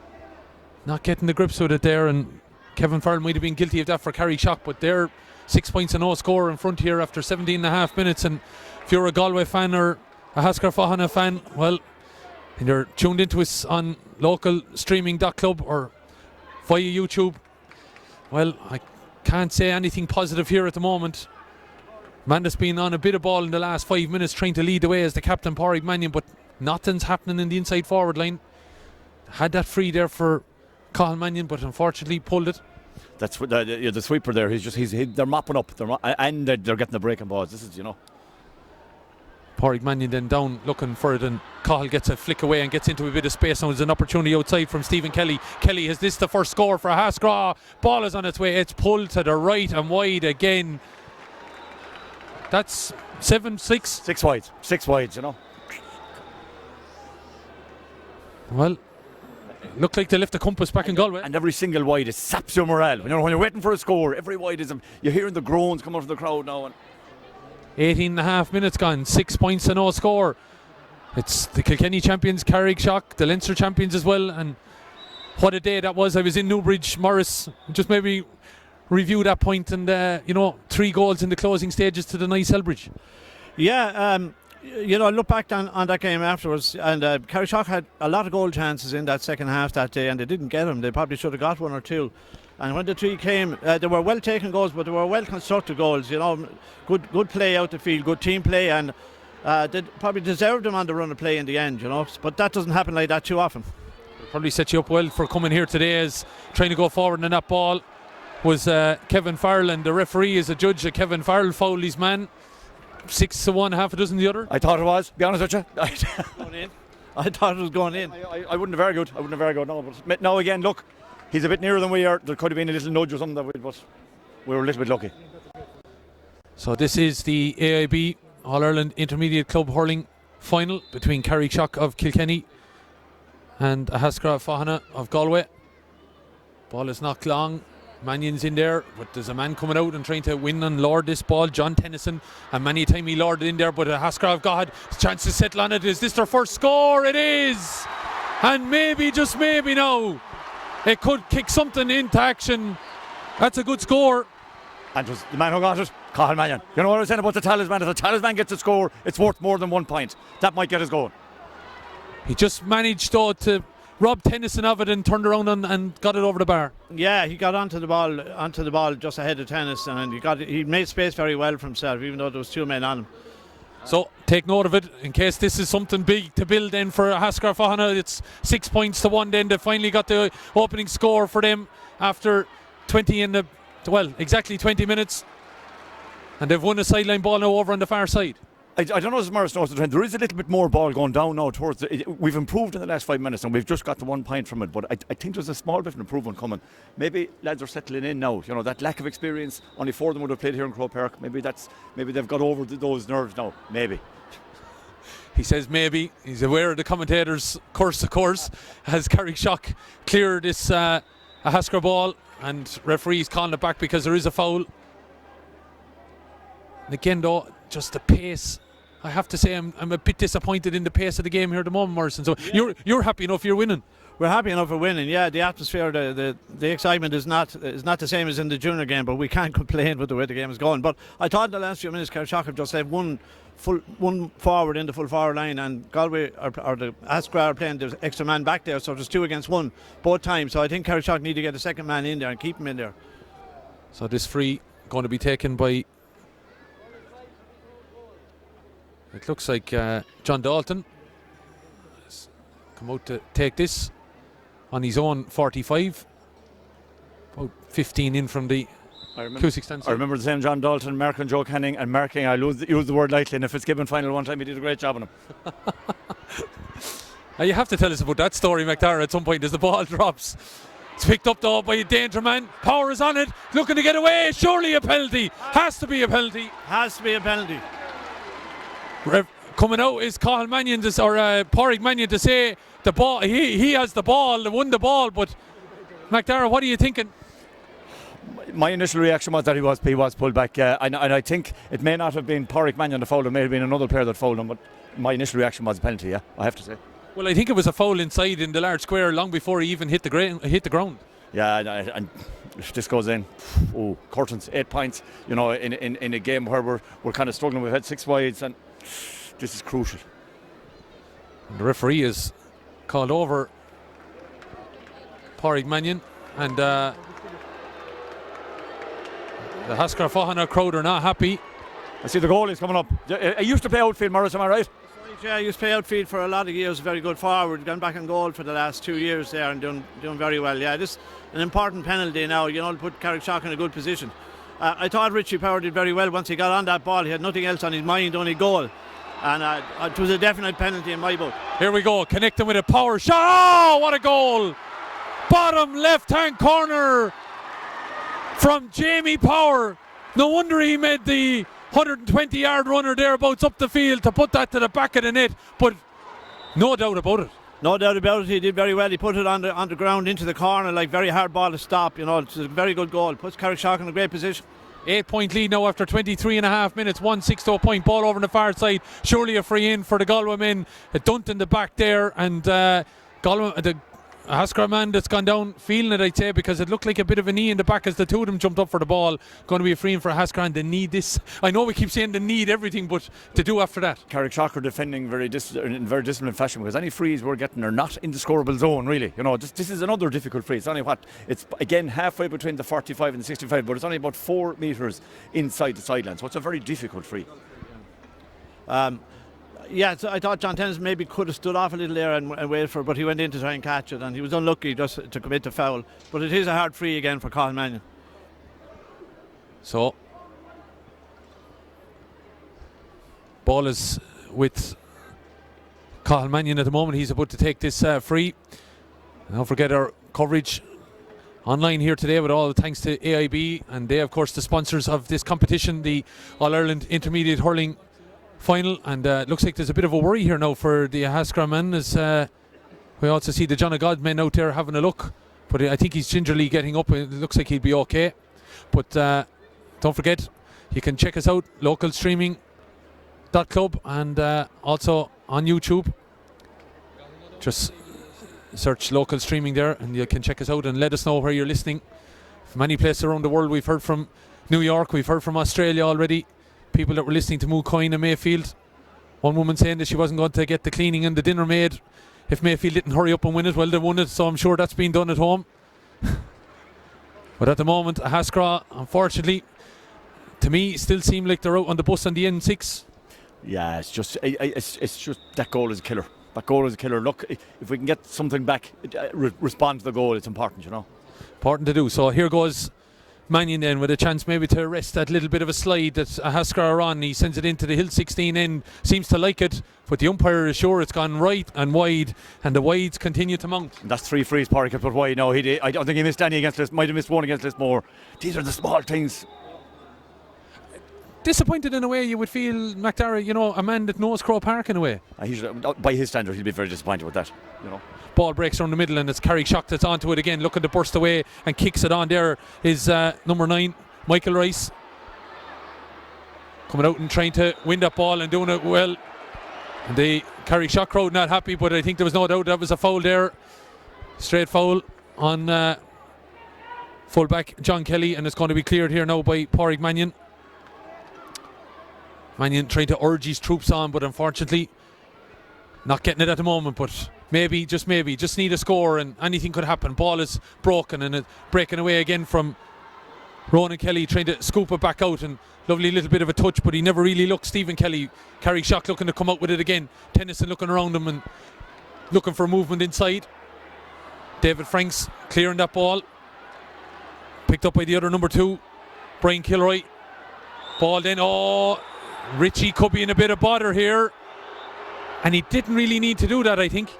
not getting the grips with it there, and Kevin Farrell might have been guilty of that for Carrickshock, but they're 6 points and no score in front here after 17 and a half minutes, and if you're a Galway fan or a Haskar Fahana fan, well, and you're tuned into us on local streaming.club or via YouTube, well, I can't say anything positive here at the moment. Manda's been on a bit of ball in the last 5 minutes trying to lead the way as the captain Pádraig Mannion, but nothing's happening in the inside forward line. Had that free there for Cathal Mannion, but unfortunately pulled it. That's what the sweeper there. They're mopping up, and they're getting the breaking balls. This is, you know. Pádraig Mannion then down looking for it, and Cathal gets a flick away and gets into a bit of space. Now there's an opportunity outside from Stephen Kelly. Kelly, has this the first score for Haskra? Ball is on its way. It's pulled to the right and wide again. That's 7-6. 6 wide, you know. Well, looked like they left the compass back in Galway. And every single wide is saps your morale. You know, when you're waiting for a score, every wide is you're hearing the groans come out of the crowd now. And 18 and a half minutes gone, 6 points to no score. It's the Kilkenny champions, Carrickshock, the Leinster champions as well, and what a day that was. I was in Newbridge, Morris, just maybe review that point, and 3 goals in the closing stages to deny Selbridge. Yeah, I look back on that game afterwards, and Carrickshock had a lot of goal chances in that second half that day, and they didn't get them. They probably should have got 1 or 2. And when the three came, they were well taken goals, but they were well constructed goals. You know, good play out the field, good team play, and they probably deserved them on the run of play in the end. You know, but that doesn't happen like that too often. Probably set you up well for coming here today, as trying to go forward in that ball was Kevin Farrell, and the referee is a judge. Kevin Farrell fouled his man 6-1, half a dozen the other. I thought it was, be honest with you. Going in. I thought it was going in. I wouldn't have argued. No, but now again, look, he's a bit nearer than we are. There could have been a little nudge or something, but we were a little bit lucky. So this is the AIB All-Ireland Intermediate Club Hurling final between Carrickshock of Kilkenny and Haskra Fahana of Galway. Ball is knocked long. Mannion's in there, but there's a man coming out and trying to win and lord this ball, John Tennyson, and many a time he lorded in there, but Haskra of God, chance to settle on it. Is this their first score? It is! And maybe, just maybe now, it could kick something into action. That's a good score. And it was the man who got it, Cathal Mannion. You know what I was saying about the talisman? If the talisman gets a score, it's worth more than 1 point. That might get us going. He just managed though to rob Tennyson of it and turned around and got it over the bar. Yeah, he got onto the ball just ahead of Tennyson, and he made space very well for himself, even though there was 2 men on him. So take note of it in case this is something big to build then for Haskra Fahana. It's 6 points to 1 then. They finally got the opening score for them after exactly 20 minutes. And they've won a sideline ball now over on the far side. I don't know if Morris knows the trend. There is a little bit more ball going down now towards we've improved in the last 5 minutes and we've just got the 1 point from it, but I think there's a small bit of improvement coming. Maybe lads are settling in now. You know, that lack of experience, only 4 of them would have played here in Croke Park. Maybe they've got over those nerves now. Maybe. He says maybe. He's aware of the commentators' curse, of course, as Carrickshock clear this a Haskra ball, and referees calling it back because there is a foul. And again though, just the pace. I have to say I'm a bit disappointed in the pace of the game here at the moment, Morrison. So you're happy enough you're winning? We're happy enough for winning. Yeah, the atmosphere, the excitement is not the same as in the junior game, but we can't complain with the way the game is going. But I thought in the last few minutes Carrickshock have just had one forward in the full forward line, and Galway or the Haskra are playing the extra man back there, so there's 2 against 1 both times. So I think Carrickshock need to get a second man in there and keep him in there. So this free going to be taken by, it looks like John Dalton has come out to take this on his own 45, about 15 in from the Cusick stand. I remember the same John Dalton, marking Joe Canning and marking, I use the word lightly, and if it's given final one time he did a great job on him. You have to tell us about that story, McDara, at some point as the ball drops. It's picked up though by a danger man. Power is on it, looking to get away. Surely a penalty. Has to be a penalty. Has to be a penalty. Coming out is Cathal Mannion Pádraig Mannion to say the ball. He has the ball, won the ball. But McDara, what are you thinking? My initial reaction was that he was pulled back, and I think it may not have been Pádraig Mannion that fouled him. It may have been another player that fouled him. But my initial reaction was a penalty. Yeah, I have to say. Well, I think it was a foul inside in the large square long before he even hit the ground. Yeah, and if this goes in, curtains, 8 points. You know, in a game where we're kind of struggling. We've had 6 wides and this is crucial. And the referee is called over Pádraig Mannion, and the Haskra Fahana crowd are not happy. I see the goalie's coming up. I used to play outfield, Morris, am I right? Yeah, I used to play outfield for a lot of years, very good forward, gone back on goal for the last 2 years there and doing very well. Yeah, this is an important penalty now, you know, to put Carrickshock in a good position. I thought Richie Power did very well once he got on that ball. He had nothing else on his mind, only goal. And it was a definite penalty in my book. Here we go, connecting with a power shot. Oh, what a goal! Bottom left-hand corner from Jamie Power. No wonder he made the 120-yard runner thereabouts up the field to put that to the back of the net. But no doubt about it. No doubt about it, he did very well. He put it on the ground into the corner, like very hard ball to stop. You know, it's a very good goal. Puts Carrickshock in a great position. 8-point lead now after 23.5 minutes. 1-6 to a point. Ball over on the far side. Surely a free in for the Galway men. A dunt in the back there, and a Haskra man that's gone down feeling it, I'd say, because it looked like a bit of a knee in the back as the two of them jumped up for the ball. Going to be a free in for Haskra, and they need this. I know we keep saying they need everything, but to do after that. Carrickshock are defending in very disciplined fashion, because any frees we're getting are not in the scoreable zone, really. You know, this is another difficult free. It's only it's again halfway between the 45 and the 65, but it's only about 4 metres inside the sideline, so it's a very difficult free. Yeah, so I thought John Tennyson maybe could have stood off a little there and waited for it, but he went in to try and catch it, and he was unlucky just to commit the foul. But it is a hard free again for Colin Mannion. So, ball is with Colin Mannion at the moment. He's about to take this free. Don't forget our coverage online here today, with all thanks to AIB, and they, of course, the sponsors of this competition, the All-Ireland Intermediate Hurling Final. And looks like there's a bit of a worry here now for the Haskra men, as we also see the John of God men out there having a look, but I think he's gingerly getting up. It looks like he'll be okay. But don't forget, you can check us out, localstreaming.club, and also on YouTube. Just search local streaming there and you can check us out and let us know where you're listening. From many places around the world. We've heard from New York, we've heard from Australia already, people that were listening to Mooncoin and Mayfield. One woman saying that she wasn't going to get the cleaning and the dinner made if Mayfield didn't hurry up and win it. Well, they won it, so I'm sure that's been done at home. But at the moment, Haskra, unfortunately, to me, still seem like they're out on the bus on the N6. Yeah, it's just that goal is a killer. That goal is a killer. Look, if we can get something back, respond to the goal, it's important, you know. Important to do. So here goes Mannion then, with a chance maybe to arrest that little bit of a slide that Haskra are on. He sends it into the Hill 16 end, seems to like it, but the umpire is sure it's gone right and wide, and the wides continue to mount. And that's 3 frees Pádraig could put wide now. I don't think he missed any against this. Might have missed one against Lismore. These are the small things. Disappointed in a way, you would feel, McDara, you know, a man that knows Croke Park in a way. By his standard, he'll be very disappointed with that, you know. Ball breaks around the middle, and it's Carrickshock that's onto it again, looking to burst away and kicks it on. There is number 9, Michael Rice, coming out and trying to win that ball and doing it well. And the Carrickshock crowd not happy, but I think there was no doubt that was a foul there. Straight foul on fullback John Kelly, and it's going to be cleared here now by Pádraig Mannion. Mannion trying to urge his troops on, but unfortunately not getting it at the moment. But maybe, just need a score and anything could happen. Ball is broken and it's breaking away again from Ronan Kelly, trying to scoop it back out, and lovely little bit of a touch, but he never really looked. Stephen Kelly, Carrickshock looking to come out with it again. Tennyson looking around him and looking for movement inside. David Franks clearing that ball, picked up by the other number 2, Brian Kilroy. Ball then, Richie could be in a bit of bother here, and he didn't really need to do that, I think.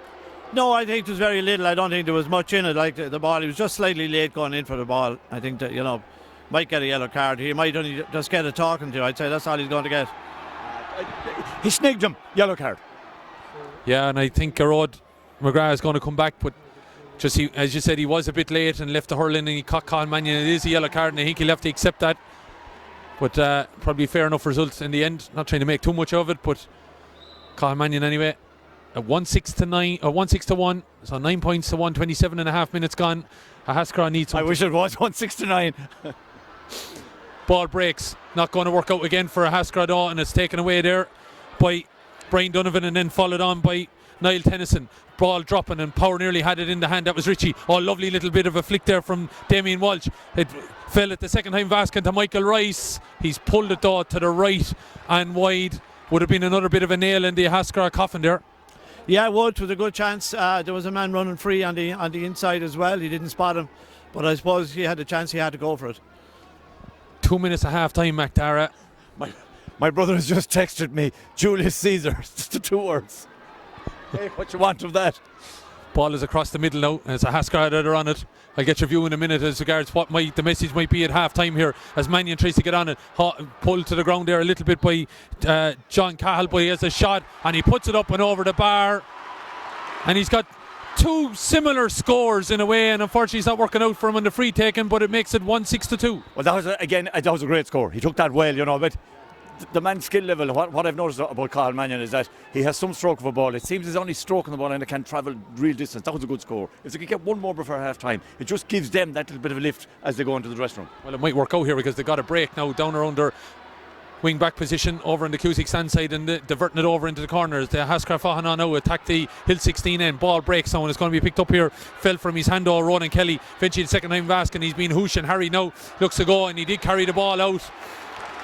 No, I think there was very little. I don't think there was much in it. Like the ball, he was just slightly late going in for the ball. I think that, you know, might get a yellow card. He might only just get a talking to. I'd say that's all he's going to get. He snigged him, yellow card. Yeah, and I think Garrod McGrath is going to come back, but just as you said, he was a bit late and left the hurling, and he caught Colin Mannion. It is a yellow card, and I think he'll have to accept that. But probably fair enough results in the end. Not trying to make too much of it, but Colin Mannion anyway. 1-6 to 1. So 9 points to 1. 27.5 minutes gone. Haskra needs something. I wish it was 1-6 to 9. Ball breaks. Not going to work out again for Haskra though, and it's taken away there by Brian Donovan and then followed on by Niall Tennyson. Ball dropping, and Power nearly had it in the hand. That was Richie. Lovely little bit of a flick there from Damien Walsh. It fell at the second time Vaskin to Michael Rice. He's pulled it though to the right and wide. Would have been another bit of a nail in the Haskra coffin there. Yeah, Woods was a good chance. There was a man running free on the inside as well. He didn't spot him, but I suppose he had a chance. He had to go for it. 2 minutes at half time, McDara. My brother has just texted me, Julius Caesar. Just the 2 words. Hey, what you want of that? Ball is across the middle now. It's a Haskra that are on it. I'll get your view in a minute as regards what the message might be at half time here, as Mannion tries to get on it. Pulled to the ground there a little bit by John Cahill, but he has a shot and he puts it up and over the bar, and he's got 2 similar scores in a way, and unfortunately it's not working out for him on the free taken, but it makes it 1-6 to 2. Well, that was a great score. He took that well, you know, but the man's skill level, what I've noticed about Cathal Mannion is that he has some stroke of a ball. It seems he's only stroking the ball and it can travel real distance. That was a good score. If they could get one more before half time, it just gives them that little bit of a lift as they go into the dressing room. Well, it might work out here because they got a break now down around their wing back position over in the Cusick stand side and diverting it over into the corners. The Haskell Fahan now attack the Hill 16 end. Ball breaks now and it's going to be picked up here. Fell from his hand over Ronan Kelly. Eventually the second time Vask, and he's been hoosh, and Harry now looks to go, and he did carry the ball out.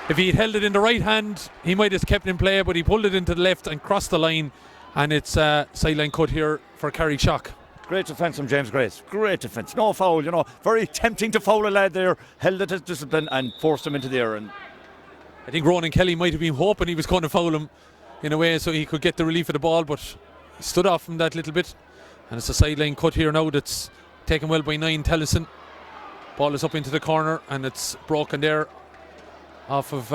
If he had held it in the right hand, he might have kept it in play, but he pulled it into the left and crossed the line, and it's sideline cut here for Carrickshock. Great defence from James Grace. Great defence. No foul, Very tempting to foul a lad there. Held it as discipline and forced him into the air. And I think Ronan Kelly might have been hoping he was going to foul him in a way so he could get the relief of the ball, but he stood off from that little bit. And it's a sideline cut here now that's taken well by 9 Tellison. Ball is up into the corner and it's broken there off of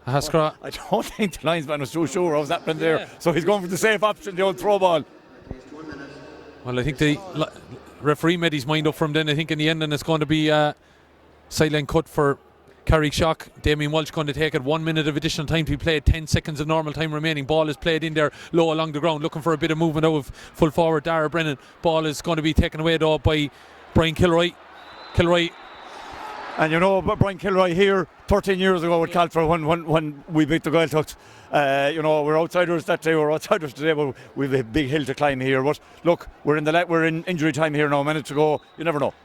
Haskell. I don't think the linesman was too sure what was happening there. So he's going for the safe option, the old throw ball. Well, I think the referee made his mind up from then. I think in the end, and it's going to be sideline cut for Carrickshock. Damien Walsh going to take it. 1 minute of additional time to be played. 10 seconds of normal time remaining. Ball is played in there low along the ground, looking for a bit of movement out of full forward Dara Brennan. Ball is going to be taken away though by Brian Kilroy. And Brian Kilroy here 13 years ago with Calfer when we beat the Gaeltacht. We're outsiders that day, we're outsiders today, but we've a big hill to climb here. But look, we're in injury time here now, a minute to go. You never know.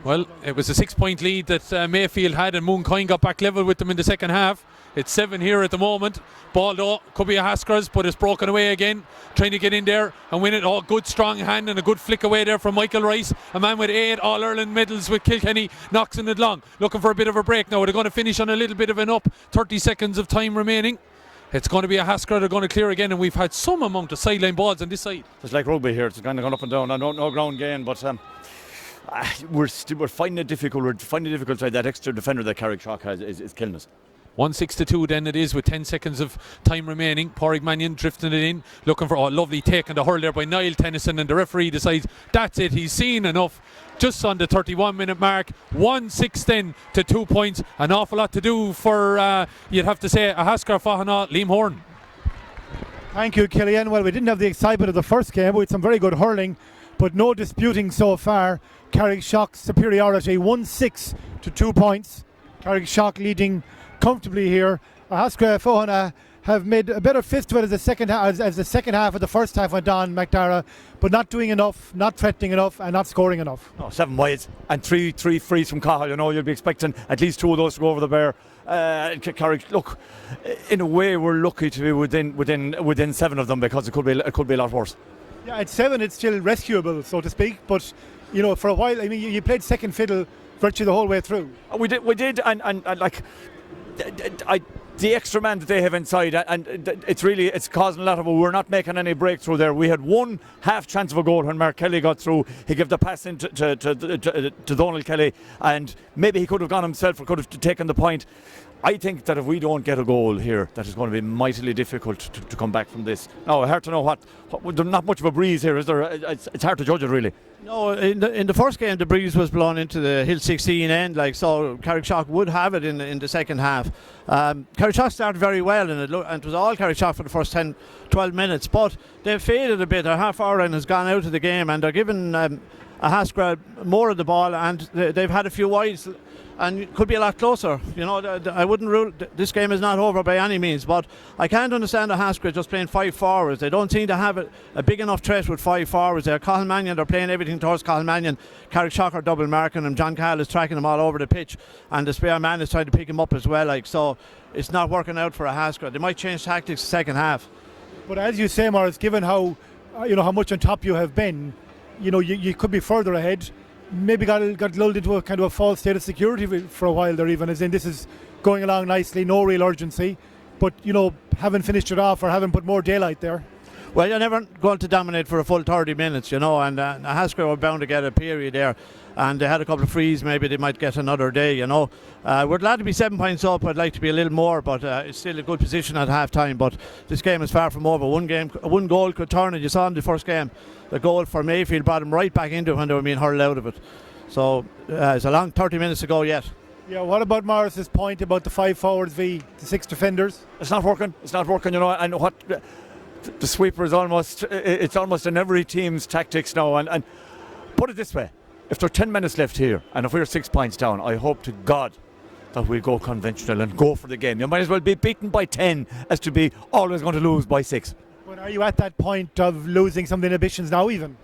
Well, it was a 6-point lead that Mayfield had, and Mooncoin got back level with them in the second half. It's 7 here at the moment. Ball though, could be a Haskell's, but it's broken away again. Trying to get in there and win it. Oh, good strong hand and a good flick away there from Michael Rice. A man with 8 All-Ireland medals with Kilkenny, knocks it long. Looking for a bit of a break now. They're going to finish on a little bit of an up. 30 seconds of time remaining. It's going to be a Haskell. They're going to clear again, and we've had some amount of sideline balls on this side. It's like rugby here. It's kind of gone up and down. I don't know ground gain, but we're finding it difficult. We're finding it difficult. That extra defender that Carrickshock has is killing us. 1-6-2 then it is with 10 seconds of time remaining. Pádraig Mannion drifting it in, looking for lovely take and the hurl there by Niall Tennyson, and the referee decides that's it, he's seen enough. Just on the 31-minute mark, 1-6 then to 2 points. An awful lot to do for, you'd have to say, a Haskell Fahanagh, Liam Horn. Thank you, Killian. Well, we didn't have the excitement of the first game with some very good hurling, but no disputing so far Carrickshock's superiority. 1-6 to 2 points. Carrickshock leading comfortably here. Haskell Fahanagh have made a better fist to it as the second half of the first half went on, McDara, but not doing enough, not threatening enough, and not scoring enough. No, 7 wides and three frees from Cathal. You'll be expecting at least 2 of those to go over the bar. Look, in a way, we're lucky to be within 7 of them, because it could be a lot worse. Yeah, at 7 it's still rescuable, so to speak, but for a while, I mean, you played second fiddle virtually the whole way through. We did, and like the extra man that they have inside, and it's causing a lot of. We're not making any breakthrough there. We had 1 half chance of a goal when Mark Kelly got through. He gave the pass in to Donald Kelly, and maybe he could have gone himself or could have taken the point. I think that if we don't get a goal here, that is going to be mightily difficult to come back from this. Now, hard to know there's not much of a breeze here, is there? It's hard to judge it, really. No, in the first game, the breeze was blown into the Hill 16 end, so Carrickshock would have it in the second half. Carrickshock started very well, and it was all Carrickshock for the first 10-12 minutes, but they've faded a bit. Their half-hour line has gone out of the game, and they're giving a Haskell more of the ball, and they've had a few wides, and it could be a lot closer. I wouldn't rule this game is not over by any means, but I can't understand the Haskell just playing 5 forwards. They don't seem to have a big enough threat with 5 forwards there. Cathal Mannion, they're playing everything towards Cathal Mannion. Carrickshock are double marking him. John Cahill is tracking him all over the pitch, and the spare man is trying to pick him up as well. So it's not working out for a Haskell. They might change tactics the second half. But as you say, Morris, given how much on top you have been, you could be further ahead. Maybe got lulled into a kind of a false state of security for a while there, even as in this is going along nicely, no real urgency, but haven't finished it off or haven't put more daylight there. Well, you're never going to dominate for a full 30 minutes, and Haskell were bound to get a period there, and they had a couple of frees. Maybe they might get another day. We're glad to be 7 points up. I'd like to be a little more, but it's still a good position at half time. But this game is far from over. One goal could turn it. You saw in the first game, the goal for Mayfield brought them right back into it when they were being hurled out of it. So it's a long 30 minutes to go yet. Yeah, what about Morris's point about the 5 forwards v the 6 defenders? It's not working. It's not working, you know. And what the sweeper is it's almost in every team's tactics now. And put it this way: if there are 10 minutes left here, and if we're 6 points down, I hope to God that we'll go conventional and go for the game. You might as well be beaten by 10 as to be always going to lose by 6. But are you at that point of losing some of the inhibitions now even?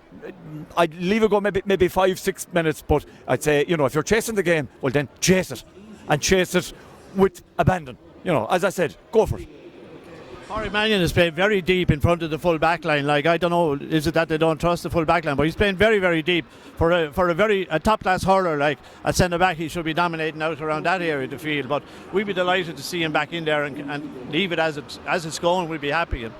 I'd leave it go maybe 5-6 minutes, but I'd say, you know, if you're chasing the game, well then chase it, and chase it with abandon. You know, as I said, go for it. Corey Mannion has played very deep in front of the full back line. Like, I don't know, is it that they don't trust the full back line, but he's playing very, very deep for a top class hurler. Like at centre back, he should be dominating out around that area of the field. But we'd be delighted to see him back in there and leave it as it's going. We'd be happy.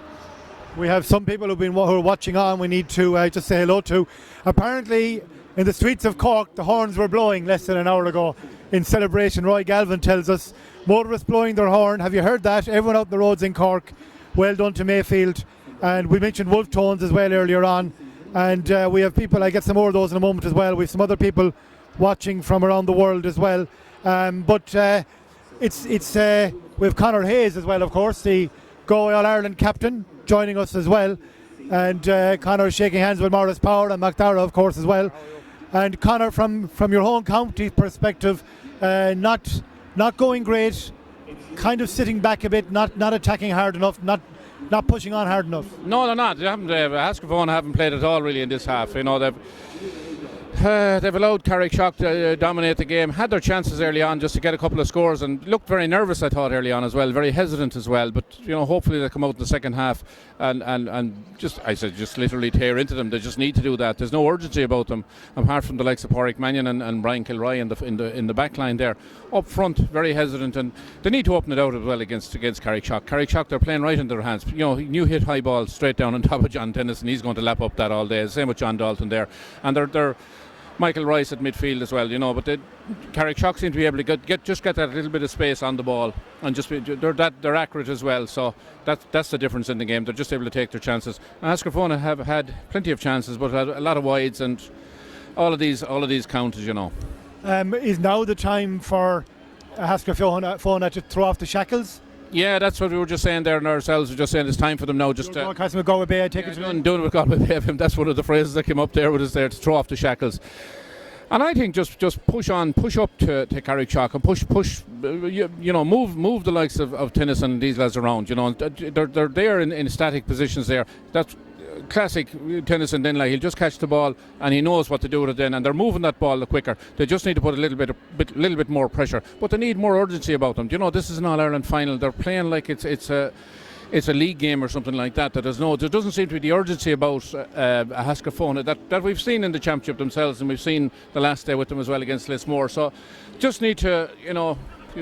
We have some people who are watching on. We need to just say hello to. Apparently, in the streets of Cork, the horns were blowing less than an hour ago in celebration. Roy Galvin tells us motorists blowing their horn. Have you heard that? Everyone out on the roads in Cork. Well done to Mayfield. And we mentioned wolf tones as well earlier on. And we have people. I get some more of those in a moment as well. We have some other people watching from around the world as well. But we have Conor Hayes as well, of course, the Go All-Ireland captain, joining us as well, and Conor shaking hands with Morris Power and McDara, of course, as well. And Conor, from your home county perspective, not going great, kind of sitting back a bit, not attacking hard enough, not pushing on hard enough. No, they're not. They haven't. Hascafona haven't played at all really in this half. You know, they've allowed Carrickshock to dominate the game, had their chances early on just to get a couple of scores, and looked very nervous, I thought, early on as well, very hesitant as well. But you know, hopefully they come out in the second half and just literally tear into them. They just need to do that. There's no urgency about them, apart from the likes of Pádraig Mannion and Brian Kilroy in the back line there. Up front, very hesitant, and they need to open it out as well against Carrickshock. Carrickshock, they're playing right in their hands. You know, new hit high ball straight down on top of John Tennyson. He's going to lap up that all day. Same with John Dalton there, and they're Michael Rice at midfield as well, you know, but Carrickshock seem to be able to get that little bit of space on the ball, and they're accurate as well. So that's the difference in the game. They're just able to take their chances. And Hascafona have had plenty of chances, but had a lot of wides, and all of these counted, you know. Is now the time for Hascafona to throw off the shackles? Yeah, that's what we were just saying there in ourselves. We're just saying it's time for them now. Just doing it with Galway Bay, I take it. Doing it with Galway Bay. That's one of the phrases that came up there. Was there to throw off the shackles. And I think just push up to Carrickshock and push. You know, move the likes of Tennyson and these lads around. You know, they're there in static positions there. That's classic Tennyson. Then he'll just catch the ball and he knows what to do with it then, and they're moving that ball quicker. They just need to put a little bit more pressure, but they need more urgency about them. You know, this is an All-Ireland final. They're playing like it's a league game or something like that. There doesn't seem to be the urgency about Hascafona that we've seen in the championship themselves, and we've seen the last day with them as well against Lismore. So just need to, you know,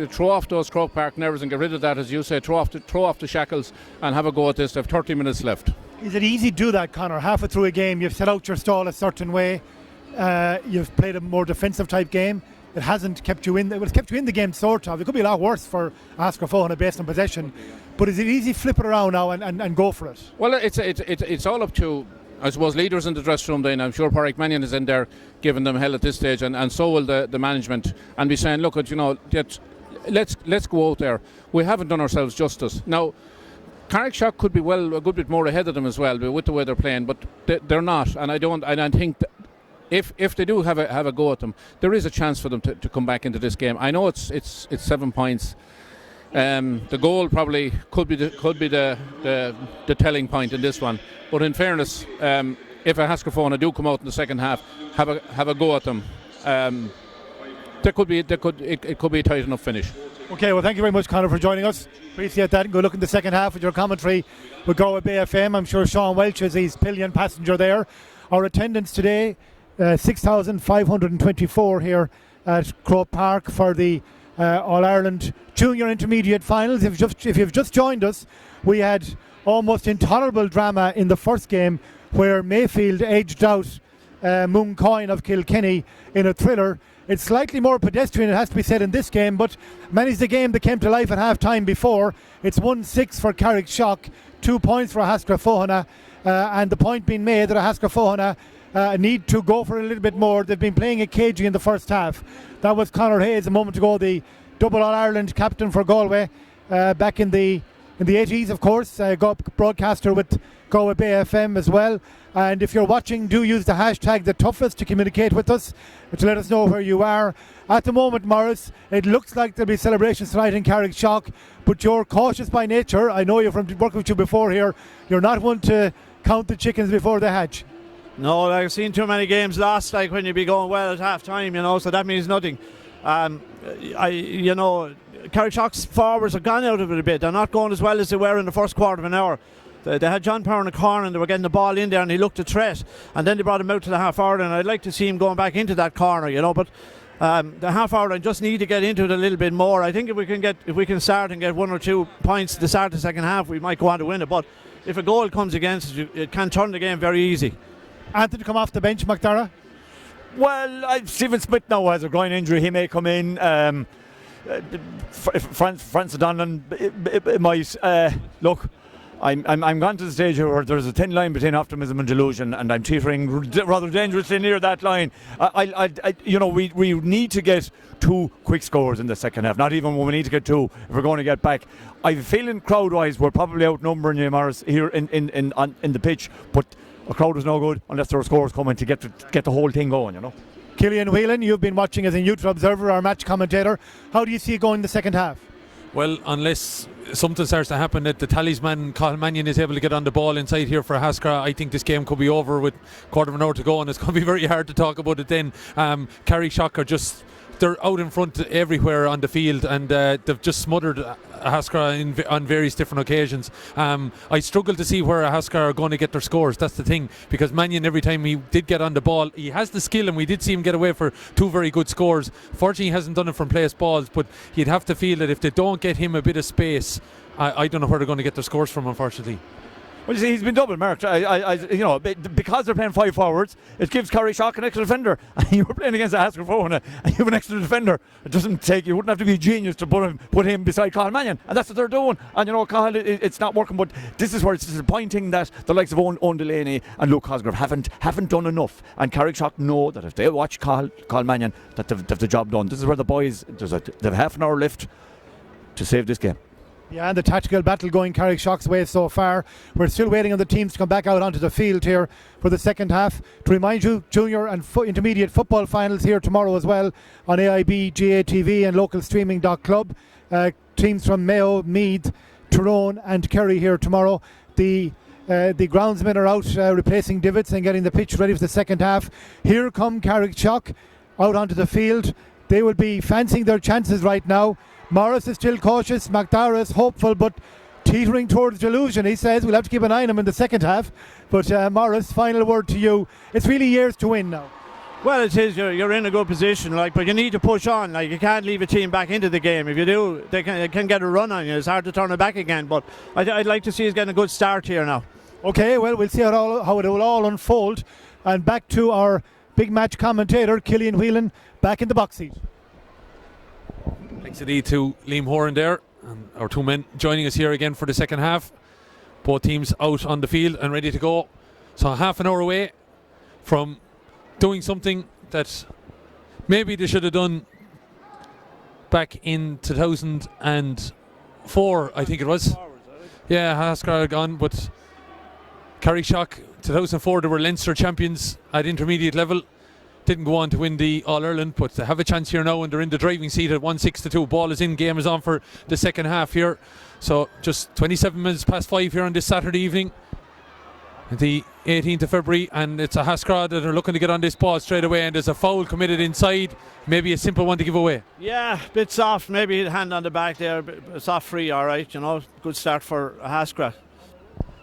throw off those Croke Park nerves and get rid of that, as you say, throw off the shackles and have a go at this. They have 30 minutes left. Is it easy to do that, Conor? Halfway through a game, you've set out your stall a certain way, you've played a more defensive type game. It hasn't kept you in. It's kept you in the game, sort of. It could be a lot worse for Hascafona based on possession. But is it easy to flip it around now and go for it? Well, it's all up to, I suppose, leaders in the dressing room. Then I'm sure Pádraig Mannion is in there giving them hell at this stage, and so will the management, and be saying, look, you know, let's go out there. We haven't done ourselves justice. Now, Carrickshock could be a good bit more ahead of them as well with the way they're playing, but they're not. And I think that if they do have a go at them, there is a chance for them to come back into this game. I know it's 7 points. The goal probably could be the telling point in this one. But in fairness, if a Hascafona do come out in the second half, have a go at them, it could be a tight enough finish. Okay, well, thank you very much, Conor, for joining us. Appreciate that. And go look in the second half with your commentary with Galway Bay FM. I'm sure Sean Welch is his pillion passenger there. Our attendance today, 6,524 here at Croke Park for the All-Ireland Junior Intermediate Finals. If you've just joined us, we had almost intolerable drama in the first game where Mayfield edged out Mooncoin of Kilkenny in a thriller. It's slightly more pedestrian, it has to be said, in this game, but many's the game that came to life at half-time before. It's 1-6 for Carrickshock, 2 points for Hascafona, and the point being made that Hascafona need to go for a little bit more. They've been playing it cagey in the first half. That was Conor Hayes a moment ago, the double All-Ireland captain for Galway back in the 80s, of course, broadcaster with Galway Bay FM as well. And if you're watching, do use the hashtag the toughest to communicate with us, to let us know where you are. At the moment, Morris, it looks like there'll be celebrations tonight in Carrickshock, but you're cautious by nature. I know you're from working with you before here. You're not one to count the chickens before they hatch. No, I've seen too many games lost, like when you be going well at half time, so that means nothing. Carrickshock's forwards have gone out of it a bit. They're not going as well as they were in the first quarter of an hour. They had John Power in the corner and they were getting the ball in there and he looked a threat, and then they brought him out to the half hour, and I'd like to see him going back into that corner, but the half hour just need to get into it a little bit more. I think if we can start and get 1 or 2 points to start the second half, we might go on to win it, but if a goal comes against it, it can turn the game very easy. Anthony, come off the bench, McDara? Well, Stephen Smith now has a groin injury. He may come in. Francis Donlan might. Look, I'm gone to the stage where there's a thin line between optimism and delusion, and I'm teetering rather dangerously near that line. We need to get 2 quick scores in the second half. Not even when we need to get 2 if we're going to get back. I have a feeling crowd-wise we're probably outnumbering you, Morris, here in the pitch, but a crowd is no good unless there are scores coming to get the whole thing going. Killian Whelan, you've been watching as a neutral observer, our match commentator. How do you see it going in the second half? Well, unless something starts to happen that the talisman Cathal Mannion is able to get on the ball inside here for Haskra, I think this game could be over with quarter of an hour to go, and it's going to be very hard to talk about it then. Carrickshock are they're out in front everywhere on the field, and they've just smothered Haskra on various different occasions. I struggle to see where Haskra are going to get their scores. That's the thing, because Mannion, every time he did get on the ball, he has the skill, and we did see him get away for 2 very good scores. Fortunately, he hasn't done it from place balls, but you'd have to feel that if they don't get him a bit of space, I don't know where they're going to get their scores from, unfortunately. Well, you see, he's been double marked. Because they're playing 5 forwards, it gives Carrickshock an extra defender. And you were playing against a Haskell forward, and you have an extra defender. It doesn't take. You wouldn't have to be a genius to put him beside Cathal Mannion, and that's what they're doing. And Cathal, it's not working. But this is where it's disappointing that the likes of Owen Delaney and Luke Cosgrove haven't done enough. And Carrickshock know that if they watch Cathal Mannion, that they've the job done. This is where the boys they've half an hour left to save this game. Yeah, and the tactical battle going Carrickshock's way so far. We're still waiting on the teams to come back out onto the field here for the second half. To remind you, junior and intermediate football finals here tomorrow as well on AIB, GATV and localstreaming.club. Teams from Mayo, Meath, Tyrone and Kerry here tomorrow. The groundsmen are out replacing divots and getting the pitch ready for the second half. Here come Carrickshock out onto the field. They will be fancying their chances right now. Morris is still cautious, McDara is hopeful but teetering towards delusion. He says we'll have to keep an eye on him in the second half. But Morris, final word to you. It's really years to win now. Well, it is. You're in a good position, but you need to push on. You can't leave a team back into the game. If you do, they can get a run on you. It's hard to turn it back again. But I'd like to see us getting a good start here now. Okay, well, we'll see how it will all unfold. And back to our big match commentator, Killian Whelan, back in the box seat. Thanks indeed to Liam Horan there, and our 2 men joining us here again for the second half. Both teams out on the field and ready to go. So half an hour away from doing something that maybe they should have done back in 2004, I think it was. Yeah, Haskell gone, but Carrickshock 2004 they were Leinster champions at intermediate level. Didn't go on to win the All-Ireland, but they have a chance here now, and they're in the driving seat at 1-6-2. Ball is in, game is on for the second half here. So just 27 minutes past 5 here on this Saturday evening, the 18th of February, and it's a Haskell that are looking to get on this ball straight away, and there's a foul committed inside. Maybe a simple one to give away. Yeah, a bit soft. Maybe a hand on the back there, a soft free, all right. Good start for Haskell.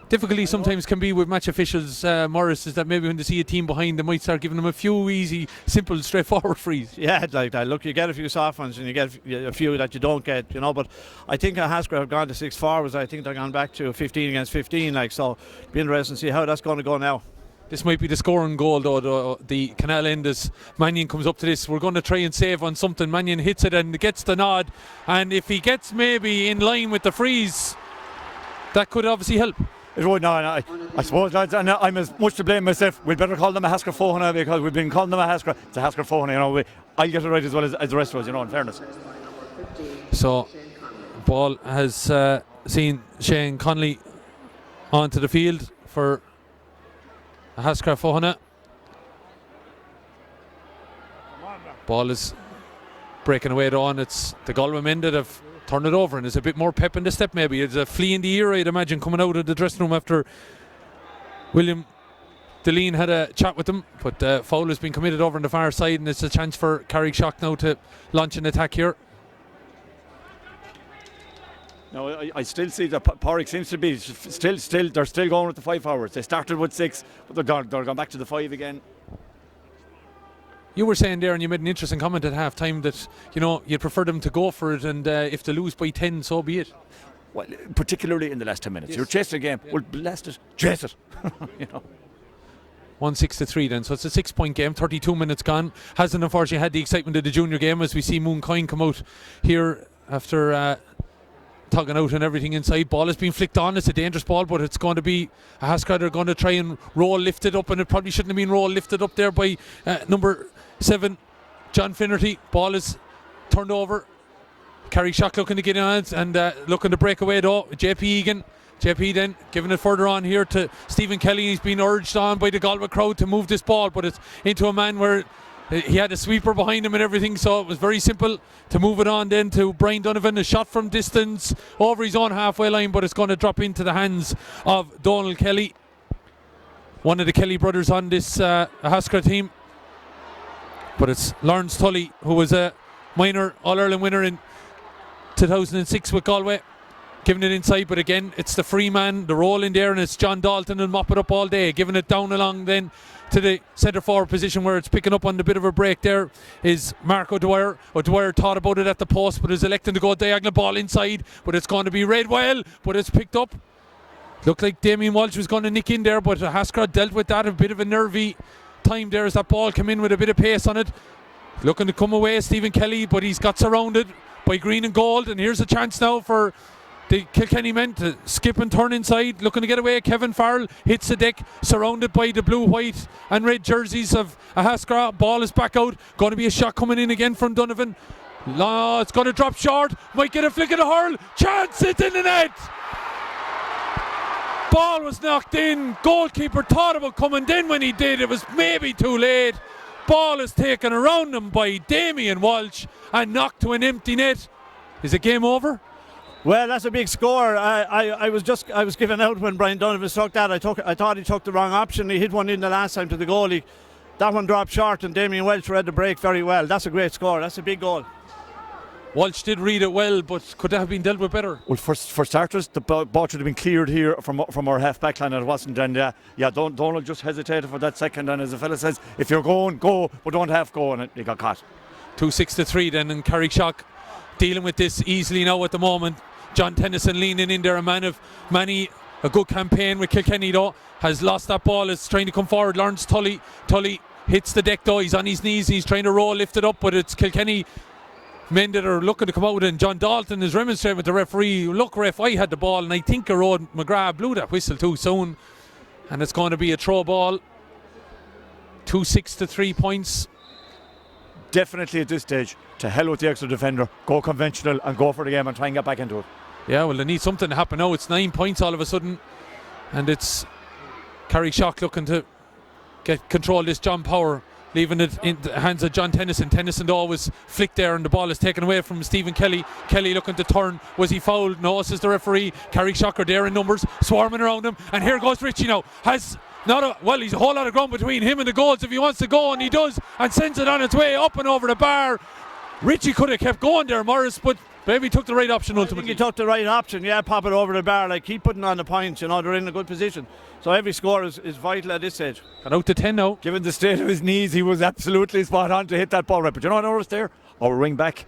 Difficulty sometimes can be with match officials, Morris, is that maybe when they see a team behind, they might start giving them a few easy, simple, straightforward frees. Yeah, like that. Look, you get a few soft ones and you get a few that you don't get, But I think Haskell have gone to 6 forwards. I think they're gone back to 15 against 15. So it'll be interesting to see how that's going to go now. This might be the scoring goal, though. The canal end as Mannion comes up to this. We're going to try and save on something. Mannion hits it and gets the nod. And if he gets maybe in line with the frees, that could obviously help. It would, no, I suppose, lads, and I'm as much to blame myself. We'd better call them a Haskell Fohana because we've been calling them a Haskell. It's a Haskell Fohana, you know. I'll get it right as well as the rest of us, you know, in fairness. So, ball has seen Shane Connolly onto the field for Haskell Fohana. Ball is breaking away though, and it's the Galway men that have turned it over, and there's a bit more pep in the step maybe. It's a flea in the ear, I'd imagine, coming out of the dressing room after William Deline had a chat with them, but foul has been committed over on the far side, and it's a chance for Carrickshock now to launch an attack here. No, I still see that Pádraig seems to be they're still going with the 5 forwards. They started with 6, but they're going back to the 5 again. You were saying there, and you made an interesting comment at half time, that you know you'd prefer them to go for it, and if they lose by 10, so be it. Well, particularly in the last 10 minutes. You're chasing a game. Well, blast it, chase it. You know. 1-6-3 then, so it's a 6-point game, 32 minutes gone. Hasn't unfortunately had the excitement of the junior game, as we see Mooncoin come out here after tugging out and everything inside. Ball has been flicked on. It's a dangerous ball, but it's going to be a Haskell. They're going to try and roll lift it up, and it probably shouldn't have been roll lifted up there by number 7 John Finnerty. Ball is turned over. Carrickshock looking to get on it and looking to break away though. JP Egan. JP then giving it further on here to Stephen Kelly. He's been urged on by the Galway crowd to move this ball, but it's into a man where he had a sweeper behind him and everything, so it was very simple to move it on then to Brian Donovan. A shot from distance over his own halfway line, but it's going to drop into the hands of Donald Kelly, one of the Kelly brothers on this Haskell team. But it's Lawrence Tully, who was a minor All-Ireland winner in 2006 with Galway, giving it inside, but again it's the free man, the roll in there, and it's John Dalton and mop it up all day, giving it down along then to the centre forward position where it's picking up on the bit of a break. There is Mark O'Dwyer. O'Dwyer thought about it at the post, but is electing to go diagonal ball inside, but it's going to be read well, but it's picked up. Looked like Damien Walsh was going to nick in there, but Haskell dealt with that, a bit of a nervy time there as that ball came in with a bit of pace on it. Looking to come away, Stephen Kelly, but he's got surrounded by green and gold, and here's a chance now for the Kilkenny men to skip and turn inside, looking to get away. Kevin Farrell hits the deck, surrounded by the blue, white and red jerseys of Haskell. Ball is back out, going to be a shot coming in again from Donovan. It's going to drop short, might get a flick of the hurl, chance, it's in the net. Ball was knocked in, goalkeeper thought about coming, then when he did it was maybe too late. Ball is taken around him by Damien Walsh and knocked to an empty net. Is it game over? Well, that's a big score. I was given out when Brian Donovan struck that. I thought he took the wrong option. He hit one in the last time to the goalie. That one dropped short, and Damien Walsh read the break very well. That's a great score. That's a big goal. Walsh did read it well, but could that have been dealt with better? Well, for starters, the ball should have been cleared here from our half back line, and it wasn't. And Donald just hesitated for that second. And as the fella says, if you're going, go, but don't half go, and he got caught. 2-6-3 then, and Carrickshock dealing with this easily now at the moment. John Tennyson leaning in there, a man of many, a good campaign with Kilkenny though, has lost that ball, is trying to come forward. Lawrence Tully hits the deck though, he's on his knees, he's trying to roll, lift it up, but it's Kilkenny men that are looking to come out, and John Dalton is remonstrating with the referee. Look, ref, I had the ball, and I think Arod McGrath blew that whistle too soon, and it's going to be a throw ball. 2-6-3 points. Definitely at this stage, to hell with the extra defender, go conventional and go for the game and try and get back into it. Yeah, well, they need something to happen now. It's 9 points all of a sudden, and it's Carrickshock looking to get control of this. John Power leaving it in the hands of John Tennyson. Tennyson though was flicked there, and the ball is taken away from Stephen Kelly. Kelly looking to turn. Was he fouled? No, says the referee. Carrickshock are there in numbers, swarming around him, and here goes Richie now. He's a whole lot of ground between him and the goals if he wants to go, and he does, and sends it on its way up and over the bar. Richie could have kept going there, Morris, but maybe took the right option ultimately. I think he took the right option, pop it over the bar, keep putting on the points, they're in a good position. So every score is vital at this stage. Got out to 10 now. Given the state of his knees, he was absolutely spot on to hit that ball right. But what was there? Our wing back,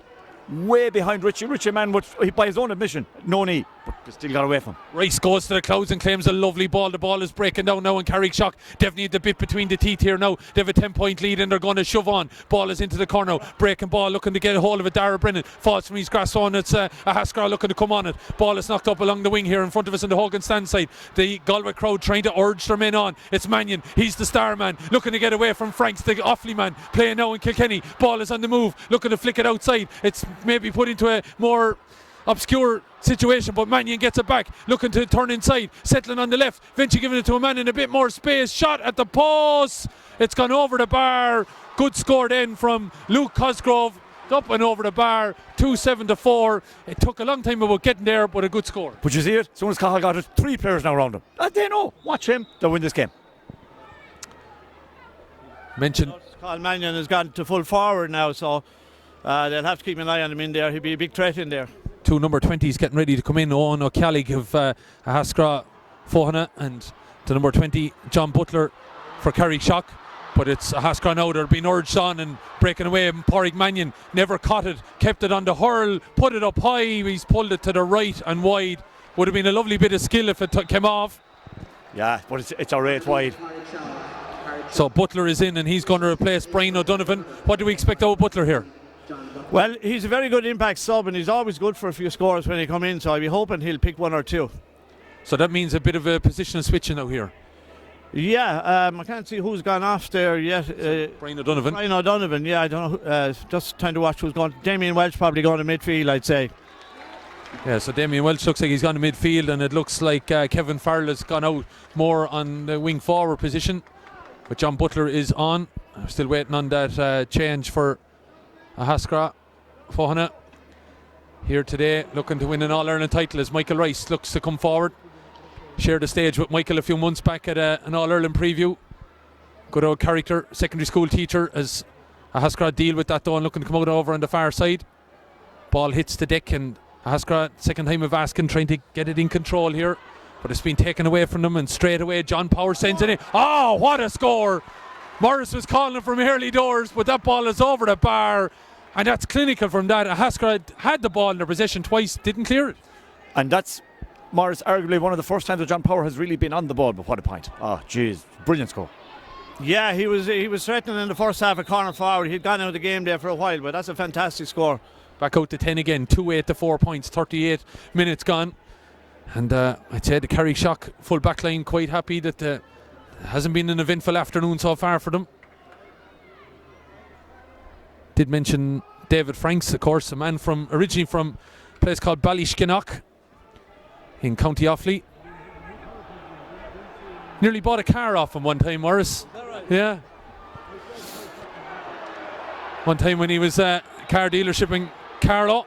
way behind Richie. Richie, man, by his own admission, no knee. but they still got away from him. Rice goes to the clouds and claims a lovely ball. The ball is breaking down now, and Carrickshock definitely the bit between the teeth here now. They have a 10-point lead and they're going to shove on. Ball is into the corner. Breaking ball, looking to get a hold of it. Dara Brennan falls from his grasp on. It's a Haskell looking to come on it. Ball is knocked up along the wing here in front of us in the Hogan stand side. The Galway crowd trying to urge their men on. It's Mannion. He's the star man, looking to get away from Franks, the Offaly man, playing now in Kilkenny. Ball is on the move, looking to flick it outside. It's maybe put into a more obscure situation, but Mannion gets it back, looking to turn inside, settling on the left, eventually giving it to a man in a bit more space. Shot at the post, it's gone over the bar. Good score then from Luke Cosgrove, up and over the bar, 2-7-4. It took a long time about getting there, but a good score. But you see it, as soon as Cahill got it, 3 players now around him. They know, watch him, they'll win this game. Mention Carl Mannion has gone to full forward now, so they'll have to keep an eye on him in there. He'll be a big threat in there. 2 number 20s getting ready to come in. Owen O'Callig of Haskra Fohana, and the number 20 John Butler for Carrickshock. But it's Haskra now, they're being urged on and breaking away. And Pádraig Mannion never caught it, kept it on the hurl, put it up high. He's pulled it to the right and wide. Would have been a lovely bit of skill if it came off. Yeah, but it's alright wide. So Butler is in and he's going to replace Brian O'Donovan. What do we expect out of Butler here? Well, he's a very good impact sub, and he's always good for a few scores when he come in, so I'll be hoping he'll pick 1 or 2. So that means a bit of a positional switching out here. Yeah, I can't see who's gone off there yet. Brian O'Donovan. Brian O'Donovan, yeah, I don't know. Just trying to watch who's going. Damien Welch probably going to midfield, I'd say. Yeah, so Damien Welch looks like he's gone to midfield, and it looks like Kevin Farrell has gone out more on the wing forward position. But John Butler is on. I'm still waiting on that change for Haskra Fohana here today, looking to win an All-Ireland title as Michael Rice looks to come forward. Shared the stage with Michael a few months back at an All-Ireland preview. Good old character, secondary school teacher, as Haskra deal with that though, and looking to come out over on the far side. Ball hits the deck, and Haskra, second time of asking, trying to get it in control here, but it's been taken away from them, and straight away John Power sends it in. Oh, what a score! Morris was calling from early doors, but that ball is over the bar, and that's clinical from that. Haskra had the ball in their possession twice, didn't clear it. And that's, Morris, arguably one of the first times that John Power has really been on the ball, but what a point. Oh, jeez, brilliant score. Yeah, he was threatening in the first half a corner forward. He'd gone out of the game there for a while, but that's a fantastic score. Back out to 10 again, 2-8 to 4 points, 38 minutes gone. And I'd say the Carrickshock full back line quite happy that it hasn't been an eventful afternoon so far for them. Did mention David Franks, of course, a man originally from a place called Ballyskinnock in County Offaly. Nearly bought a car off him one time, Morris. Right? Yeah. One time when he was at a car dealership in Carlow.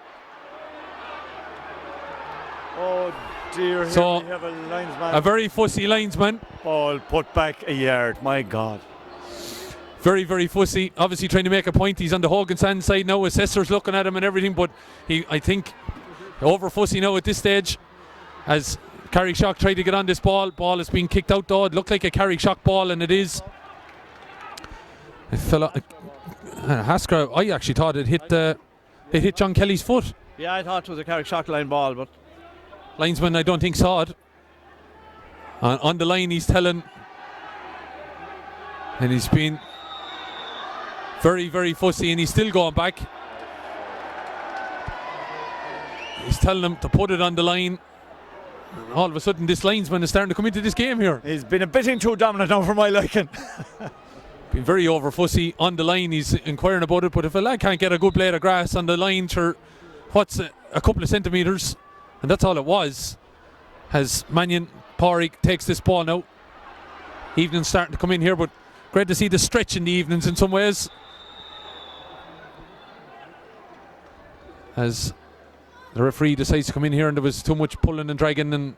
Oh dear, so here we have a linesman. A very fussy linesman. Ball put back a yard, my God. Very, very fussy. Obviously trying to make a point. He's on the Hogan Sand side now. Assessor's looking at him and everything, but I think over fussy now at this stage as Carrickshock tried to get on this ball. Ball is being kicked out though. It looked like a Carrickshock ball, and it is. It fell out. Haskra, I actually thought it hit John Kelly's foot. Yeah, I thought it was a Carrickshock line ball, but linesman I don't think saw it. On the line he's telling, and he's been very, very fussy, and he's still going back. He's telling them to put it on the line. All of a sudden this linesman is starting to come into this game here. He's been a bit too dominant now for my liking. Been very over fussy on the line. He's inquiring about it, but if a lad can't get a good blade of grass on the line for what's a couple of centimetres, and that's all it was, as Mannion Pádraig takes this ball now. Evening's starting to come in here, but great to see the stretch in the evenings in some ways. As the referee decides to come in here, and there was too much pulling and dragging, and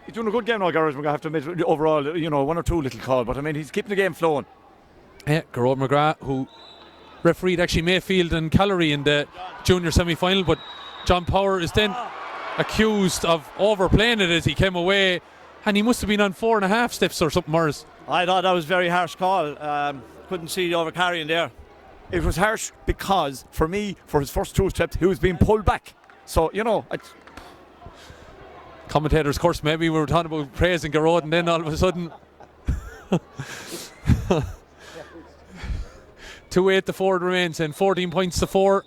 he's doing a good game now, Gareth. We're going to have to admit, overall, one or two little call, but I mean, he's keeping the game flowing. Yeah, Gerard McGrath, who refereed actually Mayfield and Callery in the junior semi-final, but John Power is then accused of overplaying it as he came away, and he must have been on 4.5 steps or something, Morris. I thought that was a very harsh call. Couldn't see the overcarrying there. It was harsh because, for me, for his first 2 steps, he was being pulled back. So, Commentators, of course, maybe we were talking about praising Garrod, and then all of a sudden 2-8 to 4 remains, and 14 points to 4.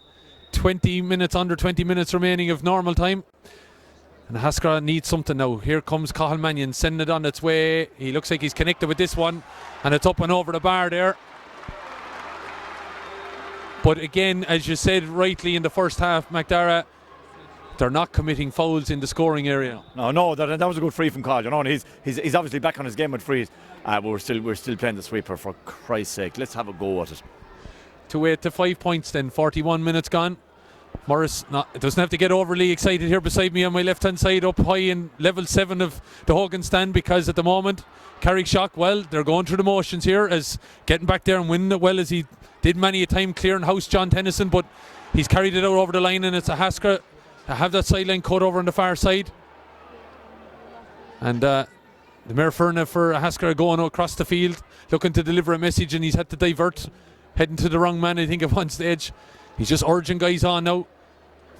20 minutes, under 20 minutes remaining of normal time. And Haskell needs something now. Here comes Cathal Mannion, sending it on its way. He looks like he's connected with this one, and it's up and over the bar there. But again, as you said rightly in the first half, McDara, they're not committing fouls in the scoring area. No, that was a good free from Carl, you know, and he's obviously back on his game with frees. But we're still playing the sweeper, for Christ's sake. Let's have a go at it. 2-8 to 5 points then, 41 minutes gone. Morris doesn't have to get overly excited here beside me on my left hand side, up high in level 7 of the Hogan stand, because at the moment Carrickshock, well, they're going through the motions here, as getting back there and winning it well, as he did many a time, clearing house John Tennyson, but he's carried it out over the line, and it's a Haskell to have that sideline cut over on the far side. And the Mayor Ferna for Haskell going across the field, looking to deliver a message, and he's had to divert, heading to the wrong man, I think, at one stage. He's just urging guys on now.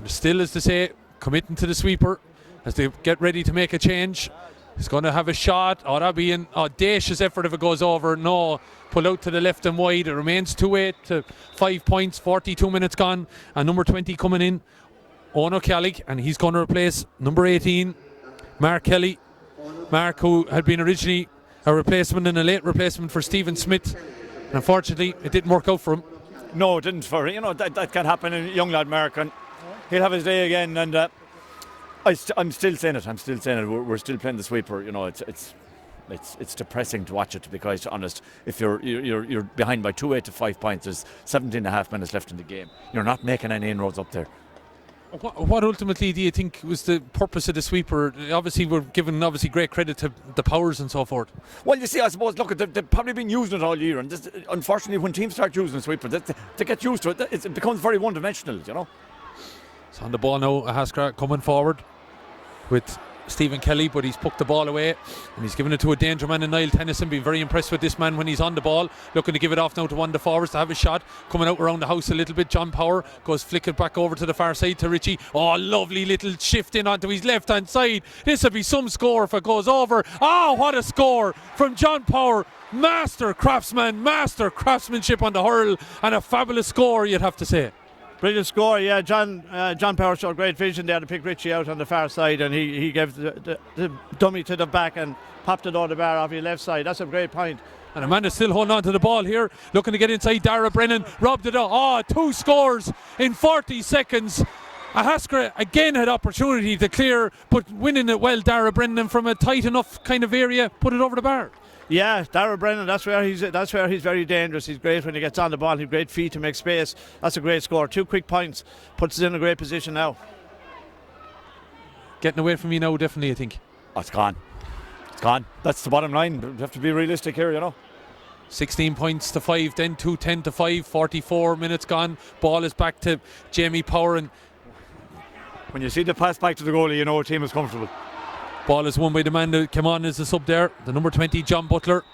Still, as to say, committing to the sweeper as they get ready to make a change. He's going to have a shot. Oh, that'll be an audacious effort if it goes over. No, pull out to the left and wide. It remains 2-8 to 5 points, 42 minutes gone. And number 20 coming in, Owen O'Callig, and he's going to replace number 18, Mark Kelly. Mark, who had been originally a replacement and a late replacement for Stephen Smith. And unfortunately, it didn't work out for him. No, it didn't. That can happen in young lad Mark, and he'll have his day again. And I'm still saying it. We're still playing the sweeper. You know, it's depressing to watch it, to be quite honest. If you're behind by 2-8 to 5 points, there's 17.5 minutes left in the game. You're not making any inroads up there. What ultimately do you think was the purpose of the sweeper? Obviously, we're giving great credit to the powers and so forth. Well, you see, I suppose, look, they've probably been using it all year, and this, unfortunately, when teams start using the sweeper, they get used to it. It becomes very one-dimensional, you know. It's on the ball now, Haskell coming forward with Stephen Kelly, but he's poked the ball away and he's given it to a danger man in Niall Tennyson. Being very impressed with this man when he's on the ball, looking to give it off now to one of the forwards to have a shot, coming out around the house a little bit. John Power goes flick it back over to the far side to Richie. Oh, lovely little shift in onto his left hand side. This will be some score if it goes over. Oh, what a score from John Power. Master craftsmanship on the hurl, and a fabulous score, you'd have to say. Brilliant score, yeah. John Power showed great vision there to pick Richie out on the far side, and he gave the dummy to the back and popped it over the bar off your left side. That's a great point. And Amanda's still holding on to the ball here, looking to get inside. Dara Brennan robbed it out. Oh, 2 scores in 40 seconds. Haskell again had opportunity to clear, but winning it well, Dara Brennan, from a tight enough kind of area, put it over the bar. Yeah, Darrell Brennan, that's where he's very dangerous. He's great when he gets on the ball. He's great feet to make space. That's a great score. 2 quick points, puts us in a great position now. Getting away from you now, definitely, I think. Oh, it's gone. That's the bottom line. We have to be realistic here, you know. 16 points to 5, then 10 to 5, 44 minutes gone. Ball is back to Jamie Power, and when you see the pass back to the goalie, you know a team is comfortable. Ball is won by the man that came on as a sub there, the number 20, John Butler.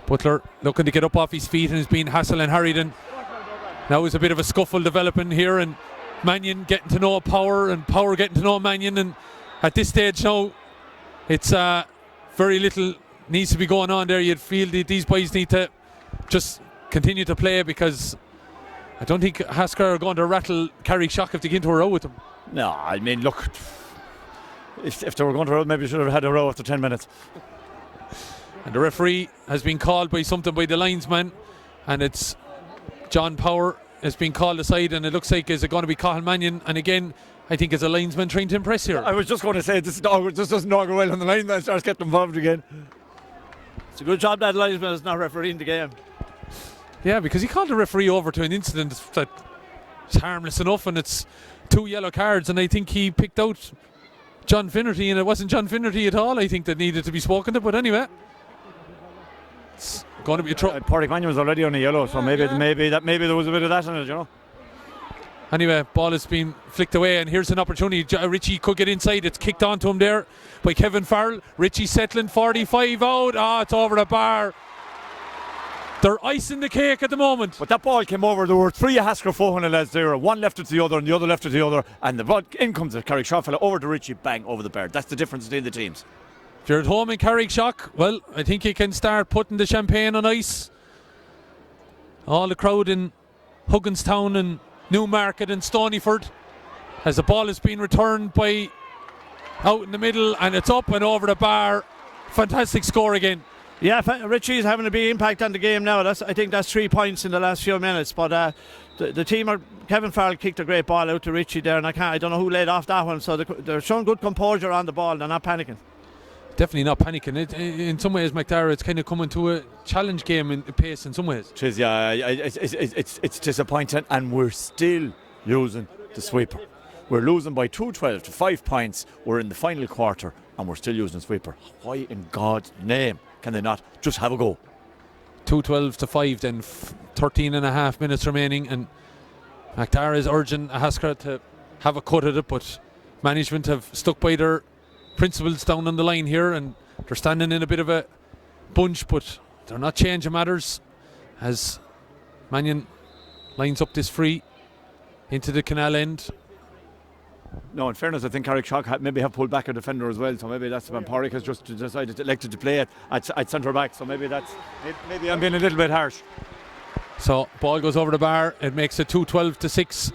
Butler looking to get up off his feet and is being hassled and harried. And now there's a bit of a scuffle developing here, and Mannion getting to know Power and Power getting to know Mannion. And at this stage now, it's very little needs to be going on there. You'd feel that these boys need to just continue to play, because I don't think Haskell are going to rattle Carrickshock if they get into a row with them. No, I mean, look, if they were going to row, maybe should have had a row after 10 minutes. And the referee has been called by the linesman, and it's John Power has been called aside, and it looks like is it going to be Cathal Mannion. And again, I think as a linesman trying to impress here. I was just going to say this doesn't augur well, and the linesman starts getting involved again. It's a good job that linesman is not refereeing the game. Yeah, because he called the referee over to an incident that is harmless enough, and it's 2 yellow cards, and I think he picked out John Finnerty, and it wasn't John Finnerty at all, I think, that needed to be spoken to. But anyway, it's going to be a trouble. Pádraig Mannion was already on a yellow, so maybe there was a bit of that in it, you know. Anyway, ball has been flicked away, and here's an opportunity. Richie could get inside. It's kicked onto him there by Kevin Farrell. Richie settling, 45 out. It's over the bar. They're icing the cake at the moment. But that ball came over. There were 3 Hasker Fohan lads there. One left it to the other and the other left it to the other. And the ball in comes the Carrickshock fella over to Richie, bang, over the bar. That's the difference between the teams. If you're at home in Carrickshock, well, I think you can start putting the champagne on ice. All the crowd in Hugginstown and Newmarket and Stonyford, as the ball is being returned by out in the middle, and it's up and over the bar. Fantastic score again. Yeah, Richie's having a big impact on the game now. I think that's 3 points in the last few minutes. But the team Kevin Farrell kicked a great ball out to Richie there, and I don't know who laid off that one. So they're showing good composure on the ball. They're not panicking. Definitely not panicking. In some ways, McDara, it's kind of coming to a challenge game in pace in some ways. It is, yeah. It's disappointing, and we're still losing the sweeper. We're losing by 2-12 to 5 points. We're in the final quarter, and we're still using sweeper. Why in God's name can they not just have a go? 2-12 to 5, then 13 and a half minutes remaining, and McDara is urging Hasker to have a cut at it, but management have stuck by their principles down on the line here, and they're standing in a bit of a bunch, but they're not changing matters as Mannion lines up this free into the canal end. No, in fairness, I think Carrickshock maybe have pulled back a defender as well, so maybe that's when Porrick has just elected to play it at centre back, so maybe maybe I'm being a little bit harsh. So ball goes over the bar, it makes it 2-12 to 6.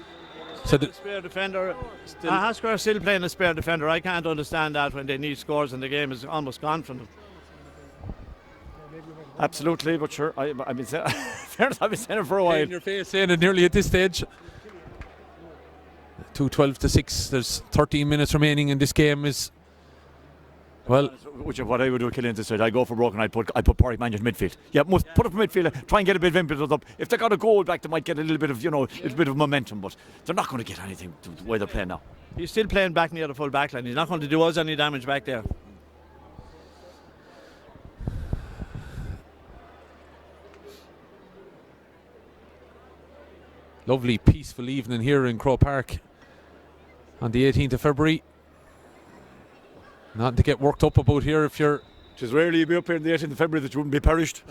So the spare defender, Hasker are still playing a spare defender. I can't understand that when they need scores and the game is almost gone from them. Absolutely, but sure, I've been saying it for a while. In your face saying it nearly at this stage. 2-12 to 6. There's 13 minutes remaining in this game. Which is what I would do with Killian this side. I go for broken. I put Porrick Mannion in midfield. Yeah, must put up in midfield. Try and get a bit of impetus up. If they got a goal back, they might get a little bit of momentum. But they're not going to get anything the way they're playing now. He's still playing back near the full back line. He's not going to do us any damage back there. Lovely peaceful evening here in Croke Park on the 18th of February. Nothing to get worked up about here if you're... Just rarely you'd be up here on the 18th of February that you wouldn't be perished.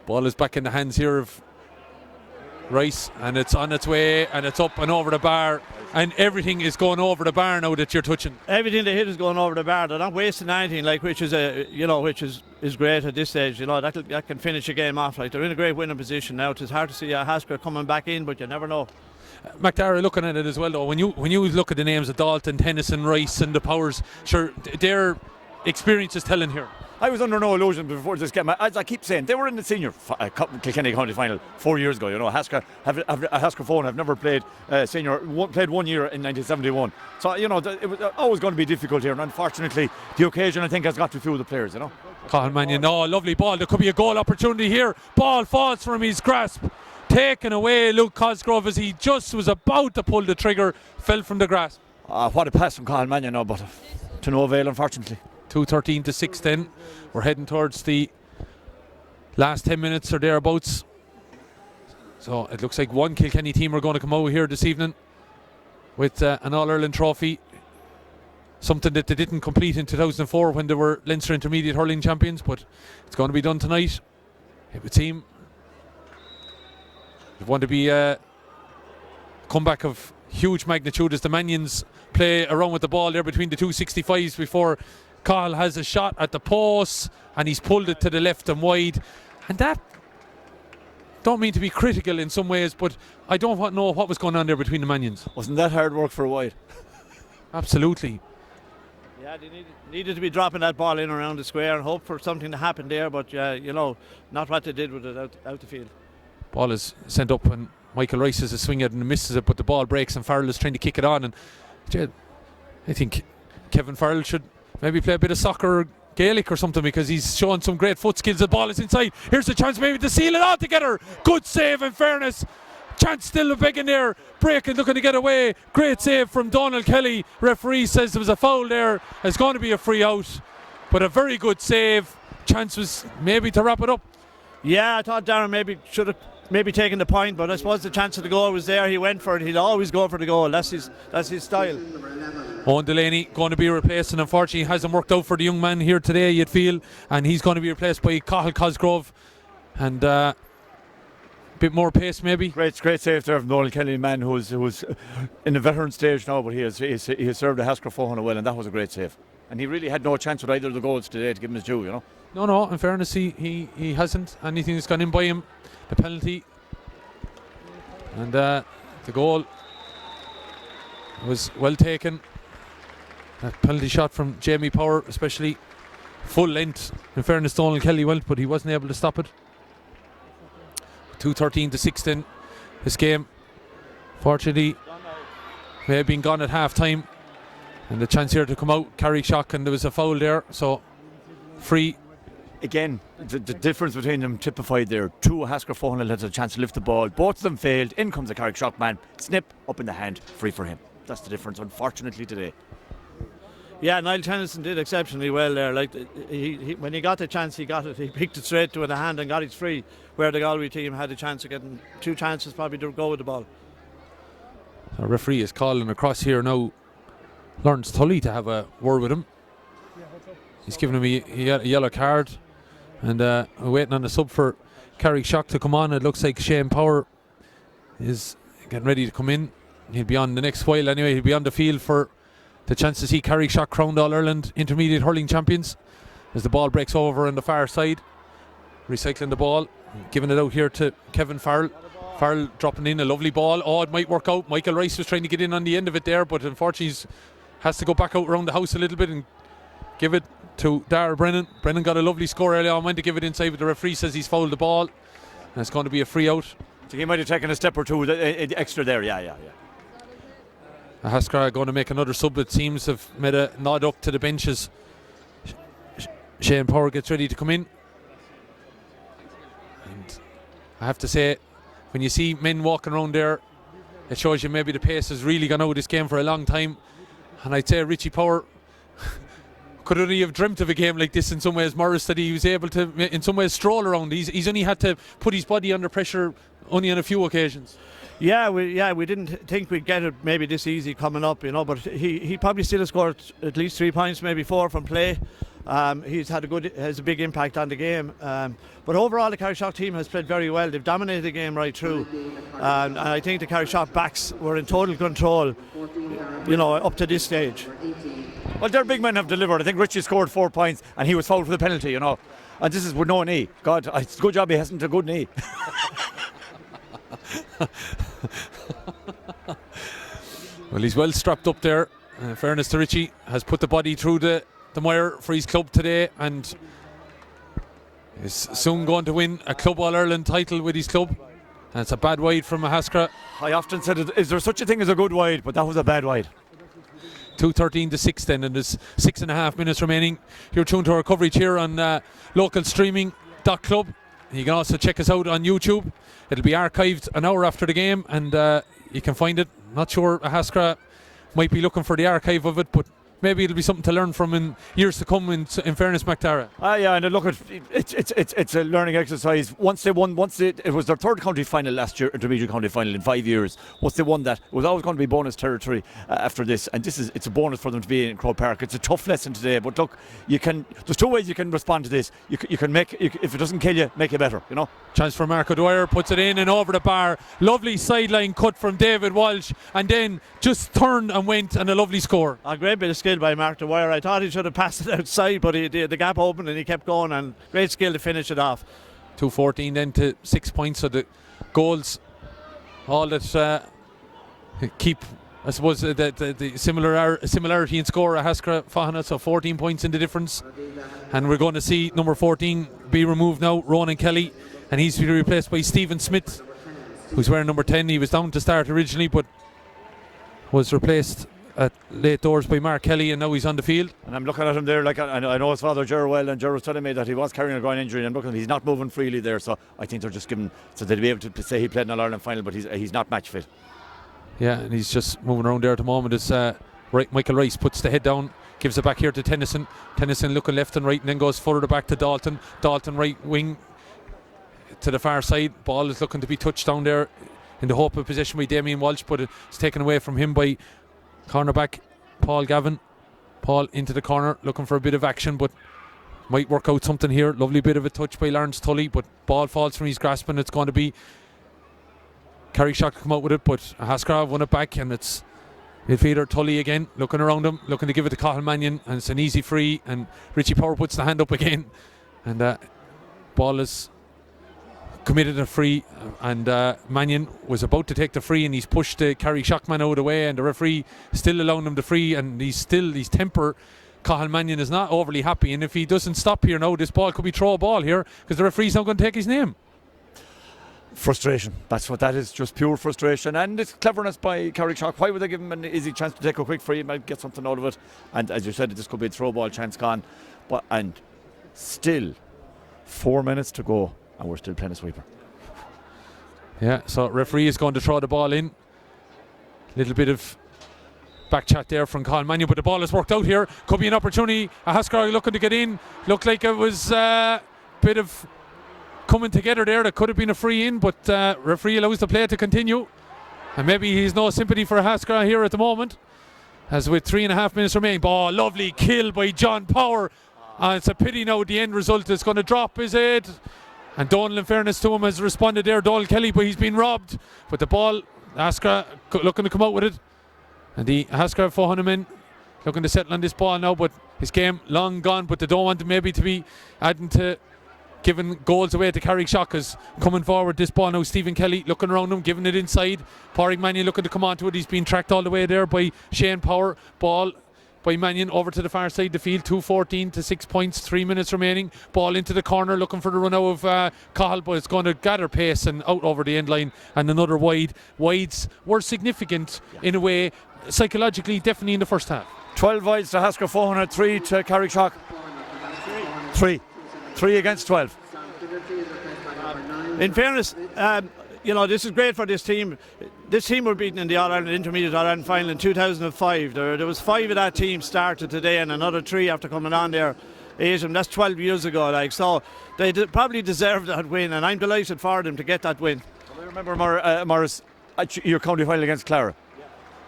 Ball is back in the hands here of Rice, and it's on its way, and it's up and over the bar, and everything is going over the bar now that you're touching. Everything they hit is going over the bar. They're not wasting anything, which is great at this stage. That can finish a game off. They're in a great winning position now. It's hard to see Hasker coming back in, but you never know. McDara, looking at it as well though, when you look at the names of Dalton, Tennyson, Rice and the Powers, sure, their experience is telling here. I was under no illusion before this game. As I keep saying, they were in the senior Kilkenny County final 4 years ago. Hasker Fohan have never played senior. Played 1 year in 1971. So it was always going to be difficult here. And unfortunately, the occasion I think has got to a few of the players. Colin Mannion, lovely ball. There could be a goal opportunity here. Ball falls from his grasp. Taken away, Luke Cosgrove, as he just was about to pull the trigger, fell from the grasp. What a pass from Colin Mannion, but to no avail, unfortunately. 2:13 to 6 then. We're heading towards the last 10 minutes or thereabouts. So it looks like one Kilkenny team are going to come out here this evening with an All-Ireland trophy. Something that they didn't complete in 2004 when they were Leinster Intermediate Hurling champions, but it's going to be done tonight. It would seem. It want to be a comeback of huge magnitude as the Mannions play around with the ball there between the 265s before Cahill has a shot at the post and he's pulled it to the left and wide. And that, don't mean to be critical in some ways, but I don't know what was going on there between the Mannions. Wasn't that hard work for a while? Absolutely. Yeah, they needed to be dropping that ball in around the square and hope for something to happen there, but not what they did with it out the field. Ball is sent up and Michael Rice has a swing at it and misses it, but the ball breaks and Farrell is trying to kick it on. And I think Kevin Farrell should maybe play a bit of soccer or Gaelic or something, because he's showing some great foot skills. The ball is inside. Here's a chance maybe to seal it all together. Good save in fairness. Chance still begging there. Breaking, looking to get away. Great save from Donald Kelly. Referee says there was a foul there. It's going to be a free out, but a very good save. Chance was maybe to wrap it up. Yeah, I thought Darren maybe should have taken the point, but I suppose the chance of the goal was there. He went for it. He'll always go for the goal. That's his style. Owen Delaney going to be replaced, and unfortunately hasn't worked out for the young man here today, you'd feel, and he's going to be replaced by Cathal Cosgrove, and bit more pace maybe. Great save there from Nolan Kelly, man who's in the veteran stage now, but he has served the Haskell Fohan well, and that was a great save. And he really had no chance with either of the goals today, to give him his due, you know. No, in fairness, he hasn't. Anything that's gone in by him, the penalty. And the goal was well taken. That penalty shot from Jamie Power, especially full length. In fairness, Donald Kelly went, but he wasn't able to stop it. 2:13 to 16 this game. Fortunately, may have been gone at half time. And the chance here to come out, Carrickshock, and there was a foul there, so free. Again, the difference between them typified there. Two Haskell Fohan had a chance to lift the ball. Both of them failed. In comes the Carrickshock man. Snip, up in the hand, free for him. That's the difference, unfortunately, today. Yeah, Niall Tennyson did exceptionally well there. Like he when he got the chance, he got it. He picked it straight to the hand and got it free. Where the Galway team had a chance of getting two chances probably to go with the ball. The referee is calling across here now, Lawrence Tully, to have a word with him. He's giving him a yellow card, and we're waiting on the sub for Carrickshock to come on. It looks like Shane Power is getting ready to come in. He'll be on the next while anyway. He'll be on the field for the chance to see Carrickshock crowned All-Ireland Intermediate Hurling Champions, as the ball breaks over on the far side. Recycling the ball, giving it out here to Kevin Farrell. Farrell dropping in a lovely ball. Oh, it might work out. Michael Rice was trying to get in on the end of it there, but unfortunately has to go back out around the house a little bit and give it to Dara Brennan. Brennan got a lovely score early on, went to give it inside, but the referee says he's fouled the ball, and it's going to be a free out. So he might have taken a step or two extra there, yeah. Haskell are going to make another sub. It seems have made a nod up to the benches. Shane Power gets ready to come in, and I have to say, when you see men walking around there, it shows you maybe the pace has really gone out of this game for a long time. And I'd say Richie Power could only have dreamt of a game like this in some ways, Morris, that he was able to in some ways stroll around. He's only had to put his body under pressure only on a few occasions. Yeah, we didn't think we'd get it maybe this easy coming up, you know, but he probably still has scored at least 3 points, maybe 4 from play. He's had has a big impact on the game. But overall, the Carrickshock team has played very well. They've dominated the game right through. And I think the Carrickshock backs were in total control, you know, up to this stage. Well, their big men have delivered. I think Richie scored 4 points and he was fouled for the penalty, you know. And this is with no knee. God, it's a good job he hasn't a good knee. Well, he's well strapped up there. In fairness to Richie, has put the body through the mire for his club today, and is soon going to win a Club All-Ireland title with his club. And it's a bad wide from Haskell. I often said, is there such a thing as a good wide? But that was a bad wide. 2:13 to 6 then, and there's 6.5 minutes remaining. You're tuned to our coverage here on localstreaming.club. You can also check us out on YouTube. It'll be archived an hour after the game, and you can find it. Not sure Haskell might be looking for the archive of it, but maybe it'll be something to learn from in years to come, in fairness, McTara. Yeah, and look, it's a learning exercise. It was their third county final last year, intermediate county final in 5 years. Once they won that, it was always going to be bonus territory after this, and it's a bonus for them to be in Croke Park. It's a tough lesson today, but look, there's 2 ways you can respond to this. You can make, if it doesn't kill you, make it better, you know. Chance for Mark O'Dwyer, puts it in and over the bar. Lovely sideline cut from David Walsh, and then just turned and went, and a lovely score. A great bit of skill by Mark Dwyer. I thought he should have passed it outside, but the gap opened and he kept going, and great skill to finish it off. 2:14 then to 6 points. So the goals, all that keep, I suppose, the similarity in score at Haskell Fohan, so 14 points in the difference. And we're going to see number 14 be removed now, Ronan Kelly, and he's to be replaced by Stephen Smith, who's wearing number 10. He was down to start originally, but was replaced at late doors by Mark Kelly, and now he's on the field. And I'm looking at him there, like I know his father Ger well, and Ger was telling me that he was carrying a groin injury, and I'm looking at him, he's not moving freely there, so I think they're just giving, so they'll be able to say he played in an All-Ireland final, but he's not match fit. Yeah, and he's just moving around there at the moment. It's Michael Rice puts the head down, gives it back here to Tennyson. Tennyson looking left and right, and then goes further back to Dalton. Dalton right wing to the far side. Ball is looking to be touched down there in the hope of possession by Damien Walsh, but it's taken away from him by cornerback Paul Gavin. Paul into the corner, looking for a bit of action, but might work out something here. Lovely bit of a touch by Lawrence Tully, but ball falls from his grasp, and it's going to be Carrickshock to come out with it, but Haskell won it back, and it's midfielder Tully again, looking around him, looking to give it to Cathal Mannion, and it's an easy free, and Richie Power puts the hand up again, and ball is committed a free, and Mannion was about to take the free, and he's pushed the Carrickshock man out of the way, and the referee still allowing him the free, and his temper, Cathal Mannion, is not overly happy, and if he doesn't stop here now, this ball could be throw ball here, because the referee's not going to take his name. Frustration. That's what that is, just pure frustration. And it's cleverness by Carrickshock. Why would they give him an easy chance to take a quick free? He might get something out of it. And as you said, this could be a throw ball chance gone. And still 4 minutes to go, and we're still playing a sweeper. Yeah, so referee is going to throw the ball in. Little bit of back chat there from Cathal Mannion, but the ball has worked out here. Could be an opportunity. Haskell looking to get in. Looked like it was a bit of coming together there. That could have been a free in, but referee allows the play to continue, and maybe he's no sympathy for Haskell here at the moment, as with 3.5 minutes remaining. Ball, lovely kill by John Power, and it's a pity now the end result is going to drop, is it? And Donald, in fairness to him, has responded there, Donald Kelly, but he's been robbed. But the ball, Haskell looking to come out with it, and the Haskell for Hunneman looking to settle on this ball now, but his game long gone, but they don't want him maybe to be adding to giving goals away to Carrickshock. Is coming forward this ball now. Stephen Kelly looking around him, giving it inside. Pádraig Mannion looking to come onto it. He's been tracked all the way there by Shane Power. Ball by Mannion over to the far side of the field. 2:14 to 6 points, 3 minutes remaining. Ball into the corner, looking for the run out of Cathal, but it's going to gather pace and out over the end line, and another wide. Wides were significant in a way, psychologically, definitely in the first half. 12 wides to Haskell, 403 to Carrickshock. 3 against 12. In fairness, this is great for this team. This team were beaten in the All-Ireland Intermediate All-Ireland Final in 2005. There was 5 of that team started today, and another 3 after coming on there. 8 of them, that's 12 years ago. So they probably deserved that win, and I'm delighted for them to get that win. I remember, Morris, at your county final against Clara.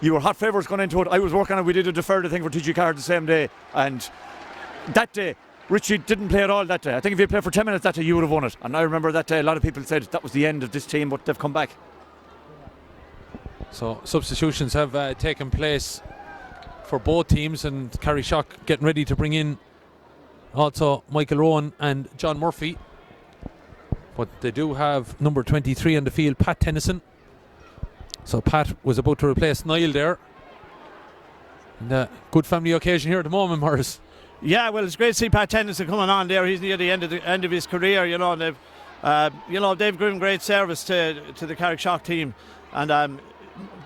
You were hot favourites going into it. I was working on it. We did a deferred thing for TG Card the same day, and that day Richie didn't play at all that day. I think if he played for 10 minutes that day, you would have won it. And I remember that day a lot of people said that was the end of this team, but they've come back. So substitutions have taken place for both teams, and Carrickshock getting ready to bring in also Michael Rowan and John Murphy. But they do have number 23 on the field, Pat Tennyson. So Pat was about to replace Niall there. And good family occasion here at the moment, Morris. Yeah, well, it's great to see Pat Tennyson coming on there. He's near the end of his career, and they've given great service to the Carrickshock team. And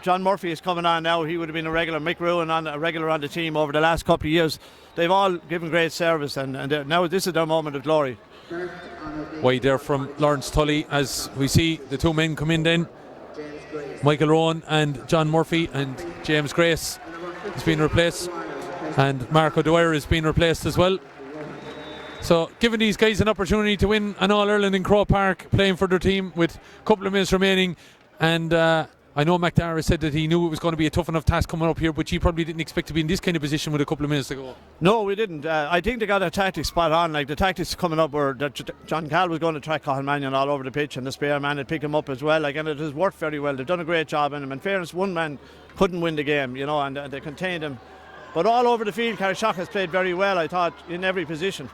John Murphy is coming on now. He would have been a regular. Mick Ruin a regular on the team over the last couple of years. They've all given great service, and now this is their moment of glory. Wide there from Lawrence Tully, as we see the 2 men come in then. Michael Rowan and John Murphy, and James Grace has been replaced, and Marco Dwyer has been replaced as well. So giving these guys an opportunity to win an All-Ireland in Croke Park, playing for their team with a couple of minutes remaining. And I know McDara said that he knew it was going to be a tough enough task coming up here, but he probably didn't expect to be in this kind of position with a couple of minutes to go. No, we didn't. I think they got their tactics spot on. Like, the tactics coming up were that John Cal was going to track Cathal Mannion all over the pitch, and the spare man had picked him up as well. And it has worked very well. They've done a great job in him. In fairness, one man couldn't win the game, and they contained him. But all over the field, Carrickshock has played very well, I thought, in every position.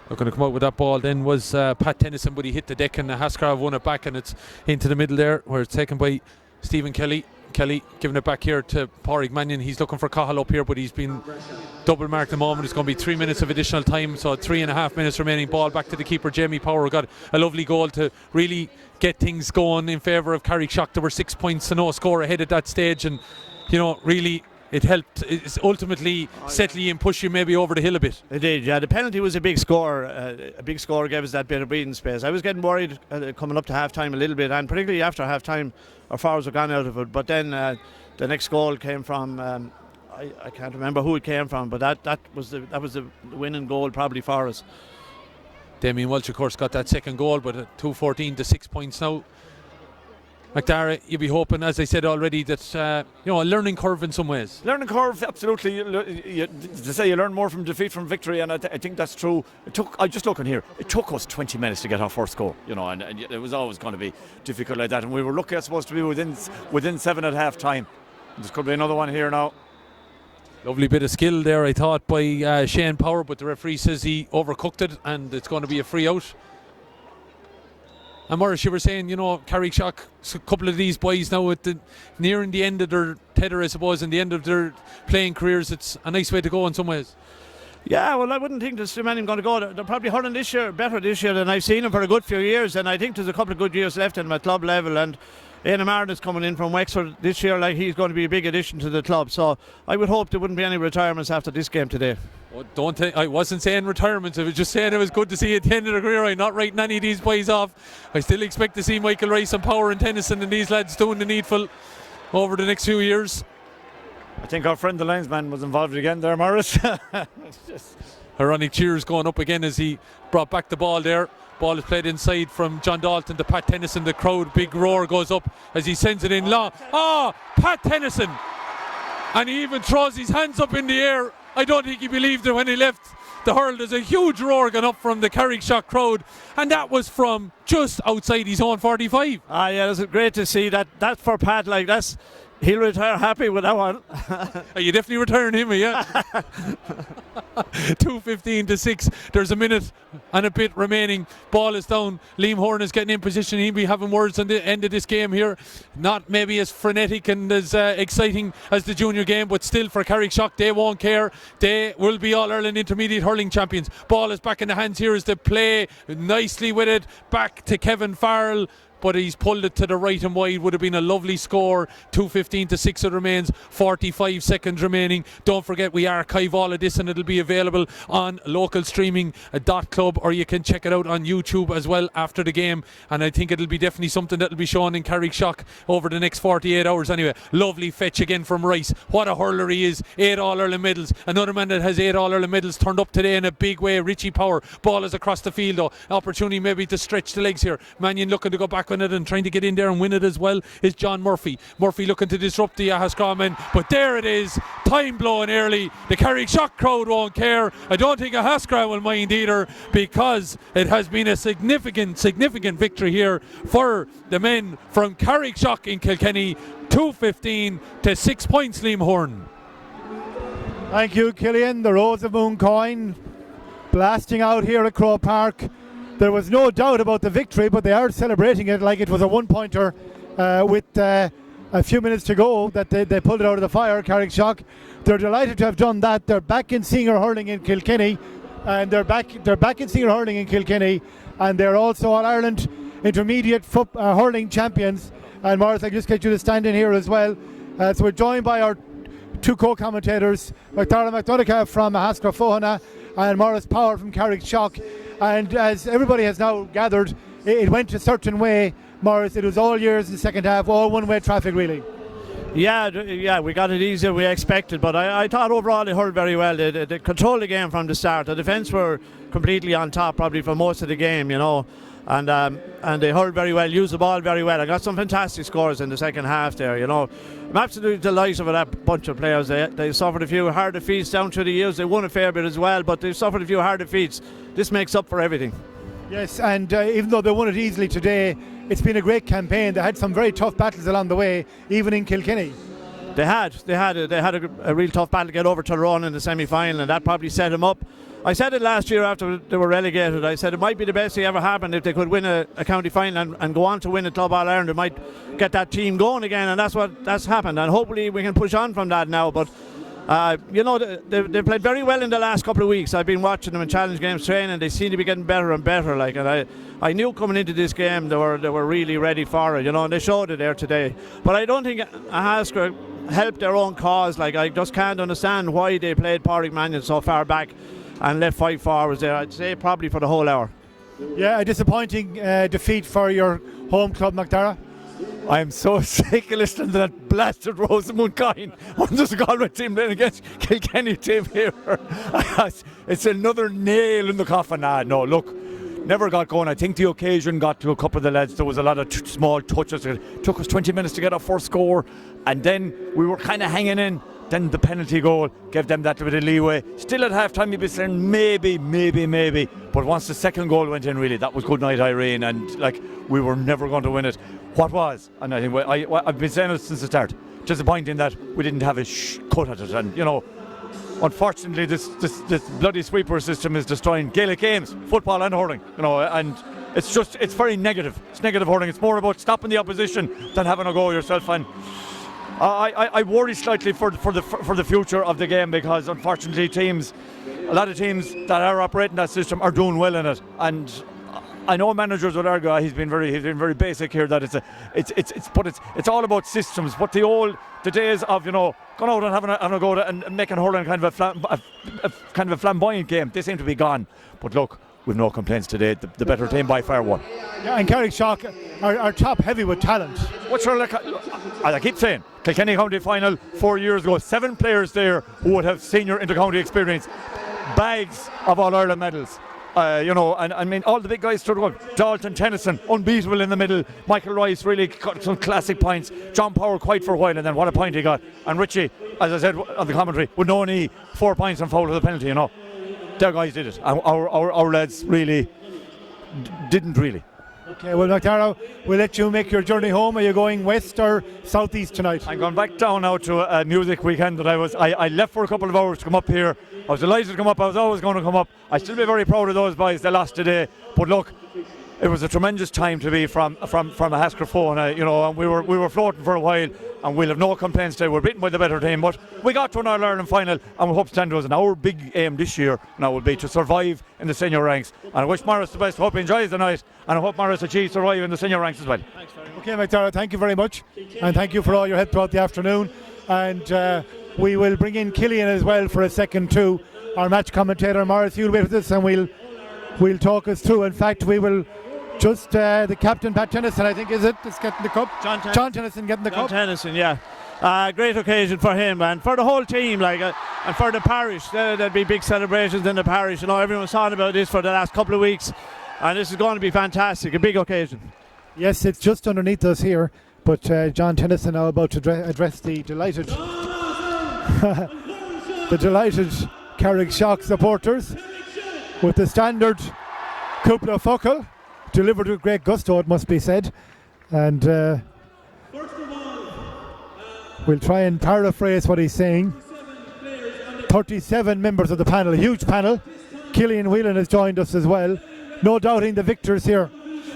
Looking to come out with that ball then was Pat Tennyson, but he hit the deck, and Haskell won it back, and it's into the middle there, where it's taken by Stephen Kelly. Kelly giving it back here to Pádraig Mannion. He's looking for Cathal up here, but he's been double marked at the moment. It's going to be 3 minutes of additional time, so 3.5 minutes remaining. Ball back to the keeper, Jamie Power. Got a lovely goal to really get things going in favour of Carrickshock. There were 6 points to no score ahead at that stage, and really it helped. It's ultimately settle you and push you maybe over the hill a bit. It did, yeah. The penalty was a big score. A big score gave us that bit of breathing space. I was getting worried coming up to half time a little bit, and particularly after half time our forwards were gone out of it. But then the next goal came from I can't remember who it came from, but that was the winning goal probably for us. Damien Welch, of course, got that second goal, but 2:14 to 6 points now. McDara, you'd be hoping, as I said already, that a learning curve in some ways. Learning curve, absolutely. To say you learn more from defeat from victory, and I think that's true. I just looking here. It took us 20 minutes to get our first goal, and it was always going to be difficult like that. And we were lucky, I suppose, to be within 7 at half time. There could be another one here now. Lovely bit of skill there, I thought, by Shane Power, but the referee says he overcooked it, and it's going to be a free out. And Morris, you were saying, Carrickshock, a couple of these boys now nearing the end of their tether, I suppose, and the end of their playing careers. It's a nice way to go in some ways. Yeah, well, I wouldn't think there's too many going to go. They're probably hurling this year, better this year than I've seen them for a good few years, and I think there's a couple of good years left in them at club level. And Aidan Martin is coming in from Wexford this year, he's going to be a big addition to the club. So I would hope there wouldn't be any retirements after this game today. I wasn't saying retirements. I was just saying it was good to see at the end of the career. I'm not writing any of these boys off. I still expect to see Michael Rice and Power and Tennyson and these lads doing the needful over the next few years. I think our friend the linesman was involved again there, Morris. Ironic cheers going up again as he brought back the ball there. Ball is played inside from John Dalton to Pat Tennyson. The crowd, big roar goes up as he sends it in long. Pat Tennyson! And he even throws his hands up in the air. I don't think he believed it when he left the hurl. There's a huge roar going up from the Carrickshock crowd, and that was from just outside his own 45. Yeah, it's great to see that. That's for Pat, he'll retire happy with that one. Are you definitely retiring him, yeah? 2:15 to 6. There's a minute and a bit remaining. Ball is down. Liam Horn is getting in position. He'll be having words on the end of this game here. Not maybe as frenetic and as exciting as the junior game, but still for Carrickshock, they won't care. They will be All-Ireland Intermediate Hurling Champions. Ball is back in the hands here as they play nicely with it. Back to Kevin Farrell. But he's pulled it to the right and wide. Would have been a lovely score. 2:15 to 6 it remains. 45 seconds remaining. Don't forget we archive all of this and it'll be available on localstreaming.club, or you can check it out on YouTube as well after the game. And I think it'll be definitely something that'll be shown in Carrickshock over the next 48 hours anyway. Lovely fetch again from Rice. What a hurler he is. 8 All-Ireland medals. Another man that has 8 All-Ireland medals turned up today in a big way. Richie Power. Ball is across the field though. Opportunity maybe to stretch the legs here. Mannion looking to go back on it and trying to get in there and win it as well is John Murphy. Murphy looking to disrupt the Ahascraw men, but there it is. Time blowing early. The Carrickshock crowd won't care. I don't think Ahascraw will mind either, because it has been a significant victory here for the men from Carrickshock in Kilkenny. 2:15 to 6 points, Liam Horn. Thank you, Killian. The Rose of Mooncoin blasting out here at Croke Park. There was no doubt about the victory, but they are celebrating it like it was a one-pointer with a few minutes to go that they pulled it out of the fire, Carrickshock. They're delighted to have done that. They're back in senior hurling in Kilkenny, and they're back in senior hurling in Kilkenny, and they're also All-Ireland Intermediate Hurling Champions. And Morris, I just get you to stand in here as well. So we're joined by our two co-commentators, McDara McDonough from Ahascraw Fohana and Morris Power from Carrickshock. And as everybody has now gathered, it went a certain way, Morris. It was all years in the second half, all one-way traffic, really. Yeah, we got it easier than we expected, but I thought overall they hurled very well. They controlled the game from the start. The defence were completely on top probably for most of the game, and they hurled very well, used the ball very well. I got some fantastic scores in the second half there, I'm absolutely delighted with that bunch of players. They suffered a few hard defeats down through the years. They won a fair bit as well, but they suffered a few hard defeats. This makes up for everything. Yes, and even though they won it easily today, it's been a great campaign. They had some very tough battles along the way, even in Kilkenny. They had a real tough battle to get over Tyrone in the semi-final, and that probably set them up. I said it last year after they were relegated. I said it might be the best thing ever happened if they could win a county final and go on to win a Club All-Ireland. It might get that team going again, and that's happened. And hopefully we can push on from that now. But they played very well in the last couple of weeks. I've been watching them in challenge games training. They seem to be getting better and better. And I knew coming into this game they were really ready for it. And they showed it there today. But I don't think Ahascraw helped their own cause. I just can't understand why they played Pádraig Mannion so far back and left 5 forwards there. I'd say probably for the whole hour. Yeah, a disappointing defeat for your home club, McDara. I'm so sick of listening to that blasted Rose of Mooncoin. Wonders the Galway team playing against Kilkenny team here. It's another nail in the coffin. No, look, never got going. I think the occasion got to a couple of the lads. There was a lot of small touches. It took us 20 minutes to get our first score, and then we were kind of hanging in. Then the penalty goal gave them that bit of leeway. Still at half time you'd be saying maybe. But once the second goal went in, really, that was good night, Irene. And like, we were never going to win it. What was? And I think I've been saying it since the start. Disappointing that we didn't have a cut at it. And you know, unfortunately, this bloody sweeper system is destroying Gaelic games, football and hurling. You know, and it's very negative. It's negative hurling. It's more about stopping the opposition than having a go yourself. And I worry slightly for the future of the game, because unfortunately a lot of teams that are operating that system are doing well in it. And I know managers would argue he's been very basic here, that it's all about systems. But the days of, you know, going out and having a go and making hurling kind of a flamboyant game, they seem to be gone. But look, we've no complaints today. The better team by far won. Yeah, and Carrickshock are top heavy with talent. What's your like? I keep saying, Kilkenny County final 4 years ago, 7 players there who would have senior inter-county experience, bags of All-Ireland medals. You know, and I mean, all the big guys stood up. Dalton Tennyson, unbeatable in the middle. Michael Rice really got some classic points. John Power quiet for a while, and then what a point he got. And Richie, as I said on the commentary, with no knee, 4 points and foul of the penalty, you know. Their guys did it. Our lads really didn't really. Okay, well, McTarrow, we'll let you make your journey home. Are you going west or southeast tonight? I'm going back down now to a music weekend that I left for a couple of hours to come up here. I was delighted to come up. I was always going to come up. I still be very proud of those boys. They lost today, but look, it was a tremendous time to be from a Haskell, you know, and we were floating for a while, and we'll have no complaints today. We're beaten by the better team, but we got to an All-Ireland final, and we hope to stand to us. And our big aim this year now will be to survive in the senior ranks. And I wish Morris the best. Hope he enjoys the night, and I hope Morris achieves survive in the senior ranks as well. Thanks very much. Okay, McTarrow, thank you very much, and thank you for all your help throughout the afternoon. And we will bring in Killian as well for a second too. Our match commentator, Morris, you'll wait with us, and we'll talk us through. In fact, we will. Just the captain, Pat Tennyson, I think, is getting the cup? John Tennyson getting the cup. John Tennyson, yeah. Great occasion for him and for the whole team, and for the parish. There'll be big celebrations in the parish. You know, everyone's talking about this for the last couple of weeks, and this is going to be fantastic, a big occasion. Yes, it's just underneath us here, but John Tennyson now about to address the delighted Carrickshock supporters with the standard Cúpla Focal. Delivered with great gusto, it must be said. And we'll try and paraphrase what he's saying. 37 members of the panel, a huge panel. Killian Whelan has joined us as well. No doubting the victors here.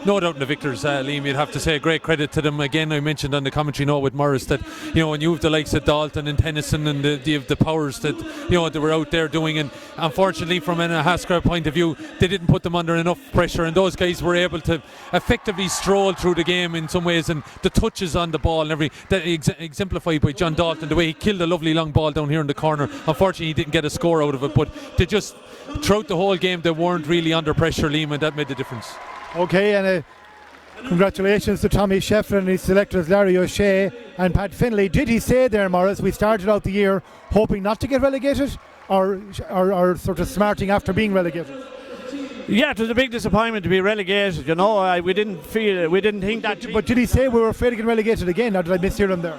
No doubt in the victors, Liam, you'd have to say great credit to them. Again, I mentioned on the commentary note with Morris that, you know, when you have the likes of Dalton and Tennyson and the powers that, you know, they were out there doing, and unfortunately from a Haskell point of view, they didn't put them under enough pressure, and those guys were able to effectively stroll through the game in some ways, and the touches on the ball and everything, that exemplified by John Dalton, the way he killed a lovely long ball down here in the corner. Unfortunately, he didn't get a score out of it, but they just, throughout the whole game, they weren't really under pressure, Liam, and that made the difference. Okay, and congratulations to Tommy Shefflin and his selectors Larry O'Shea and Pat Finlay. Did he say there, Morris, we started out the year hoping not to get relegated, or sort of smarting after being relegated? Yeah, it was a big disappointment to be relegated, you know. We didn't think that. But did he say we were afraid to get relegated again, or did I mishear him there?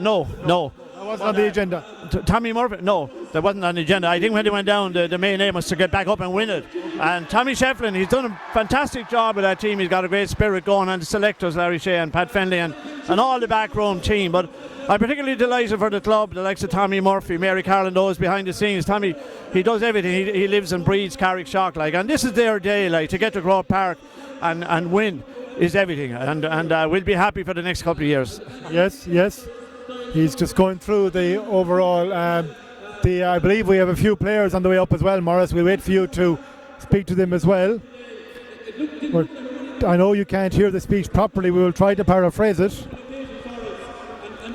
No. That wasn't on the agenda. Tommy Murphy, no, that wasn't on the agenda. I think when they went down, the main aim was to get back up and win it. And Tommy Shefflin, he's done a fantastic job with that team. He's got a great spirit going, and the selectors, Larry Shea and Pat Finlay, and all the backroom team. But I'm particularly delighted for the club, the likes of Tommy Murphy, Mary Carlin, those behind the scenes. Tommy, he does everything. He lives and breathes Carrickshock, and this is their day, to get to Grove Park and win is everything. And we'll be happy for the next couple of years. Yes. He's just going through the overall. I believe we have a few players on the way up as well, Morris. We'll wait for you to speak to them as well. I know you can't hear the speech properly. We will try to paraphrase it.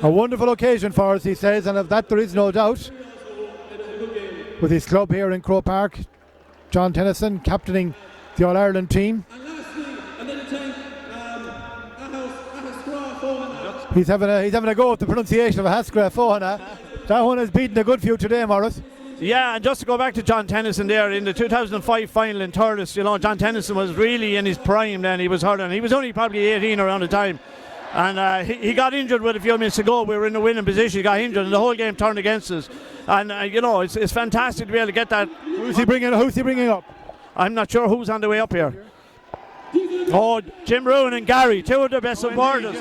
A wonderful occasion for us, he says, and of that there is no doubt. With his club here in Croke Park, John Tennyson captaining the All-Ireland team. He's having a go at the pronunciation of Haskell Fóhanna. That one has beaten a good few today, Morris. Yeah, and just to go back to John Tennyson there, in the 2005 final in Thurles, you know, John Tennyson was really in his prime then. He was hurling. He was only probably 18 around the time. And he got injured with a few minutes to go. We were in the winning position. He got injured, and the whole game turned against us. And you know, it's fantastic to be able to get that. Who's he bringing up? I'm not sure who's on the way up here. Oh, Jim Rowan and Gary, two of the best supporters.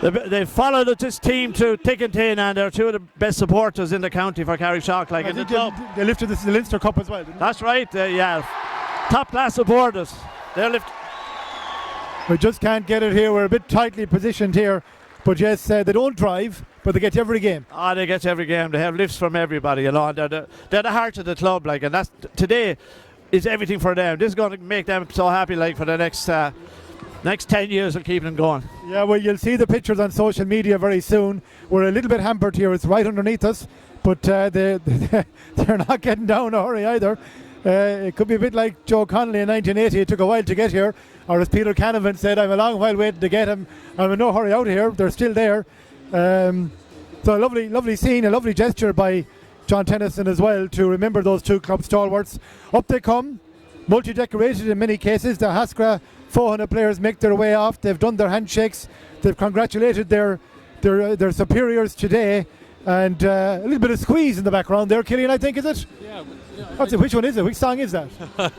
They followed this team to thick and thin, and they're two of the best supporters in the county for Carrickshock. Like in the club. They lifted the Leinster Cup as well, didn't they? That's right. Yeah, top class supporters. They lift. We just can't get it here. We're a bit tightly positioned here. But yes, they don't drive, but they get to every game. They get to every game. They have lifts from everybody, you know. And they're the heart of the club, like, and that's today is everything for them. This is going to make them so happy, like, for the next 10 years of keeping them going. Yeah, well, you'll see the pictures on social media very soon. We're a little bit hampered here. It's right underneath us, but they're not getting down a hurry either. It could be a bit like Joe Connolly in 1980. It took a while to get here. Or as Peter Canavan said, I'm a long while waiting to get him. I'm in no hurry out of here. They're still there. So a lovely scene, a lovely gesture by John Tennyson as well to remember those two club stalwarts. Up they come, multi-decorated in many cases. The Haskra 400 players make their way off. They've done their handshakes. They've congratulated their superiors today. And a little bit of squeeze in the background there, Killian, I think, is it? Yeah. Which one is it? Which song is that?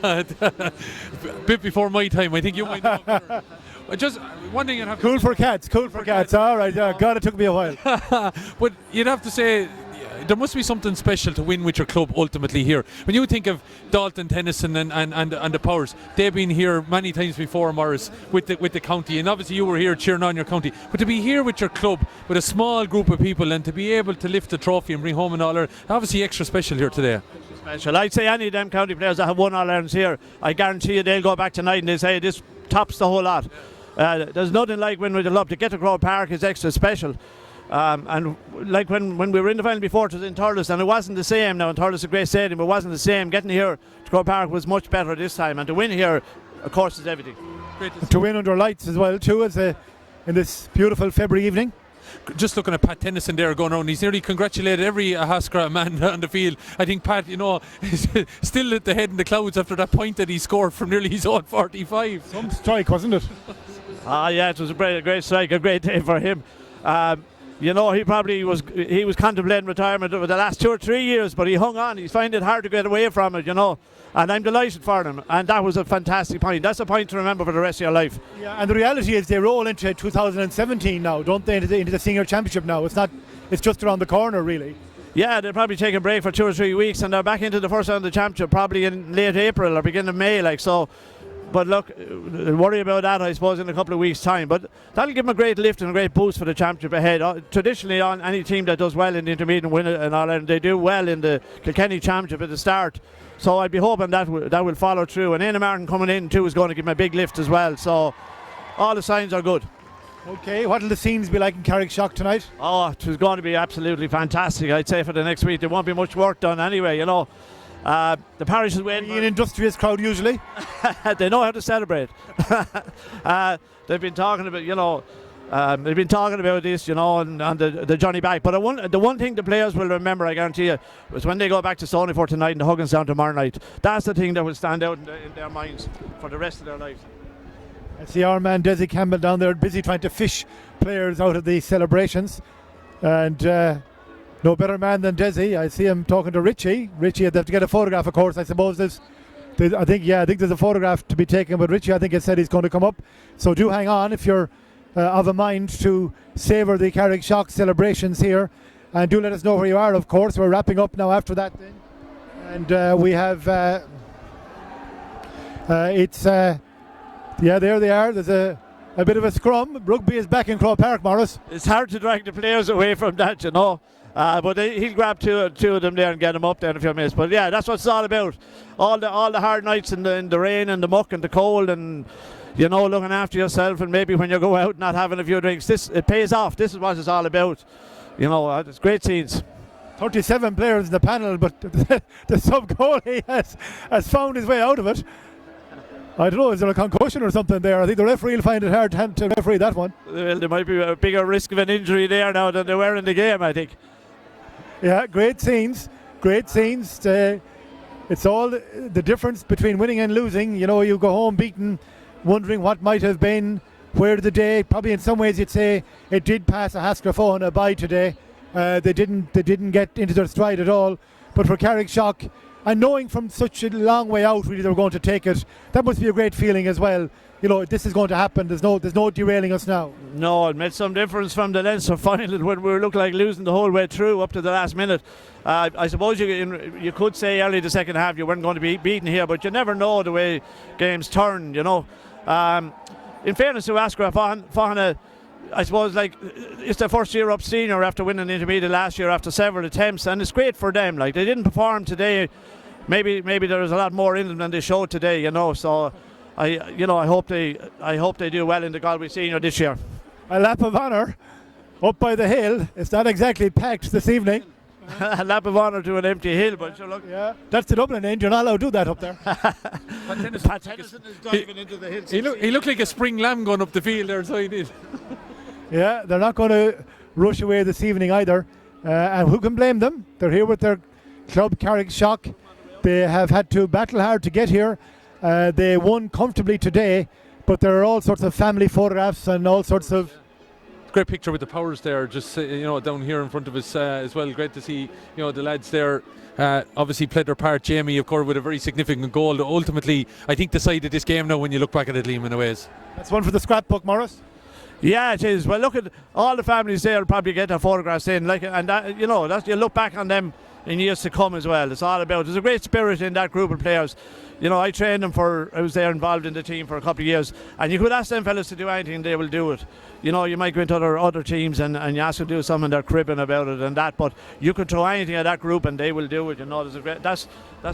A bit before my time. I think you might know. Just one thing you'd have Cool for cats. All right, yeah. God, it took me a while. But you'd have to say there must be something special to win with your club ultimately here. When you think of Dalton, Tennyson and the Powers, they've been here many times before, Morris, with the county, and obviously you were here cheering on your county. But to be here with your club, with a small group of people, and to be able to lift the trophy and bring home an All-Ireland, obviously extra special here today. Special. I'd say any of them county players that have won All-Irelands here, I guarantee you they'll go back tonight and they say this tops the whole lot. There's nothing like when we love to get to Croke Park is extra special. And like when we were in the final before, it was in Thurles, and it wasn't the same. Now in Thurles is a great stadium, but it wasn't the same. Getting here to Croke Park was much better this time, and to win here, of course, is everything. To win under lights as well too, in this beautiful February evening. Just looking at Pat Tennyson there going around, he's nearly congratulated every Haskra man on the field. I think Pat, you know, is still at the head in the clouds after that point that he scored from nearly his own 45. Some strike, wasn't it? Yeah, it was a great strike, a great day for him. You know, he was contemplating retirement over the last 2 or 3 years, but he hung on. He's finding it hard to get away from it, you know. And I'm delighted for him. And that was a fantastic point. That's a point to remember for the rest of your life. Yeah, and the reality is they roll into 2017 now, don't they? Into the senior championship now. It's just around the corner, really. Yeah, they'll probably take a break for 2 or 3 weeks, and they're back into the first round of the championship probably in late April or beginning of May, like so. But look, worry about that, I suppose, in a couple of weeks' time. But that'll give them a great lift and a great boost for the championship ahead. Traditionally, on any team that does well in the intermediate and win it and all that, they do well in the Kilkenny championship at the start. So I'd be hoping that will follow through. And Éanna Martin coming in too is going to give them a big lift as well. So all the signs are good. Okay, what will the scenes be like in Carrickshock tonight? Oh, it was going to be absolutely fantastic. I'd say for the next week there won't be much work done anyway, you know. The parish is waiting. An industrious crowd usually. They know how to celebrate. They've been talking about, you know, they've been talking about this, you know, and the Johnny back. But the one thing the players will remember, I guarantee you, was when they go back to Stonyford tonight and the Hugginstown tomorrow night. That's the thing that will stand out in their minds for the rest of their lives. I see our man Desi Campbell down there busy trying to fish players out of the celebrations, and no better man than Desi. I see him talking to Richie. Richie, they have to get a photograph, of course. I suppose I think there's a photograph to be taken. But Richie, I think, has said he's going to come up. So do hang on if you're of a mind to savour the Carrickshock celebrations here, and do let us know where you are. Of course, we're wrapping up now after that thing, and we have there they are. There's a bit of a scrum. Rugby is back in Croke Park, Morris. It's hard to drag the players away from that, you know. But he'll grab two of them there and get them up there in a few minutes. But yeah, that's what it's all about. All the hard nights in the rain and the muck and the cold, and you know, looking after yourself, and maybe when you go out not having a few drinks. It pays off. This is what it's all about. You know, it's great scenes. 37 players in the panel, but the sub goalie has found his way out of it. I don't know, is there a concussion or something there? I think the referee will find it hard to referee that one. Well, there might be a bigger risk of an injury there now than there were in the game, I think. Yeah, great scenes Great scenes. It's all the difference between winning and losing. You know, you go home beaten, wondering what might have been, where the day. Probably in some ways you'd say it did pass a Hascrafona by today. They didn't get into their stride at all. But for Carrickshock, and knowing from such a long way out really they were going to take it, that must be a great feeling as well. You know, this is going to happen. There's no derailing us now. No, it made some difference from the Leinster final when we looked like losing the whole way through up to the last minute. I suppose you could say early the second half you weren't going to be beaten here, but you never know the way games turn, you know. In fairness to Hascrafona, I suppose like it's their first year up senior after winning the intermediate last year after several attempts, and it's great for them. Like, they didn't perform today. Maybe there was a lot more in them than they showed today, you know. So I hope they do well in the Galway senior this year. A lap of honour up by the hill. It's not exactly packed this evening. A lap of honour to an empty hill, but sure, look. Yeah, that's the Dublin end. You're not allowed to do that up there. Pat Tennyson is diving into the hills. He looked like a spring lamb going up the field there, so he did. Yeah, they're not going to rush away this evening either. And who can blame them? They're here with their club, Carrickshock. They have had to battle hard to get here. They won comfortably today, but there are all sorts of family photographs and all sorts of... Great picture with the powers there, just down here in front of us as well. Great to see the lads there. Obviously played their part. Jamie, of course, with a very significant goal. Ultimately, I think decided this game now when you look back at it, Liam, in a ways. That's one for the scrapbook, Morris. Yeah, it is. Well, look at all the families there. Will probably get their photographs in, you look back on them in years to come as well. It's all about. There's a great spirit in that group of players. You know, I trained them I was there involved in the team for a couple of years, and you could ask them fellas to do anything, they will do it. You know, you might go into other teams and you ask them to do something, they're cribbing about it and that, but you could throw anything at that group and they will do it. You know, that's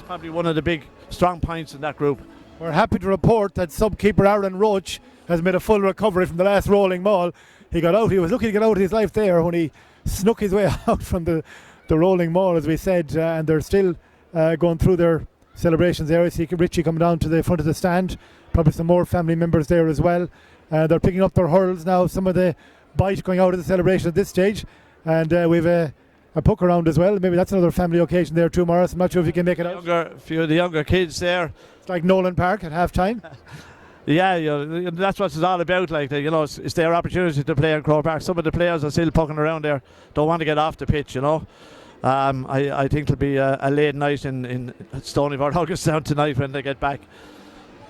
probably one of the big strong points in that group. We're happy to report that sub-keeper Aaron Roach has made a full recovery from the last rolling ball. He got out. He was looking to get out of his life there when he snuck his way out from the rolling ball, as we said, and they're still going through their celebrations there. I see Richie come down to the front of the stand. Probably some more family members there as well. They're picking up their hurls now. Some of the bite going out of the celebration at this stage, and we've a puck around as well. Maybe that's another family occasion there too, Morris. I'm not sure if you can make it out. A few of the younger kids there. It's like Nolan Park at half time. Yeah, that's what it's all about. Like, it's their opportunity to play in Croke Park. Some of the players are still pucking around there, don't want to get off the pitch, you know. I think it'll be a late night in Stonyford Huggistown tonight when they get back.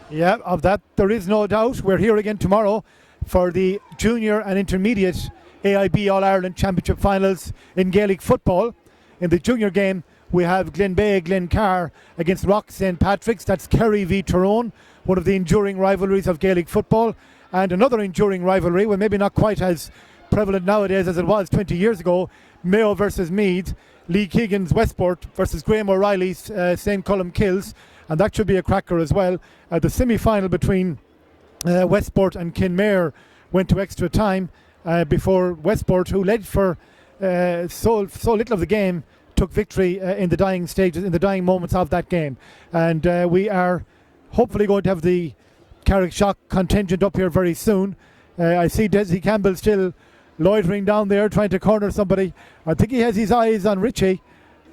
Yeah, of that there is no doubt. We're here again tomorrow for the junior and intermediate AIB All-Ireland Championship finals in Gaelic football. In the junior game, we have Glenbeigh Glencar against Rock St Patrick's. That's Kerry v Tyrone, one of the enduring rivalries of Gaelic football. And another enduring rivalry, well, maybe not quite as prevalent nowadays as it was 20 years ago, Mayo versus Meath, Lee Keegan's Westport versus Graham O'Reilly's St Cullum Kills, and that should be a cracker as well. The semi-final between Westport and Kinmare went to extra time before Westport, who led for so little of the game, took victory in the dying stages, in the dying moments of that game. And we are hopefully going to have the Carrickshock contingent up here very soon. I see Desi Campbell still loitering down there trying to corner somebody. I think he has his eyes on Richie,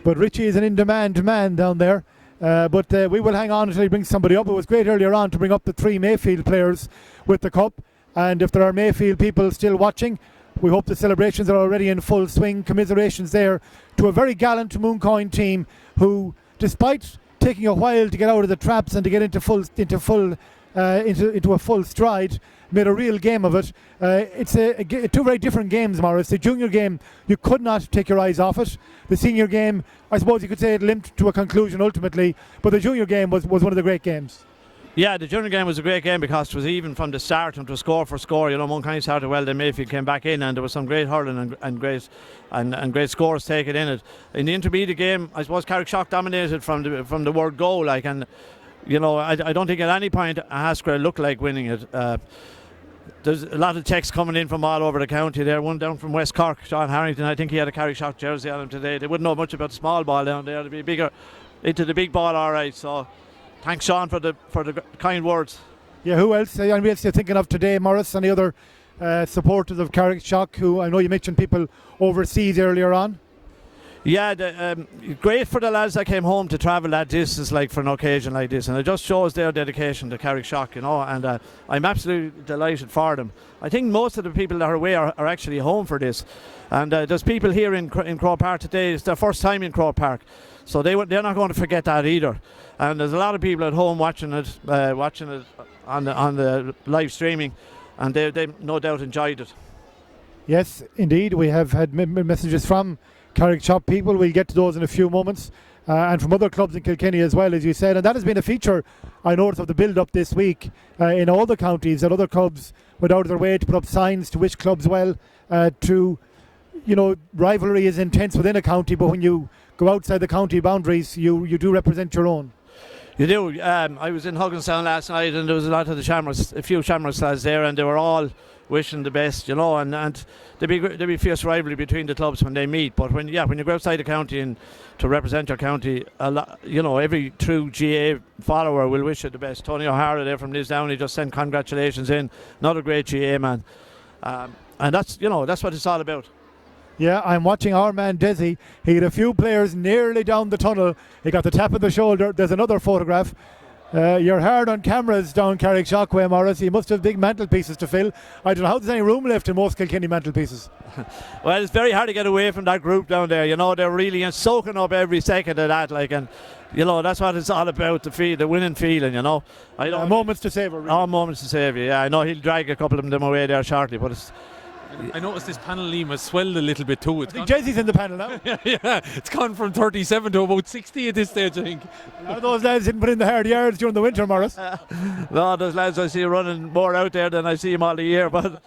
but Richie is an in-demand man down there. But we will hang on until he brings somebody up. It was great earlier on to bring up the three Mayfield players with the cup, and if there are Mayfield people still watching, we hope the celebrations are already in full swing. Commiserations there to a very gallant Mooncoin team who, despite taking a while to get out of the traps and to get into a full stride, made a real game of it. It's two very different games, Morris. The junior game, you could not take your eyes off it. The senior game, I suppose you could say it limped to a conclusion ultimately, but the junior game was one of the great games. Yeah, the junior game was a great game because it was even from the start and it was score for score. You know, Mooncoin started well, then Mayfield came back in and there was some great hurling and great scores taken in it. In the intermediate game, I suppose Carrickshock dominated from the word go, like, and you know, I don't think at any point Haskell looked like winning it. There's a lot of texts coming in from all over the county there. One down from West Cork, Sean Harrington. I think he had a Carrickshock jersey on him today. They wouldn't know much about the small ball down there. They'd be bigger into the big ball, all right. So thanks, Sean, for the kind words. Yeah, who else? Anybody else you're thinking of today, Morris? Any other supporters of Carrickshock who I know you mentioned people overseas earlier on? Yeah, great for the lads that came home to travel that distance, like for an occasion like this, and it just shows their dedication to Carrickshock, you know. And I'm absolutely delighted for them. I think most of the people that are away are actually home for this, and there's people here in Croke Park today. It's their first time in Croke Park, so they're not going to forget that either. And there's a lot of people at home watching it on the live streaming, and they no doubt enjoyed it. Yes, indeed. We have had messages from Carrickshock people. We'll get to those in a few moments. And from other clubs in Kilkenny as well, as you said. And that has been a feature, I noticed, of the build-up this week in all the counties, that other clubs went out of their way to put up signs to wish clubs well. Rivalry is intense within a county, but when you go outside the county boundaries, you do represent your own. You do. I was in Hugginstown last night, and there was a few Shamrocks lads there, and they were all wishing the best, you know, and there'd be fierce rivalry between the clubs when they meet. But when you go outside the county and to represent your county, every true GA follower will wish you the best. Tony O'Hara there from Lisdown, he just sent congratulations in. Another great GA man, and that's what it's all about. Yeah, I'm watching our man Desi. He had a few players nearly down the tunnel. He got the tap of the shoulder. There's another photograph. You're hard on cameras down Carrickshock way, Morris. You must have big mantelpieces to fill. I don't know how there's any room left in most Kilkenny mantelpieces. Well, it's very hard to get away from that group down there. You know, they're really soaking up every second of that, like, and you know that's what it's all about, the winning feeling. You know, moments to savour. Really. All moments to savour. Yeah, I know he'll drag a couple of them away there shortly, but it's. I noticed this panel, Liam, has swelled a little bit too. I think Jesse's in the panel now. yeah, it's gone from 37 to about 60 at this stage, I think. A lot of those lads didn't put in the hard yards during the winter, Morris. No, those lads I see running more out there than I see them all the year. But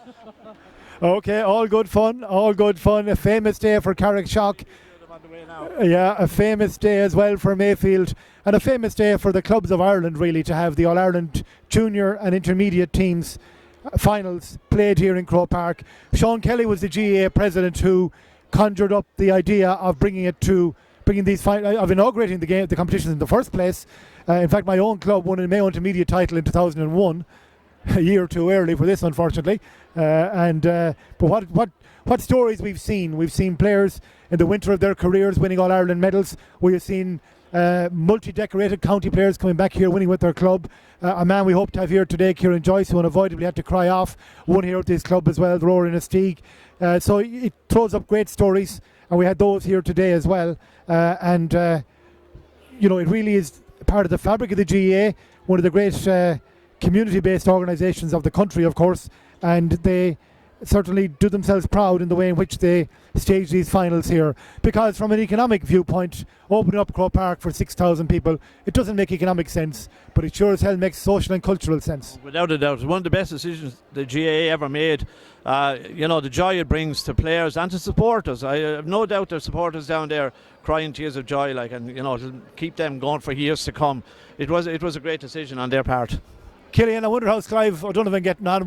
okay, all good fun. A famous day for Carrickshock. Yeah, a famous day as well for Mayfield, and a famous day for the clubs of Ireland, really, to have the All-Ireland junior and intermediate teams finals played here in Croke Park. Sean Kelly was the GAA president who conjured up the idea of inaugurating the competitions in the first place. In fact, my own club won a Mayo Intermediate title in 2001, a year too early for this, unfortunately. But what stories we've seen? We've seen players in the winter of their careers winning All Ireland medals. We've seen multi-decorated county players coming back here winning with their club. A man we hope to have here today, Kieran Joyce, who unavoidably had to cry off, won here at this club as well, the Roaring Estig. So it throws up great stories, and we had those here today as well. It really is part of the fabric of the GAA, one of the great community-based organisations of the country, of course, and they certainly do themselves proud in the way in which they stage these finals here, because from an economic viewpoint, opening up Croke Park for 6,000 people, it doesn't make economic sense, but it sure as hell makes social and cultural sense. Without a doubt, it's one of the best decisions the GAA ever made. The joy it brings to players and to supporters. I have no doubt there's supporters down there crying tears of joy, it'll keep them going for years to come. It was a great decision on their part. Killian, I wonder how's Clive O'Donovan getting on.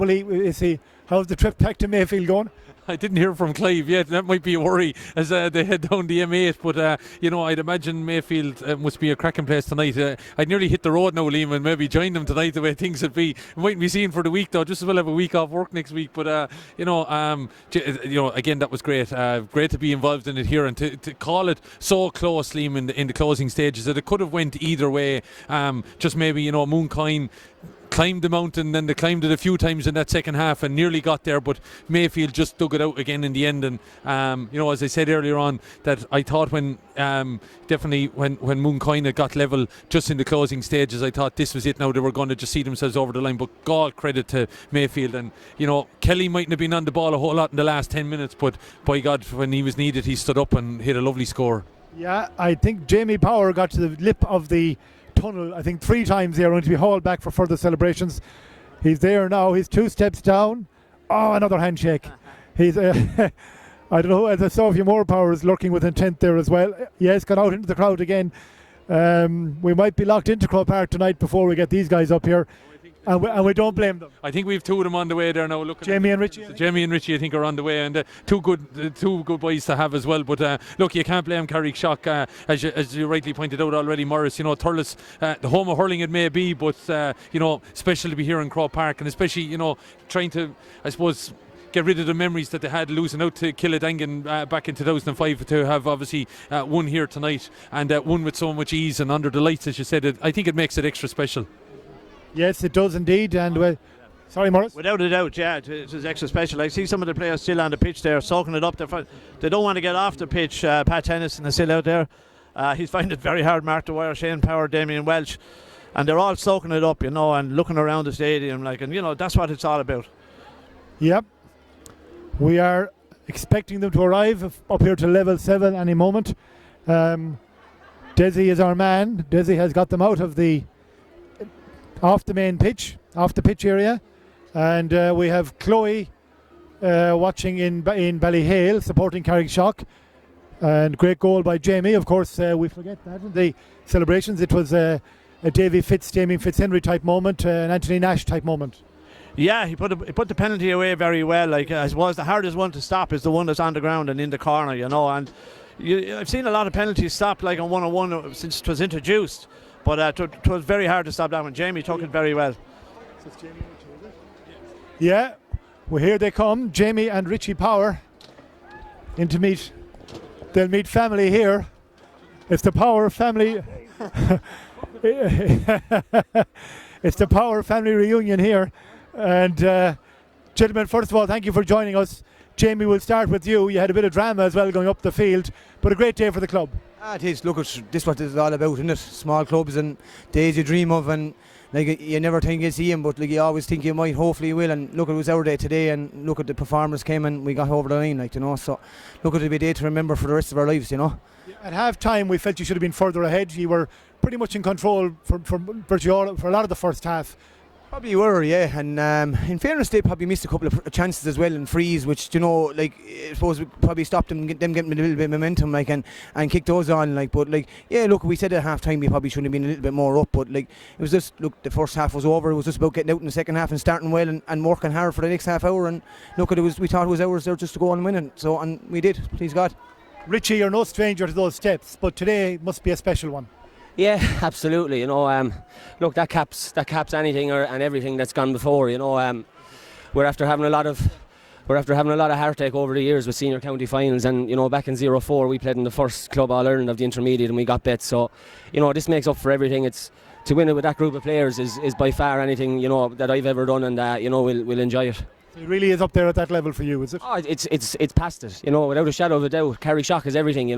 How's the trip back to Mayfield going? I didn't hear from Clive yet. That might be a worry as they head down the M8. But I'd imagine Mayfield must be a cracking place tonight. I'd nearly hit the road now, Liam, and maybe join them tonight the way things would be. We mightn't be seen for the week though. Just as well have a week off work next week. But again, that was great. Great to be involved in it here and to call it so close, Liam, in the closing stages that it could have went either way. Just maybe Mooncoin climbed the mountain, then they climbed it a few times in that second half and nearly got there, but Mayfield just dug it out again in the end. And as I said earlier on, that I thought when Mooncoin had got level just in the closing stages, I thought this was it now. They were going to just see themselves over the line, but God credit to Mayfield. And Kelly mightn't have been on the ball a whole lot in the last 10 minutes, but by God, when he was needed, he stood up and hit a lovely score. Yeah, I think Jamie Power got to the lip of the tunnel, I think 3 times there, going to be hauled back for further celebrations. He's there now. He's 2 steps down. Oh, another handshake. He's I don't know, as I saw a few more Powers lurking with intent there as well. Yes, got out into the crowd again. We might be locked into Croke Park tonight before we get these guys up here. And we don't blame them. I think we've 2 of them on the way there now. Jamie and Richie. Jamie and Richie, I think, are on the way, and two good boys to have as well. But look, you can't blame Carrickshock, as you rightly pointed out already, Morris. Thurles, the home of hurling it may be, but special to be here in Croke Park, and especially trying to, I suppose, get rid of the memories that they had losing out to Killadangan back in 2005, to have obviously won here tonight, and won with so much ease and under the lights, as you said. I think it makes it extra special. Yes, it does indeed. And sorry, Morris. Without a doubt, yeah, it was extra special. I see some of the players still on the pitch there, soaking it up. They don't want to get off the pitch. Pat Tennyson is still out there. He's finding it very hard. Mark Dwyer, Shane Power, Damien Welch, and they're all soaking it up, and looking around the stadium, and that's what it's all about. Yep. We are expecting them to arrive up here to level 7 any moment. Desi is our man. Desi has got them out of off the main pitch, off the pitch area, and we have Chloe watching in Ballyhale, supporting Carrickshock, and great goal by Jamie. Of course, we forget that in the celebrations. It was a Davy Fitz, Damien Fitzhenry type moment, an Anthony Nash type moment. Yeah, he put the penalty away very well. I suppose the hardest one to stop is the one that's on the ground and in the corner, and I've seen a lot of penalties stopped on 1-on-1 since it was introduced. But it was very hard to stop that one. Jamie took it very well. Yeah, well, here they come, Jamie and Richie Power, in to meet. They'll meet family here. It's the Power family. It's the Power family reunion here. And gentlemen, first of all, thank you for joining us. Jamie, we'll start with you. You had a bit of drama as well going up the field, but a great day for the club. It is. Look, this is what it's all about, isn't it? Small clubs and days you dream of, and you never think you'll see them, but you always think you might. Hopefully you will. And look, it was our day today, and look at the performers came and we got over the line, So look, it'll be a day to remember for the rest of our lives, At half time, we felt you should have been further ahead. You were pretty much in control for virtually for a lot of the first half. Probably were, yeah, and in fairness, they probably missed a couple of chances as well in frees, which I suppose we probably stopped them getting a little bit of momentum, and kicked those on, But yeah, look, we said at half time we probably shouldn't have been a little bit more up, but it was just the first half was over. It was just about getting out in the second half and starting well and working hard for the next half hour. And look, we thought it was ours there just to go on and win it. And we did, please God. Richie, you're no stranger to those steps, but today must be a special one. Yeah, absolutely. Look, that caps anything and everything that's gone before. We're after having a lot of heartache over the years with senior county finals, and back in 04 we played in the first Club All Ireland of the intermediate and we got bet. So, this makes up for everything. It's to win it with that group of players is by far anything that I've ever done, and we'll enjoy it. It really is up there at that level for you, is it? Oh, it's past it. Without a shadow of a doubt. Carrickshock is everything.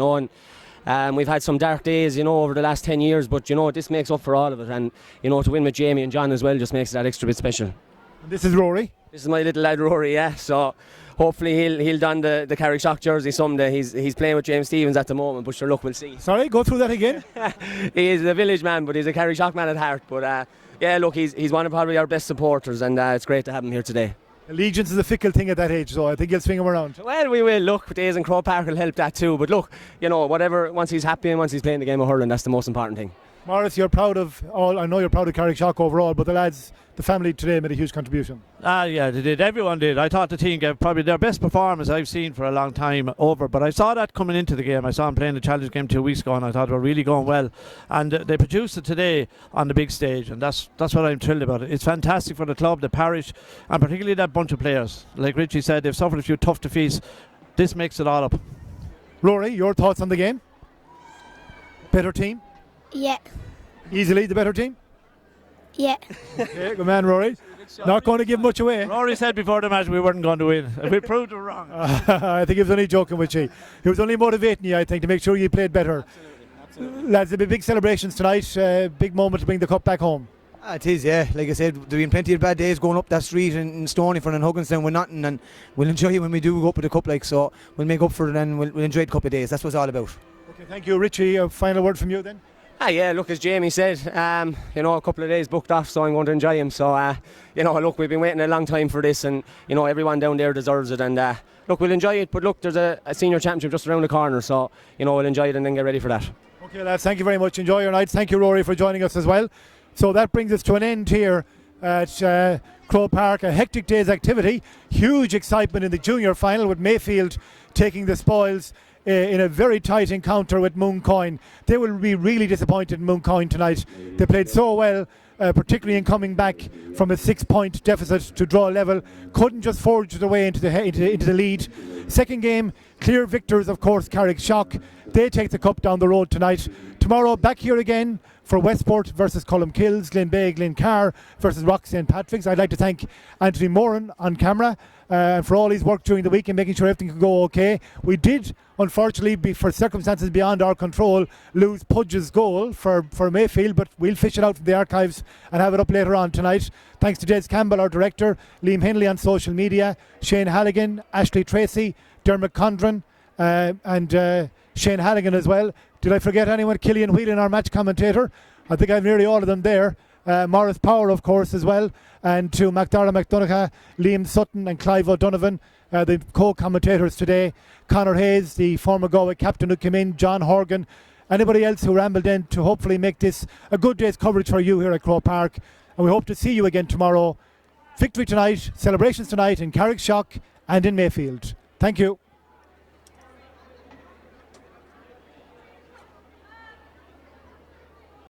And we've had some dark days, over the last 10 years, but this makes up for all of it, and to win with Jamie and John as well just makes it that extra bit special. And this is Rory. This is my little lad Rory, yeah. So hopefully he'll don the Carrickshock jersey someday. He's playing with James Stevens at the moment, but sure, look, we'll see. Sorry, go through that again. He is a village man, but he's a Carrickshock man at heart. But yeah, look, he's one of probably our best supporters, and it's great to have him here today. Allegiance is a fickle thing at that age, so I think he'll swing him around. Well, we will. Look, days in Croke Park will help that too. But look, whatever, once he's happy and once he's playing the game of hurling, that's the most important thing. Morris, you're proud of all. I know you're proud of Carrickshock overall, but the lads, the family today made a huge contribution. Yeah, they did. Everyone did. I thought the team gave probably their best performance I've seen for a long time over. But I saw that coming into the game. I saw them playing the Challenge game 2 weeks ago, and I thought they were really going well. And they produced it today on the big stage, and that's what I'm thrilled about. It's fantastic for the club, the parish, and particularly that bunch of players. Like Richie said, they've suffered a few tough defeats. This makes it all up. Rory, your thoughts on the game? Better team? Yeah. Easily the better team? Yeah. Okay, good man, Rory. Not going to give much away. Rory said before the match we weren't going to win. We proved it wrong. I think he was only joking with you. He was only motivating you, I think, to make sure you played better. Absolutely. Lads, there'll be big celebrations tonight. Big moment to bring the cup back home. It is, yeah. Like I said, there've been plenty of bad days going up that street in Stonyford and Hugginstown with nothing, and we'll enjoy it when we do go up with the cup, so we'll make up for it and we'll enjoy the couple of days. That's what it's all about. Okay, thank you. Richie, a final word from you then? Yeah, look, as Jamie said, a couple of days booked off, so I'm going to enjoy him. So, look, we've been waiting a long time for this, and, everyone down there deserves it. And, look, we'll enjoy it, but look, there's a senior championship just around the corner, so, we'll enjoy it and then get ready for that. Okay, lads, thank you very much. Enjoy your nights. Thank you, Rory, for joining us as well. So that brings us to an end here at Croke Park. A hectic day's activity. Huge excitement in the junior final with Mayfield taking the spoils in a very tight encounter with Mooncoin. They will be really disappointed in Mooncoin tonight. They played so well particularly in coming back from a 6-point deficit to draw level. Couldn't just forge their way into the lead. Second game, clear victors, of course, Carrickshock. They take the cup down the road tonight. Tomorrow, back here again for Westport versus Columkills, Glenbeigh, Glencar versus Rock St. Patrick's. I'd like to thank Anthony Moran on camera for all his work during the week and making sure everything could go okay. We did, unfortunately, for circumstances beyond our control, lose Pudge's goal for Mayfield, but we'll fish it out from the archives and have it up later on tonight. Thanks to Des Campbell, our director, Liam Henley on social media, Shane Halligan, Ashley Tracy, Dermot Condren, and Shane Halligan as well. Did I forget anyone? Killian Whelan, our match commentator. I think I've nearly all of them there. Morris Power, of course, as well. And to Macdara McDonagh, Liam Sutton and Clive O'Donovan, the co-commentators today. Conor Hayes, the former Galway captain who came in, John Horgan, anybody else who rambled in to hopefully make this a good day's coverage for you here at Croke Park. And we hope to see you again tomorrow. Victory tonight, celebrations tonight in Carrickshock and in Mayfield. Thank you.